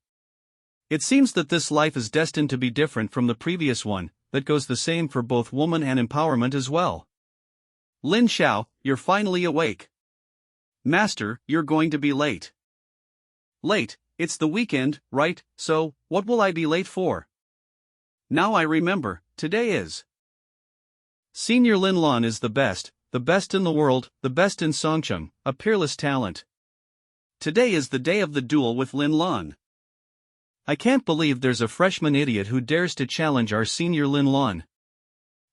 It seems that this life is destined to be different from the previous one. That goes the same for both woman and empowerment as well. Lin Xiao, you're finally awake. Master, you're going to be late. Late? It's the weekend, right? So, what will I be late for? Now I remember, today is. Senior Lin Lan is the best in the world, the best in Songcheng, a peerless talent. Today is the day of the duel with Lin Lan. I can't believe there's a freshman idiot who dares to challenge our senior Lin Lan.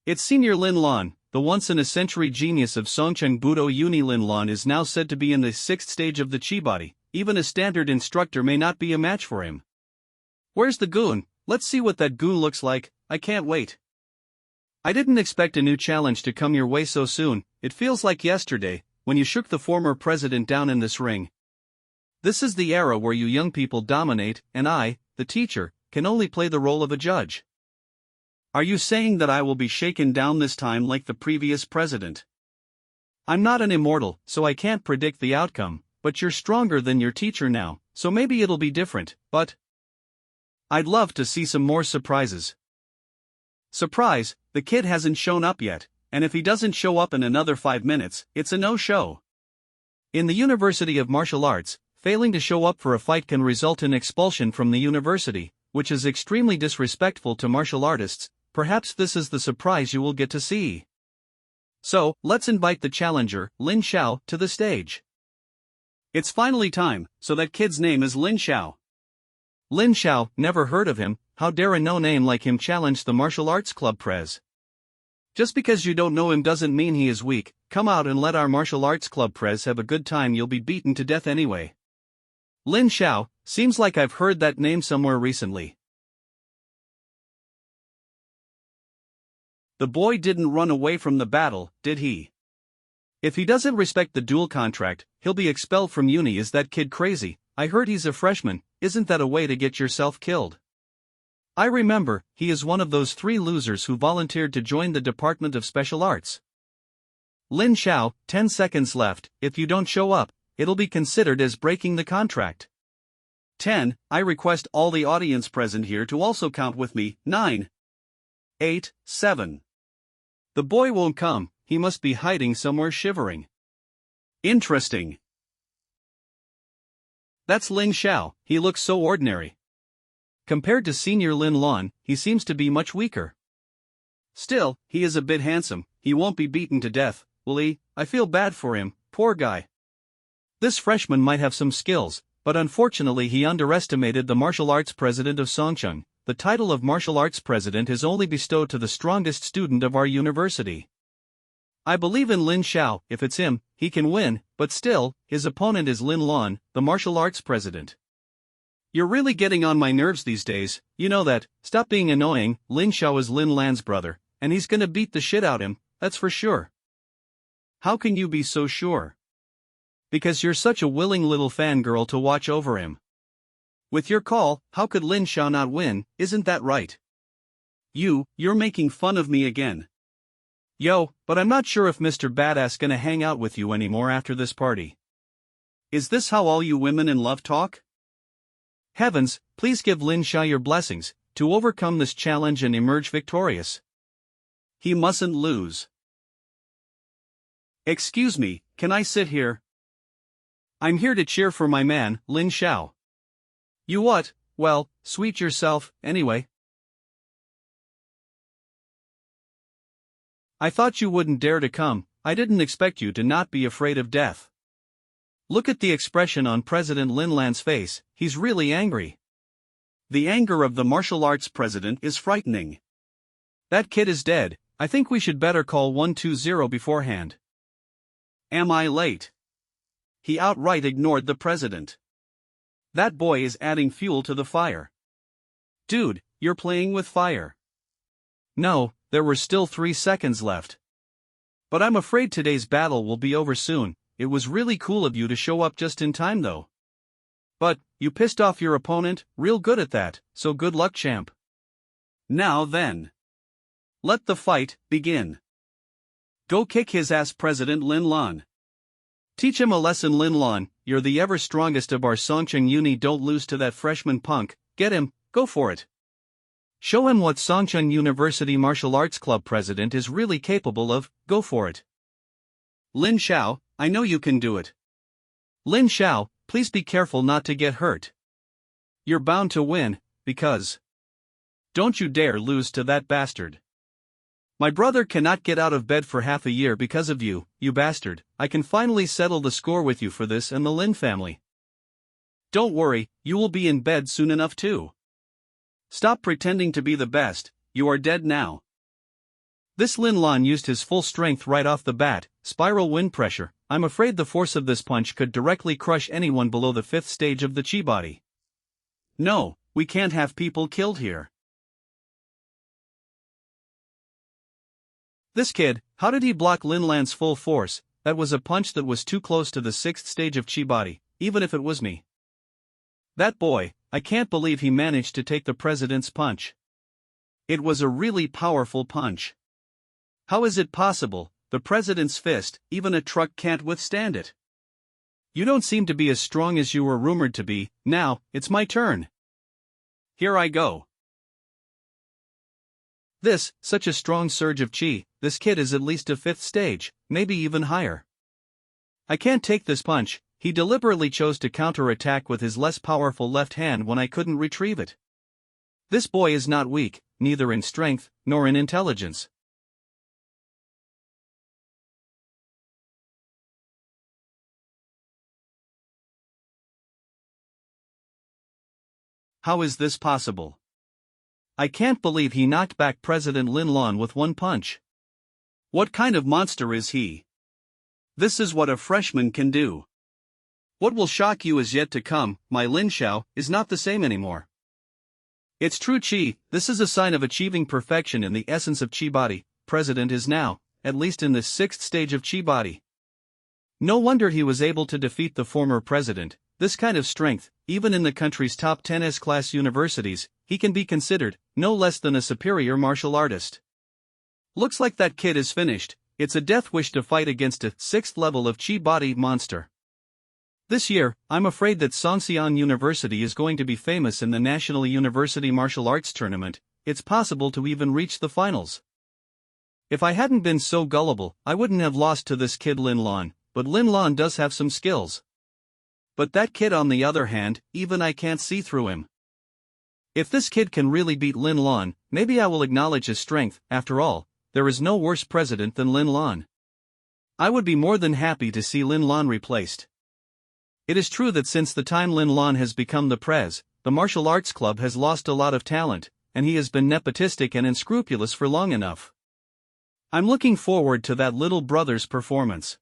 It's Senior Lin Lan, the once-in-a-century genius of Songcheng Budo Uni. Lin Lan is now said to be in the 6th stage of the Chi body. Even a standard instructor may not be a match for him. Where's the goon? Let's see what that goon looks like. I can't wait. I didn't expect a new challenge to come your way so soon. It feels like yesterday, when you shook the former president down in this ring. This is the era where you young people dominate, and I, the teacher, can only play the role of a judge. Are you saying that I will be shaken down this time like the previous president? I'm not an immortal, so I can't predict the outcome, but you're stronger than your teacher now, so maybe it'll be different, but I'd love to see some more surprises. Surprise, the kid hasn't shown up yet, and if he doesn't show up in another 5 minutes, it's a no-show. In the University of Martial Arts, failing to show up for a fight can result in expulsion from the university, which is extremely disrespectful to martial artists. Perhaps this is the surprise you will get to see. So, let's invite the challenger, Lin Xiao, to the stage. It's finally time, so that kid's name is Lin Xiao. Lin Xiao, never heard of him. How dare a no-name like him challenge the martial arts club prez? Just because you don't know him doesn't mean he is weak. Come out and let our martial arts club prez have a good time. You'll be beaten to death anyway. Lin Xiao, seems like I've heard that name somewhere recently. The boy didn't run away from the battle, did he? If he doesn't respect the dual contract, he'll be expelled from uni. Is that kid crazy? I heard he's a freshman. Isn't that a way to get yourself killed? I remember, he is one of those 3 losers who volunteered to join the Department of Special Arts. Lin Xiao, 10 seconds left. If you don't show up, it'll be considered as breaking the contract. 10. I request all the audience present here to also count with me. 9. 8. 7. The boy won't come. He must be hiding somewhere shivering. Interesting. That's Lin Xiao. He looks so ordinary. Compared to Senior Lin Lan, he seems to be much weaker. Still, he is a bit handsome. He won't be beaten to death, will he? I feel bad for him, poor guy. This freshman might have some skills, but unfortunately he underestimated the martial arts president of Songcheng. The title of martial arts president is only bestowed to the strongest student of our university. I believe in Lin Xiao. If it's him, he can win, but still, his opponent is Lin Lan, the martial arts president. You're really getting on my nerves these days, you know that. Stop being annoying. Lin Xiao is Lin Lan's brother, and he's gonna beat the shit out of him, that's for sure. How can you be so sure? Because you're such a willing little fangirl to watch over him. With your call, how could Lin Xiao not win? Isn't that right? You're making fun of me again. Yo, but I'm not sure if Mr. Badass gonna hang out with you anymore after this party. Is this how all you women in love talk? Heavens, please give Lin Xiao your blessings, to overcome this challenge and emerge victorious. He mustn't lose. Excuse me, can I sit here? I'm here to cheer for my man, Lin Xiao. You what? Well, sweet yourself, anyway. I thought you wouldn't dare to come. I didn't expect you to not be afraid of death. Look at the expression on President Lin Lan's face, he's really angry. The anger of the martial arts president is frightening. That kid is dead. I think we should better call 120 beforehand. Am I late? He outright ignored the president. That boy is adding fuel to the fire. Dude, you're playing with fire. No, there were still 3 seconds left. But I'm afraid today's battle will be over soon. It was really cool of you to show up just in time though. But, you pissed off your opponent, real good at that, so good luck, champ. Now then. Let the fight begin. Go kick his ass, President Lin Lan. Teach him a lesson, Lin Lan. You're the ever strongest of our Songcheng uni. Don't lose to that freshman punk. Get him, go for it. Show him what Songcheng University Martial Arts Club president is really capable of. Go for it. Lin Xiao, I know you can do it. Lin Xiao, please be careful not to get hurt. You're bound to win, because... Don't you dare lose to that bastard. My brother cannot get out of bed for half a year because of you, you bastard. I can finally settle the score with you for this and the Lin family. Don't worry, you will be in bed soon enough too. Stop pretending to be the best, you are dead now. This Lin Lan used his full strength right off the bat, spiral wind pressure. I'm afraid the force of this punch could directly crush anyone below the 5th stage of the chi body. No, we can't have people killed here. This kid, how did he block Lin Lan's full force? That was a punch that was too close to the 6th stage of chi body, even if it was me. That boy, I can't believe he managed to take the president's punch. It was a really powerful punch. How is it possible? The president's fist, even a truck can't withstand it. You don't seem to be as strong as you were rumored to be. Now, it's my turn. Here I go. Such a strong surge of chi. This kid is at least a 5th stage, maybe even higher. I can't take this punch. He deliberately chose to counterattack with his less powerful left hand when I couldn't retrieve it. This boy is not weak, neither in strength, nor in intelligence. How is this possible? I can't believe he knocked back President Lin Lan with one punch. What kind of monster is he? This is what a freshman can do. What will shock you is yet to come. My Lin Xiao is not the same anymore. It's true chi. This is a sign of achieving perfection in the essence of chi body. president is now, at least in the 6th stage of chi body. No wonder he was able to defeat the former president. This kind of strength, even in the country's top 10 S-class universities, he can be considered no less than a superior martial artist. Looks like that kid is finished. It's a death wish to fight against a 6th level of chi body monster. This year, I'm afraid that Xianxia University is going to be famous in the National University Martial Arts Tournament. It's possible to even reach the finals. If I hadn't been so gullible, I wouldn't have lost to this kid Lin Lan, but Lin Lan does have some skills. But that kid on the other hand, even I can't see through him. If this kid can really beat Lin Lan, maybe I will acknowledge his strength. After all, there is no worse president than Lin Lan. I would be more than happy to see Lin Lan replaced. It is true that since the time Lin Lan has become the prez, the martial arts club has lost a lot of talent, and he has been nepotistic and unscrupulous for long enough. I'm looking forward to that little brother's performance.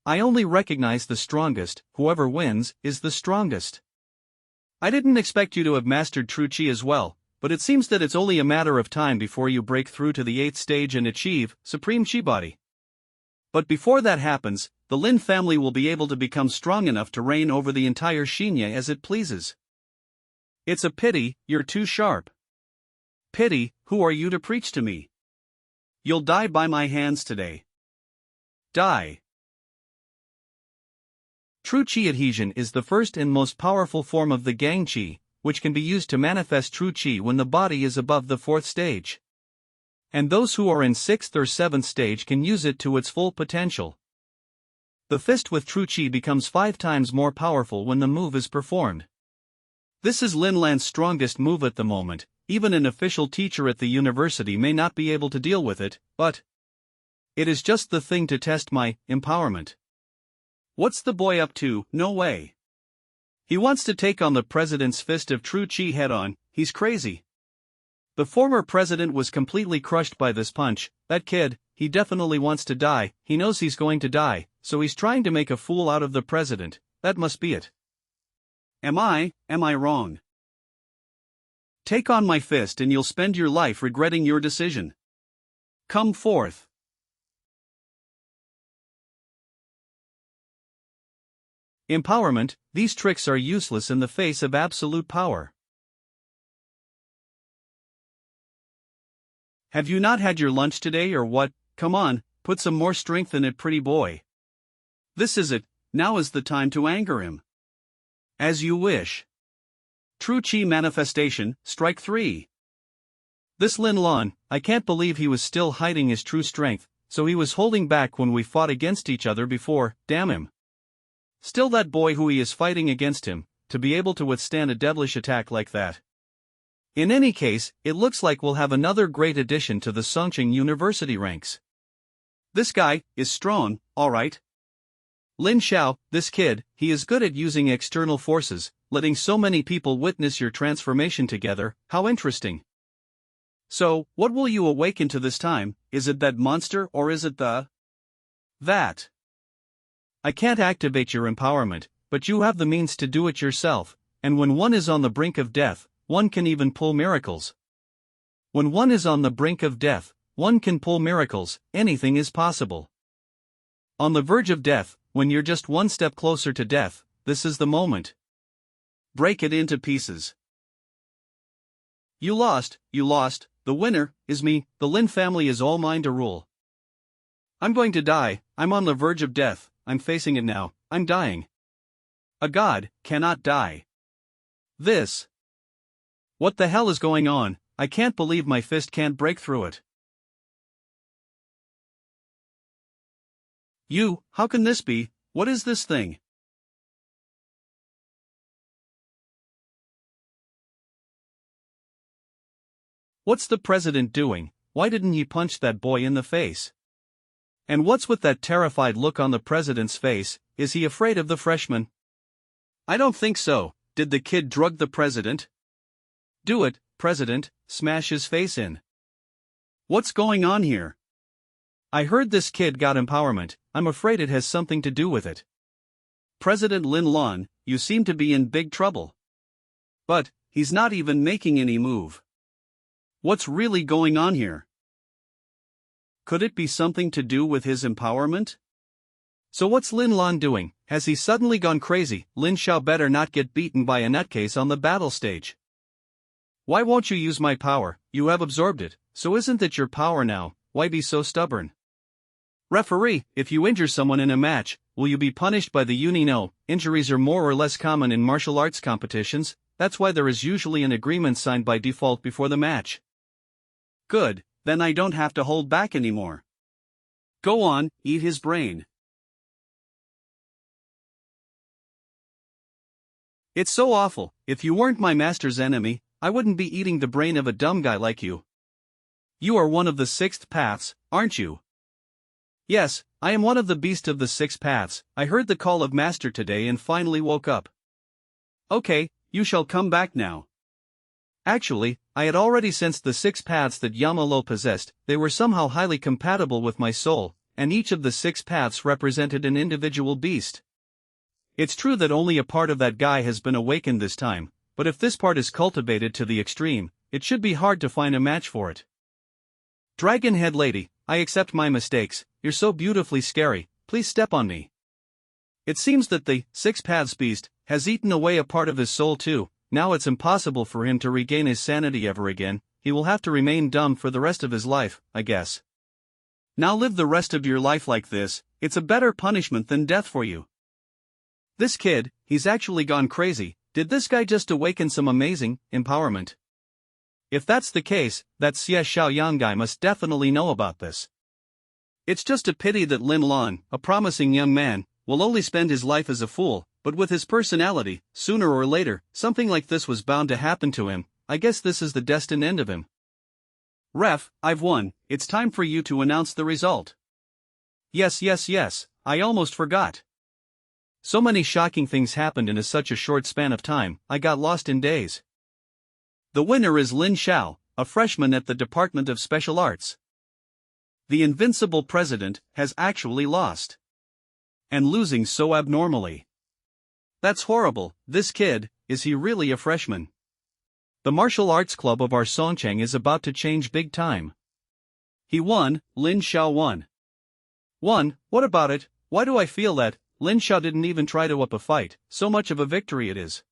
I only recognize the strongest. Whoever wins is the strongest. I didn't expect you to have mastered true chi as well, but it seems that it's only a matter of time before you break through to the 8th stage and achieve supreme chi body. But before that happens, the Lin family will be able to become strong enough to reign over the entire xianxia as it pleases. It's a pity you're too sharp. Pity, who are you to preach to me? You'll die by my hands today. Die. True chi adhesion is the first and most powerful form of the gang chi, which can be used to manifest true chi when the body is above the 4th stage. And those who are in 6th or 7th stage can use it to its full potential. The fist with true chi becomes 5 times more powerful when the move is performed. This is Lin Lan's strongest move at the moment. Even an official teacher at the university may not be able to deal with it, but it is just the thing to test my empowerment. What's the boy up to? No way. He wants to take on the president's fist of true chi head on. He's crazy. The former president was completely crushed by this punch. That kid, he definitely wants to die. He knows he's going to die, so he's trying to make a fool out of the president. That must be it. Am I wrong? Take on my fist and you'll spend your life regretting your decision. Come forth. Empowerment. These tricks are useless in the face of absolute power. Have you not had your lunch today or what? Come on, put some more strength in it, pretty boy. This is it. Now is the time to anger him. As you wish. True chi manifestation, strike 3. This Lin Lan, I can't believe he was still hiding his true strength, so he was holding back when we fought against each other before. Damn him. Still that boy who he is fighting against him, to be able to withstand a devilish attack like that. In any case, it looks like we'll have another great addition to the Songqing University ranks. This guy is strong, alright. Lin Xiao, this kid, he is good at using external forces, letting so many people witness your transformation together. How interesting. So, what will you awaken to this time? Is it that monster or is it that? I can't activate your empowerment, but you have the means to do it yourself, and when one is on the brink of death, one can even pull miracles. When one is on the brink of death, one can pull miracles. Anything is possible. On the verge of death, when you're just one step closer to death, this is the moment. Break it into pieces. You lost. The winner is me. The Lin family is all mine to rule. I'm going to die. I'm on the verge of death. I'm facing it now. I'm dying. A god cannot die. This. What the hell is going on? I can't believe my fist can't break through it. How can this be? What is this thing? What's the president doing? Why didn't he punch that boy in the face? And what's with that terrified look on the president's face? Is he afraid of the freshman? I don't think so. Did the kid drug the president? Do it, president, smash his face in. What's going on here? I heard this kid got empowerment. I'm afraid it has something to do with it. President Lin Lan, you seem to be in big trouble. But, he's not even making any move. What's really going on here? Could it be something to do with his empowerment? So what's Lin Lan doing? Has he suddenly gone crazy? Lin Xiao better not get beaten by a nutcase on the battle stage. Why won't you use my power? You have absorbed it, so isn't it your power now? Why be so stubborn? Referee, if you injure someone in a match, will you be punished by the uni? No, injuries are more or less common in martial arts competitions, that's why there is usually an agreement signed by default before the match. Good, then I don't have to hold back anymore. Go on, eat his brain. It's so awful, if you weren't my master's enemy, I wouldn't be eating the brain of a dumb guy like you. You are one of the sixth paths, aren't you? Yes, I am one of the beasts of the six paths. I heard the call of master today and finally woke up. Okay, you shall come back now. Actually, I had already sensed the six paths that Yamalo possessed. They were somehow highly compatible with my soul, and each of the six paths represented an individual beast. It's true that only a part of that guy has been awakened this time, but if this part is cultivated to the extreme, it should be hard to find a match for it. Dragon Head Lady, I accept my mistakes. You're so beautifully scary, please step on me. It seems that the six paths beast has eaten away a part of his soul too. Now it's impossible for him to regain his sanity ever again. He will have to remain dumb for the rest of his life, I guess. Now live the rest of your life like this. It's a better punishment than death for you. This kid, he's actually gone crazy. Did this guy just awaken some amazing empowerment? If that's the case, that Xie Xiaoyan guy must definitely know about this. It's just a pity that Lin Lan, a promising young man, will only spend his life as a fool, but with his personality, sooner or later, something like this was bound to happen to him. I guess this is the destined end of him. Ref, I've won. It's time for you to announce the result. Yes, I almost forgot. So many shocking things happened in such a short span of time, I got lost in days. The winner is Lin Xiao, a freshman at the Department of Special Arts. The invincible president has actually lost. And losing so abnormally. That's horrible. This kid, is he really a freshman? The martial arts club of our Songcheng is about to change big time. He won, Lin Xiao won. Won, what about it? Why do I feel that? Lin Xiao didn't even try to up a fight, so much of a victory it is.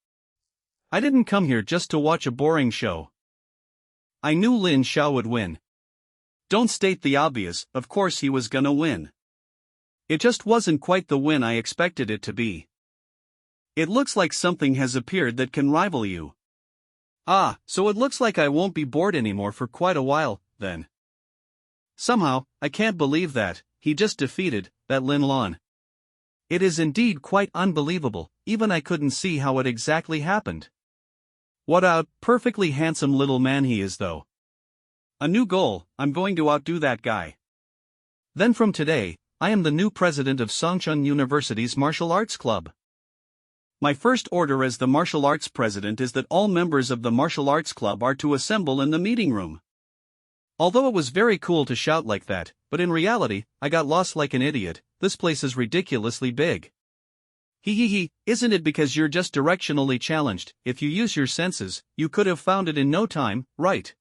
I didn't come here just to watch a boring show. I knew Lin Xiao would win. Don't state the obvious, of course he was gonna win. It just wasn't quite the win I expected it to be. It looks like something has appeared that can rival you. Ah, so it looks like I won't be bored anymore for quite a while, then. Somehow, I can't believe that, he just defeated that Lin Lan. It is indeed quite unbelievable, even I couldn't see how it exactly happened. What a perfectly handsome little man he is though. A new goal, I'm going to outdo that guy. Then from today, I am the new president of Songcheng University's Martial Arts Club. My first order as the martial arts president is that all members of the martial arts club are to assemble in the meeting room. Although it was very cool to shout like that, but in reality, I got lost like an idiot. This place is ridiculously big. Isn't it because you're just directionally challenged? If you use your senses, you could have found it in no time, right?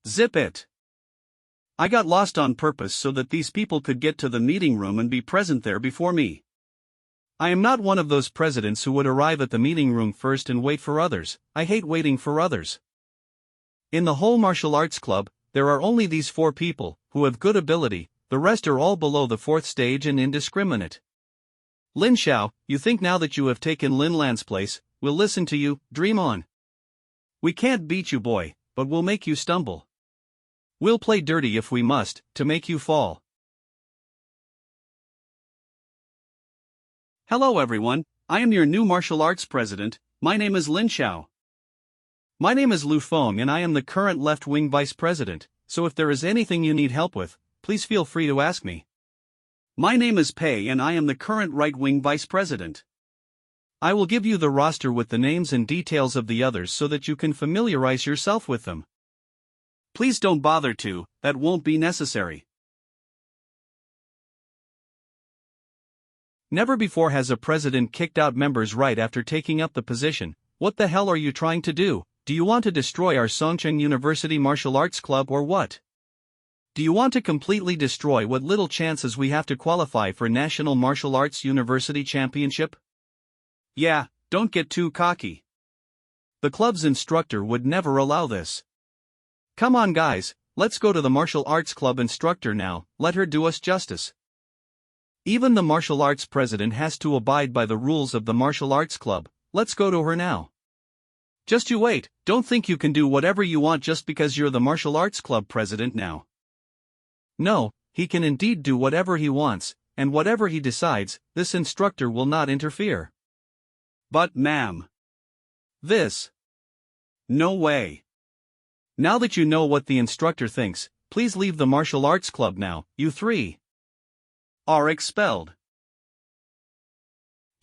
Zip it. I got lost on purpose so that these people could get to the meeting room and be present there before me. I am not one of those presidents who would arrive at the meeting room first and wait for others. I hate waiting for others. In the whole martial arts club, there are only these 4 people who have good ability, the rest are all below the 4th stage and indiscriminate. Lin Xiao, you think now that you have taken Lin Lan's place, we'll listen to you, dream on. We can't beat you, boy, but we'll make you stumble. We'll play dirty if we must, to make you fall. Hello everyone, I am your new martial arts president. My name is Lin Xiao. My name is Lu Feng and I am the current left-wing vice president, so if there is anything you need help with, please feel free to ask me. My name is Pei and I am the current right-wing vice president. I will give you the roster with the names and details of the others so that you can familiarize yourself with them. Please don't bother to, that won't be necessary. Never before has a president kicked out members right after taking up the position. What the hell are you trying to do? Do you want to destroy our Songcheng University Martial Arts Club or what? Do you want to completely destroy what little chances we have to qualify for National Martial Arts University Championship? Yeah, don't get too cocky. The club's instructor would never allow this. Come on guys, let's go to the martial arts club instructor now, let her do us justice. Even the martial arts president has to abide by the rules of the martial arts club, let's go to her now. Just you wait, don't think you can do whatever you want just because you're the martial arts club president now. No, he can indeed do whatever he wants, and whatever he decides, this instructor will not interfere. But ma'am. This. No way. Now that you know what the instructor thinks, please leave the martial arts club now, you three are expelled.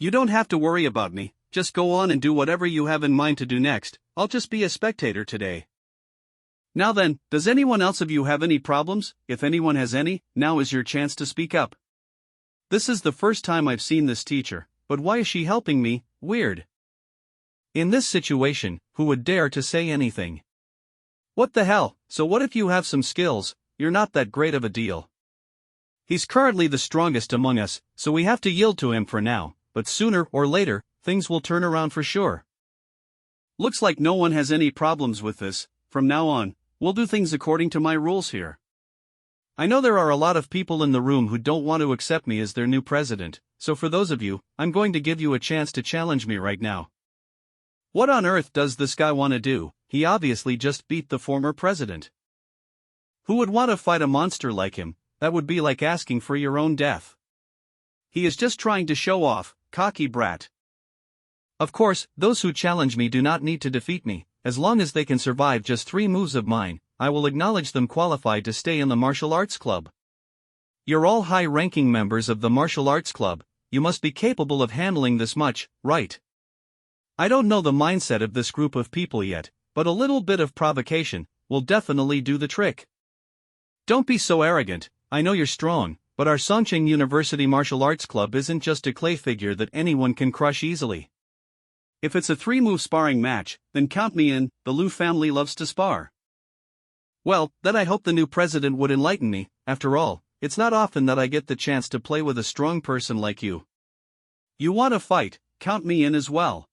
You don't have to worry about me, just go on and do whatever you have in mind to do next, I'll just be a spectator today. Now then, does anyone else of you have any problems? If anyone has any, now is your chance to speak up. This is the first time I've seen this teacher, but why is she helping me? Weird. In this situation, who would dare to say anything? What the hell, so what if you have some skills, you're not that great of a deal. He's currently the strongest among us, so we have to yield to him for now, but sooner or later, things will turn around for sure. Looks like no one has any problems with this. From now on, we'll do things according to my rules here. I know there are a lot of people in the room who don't want to accept me as their new president, so for those of you, I'm going to give you a chance to challenge me right now. What on earth does this guy want to do? He obviously just beat the former president. Who would want to fight a monster like him? That would be like asking for your own death. He is just trying to show off, cocky brat. Of course, those who challenge me do not need to defeat me. As long as they can survive just 3 moves of mine, I will acknowledge them qualified to stay in the martial arts club. You're all high-ranking members of the martial arts club, you must be capable of handling this much, right? I don't know the mindset of this group of people yet, but a little bit of provocation will definitely do the trick. Don't be so arrogant, I know you're strong, but our Songqing University Martial Arts Club isn't just a clay figure that anyone can crush easily. If it's a 3-move sparring match, then count me in, the Liu family loves to spar. Well, then I hope the new president would enlighten me, after all, it's not often that I get the chance to play with a strong person like you. You want to fight, count me in as well.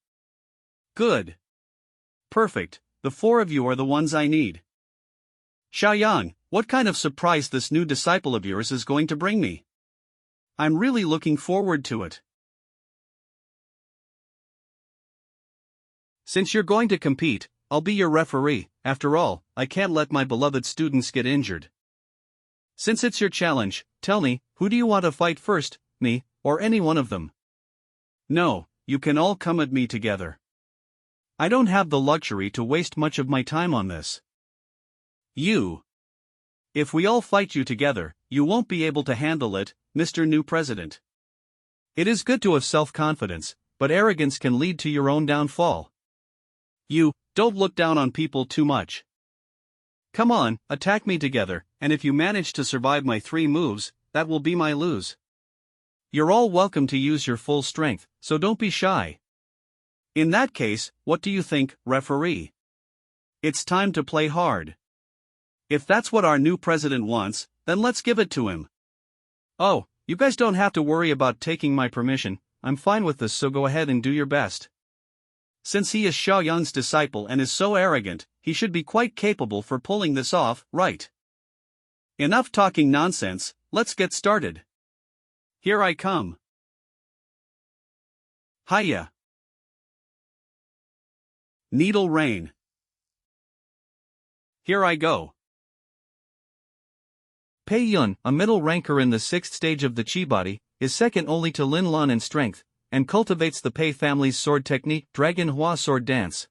Good. Perfect, the 4 of you are the ones I need. Xiaoyang, what kind of surprise this new disciple of yours is going to bring me? I'm really looking forward to it. Since you're going to compete, I'll be your referee. After all, I can't let my beloved students get injured. Since it's your challenge, tell me, who do you want to fight first, me, or any one of them? No, you can all come at me together. I don't have the luxury to waste much of my time on this. You. If we all fight you together, you won't be able to handle it, Mr. New President. It is good to have self-confidence, but arrogance can lead to your own downfall. You, don't look down on people too much. Come on, attack me together, and if you manage to survive my 3 moves, that will be my lose. You're all welcome to use your full strength, so don't be shy. In that case, what do you think, referee? It's time to play hard. If that's what our new president wants, then let's give it to him. Oh, you guys don't have to worry about taking my permission, I'm fine with this, so go ahead and do your best. Since he is Xiaoyang's disciple and is so arrogant, he should be quite capable for pulling this off, right? Enough talking nonsense, let's get started. Here I come. Hiya. Needle rain. Here I go. Pei Yun, a middle ranker in the 6th stage of the Qi body, is second only to Lin Lan in strength, and cultivates the Pei family's sword technique, Dragon Hua sword dance.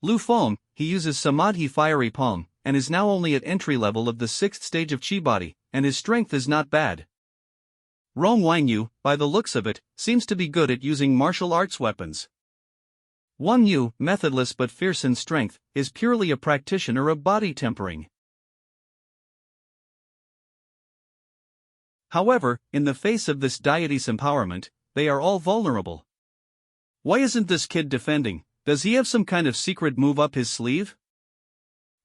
Lu Feng, he uses Samadhi fiery palm, and is now only at entry level of the 6th stage of Qi body, and his strength is not bad. Rong Wangyu, by the looks of it, seems to be good at using martial arts weapons. Wang Yu, methodless but fierce in strength, is purely a practitioner of body tempering. However, in the face of this deity's empowerment, they are all vulnerable. Why isn't this kid defending? Does he have some kind of secret move up his sleeve?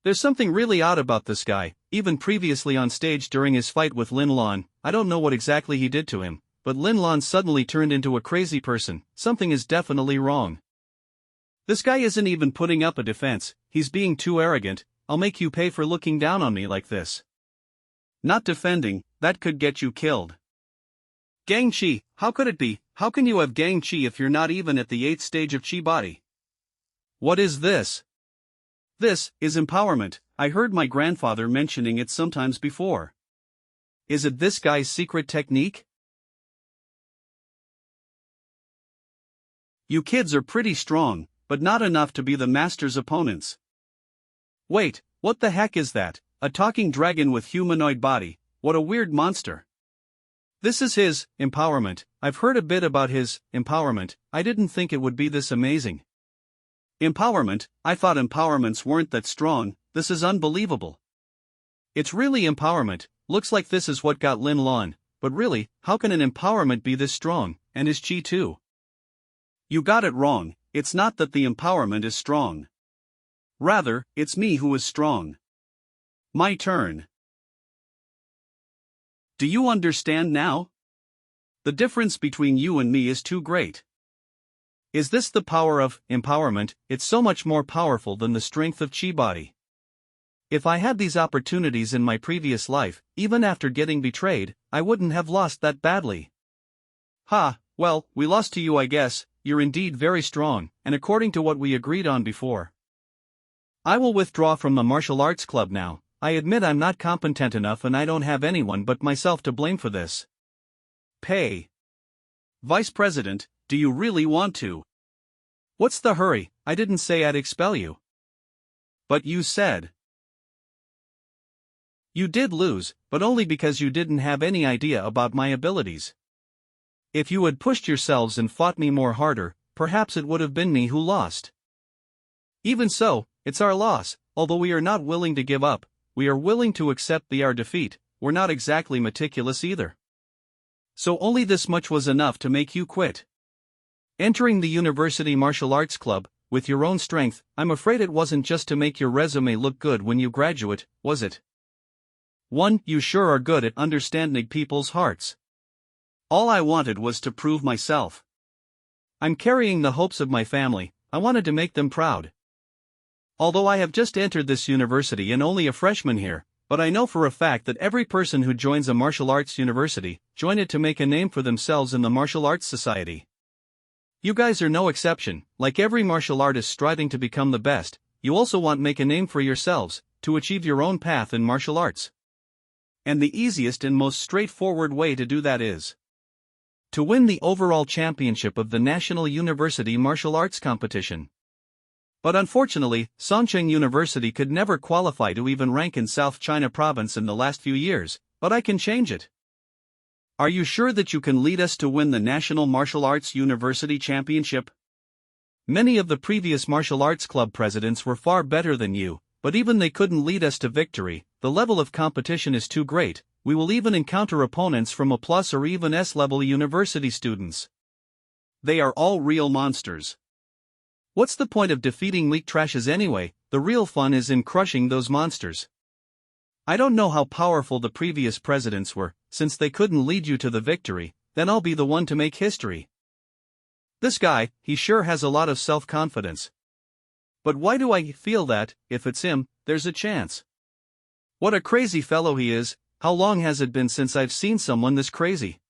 There's something really odd about this guy. Even previously on stage during his fight with Lin Lan, I don't know what exactly he did to him, but Lin Lan suddenly turned into a crazy person. Something is definitely wrong. This guy isn't even putting up a defense, he's being too arrogant. I'll make you pay for looking down on me like this. Not defending, that could get you killed. Gang Chi, how could it be? How can you have Gang Chi if you're not even at the 8th stage of Chi body? What is this? This is empowerment. I heard my grandfather mentioning it sometimes before. Is it this guy's secret technique? You kids are pretty strong, but not enough to be the master's opponents. Wait, what the heck is that? A talking dragon with humanoid body, what a weird monster. This is his empowerment. I've heard a bit about his empowerment. I didn't think it would be this amazing. Empowerment? I thought empowerments weren't that strong. This is unbelievable. It's really empowerment. Looks like this is what got Lin Lan, but really, how can an empowerment be this strong, and his chi too? You got it wrong, it's not that the empowerment is strong. Rather, it's me who is strong. My turn. Do you understand now? The difference between you and me is too great. Is this the power of empowerment? It's so much more powerful than the strength of chi body. If I had these opportunities in my previous life, even after getting betrayed, I wouldn't have lost that badly. Ha, well, we lost to you I guess. You're indeed very strong, and according to what we agreed on before. I will withdraw from the martial arts club now. I admit I'm not competent enough and I don't have anyone but myself to blame for this. Pay. Vice President, do you really want to? What's the hurry? I didn't say I'd expel you. But you said. You did lose, but only because you didn't have any idea about my abilities. If you had pushed yourselves and fought me more harder, perhaps it would have been me who lost. Even so, it's our loss. Although we are not willing to give up, we are willing to accept our defeat. We're not exactly meticulous either. So only this much was enough to make you quit. Entering the university martial arts club, with your own strength, I'm afraid it wasn't just to make your resume look good when you graduate, was it? You sure are good at understanding people's hearts. All I wanted was to prove myself. I'm carrying the hopes of my family. I wanted to make them proud. Although I have just entered this university and only a freshman here, but I know for a fact that every person who joins a martial arts university, join it to make a name for themselves in the martial arts society. You guys are no exception. Like every martial artist striving to become the best, you also want to make a name for yourselves, to achieve your own path in martial arts. And the easiest and most straightforward way to do that is to win the overall championship of the National University Martial Arts Competition. But unfortunately, Songcheng University could never qualify to even rank in South China Province in the last few years, but I can change it. Are you sure that you can lead us to win the National Martial Arts University Championship? Many of the previous martial arts club presidents were far better than you, but even they couldn't lead us to victory. The level of competition is too great. We will even encounter opponents from A+ or even S-level university students. They are all real monsters. What's the point of defeating weak trashes anyway? The real fun is in crushing those monsters. I don't know how powerful the previous presidents were, since they couldn't lead you to the victory, then I'll be the one to make history. This guy, he sure has a lot of self-confidence. But why do I feel that, if it's him, there's a chance? What a crazy fellow he is. How long has it been since I've seen someone this crazy?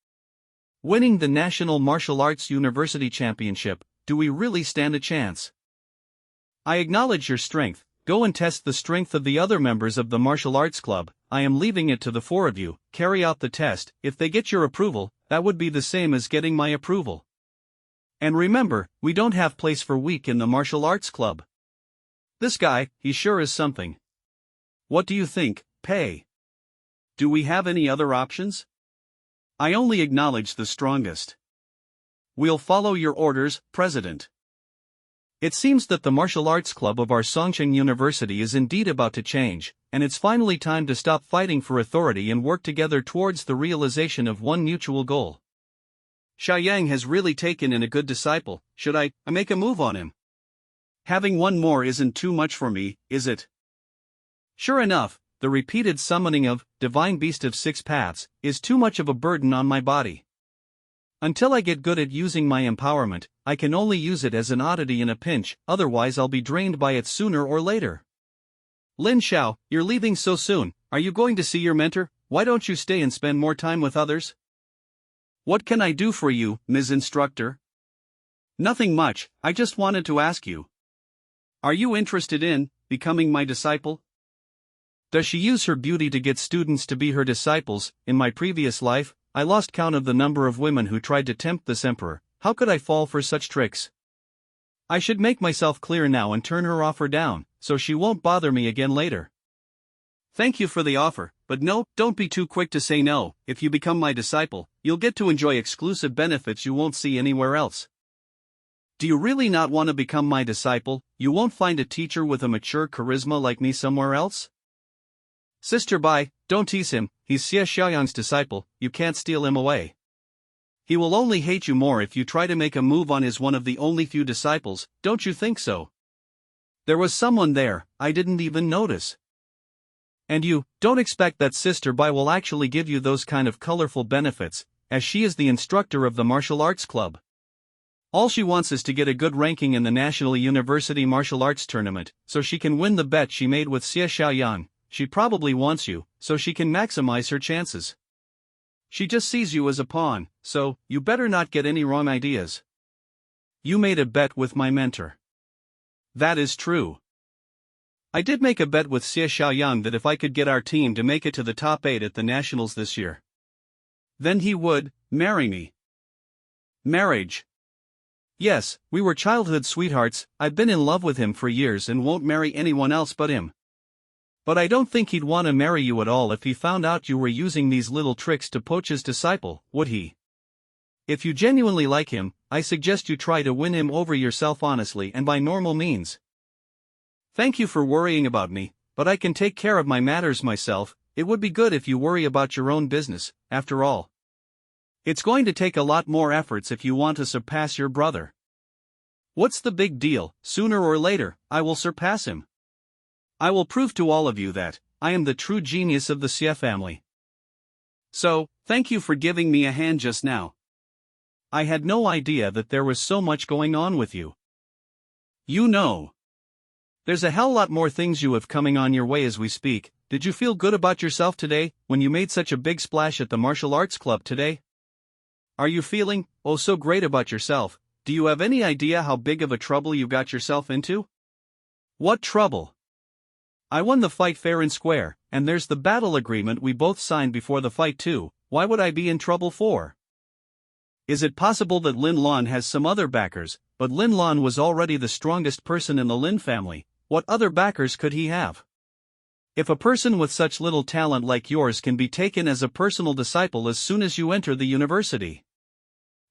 Winning the National Martial Arts University Championship, do we really stand a chance? I acknowledge your strength. Go and test the strength of the other members of the martial arts club. I am leaving it to the four of you. Carry out the test. If they get your approval, that would be the same as getting my approval. And remember, we don't have place for weak in the martial arts club. This guy, he sure is something. What do you think, Pei? Do we have any other options? I only acknowledge the strongest. We'll follow your orders, President. It seems that the martial arts club of our Songcheng University is indeed about to change, and it's finally time to stop fighting for authority and work together towards the realization of one mutual goal. Xiaoyang has really taken in a good disciple. Should I make a move on him? Having one more isn't too much for me, is it? Sure enough, the repeated summoning of Divine Beast of Six Paths is too much of a burden on my body. Until I get good at using my empowerment, I can only use it as an oddity in a pinch, otherwise I'll be drained by it sooner or later. Lin Xiao, you're leaving so soon, are you going to see your mentor? Why don't you stay and spend more time with others? What can I do for you, Ms. Instructor? Nothing much, I just wanted to ask you. Are you interested in becoming my disciple? Does she use her beauty to get students to be her disciples? In my previous life, I lost count of the number of women who tried to tempt this emperor. How could I fall for such tricks? I should make myself clear now and turn her offer down, so she won't bother me again later. Thank you for the offer, but no, don't be too quick to say no. If you become my disciple, you'll get to enjoy exclusive benefits you won't see anywhere else. Do you really not want to become my disciple? You won't find a teacher with a mature charisma like me somewhere else? Sister Bai, don't tease him, he's Xie Xiaoyang's disciple, you can't steal him away. He will only hate you more if you try to make a move on his one of the only few disciples, don't you think so? There was someone there, I didn't even notice. And you, don't expect that Sister Bai will actually give you those kind of colorful benefits, as she is the instructor of the martial arts club. All she wants is to get a good ranking in the National University Martial Arts Tournament, so she can win the bet she made with Xie Xiaoyang. She probably wants you, so she can maximize her chances. She just sees you as a pawn, so you better not get any wrong ideas. You made a bet with my mentor. That is true. I did make a bet with Xie Xiaoyang that if I could get our team to make it to the top 8 at the Nationals this year, then he would marry me. Marriage. Yes, we were childhood sweethearts. I've been in love with him for years and won't marry anyone else but him. But I don't think he'd want to marry you at all if he found out you were using these little tricks to poach his disciple, would he? If you genuinely like him, I suggest you try to win him over yourself honestly and by normal means. Thank you for worrying about me, but I can take care of my matters myself. It would be good if you worry about your own business, after all. It's going to take a lot more efforts if you want to surpass your brother. What's the big deal? Sooner or later, I will surpass him. I will prove to all of you that I am the true genius of the Xie family. So, thank you for giving me a hand just now. I had no idea that there was so much going on with you. You know. There's a hell lot more things you have coming on your way as we speak. Did you feel good about yourself today, when you made such a big splash at the martial arts club today? Are you feeling, oh so great about yourself? Do you have any idea how big of a trouble you got yourself into? What trouble? I won the fight fair and square, and there's the battle agreement we both signed before the fight too. Why would I be in trouble for? Is it possible that Lin Lan has some other backers, but Lin Lan was already the strongest person in the Lin family? What other backers could he have? If a person with such little talent like yours can be taken as a personal disciple as soon as you enter the university,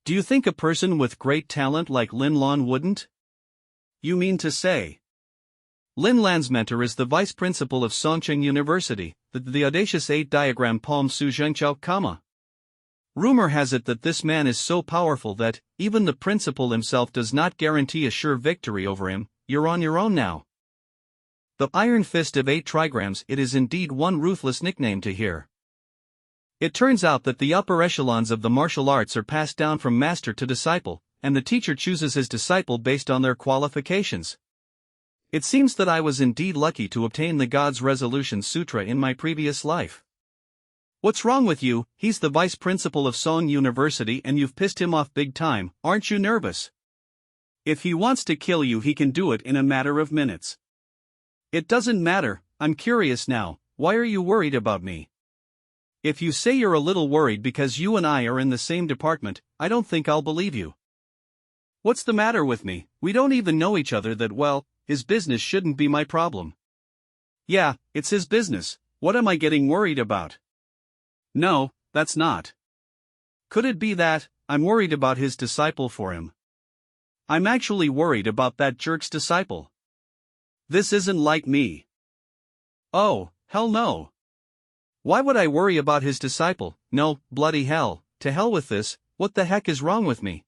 do you think a person with great talent like Lin Lan wouldn't? You mean to say Lin Lan's mentor is the vice principal of Songcheng University, the audacious 8-diagram palm Su Zhengqiao Kama. Rumor has it that this man is so powerful that even the principal himself does not guarantee a sure victory over him. You're on your own now. The Iron Fist of 8 trigrams, it is indeed one ruthless nickname to hear. It turns out that the upper echelons of the martial arts are passed down from master to disciple, and the teacher chooses his disciple based on their qualifications. It seems that I was indeed lucky to obtain the God's Resolution Sutra in my previous life. What's wrong with you? He's the vice principal of Song University and you've pissed him off big time, aren't you nervous? If he wants to kill you he can do it in a matter of minutes. It doesn't matter, I'm curious now, why are you worried about me? If you say you're a little worried because you and I are in the same department, I don't think I'll believe you. What's the matter with me? We don't even know each other that well. His business shouldn't be my problem. Yeah, it's his business. What am I getting worried about? No, that's not. Could it be that I'm worried about his disciple for him? I'm actually worried about that jerk's disciple. This isn't like me. Oh, hell no. Why would I worry about his disciple? No, bloody hell, to hell with this, what the heck is wrong with me?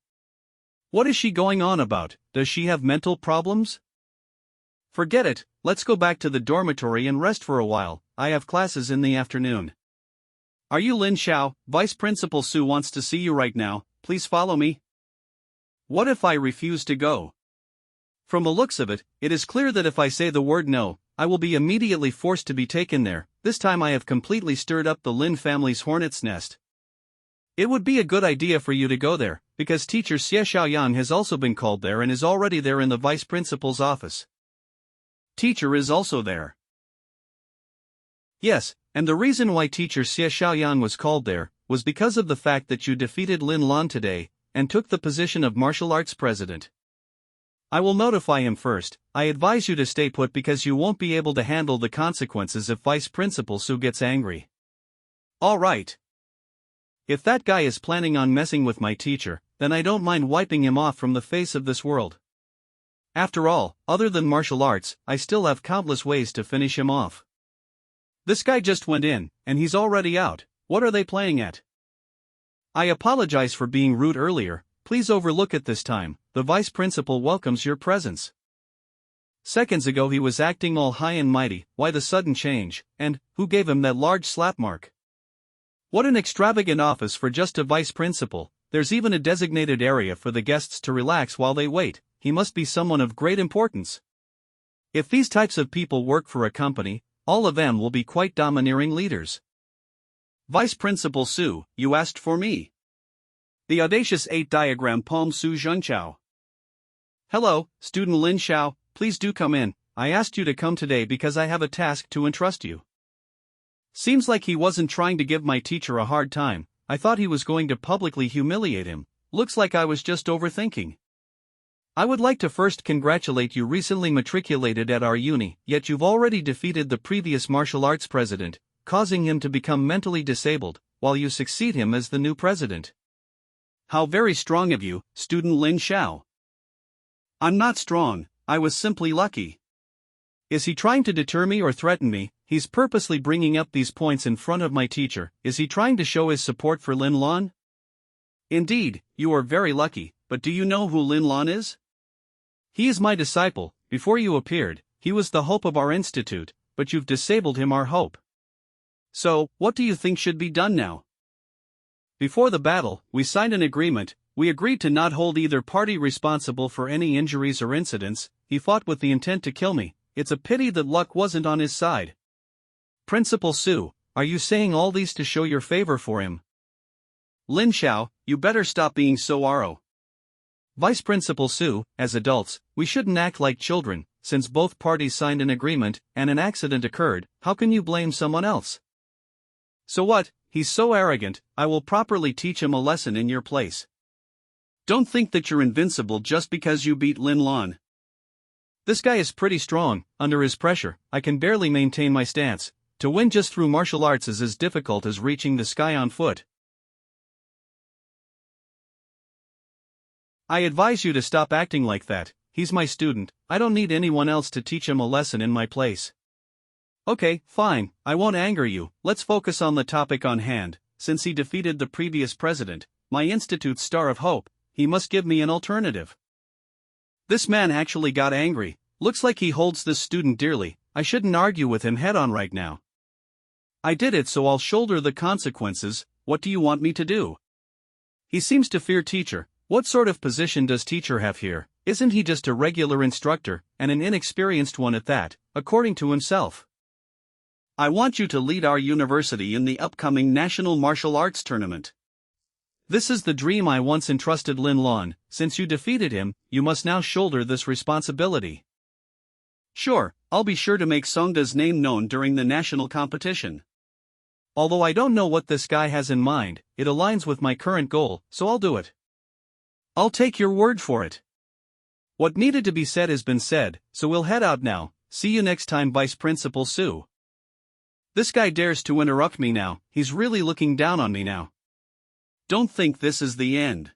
What is she going on about? Does she have mental problems? Forget it, let's go back to the dormitory and rest for a while, I have classes in the afternoon. Are you Lin Xiao? Vice Principal Su wants to see you right now, please follow me. What if I refuse to go? From the looks of it, it is clear that if I say the word no, I will be immediately forced to be taken there. This time I have completely stirred up the Lin family's hornet's nest. It would be a good idea for you to go there, because teacher Xie Xiaoyang has also been called there and is already there in the vice principal's office. Teacher is also there. Yes, and the reason why teacher Xie Xiaoyang was called there was because of the fact that you defeated Lin Lan today and took the position of martial arts president. I will notify him first. I advise you to stay put because you won't be able to handle the consequences if Vice Principal Su gets angry. All right. If that guy is planning on messing with my teacher, then I don't mind wiping him off from the face of this world. After all, other than martial arts, I still have countless ways to finish him off. This guy just went in, and he's already out. What are they playing at? I apologize for being rude earlier, please overlook it this time. The vice principal welcomes your presence. Seconds ago he was acting all high and mighty, why the sudden change, and who gave him that large slap mark? What an extravagant office for just a vice principal. There's even a designated area for the guests to relax while they wait. He must be someone of great importance. If these types of people work for a company, all of them will be quite domineering leaders. Vice Principal Su, you asked for me. The audacious 8 diagram palm Su Zhengqiao. Hello, student Lin Xiao, please do come in. I asked you to come today because I have a task to entrust you. Seems like he wasn't trying to give my teacher a hard time. I thought he was going to publicly humiliate him. Looks like I was just overthinking. I would like to first congratulate you recently matriculated at our uni, yet you've already defeated the previous martial arts president, causing him to become mentally disabled, while you succeed him as the new president. How very strong of you, student Lin Xiao. I'm not strong, I was simply lucky. Is he trying to deter me or threaten me? He's purposely bringing up these points in front of my teacher. Is he trying to show his support for Lin Lan? Indeed, you are very lucky, but do you know who Lin Lan is? He is my disciple. Before you appeared, he was the hope of our institute, but you've disabled him our hope. So, what do you think should be done now? Before the battle, we signed an agreement. We agreed to not hold either party responsible for any injuries or incidents. He fought with the intent to kill me. It's a pity that luck wasn't on his side. Principal Su, are you saying all these to show your favor for him? Lin Xiao, you better stop being so arrow. Vice Principal Su, as adults, we shouldn't act like children. Since both parties signed an agreement and an accident occurred, how can you blame someone else? So what? He's so arrogant. I will properly teach him a lesson in your place. Don't think that you're invincible just because you beat Lin Lan. This guy is pretty strong. Under his pressure, I can barely maintain my stance. To win just through martial arts is as difficult as reaching the sky on foot. I advise you to stop acting like that. He's my student. I don't need anyone else to teach him a lesson in my place. Okay, fine, I won't anger you. Let's focus on the topic on hand. Since he defeated the previous president, my institute's star of hope, he must give me an alternative. This man actually got angry. Looks like he holds this student dearly. I shouldn't argue with him head-on right now. I did it, so I'll shoulder the consequences. What do you want me to do? He seems to fear teacher. What sort of position does teacher have here? Isn't he just a regular instructor, and an inexperienced one at that, according to himself? I want you to lead our university in the upcoming National Martial Arts Tournament. This is the dream I once entrusted Lin Lan. Since you defeated him, you must now shoulder this responsibility. Sure, I'll be sure to make Songda's name known during the national competition. Although I don't know what this guy has in mind, it aligns with my current goal, so I'll do it. I'll take your word for it. What needed to be said has been said, so we'll head out now. See you next time, Vice Principal Su. This guy dares to interrupt me now. He's really looking down on me now. Don't think this is the end.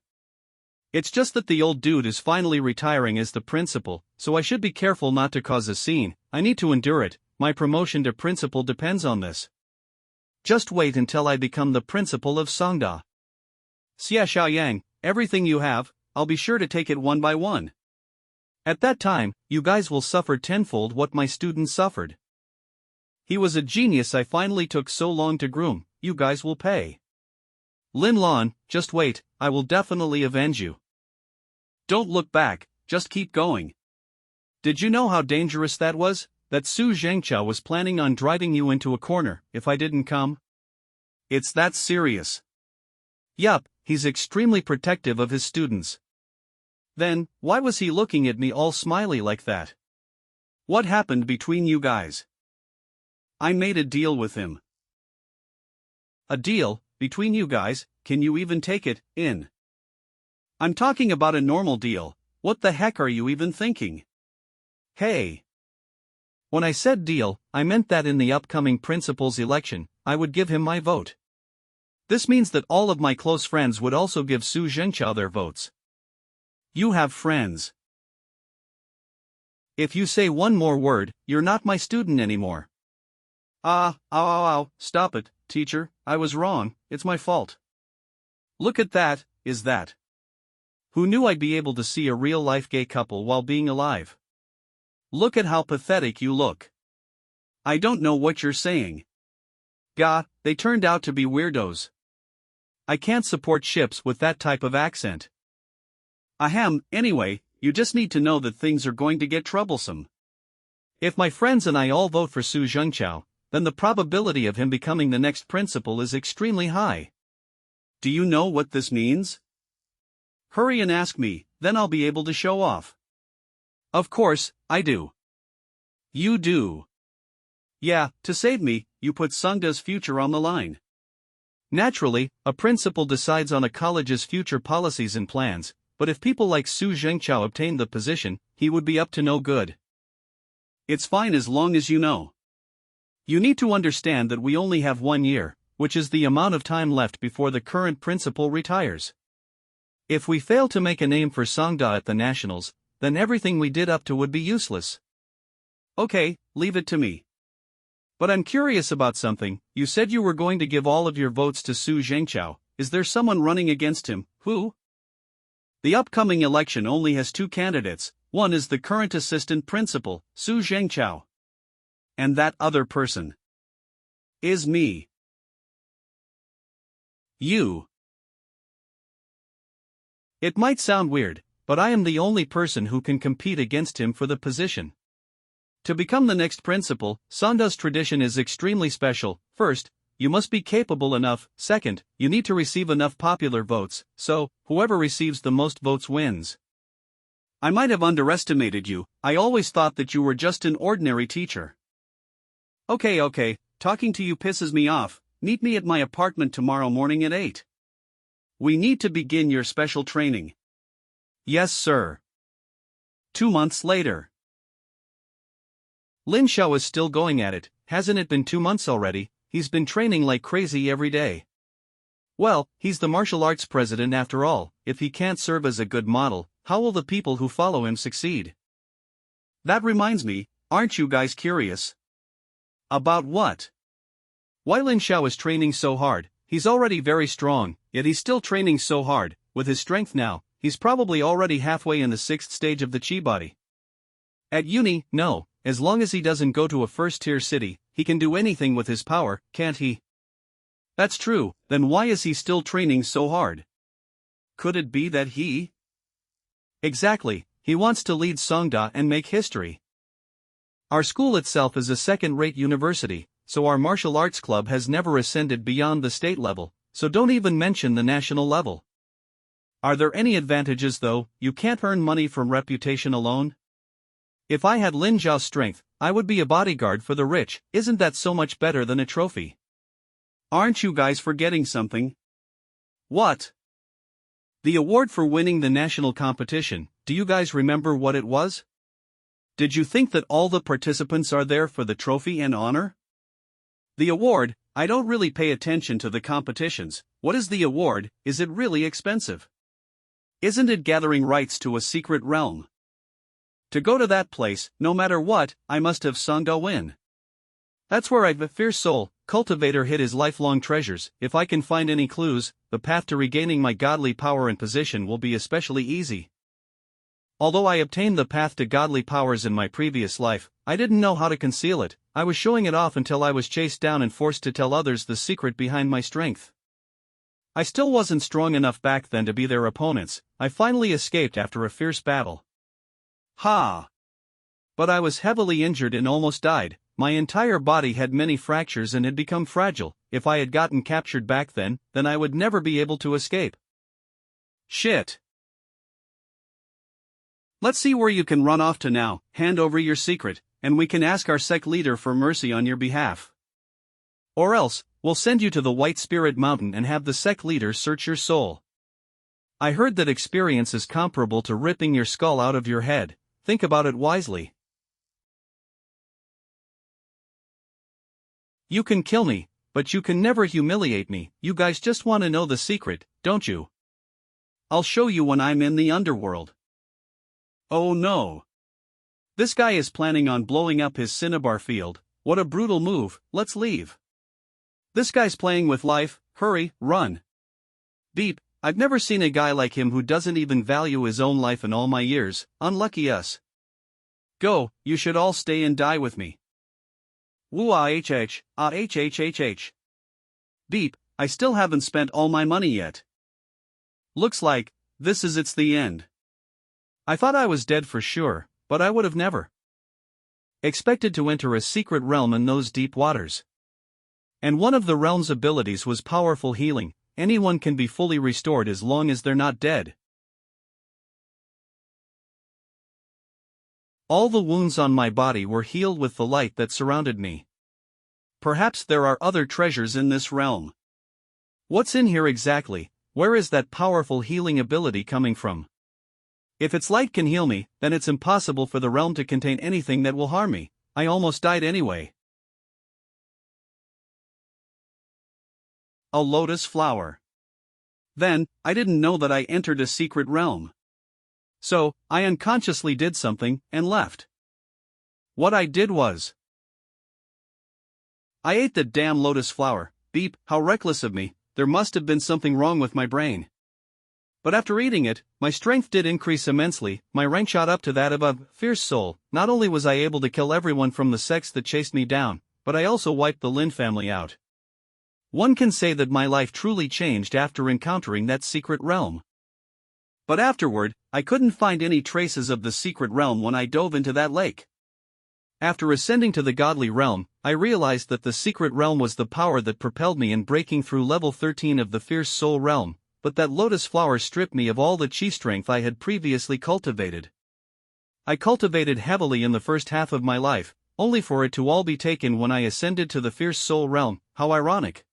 It's just that the old dude is finally retiring as the principal, so I should be careful not to cause a scene. I need to endure it. My promotion to principal depends on this. Just wait until I become the principal of Songda. Xia Xiaoyang, everything you have, I'll be sure to take it one by one. At that time, you guys will suffer tenfold what my students suffered. He was a genius I finally took so long to groom, you guys will pay. Lin Lan, just wait, I will definitely avenge you. Don't look back, just keep going. Did you know how dangerous that was? That Su Zhengqiao was planning on driving you into a corner, if I didn't come? It's that serious. Yup, he's extremely protective of his students. Then, why was he looking at me all smiley like that? What happened between you guys? I made a deal with him. A deal, between you guys, can you even take it in? I'm talking about a normal deal, what the heck are you even thinking? Hey! When I said deal, I meant that in the upcoming principal's election, I would give him my vote. This means that all of my close friends would also give Su Zhengqiao their votes. You have friends. If you say one more word, you're not my student anymore. Stop it, teacher, I was wrong, it's my fault. Look at that, is that? Who knew I'd be able to see a real-life gay couple while being alive? Look at how pathetic you look. I don't know what you're saying. Gah, they turned out to be weirdos. I can't support ships with that type of accent. Ahem, anyway, you just need to know that things are going to get troublesome. If my friends and I all vote for Su Zhengqiao, then the probability of him becoming the next principal is extremely high. Do you know what this means? Hurry and ask me, then I'll be able to show off. Of course, I do. You do. Yeah, to save me, you put Sangda's future on the line. Naturally, a principal decides on a college's future policies and plans, but if people like Su Zhengqiao obtained the position, he would be up to no good. It's fine as long as you know. You need to understand that we only have 1 year, which is the amount of time left before the current principal retires. If we fail to make a name for Sangda at the nationals, then everything we did up to would be useless. Okay, leave it to me. But I'm curious about something. You said you were going to give all of your votes to Su Zhengqiao. Is there someone running against him? Who? The upcoming election only has 2 candidates. One is the current assistant principal, Su Zhengqiao. And that other person is me. You. It might sound weird, but I am the only person who can compete against him for the position. To become the next principal, Sangda's tradition is extremely special. First, you must be capable enough. Second, you need to receive enough popular votes, so, whoever receives the most votes wins. I might have underestimated you. I always thought that you were just an ordinary teacher. Okay, talking to you pisses me off. Meet me at my apartment tomorrow morning at 8. We need to begin your special training. Yes, sir. 2 months later. Lin Xiao is still going at it. Hasn't it been 2 months already? He's been training like crazy every day. Well, he's the martial arts president after all. If he can't serve as a good model, how will the people who follow him succeed? That reminds me, aren't you guys curious? About what? Why Lin Xiao is training so hard? He's already very strong, yet he's still training so hard. With his strength now, he's probably already halfway in the 6th stage of the Chi body. At uni, no, as long as he doesn't go to a first-tier city, he can do anything with his power, can't he? That's true, then why is he still training so hard? Could it be that he? Exactly, he wants to lead Sangda and make history. Our school itself is a second-rate university, so our martial arts club has never ascended beyond the state level, so don't even mention the national level. Are there any advantages though? You can't earn money from reputation alone? If I had Lin Xiao's strength, I would be a bodyguard for the rich. Isn't that so much better than a trophy? Aren't you guys forgetting something? What? The award for winning the national competition. Do you guys remember what it was? Did you think that all the participants are there for the trophy and honor? The award, I don't really pay attention to the competitions. What is the award? Is it really expensive? Isn't it gathering rights to a secret realm? To go to that place, no matter what, I must have Sangda win. That's where I've a fierce soul, cultivator hid his lifelong treasures. If I can find any clues, the path to regaining my godly power and position will be especially easy. Although I obtained the path to godly powers in my previous life, I didn't know how to conceal it. I was showing it off until I was chased down and forced to tell others the secret behind my strength. I still wasn't strong enough back then to be their opponents. I finally escaped after a fierce battle. Ha! But I was heavily injured and almost died. My entire body had many fractures and had become fragile. If I had gotten captured back then I would never be able to escape. Shit. Let's see where you can run off to now. Hand over your secret, and we can ask our sect leader for mercy on your behalf. Or else, we'll send you to the White Spirit Mountain and have the sect leader search your soul. I heard that experience is comparable to ripping your skull out of your head. Think about it wisely. You can kill me, but you can never humiliate me. You guys just want to know the secret, don't you? I'll show you when I'm in the underworld. Oh no. This guy is planning on blowing up his cinnabar field. What a brutal move. Let's leave. This guy's playing with life. Hurry, run. Beep, I've never seen a guy like him who doesn't even value his own life in all my years. Unlucky us. Go, you should all stay and die with me. Woo hhh. Beep, I still haven't spent all my money yet. Looks like it's the end. I thought I was dead for sure, but I would have never expected to enter a secret realm in those deep waters. And one of the realm's abilities was powerful healing. Anyone can be fully restored as long as they're not dead. All the wounds on my body were healed with the light that surrounded me. Perhaps there are other treasures in this realm. What's in here exactly? Where is that powerful healing ability coming from? If its light can heal me, then it's impossible for the realm to contain anything that will harm me. I almost died anyway. A lotus flower. Then, I didn't know that I entered a secret realm. So, I unconsciously did something, and left. What I did was, I ate the damn lotus flower. Beep, how reckless of me. There must have been something wrong with my brain. But after eating it, my strength did increase immensely. My rank shot up to that of a fierce soul. Not only was I able to kill everyone from the sects that chased me down, but I also wiped the Lin family out. One can say that my life truly changed after encountering that secret realm. But afterward, I couldn't find any traces of the secret realm when I dove into that lake. After ascending to the godly realm, I realized that the secret realm was the power that propelled me in breaking through level 13 of the fierce soul realm, but that lotus flower stripped me of all the chi strength I had previously cultivated. I cultivated heavily in the first half of my life, only for it to all be taken when I ascended to the fierce soul realm. How ironic.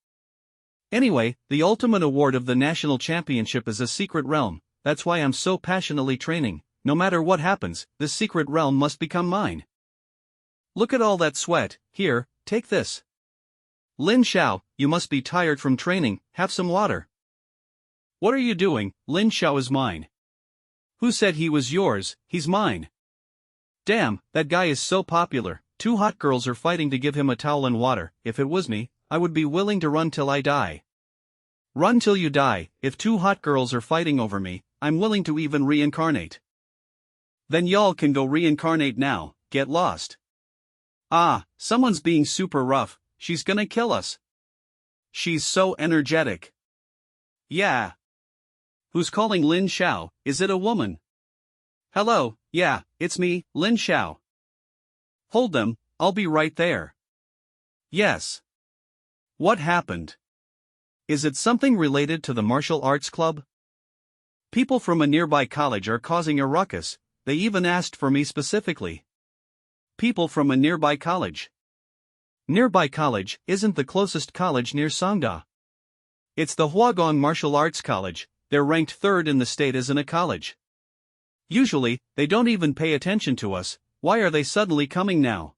Anyway, the ultimate award of the national championship is a secret realm. That's why I'm so passionately training. No matter what happens, this secret realm must become mine. Look at all that sweat. Here, take this. Lin Xiao, you must be tired from training. Have some water. What are you doing? Lin Xiao is mine. Who said he was yours? He's mine. Damn, that guy is so popular. 2 hot girls are fighting to give him a towel and water. If it was me, I would be willing to run till I die. Run till you die. If 2 hot girls are fighting over me, I'm willing to even reincarnate. Then y'all can go reincarnate now. Get lost. Ah, someone's being super rough. She's gonna kill us. She's so energetic. Yeah. Who's calling Lin Xiao? Is it a woman? Hello, yeah, it's me, Lin Xiao. Hold them, I'll be right there. Yes. What happened? Is it something related to the martial arts club? People from a nearby college are causing a ruckus. They even asked for me specifically. People from a nearby college. Nearby college isn't the closest college near Songda. It's the Huagong Martial Arts College. They're ranked 3rd in the state as in a college. Usually, they don't even pay attention to us. Why are they suddenly coming now?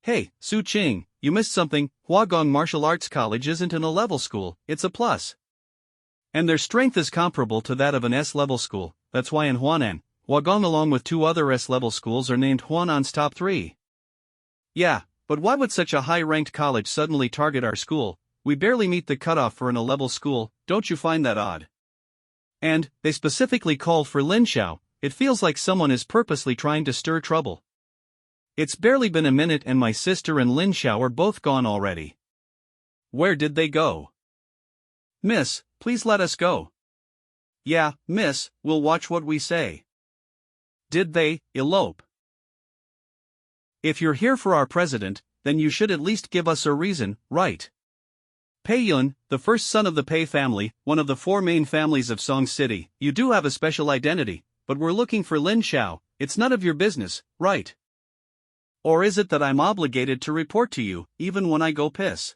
Hey, Su Qing, you missed something. Huagong Martial Arts College isn't an A-level school, it's a plus. And their strength is comparable to that of an S-level school. That's why in Huanan, Huagong along with 2 other S-level schools are named Huanan's top 3. Yeah, but why would such a high-ranked college suddenly target our school? We barely meet the cutoff for an A-level school. Don't you find that odd? And they specifically called for Lin Xiao. It feels like someone is purposely trying to stir trouble. It's barely been a minute and my sister and Lin Xiao are both gone already. Where did they go? Miss, please let us go. Yeah, miss, we'll watch what we say. Did they elope? If you're here for our president, then you should at least give us a reason, right? Pei Yun, the first son of the Pei family, one of the four main families of Song City, you do have a special identity, but we're looking for Lin Xiao. It's none of your business, right? Or is it that I'm obligated to report to you, even when I go piss?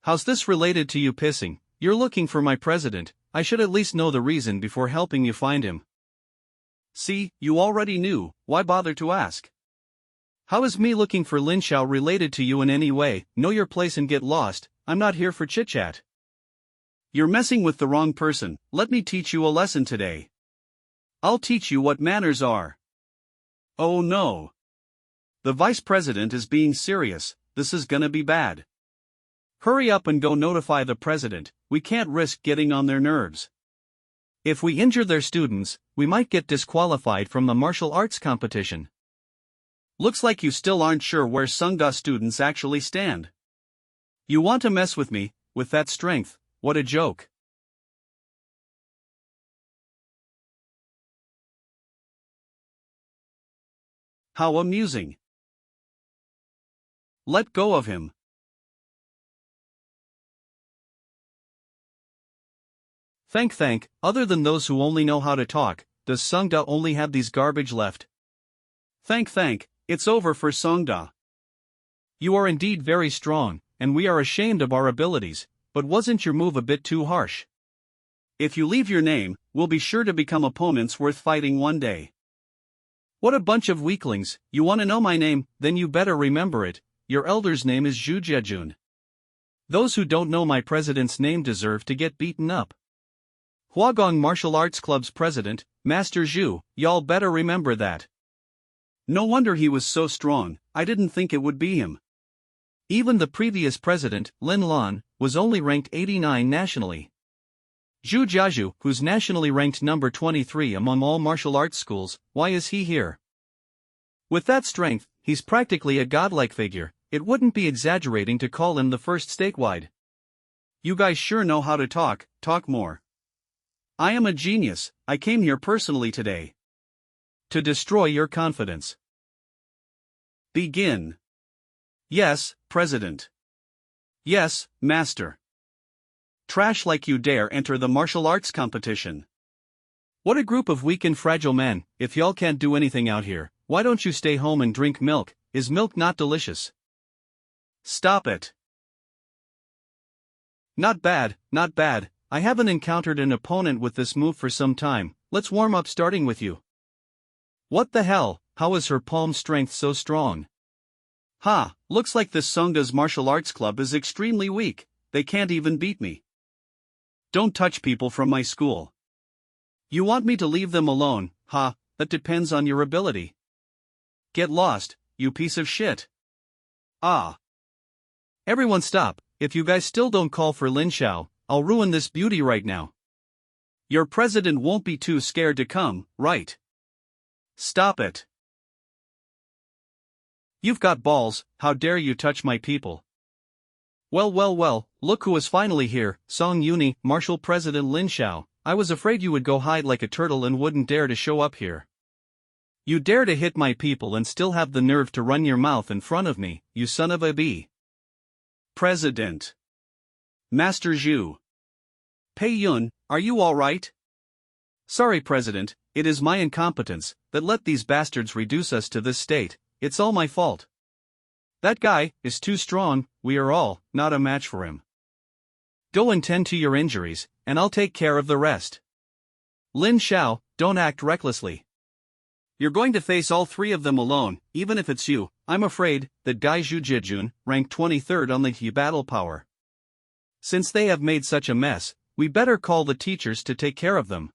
How's this related to you pissing? You're looking for my president, I should at least know the reason before helping you find him. See, you already knew, why bother to ask? How is me looking for Lin Xiao related to you in any way? Know your place and get lost, I'm not here for chit-chat. You're messing with the wrong person, let me teach you a lesson today. I'll teach you what manners are. Oh no. The vice president is being serious, this is gonna be bad. Hurry up and go notify the president, we can't risk getting on their nerves. If we injure their students, we might get disqualified from the martial arts competition. Looks like you still aren't sure where Sungda students actually stand. You want to mess with me, with that strength, what a joke. How amusing. Let go of him. Thank, other than those who only know how to talk, does Sungda only have these garbage left? Thank, it's over for Sungda. You are indeed very strong, and we are ashamed of our abilities, but wasn't your move a bit too harsh? If you leave your name, we'll be sure to become opponents worth fighting one day. What a bunch of weaklings, you want to know my name, then you better remember it, your elder's name is Zhu Jiejun. Those who don't know my president's name deserve to get beaten up. Huagong Martial Arts Club's president, Master Zhu, y'all better remember that. No wonder he was so strong, I didn't think it would be him. Even the previous president, Lin Lan, was only ranked 89 nationally. Zhu Jiazhu, who's nationally ranked number 23 among all martial arts schools, why is he here? With that strength, he's practically a godlike figure, it wouldn't be exaggerating to call him the first statewide. You guys sure know how to talk more. I am a genius, I came here personally today. To destroy your confidence. Begin. Yes, President. Yes, Master. Trash like you dare enter the martial arts competition. What a group of weak and fragile men, if y'all can't do anything out here, why don't you stay home and drink milk? Is milk not delicious? Stop it. Not bad, I haven't encountered an opponent with this move for some time, let's warm up starting with you. What the hell, how is her palm strength so strong? Ha, looks like this Sungda's martial arts club is extremely weak, they can't even beat me. Don't touch people from my school. You want me to leave them alone, ha, that depends on your ability. Get lost, you piece of shit. Ah. Everyone stop, if you guys still don't call for Lin Xiao, I'll ruin this beauty right now. Your president won't be too scared to come, right? Stop it. You've got balls, how dare you touch my people? Well, look who is finally here, Song Uni, Martial President Lin Xiao. I was afraid you would go hide like a turtle and wouldn't dare to show up here. You dare to hit my people and still have the nerve to run your mouth in front of me, you son of a bee. President. Master Zhu. Pei Yun, are you alright? Sorry, President, it is my incompetence that let these bastards reduce us to this state, it's all my fault. That guy is too strong, we are all not a match for him. Go and tend to your injuries, and I'll take care of the rest. Lin Xiao, don't act recklessly. You're going to face all three of them alone, even if it's you. I'm afraid that Guy Zhu Jiejun, ranked 23rd on the battle power. Since they have made such a mess, we better call the teachers to take care of them.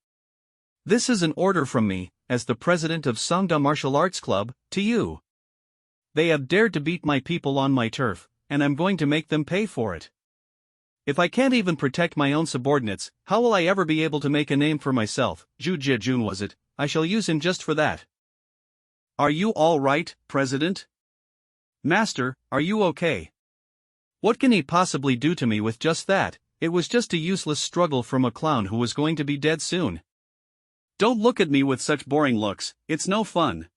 This is an order from me, as the president of Sangda Martial Arts Club, to you. They have dared to beat my people on my turf, and I'm going to make them pay for it. If I can't even protect my own subordinates, how will I ever be able to make a name for myself? Zhu Jiejun was it, I shall use him just for that. Are you all right, President? Master, are you okay? What can he possibly do to me with just that? It was just a useless struggle from a clown who was going to be dead soon. Don't look at me with such boring looks, it's no fun.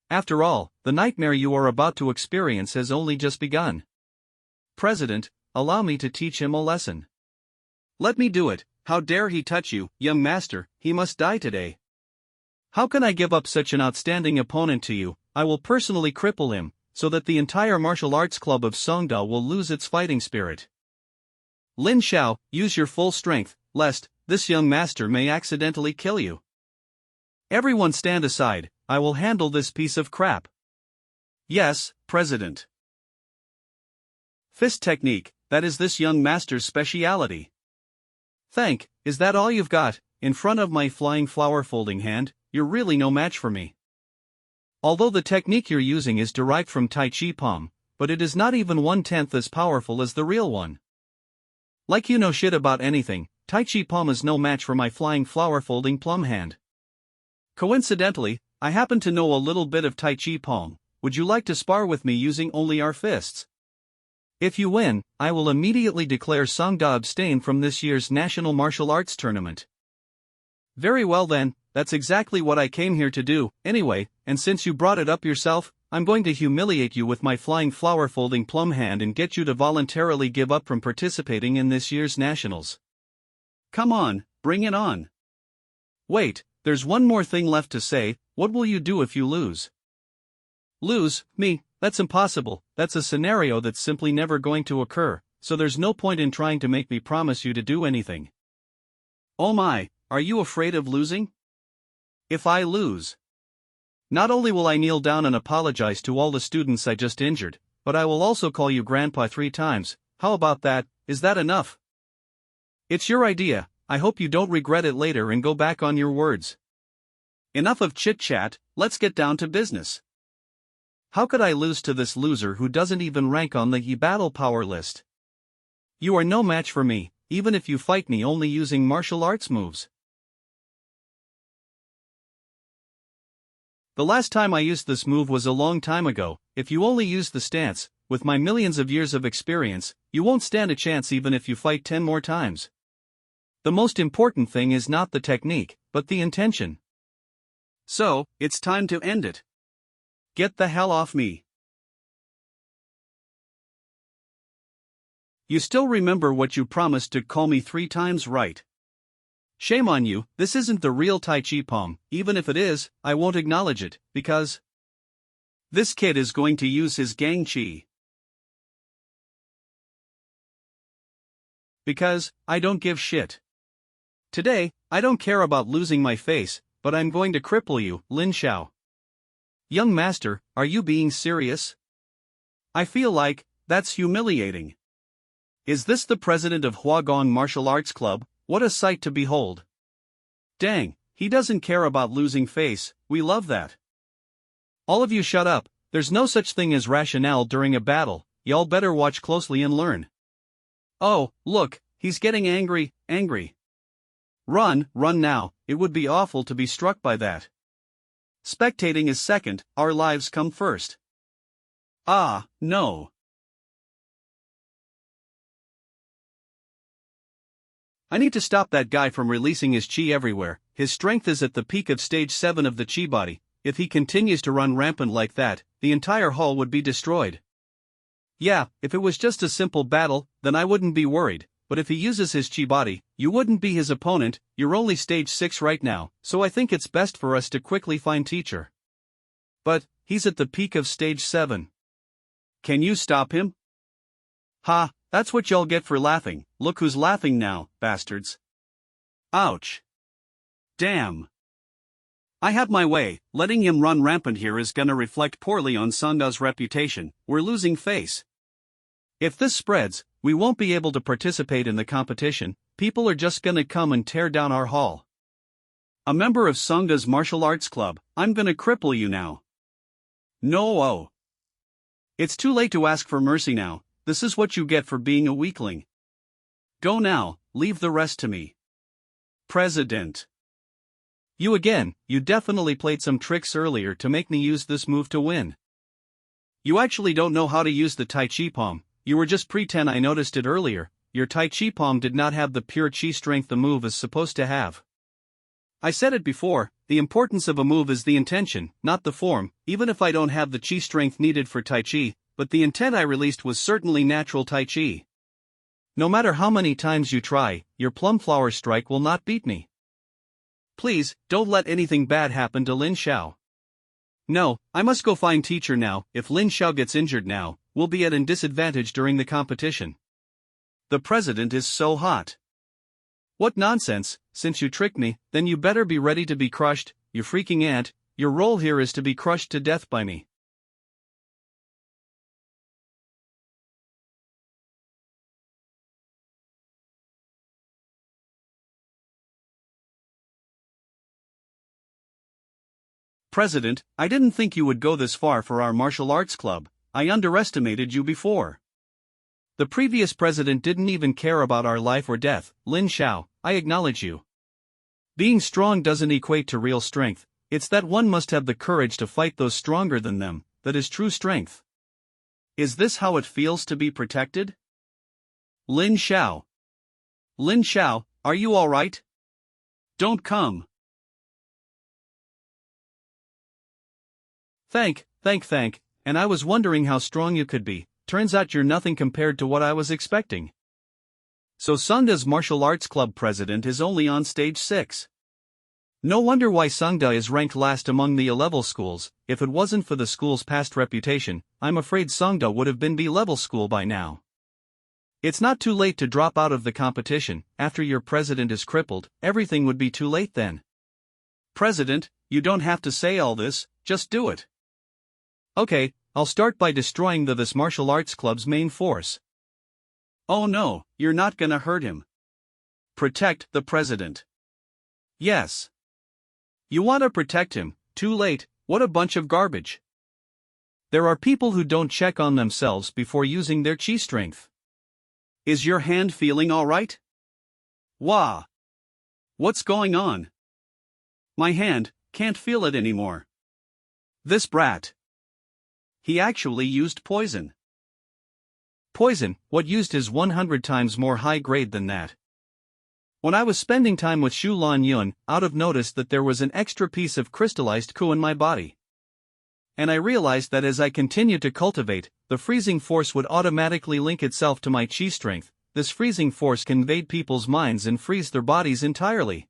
After all, the nightmare you are about to experience has only just begun. President, allow me to teach him a lesson. Let me do it. How dare he touch you, young master, he must die today. How can I give up such an outstanding opponent to you? I will personally cripple him, so that the entire martial arts club of Songda will lose its fighting spirit. Lin Xiao, use your full strength, lest this young master may accidentally kill you. Everyone stand aside, I will handle this piece of crap. Yes, President. Fist technique, that is this young master's speciality. Is that all you've got? In front of my flying flower folding hand, you're really no match for me. Although the technique you're using is derived from Tai Chi Palm, but it is not even 1/10 as powerful as the real one. Like you know shit about anything, Tai Chi Palm is no match for my flying flower folding plum hand. Coincidentally, I happen to know a little bit of Tai Chi Palm. Would you like to spar with me using only our fists? If you win, I will immediately declare Songda abstain from this year's National Martial Arts Tournament. Very well then, that's exactly what I came here to do, anyway, and since you brought it up yourself, I'm going to humiliate you with my flying flower folding plum hand and get you to voluntarily give up from participating in this year's Nationals. Come on, bring it on. Wait, there's one more thing left to say. What will you do if you lose? Lose, me? That's impossible. That's a scenario that's simply never going to occur, so there's no point in trying to make me promise you to do anything. Oh my, are you afraid of losing? If I lose, not only will I kneel down and apologize to all the students I just injured, but I will also call you Grandpa 3 times. How about that? Is that enough? It's your idea. I hope you don't regret it later and go back on your words. Enough of chit-chat, let's get down to business. How could I lose to this loser who doesn't even rank on the battle power list? You are no match for me, even if you fight me only using martial arts moves. The last time I used this move was a long time ago. If you only use the stance, with my millions of years of experience, you won't stand a chance even if you fight 10 more times. The most important thing is not the technique, but the intention. So, it's time to end it. Get the hell off me. You still remember what you promised to call me 3 times, right? Shame on you, this isn't the real Tai Chi Palm. Even if it is, I won't acknowledge it, because this kid is going to use his gang chi. Because I don't give shit. Today, I don't care about losing my face, but I'm going to cripple you, Lin Xiao. Young master, are you being serious? I feel like that's humiliating. Is this the president of Huagong Martial Arts Club? What a sight to behold. Dang, he doesn't care about losing face. We love that. All of you shut up. There's no such thing as rationale during a battle. Y'all better watch closely and learn. Oh, look, he's getting angry. Run now. It would be awful to be struck by that. Spectating is second, our lives come first. Ah, no. I need to stop that guy from releasing his chi everywhere. His strength is at the peak of stage 7 of the chi body. If he continues to run rampant like that, the entire hall would be destroyed. Yeah, if it was just a simple battle, then I wouldn't be worried, but if he uses his chi body, you wouldn't be his opponent. You're only stage 6 right now, so I think it's best for us to quickly find teacher. But he's at the peak of stage 7. Can you stop him? Ha, that's what y'all get for laughing. Look who's laughing now, bastards. Ouch. Damn. I have my way. Letting him run rampant here is gonna reflect poorly on Songda's reputation. We're losing face. If this spreads, we won't be able to participate in the competition. People are just gonna come and tear down our hall. A member of Songda's martial arts club, I'm gonna cripple you now. No. It's too late to ask for mercy now. This is what you get for being a weakling. Go now, leave the rest to me. President. You again, you definitely played some tricks earlier to make me use this move to win. You actually don't know how to use the Tai Chi palm, you were just pretend I noticed it earlier, your Tai Chi palm did not have the pure Chi strength the move is supposed to have. I said it before, the importance of a move is the intention, not the form, even if I don't have the Chi strength needed for Tai Chi, but the intent I released was certainly natural Tai Chi. No matter how many times you try, your plum flower strike will not beat me. Please, don't let anything bad happen to Lin Xiao. No, I must go find teacher now, if Lin Xiao gets injured now, we'll be at a disadvantage during the competition. The president is so hot. What nonsense, since you tricked me, then you better be ready to be crushed, you freaking ant, your role here is to be crushed to death by me. President, I didn't think you would go this far for our martial arts club, I underestimated you before. The previous president didn't even care about our life or death, Lin Xiao, I acknowledge you. Being strong doesn't equate to real strength, it's that one must have the courage to fight those stronger than them, that is true strength. Is this how it feels to be protected? Lin Xiao. Lin Xiao, are you alright? Don't come. Thank, and I was wondering how strong you could be, turns out you're nothing compared to what I was expecting. So Sangda's martial arts club president is only on stage 6. No wonder why Sangda is ranked last among the A-level schools, if it wasn't for the school's past reputation, I'm afraid Sangda would have been B-level school by now. It's not too late to drop out of the competition, after your president is crippled, everything would be too late then. President, you don't have to say all this, just do it. Okay, I'll start by destroying this martial arts club's main force. Oh no, you're not gonna hurt him. Protect the president. Yes. You want to protect him, too late, what a bunch of garbage. There are people who don't check on themselves before using their chi strength. Is your hand feeling alright? Wah! What's going on? My hand, can't feel it anymore. This brat. He actually used poison. Poison, what used is 100 times more high grade than that. When I was spending time with Shu Lan Yun, out of noticed that there was an extra piece of crystallized Ku in my body. And I realized that as I continued to cultivate, the freezing force would automatically link itself to my chi strength. This freezing force can invade people's minds and freeze their bodies entirely.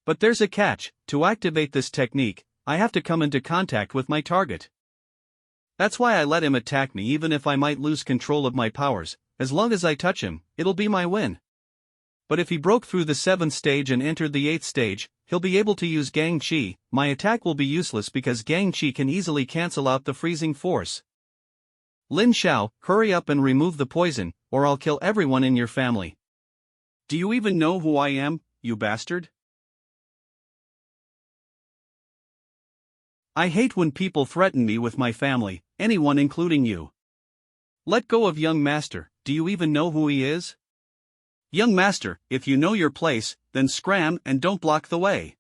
But there's a catch, to activate this technique, I have to come into contact with my target. That's why I let him attack me even if I might lose control of my powers, as long as I touch him, it'll be my win. But if he broke through the 7th stage and entered the 8th stage, he'll be able to use Gang Chi, my attack will be useless because Gang Chi can easily cancel out the freezing force. Lin Xiao, hurry up and remove the poison, or I'll kill everyone in your family. Do you even know who I am, you bastard? I hate when people threaten me with my family, anyone including you. Let go of young master, do you even know who he is? Young master, if you know your place, then scram and don't block the way.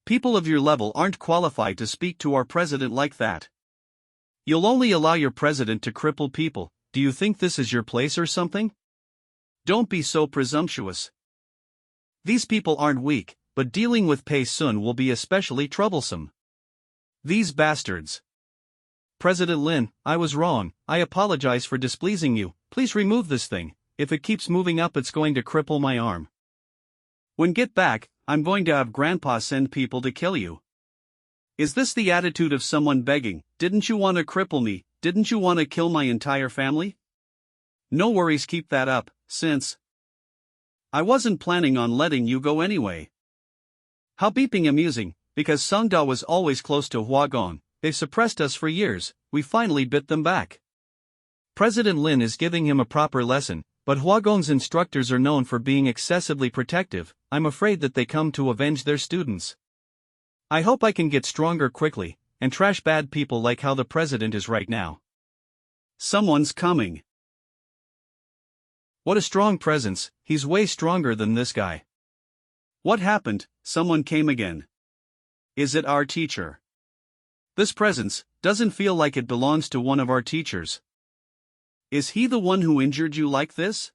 People of your level aren't qualified to speak to our president like that. You'll only allow your president to cripple people, do you think this is your place or something? Don't be so presumptuous. These people aren't weak, but dealing with Pei Sun will be especially troublesome. These bastards. President Lin, I was wrong, I apologize for displeasing you, please remove this thing, if it keeps moving up it's going to cripple my arm. When get back, I'm going to have Grandpa send people to kill you. Is this the attitude of someone begging, didn't you want to cripple me, didn't you want to kill my entire family? No worries, keep that up, since I wasn't planning on letting you go anyway. How beeping amusing, because Sangda was always close to Huagong, they've suppressed us for years, we finally bit them back. President Lin is giving him a proper lesson, but Huagong's instructors are known for being excessively protective, I'm afraid that they come to avenge their students. I hope I can get stronger quickly, and trash bad people like how the president is right now. Someone's coming. What a strong presence, he's way stronger than this guy. What happened? Someone came again. Is it our teacher? This presence doesn't feel like it belongs to one of our teachers. Is he the one who injured you like this?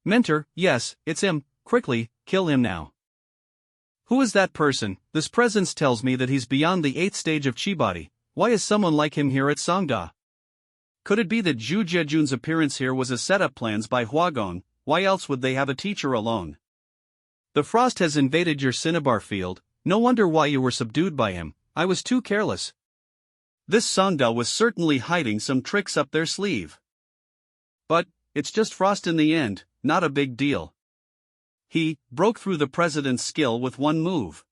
Mentor, yes, it's him. Quickly, kill him now. Who is that person? This presence tells me that he's beyond the 8th stage of chi body. Why is someone like him here at Sangda? Could it be that Zhu Jejun's appearance here was a setup plans by Huagong? Why else would they have a teacher alone? The frost has invaded your cinnabar field. No wonder why you were subdued by him. I was too careless. This Sangda was certainly hiding some tricks up their sleeve. But it's just frost in the end, not a big deal. He broke through the president's skill with one move.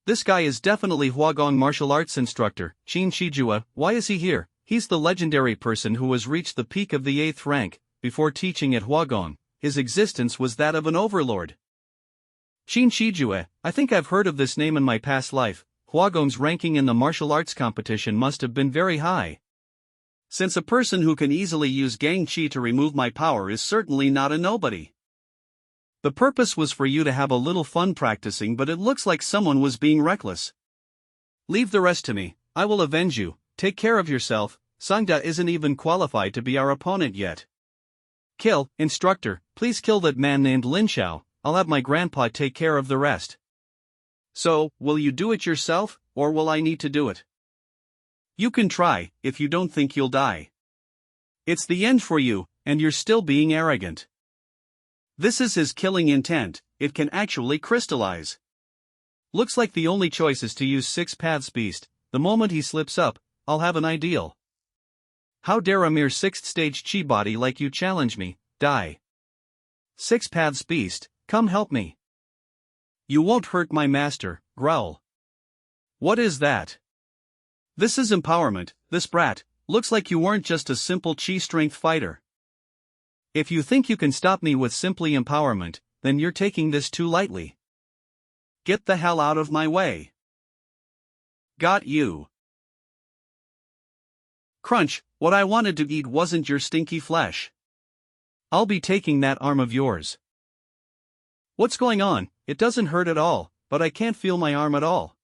This guy is definitely Huagong martial arts instructor, Qin Shijua. Why is he here? He's the legendary person who has reached the peak of the 8th rank. Before teaching at Huagong, his existence was that of an overlord. Qin Shijua, I think I've heard of this name in my past life. Huagong's ranking in the martial arts competition must have been very high. Since a person who can easily use Gang Qi to remove my power is certainly not a nobody. The purpose was for you to have a little fun practicing, but it looks like someone was being reckless. Leave the rest to me, I will avenge you. Take care of yourself. Sangda isn't even qualified to be our opponent yet. Kill, instructor, please kill that man named Lin Xiao. I'll have my grandpa take care of the rest. So, will you do it yourself, or will I need to do it? You can try, if you don't think you'll die. It's the end for you, and you're still being arrogant. This is his killing intent, it can actually crystallize. Looks like the only choice is to use 6 Paths Beast. The moment he slips up, I'll have an ideal. How dare a mere 6th stage chi body like you challenge me? Die. 6 Paths Beast, come help me. You won't hurt my master, growl. What is that? This is empowerment. This brat, looks like you weren't just a simple chi strength fighter. If you think you can stop me with simply empowerment, then you're taking this too lightly. Get the hell out of my way. Got you. Crunch, what I wanted to eat wasn't your stinky flesh. I'll be taking that arm of yours. What's going on? It doesn't hurt at all, but I can't feel my arm at all.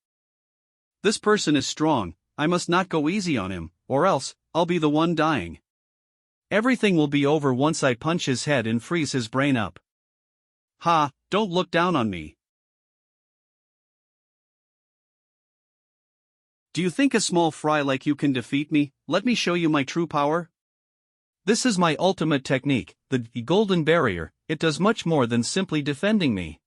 This person is strong, I must not go easy on him, or else, I'll be the one dying. Everything will be over once I punch his head and freeze his brain up. Ha, don't look down on me. Do you think a small fry like you can defeat me? Let me show you my true power. This is my ultimate technique, the golden barrier. It does much more than simply defending me.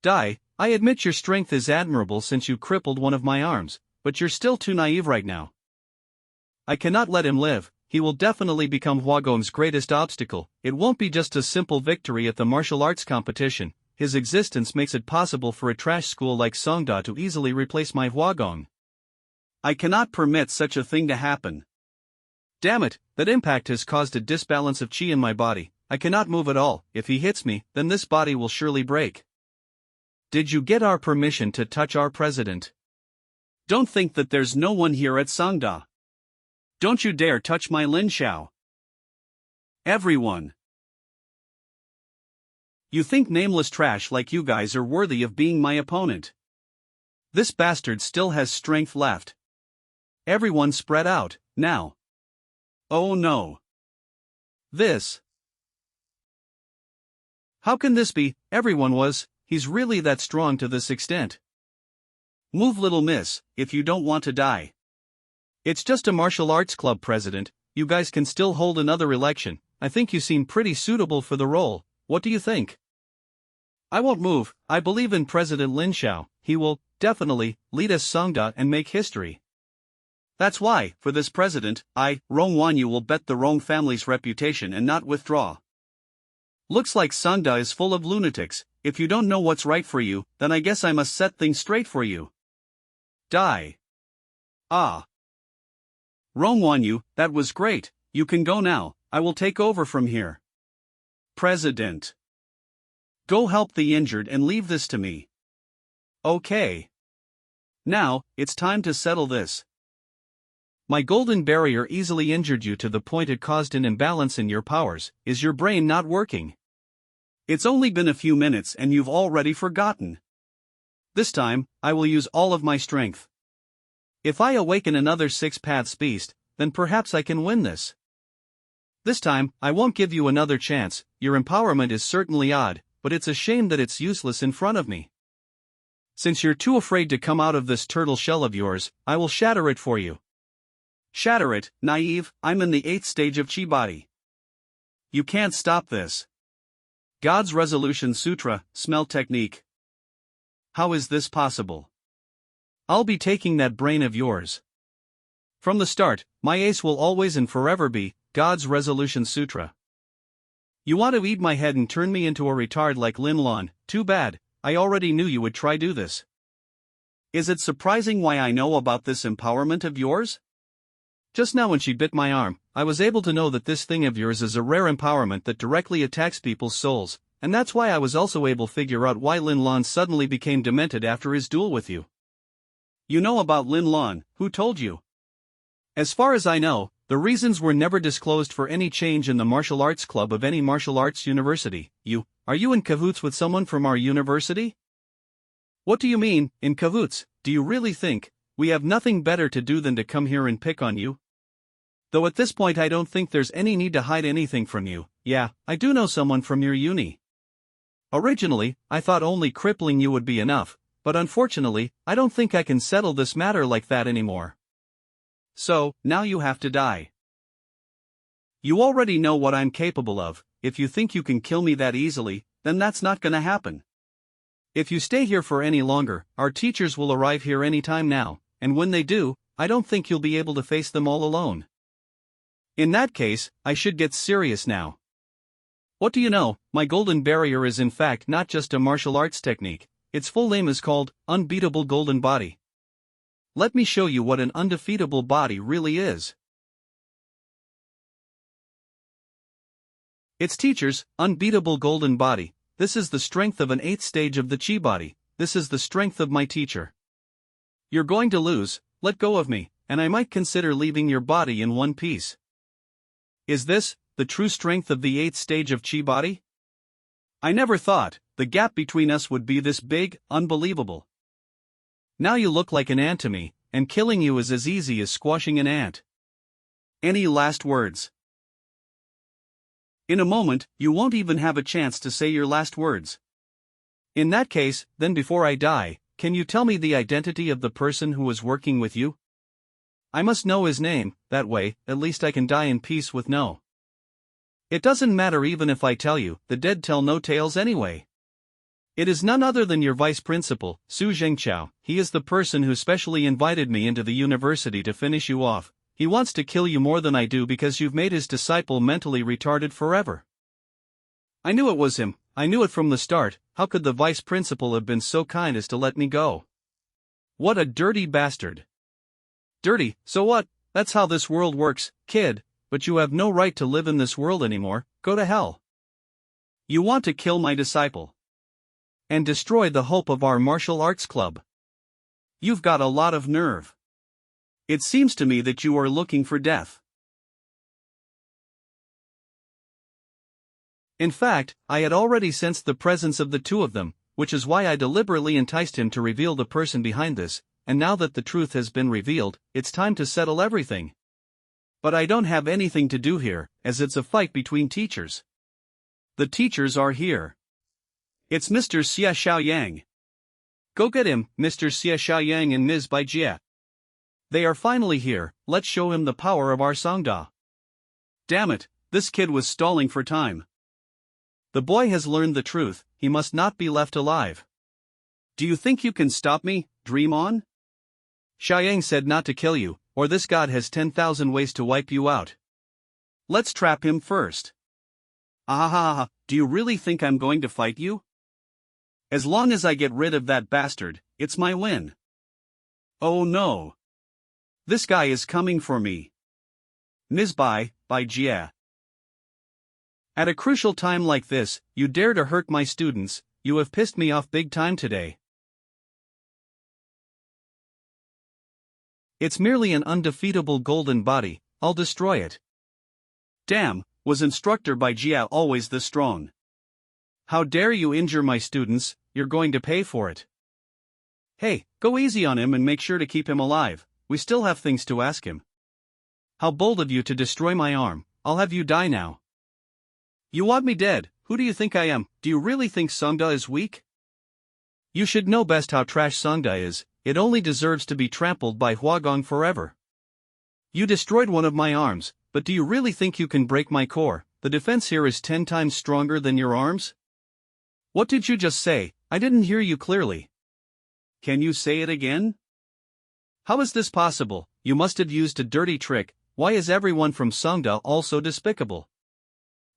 Die, I admit your strength is admirable since you crippled one of my arms, but you're still too naive right now. I cannot let him live. He will definitely become Huagong's greatest obstacle. It won't be just a simple victory at the martial arts competition. His existence makes it possible for a trash school like Sangda to easily replace my Huagong. I cannot permit such a thing to happen. Damn it, that impact has caused a disbalance of chi in my body. I cannot move at all. If he hits me, then this body will surely break. Did you get our permission to touch our president? Don't think that there's no one here at Sangda. Don't you dare touch my Lin Xiao. Everyone. You think nameless trash like you guys are worthy of being my opponent? This bastard still has strength left. Everyone spread out, now. Oh no. This. How can this be? Everyone was. He's really that strong to this extent. Move, little miss, if you don't want to die. It's just a martial arts club, president. You guys can still hold another election. I think you seem pretty suitable for the role. What do you think? I won't move. I believe in President Lin Xiao. He will, definitely, lead us Sangda and make history. That's why, for this president, Rong Wanyu will bet the Rong family's reputation and not withdraw. Looks like Sangda is full of lunatics. If you don't know what's right for you, then I guess I must set things straight for you. Die. Ah. Rong Wanyu, that was great. You can go now. I will take over from here. President. Go help the injured and leave this to me. Okay. Now, it's time to settle this. My golden barrier easily injured you to the point it caused an imbalance in your powers. Is your brain not working? It's only been a few minutes and you've already forgotten. This time, I will use all of my strength. If I awaken another six-paths beast, then perhaps I can win this. This time, I won't give you another chance. Your empowerment is certainly odd, but it's a shame that it's useless in front of me. Since you're too afraid to come out of this turtle shell of yours, I will shatter it for you. Shatter it, naive, I'm in the 8th stage of chi body. You can't stop this. God's Resolution Sutra, Smell Technique. How is this possible? I'll be taking that brain of yours. From the start, my ace will always and forever be God's Resolution Sutra. You want to eat my head and turn me into a retard like Lin Lan? Too bad, I already knew you would try do this. Is it surprising why I know about this empowerment of yours? Just now when she bit my arm, I was able to know that this thing of yours is a rare empowerment that directly attacks people's souls, and that's why I was also able to figure out why Lin Lan suddenly became demented after his duel with you. You know about Lin Lan, who told you? As far as I know, the reasons were never disclosed for any change in the martial arts club of any martial arts university. Are you in cahoots with someone from our university? What do you mean, in cahoots? Do you really think we have nothing better to do than to come here and pick on you? Though at this point I don't think there's any need to hide anything from you. Yeah, I do know someone from your uni. Originally, I thought only crippling you would be enough, but unfortunately, I don't think I can settle this matter like that anymore. So, now you have to die. You already know what I'm capable of. If you think you can kill me that easily, then that's not gonna happen. If you stay here for any longer, our teachers will arrive here any time now, and when they do, I don't think you'll be able to face them all alone. In that case, I should get serious now. What do you know, my golden barrier is in fact not just a martial arts technique, its full name is called Unbeatable Golden Body. Let me show you what an undefeatable body really is. Its teachers, Unbeatable Golden Body. This is the strength of an 8th stage of the chi body. This is the strength of my teacher. You're going to lose, let go of me, and I might consider leaving your body in one piece. Is this the true strength of the 8th stage of chi body? I never thought the gap between us would be this big, unbelievable. Now you look like an ant to me, and killing you is as easy as squashing an ant. Any last words? In a moment, you won't even have a chance to say your last words. In that case, then before I die, can you tell me the identity of the person who was working with you? I must know his name, that way, at least I can die in peace with no. It doesn't matter even if I tell you, the dead tell no tales anyway. It is none other than your vice principal, Su Zhengqiao. He is the person who specially invited me into the university to finish you off. He wants to kill you more than I do because you've made his disciple mentally retarded forever. I knew it was him, I knew it from the start. How could the vice principal have been so kind as to let me go? What a dirty bastard. Dirty, so what? That's how this world works, kid, but you have no right to live in this world anymore. Go to hell. You want to kill my disciple and destroy the hope of our martial arts club. You've got a lot of nerve. It seems to me that you are looking for death. In fact, I had already sensed the presence of the two of them, which is why I deliberately enticed him to reveal the person behind this, and now that the truth has been revealed, it's time to settle everything. But I don't have anything to do here, as it's a fight between teachers. The teachers are here. It's Mr. Xia Xiaoyang. Go get him, Mr. Xia Xiaoyang and Ms. Bai Jie. They are finally here, let's show him the power of our Sangda. Damn it, this kid was stalling for time. The boy has learned the truth, he must not be left alive. Do you think you can stop me, dream on? Xiaoyang said not to kill you, or this god has 10,000 ways to wipe you out. Let's trap him first. Ah, do you really think I'm going to fight you? As long as I get rid of that bastard, it's my win. Oh no. This guy is coming for me. Ms. Bai Jie. At a crucial time like this, you dare to hurt my students. You have pissed me off big time today. It's merely an undefeatable golden body, I'll destroy it. Damn, was instructor Bai Jie always this strong? How dare you injure my students, you're going to pay for it. Hey, go easy on him and make sure to keep him alive, we still have things to ask him. How bold of you to destroy my arm, I'll have you die now. You want me dead, who do you think I am? Do you really think Songda is weak? You should know best how trash Songda is, it only deserves to be trampled by Huagong forever. You destroyed one of my arms, but do you really think you can break my core? The defense here is 10 times stronger than your arms? What did you just say? I didn't hear you clearly. Can you say it again? How is this possible? You must have used a dirty trick. Why is everyone from Songda all so despicable?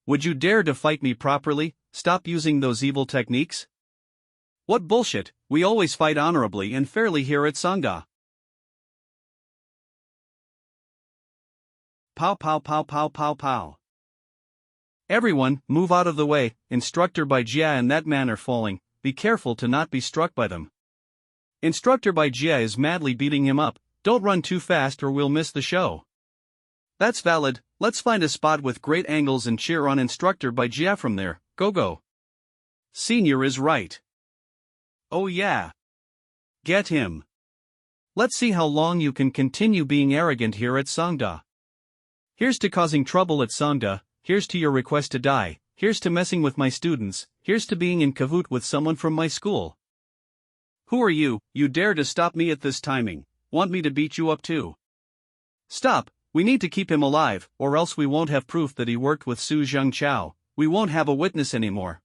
Would you dare to fight me properly? Stop using those evil techniques. What bullshit, we always fight honorably and fairly here at Songda. Pow pow pow pow pow pow. Everyone, move out of the way, Instructor by Jia and that man are falling, be careful to not be struck by them. Instructor by Jia is madly beating him up, don't run too fast or we'll miss the show. That's valid, let's find a spot with great angles and cheer on Instructor by Jia from there, go. Senior is right. Oh yeah. Get him. Let's see how long you can continue being arrogant here at Songda. Here's to causing trouble at Songda, here's to your request to die, here's to messing with my students, here's to being in cahoots with someone from my school. Who are you, you dare to stop me at this timing, want me to beat you up too? Stop, we need to keep him alive, or else we won't have proof that he worked with Su Zhengqiao, we won't have a witness anymore.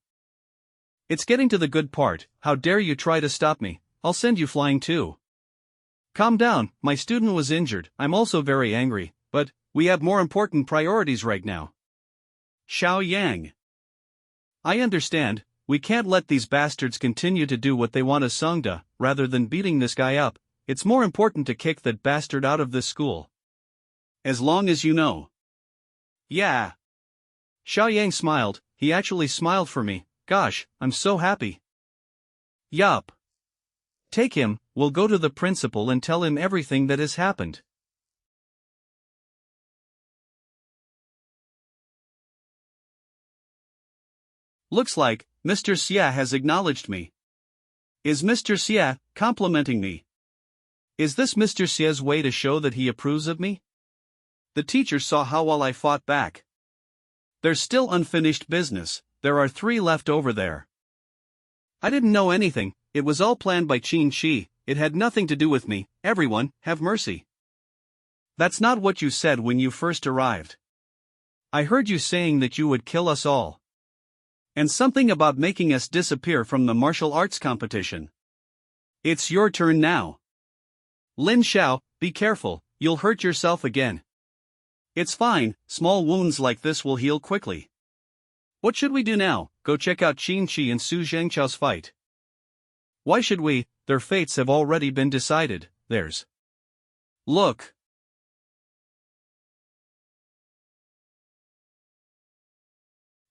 It's getting to the good part, how dare you try to stop me, I'll send you flying too. Calm down, my student was injured, I'm also very angry, but we have more important priorities right now. Xiao Yang. I understand, we can't let these bastards continue to do what they want as Songda, rather than beating this guy up, it's more important to kick that bastard out of this school. As long as you know. Yeah. Xiao Yang smiled, he actually smiled for me, gosh, I'm so happy. Yup. Take him, we'll go to the principal and tell him everything that has happened. Looks like, Mr. Xia has acknowledged me. Is Mr. Xia complimenting me? Is this Mr. Xia's way to show that he approves of me? The teacher saw how well I fought back. There's still unfinished business, there are 3 left over there. I didn't know anything, it was all planned by Qin Shi, it had nothing to do with me, everyone, have mercy. That's not what you said when you first arrived. I heard you saying that you would kill us all. And something about making us disappear from the martial arts competition. It's your turn now. Lin Xiao, be careful, you'll hurt yourself again. It's fine, small wounds like this will heal quickly. What should we do now? Go check out Qin Shi and Su Zhengqiao's fight. Why should we? Their fates have already been decided, theirs. Look.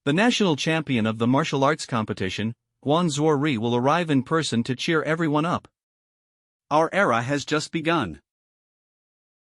The national champion of the martial arts competition, Guan Zuori, will arrive in person to cheer everyone up. Our era has just begun.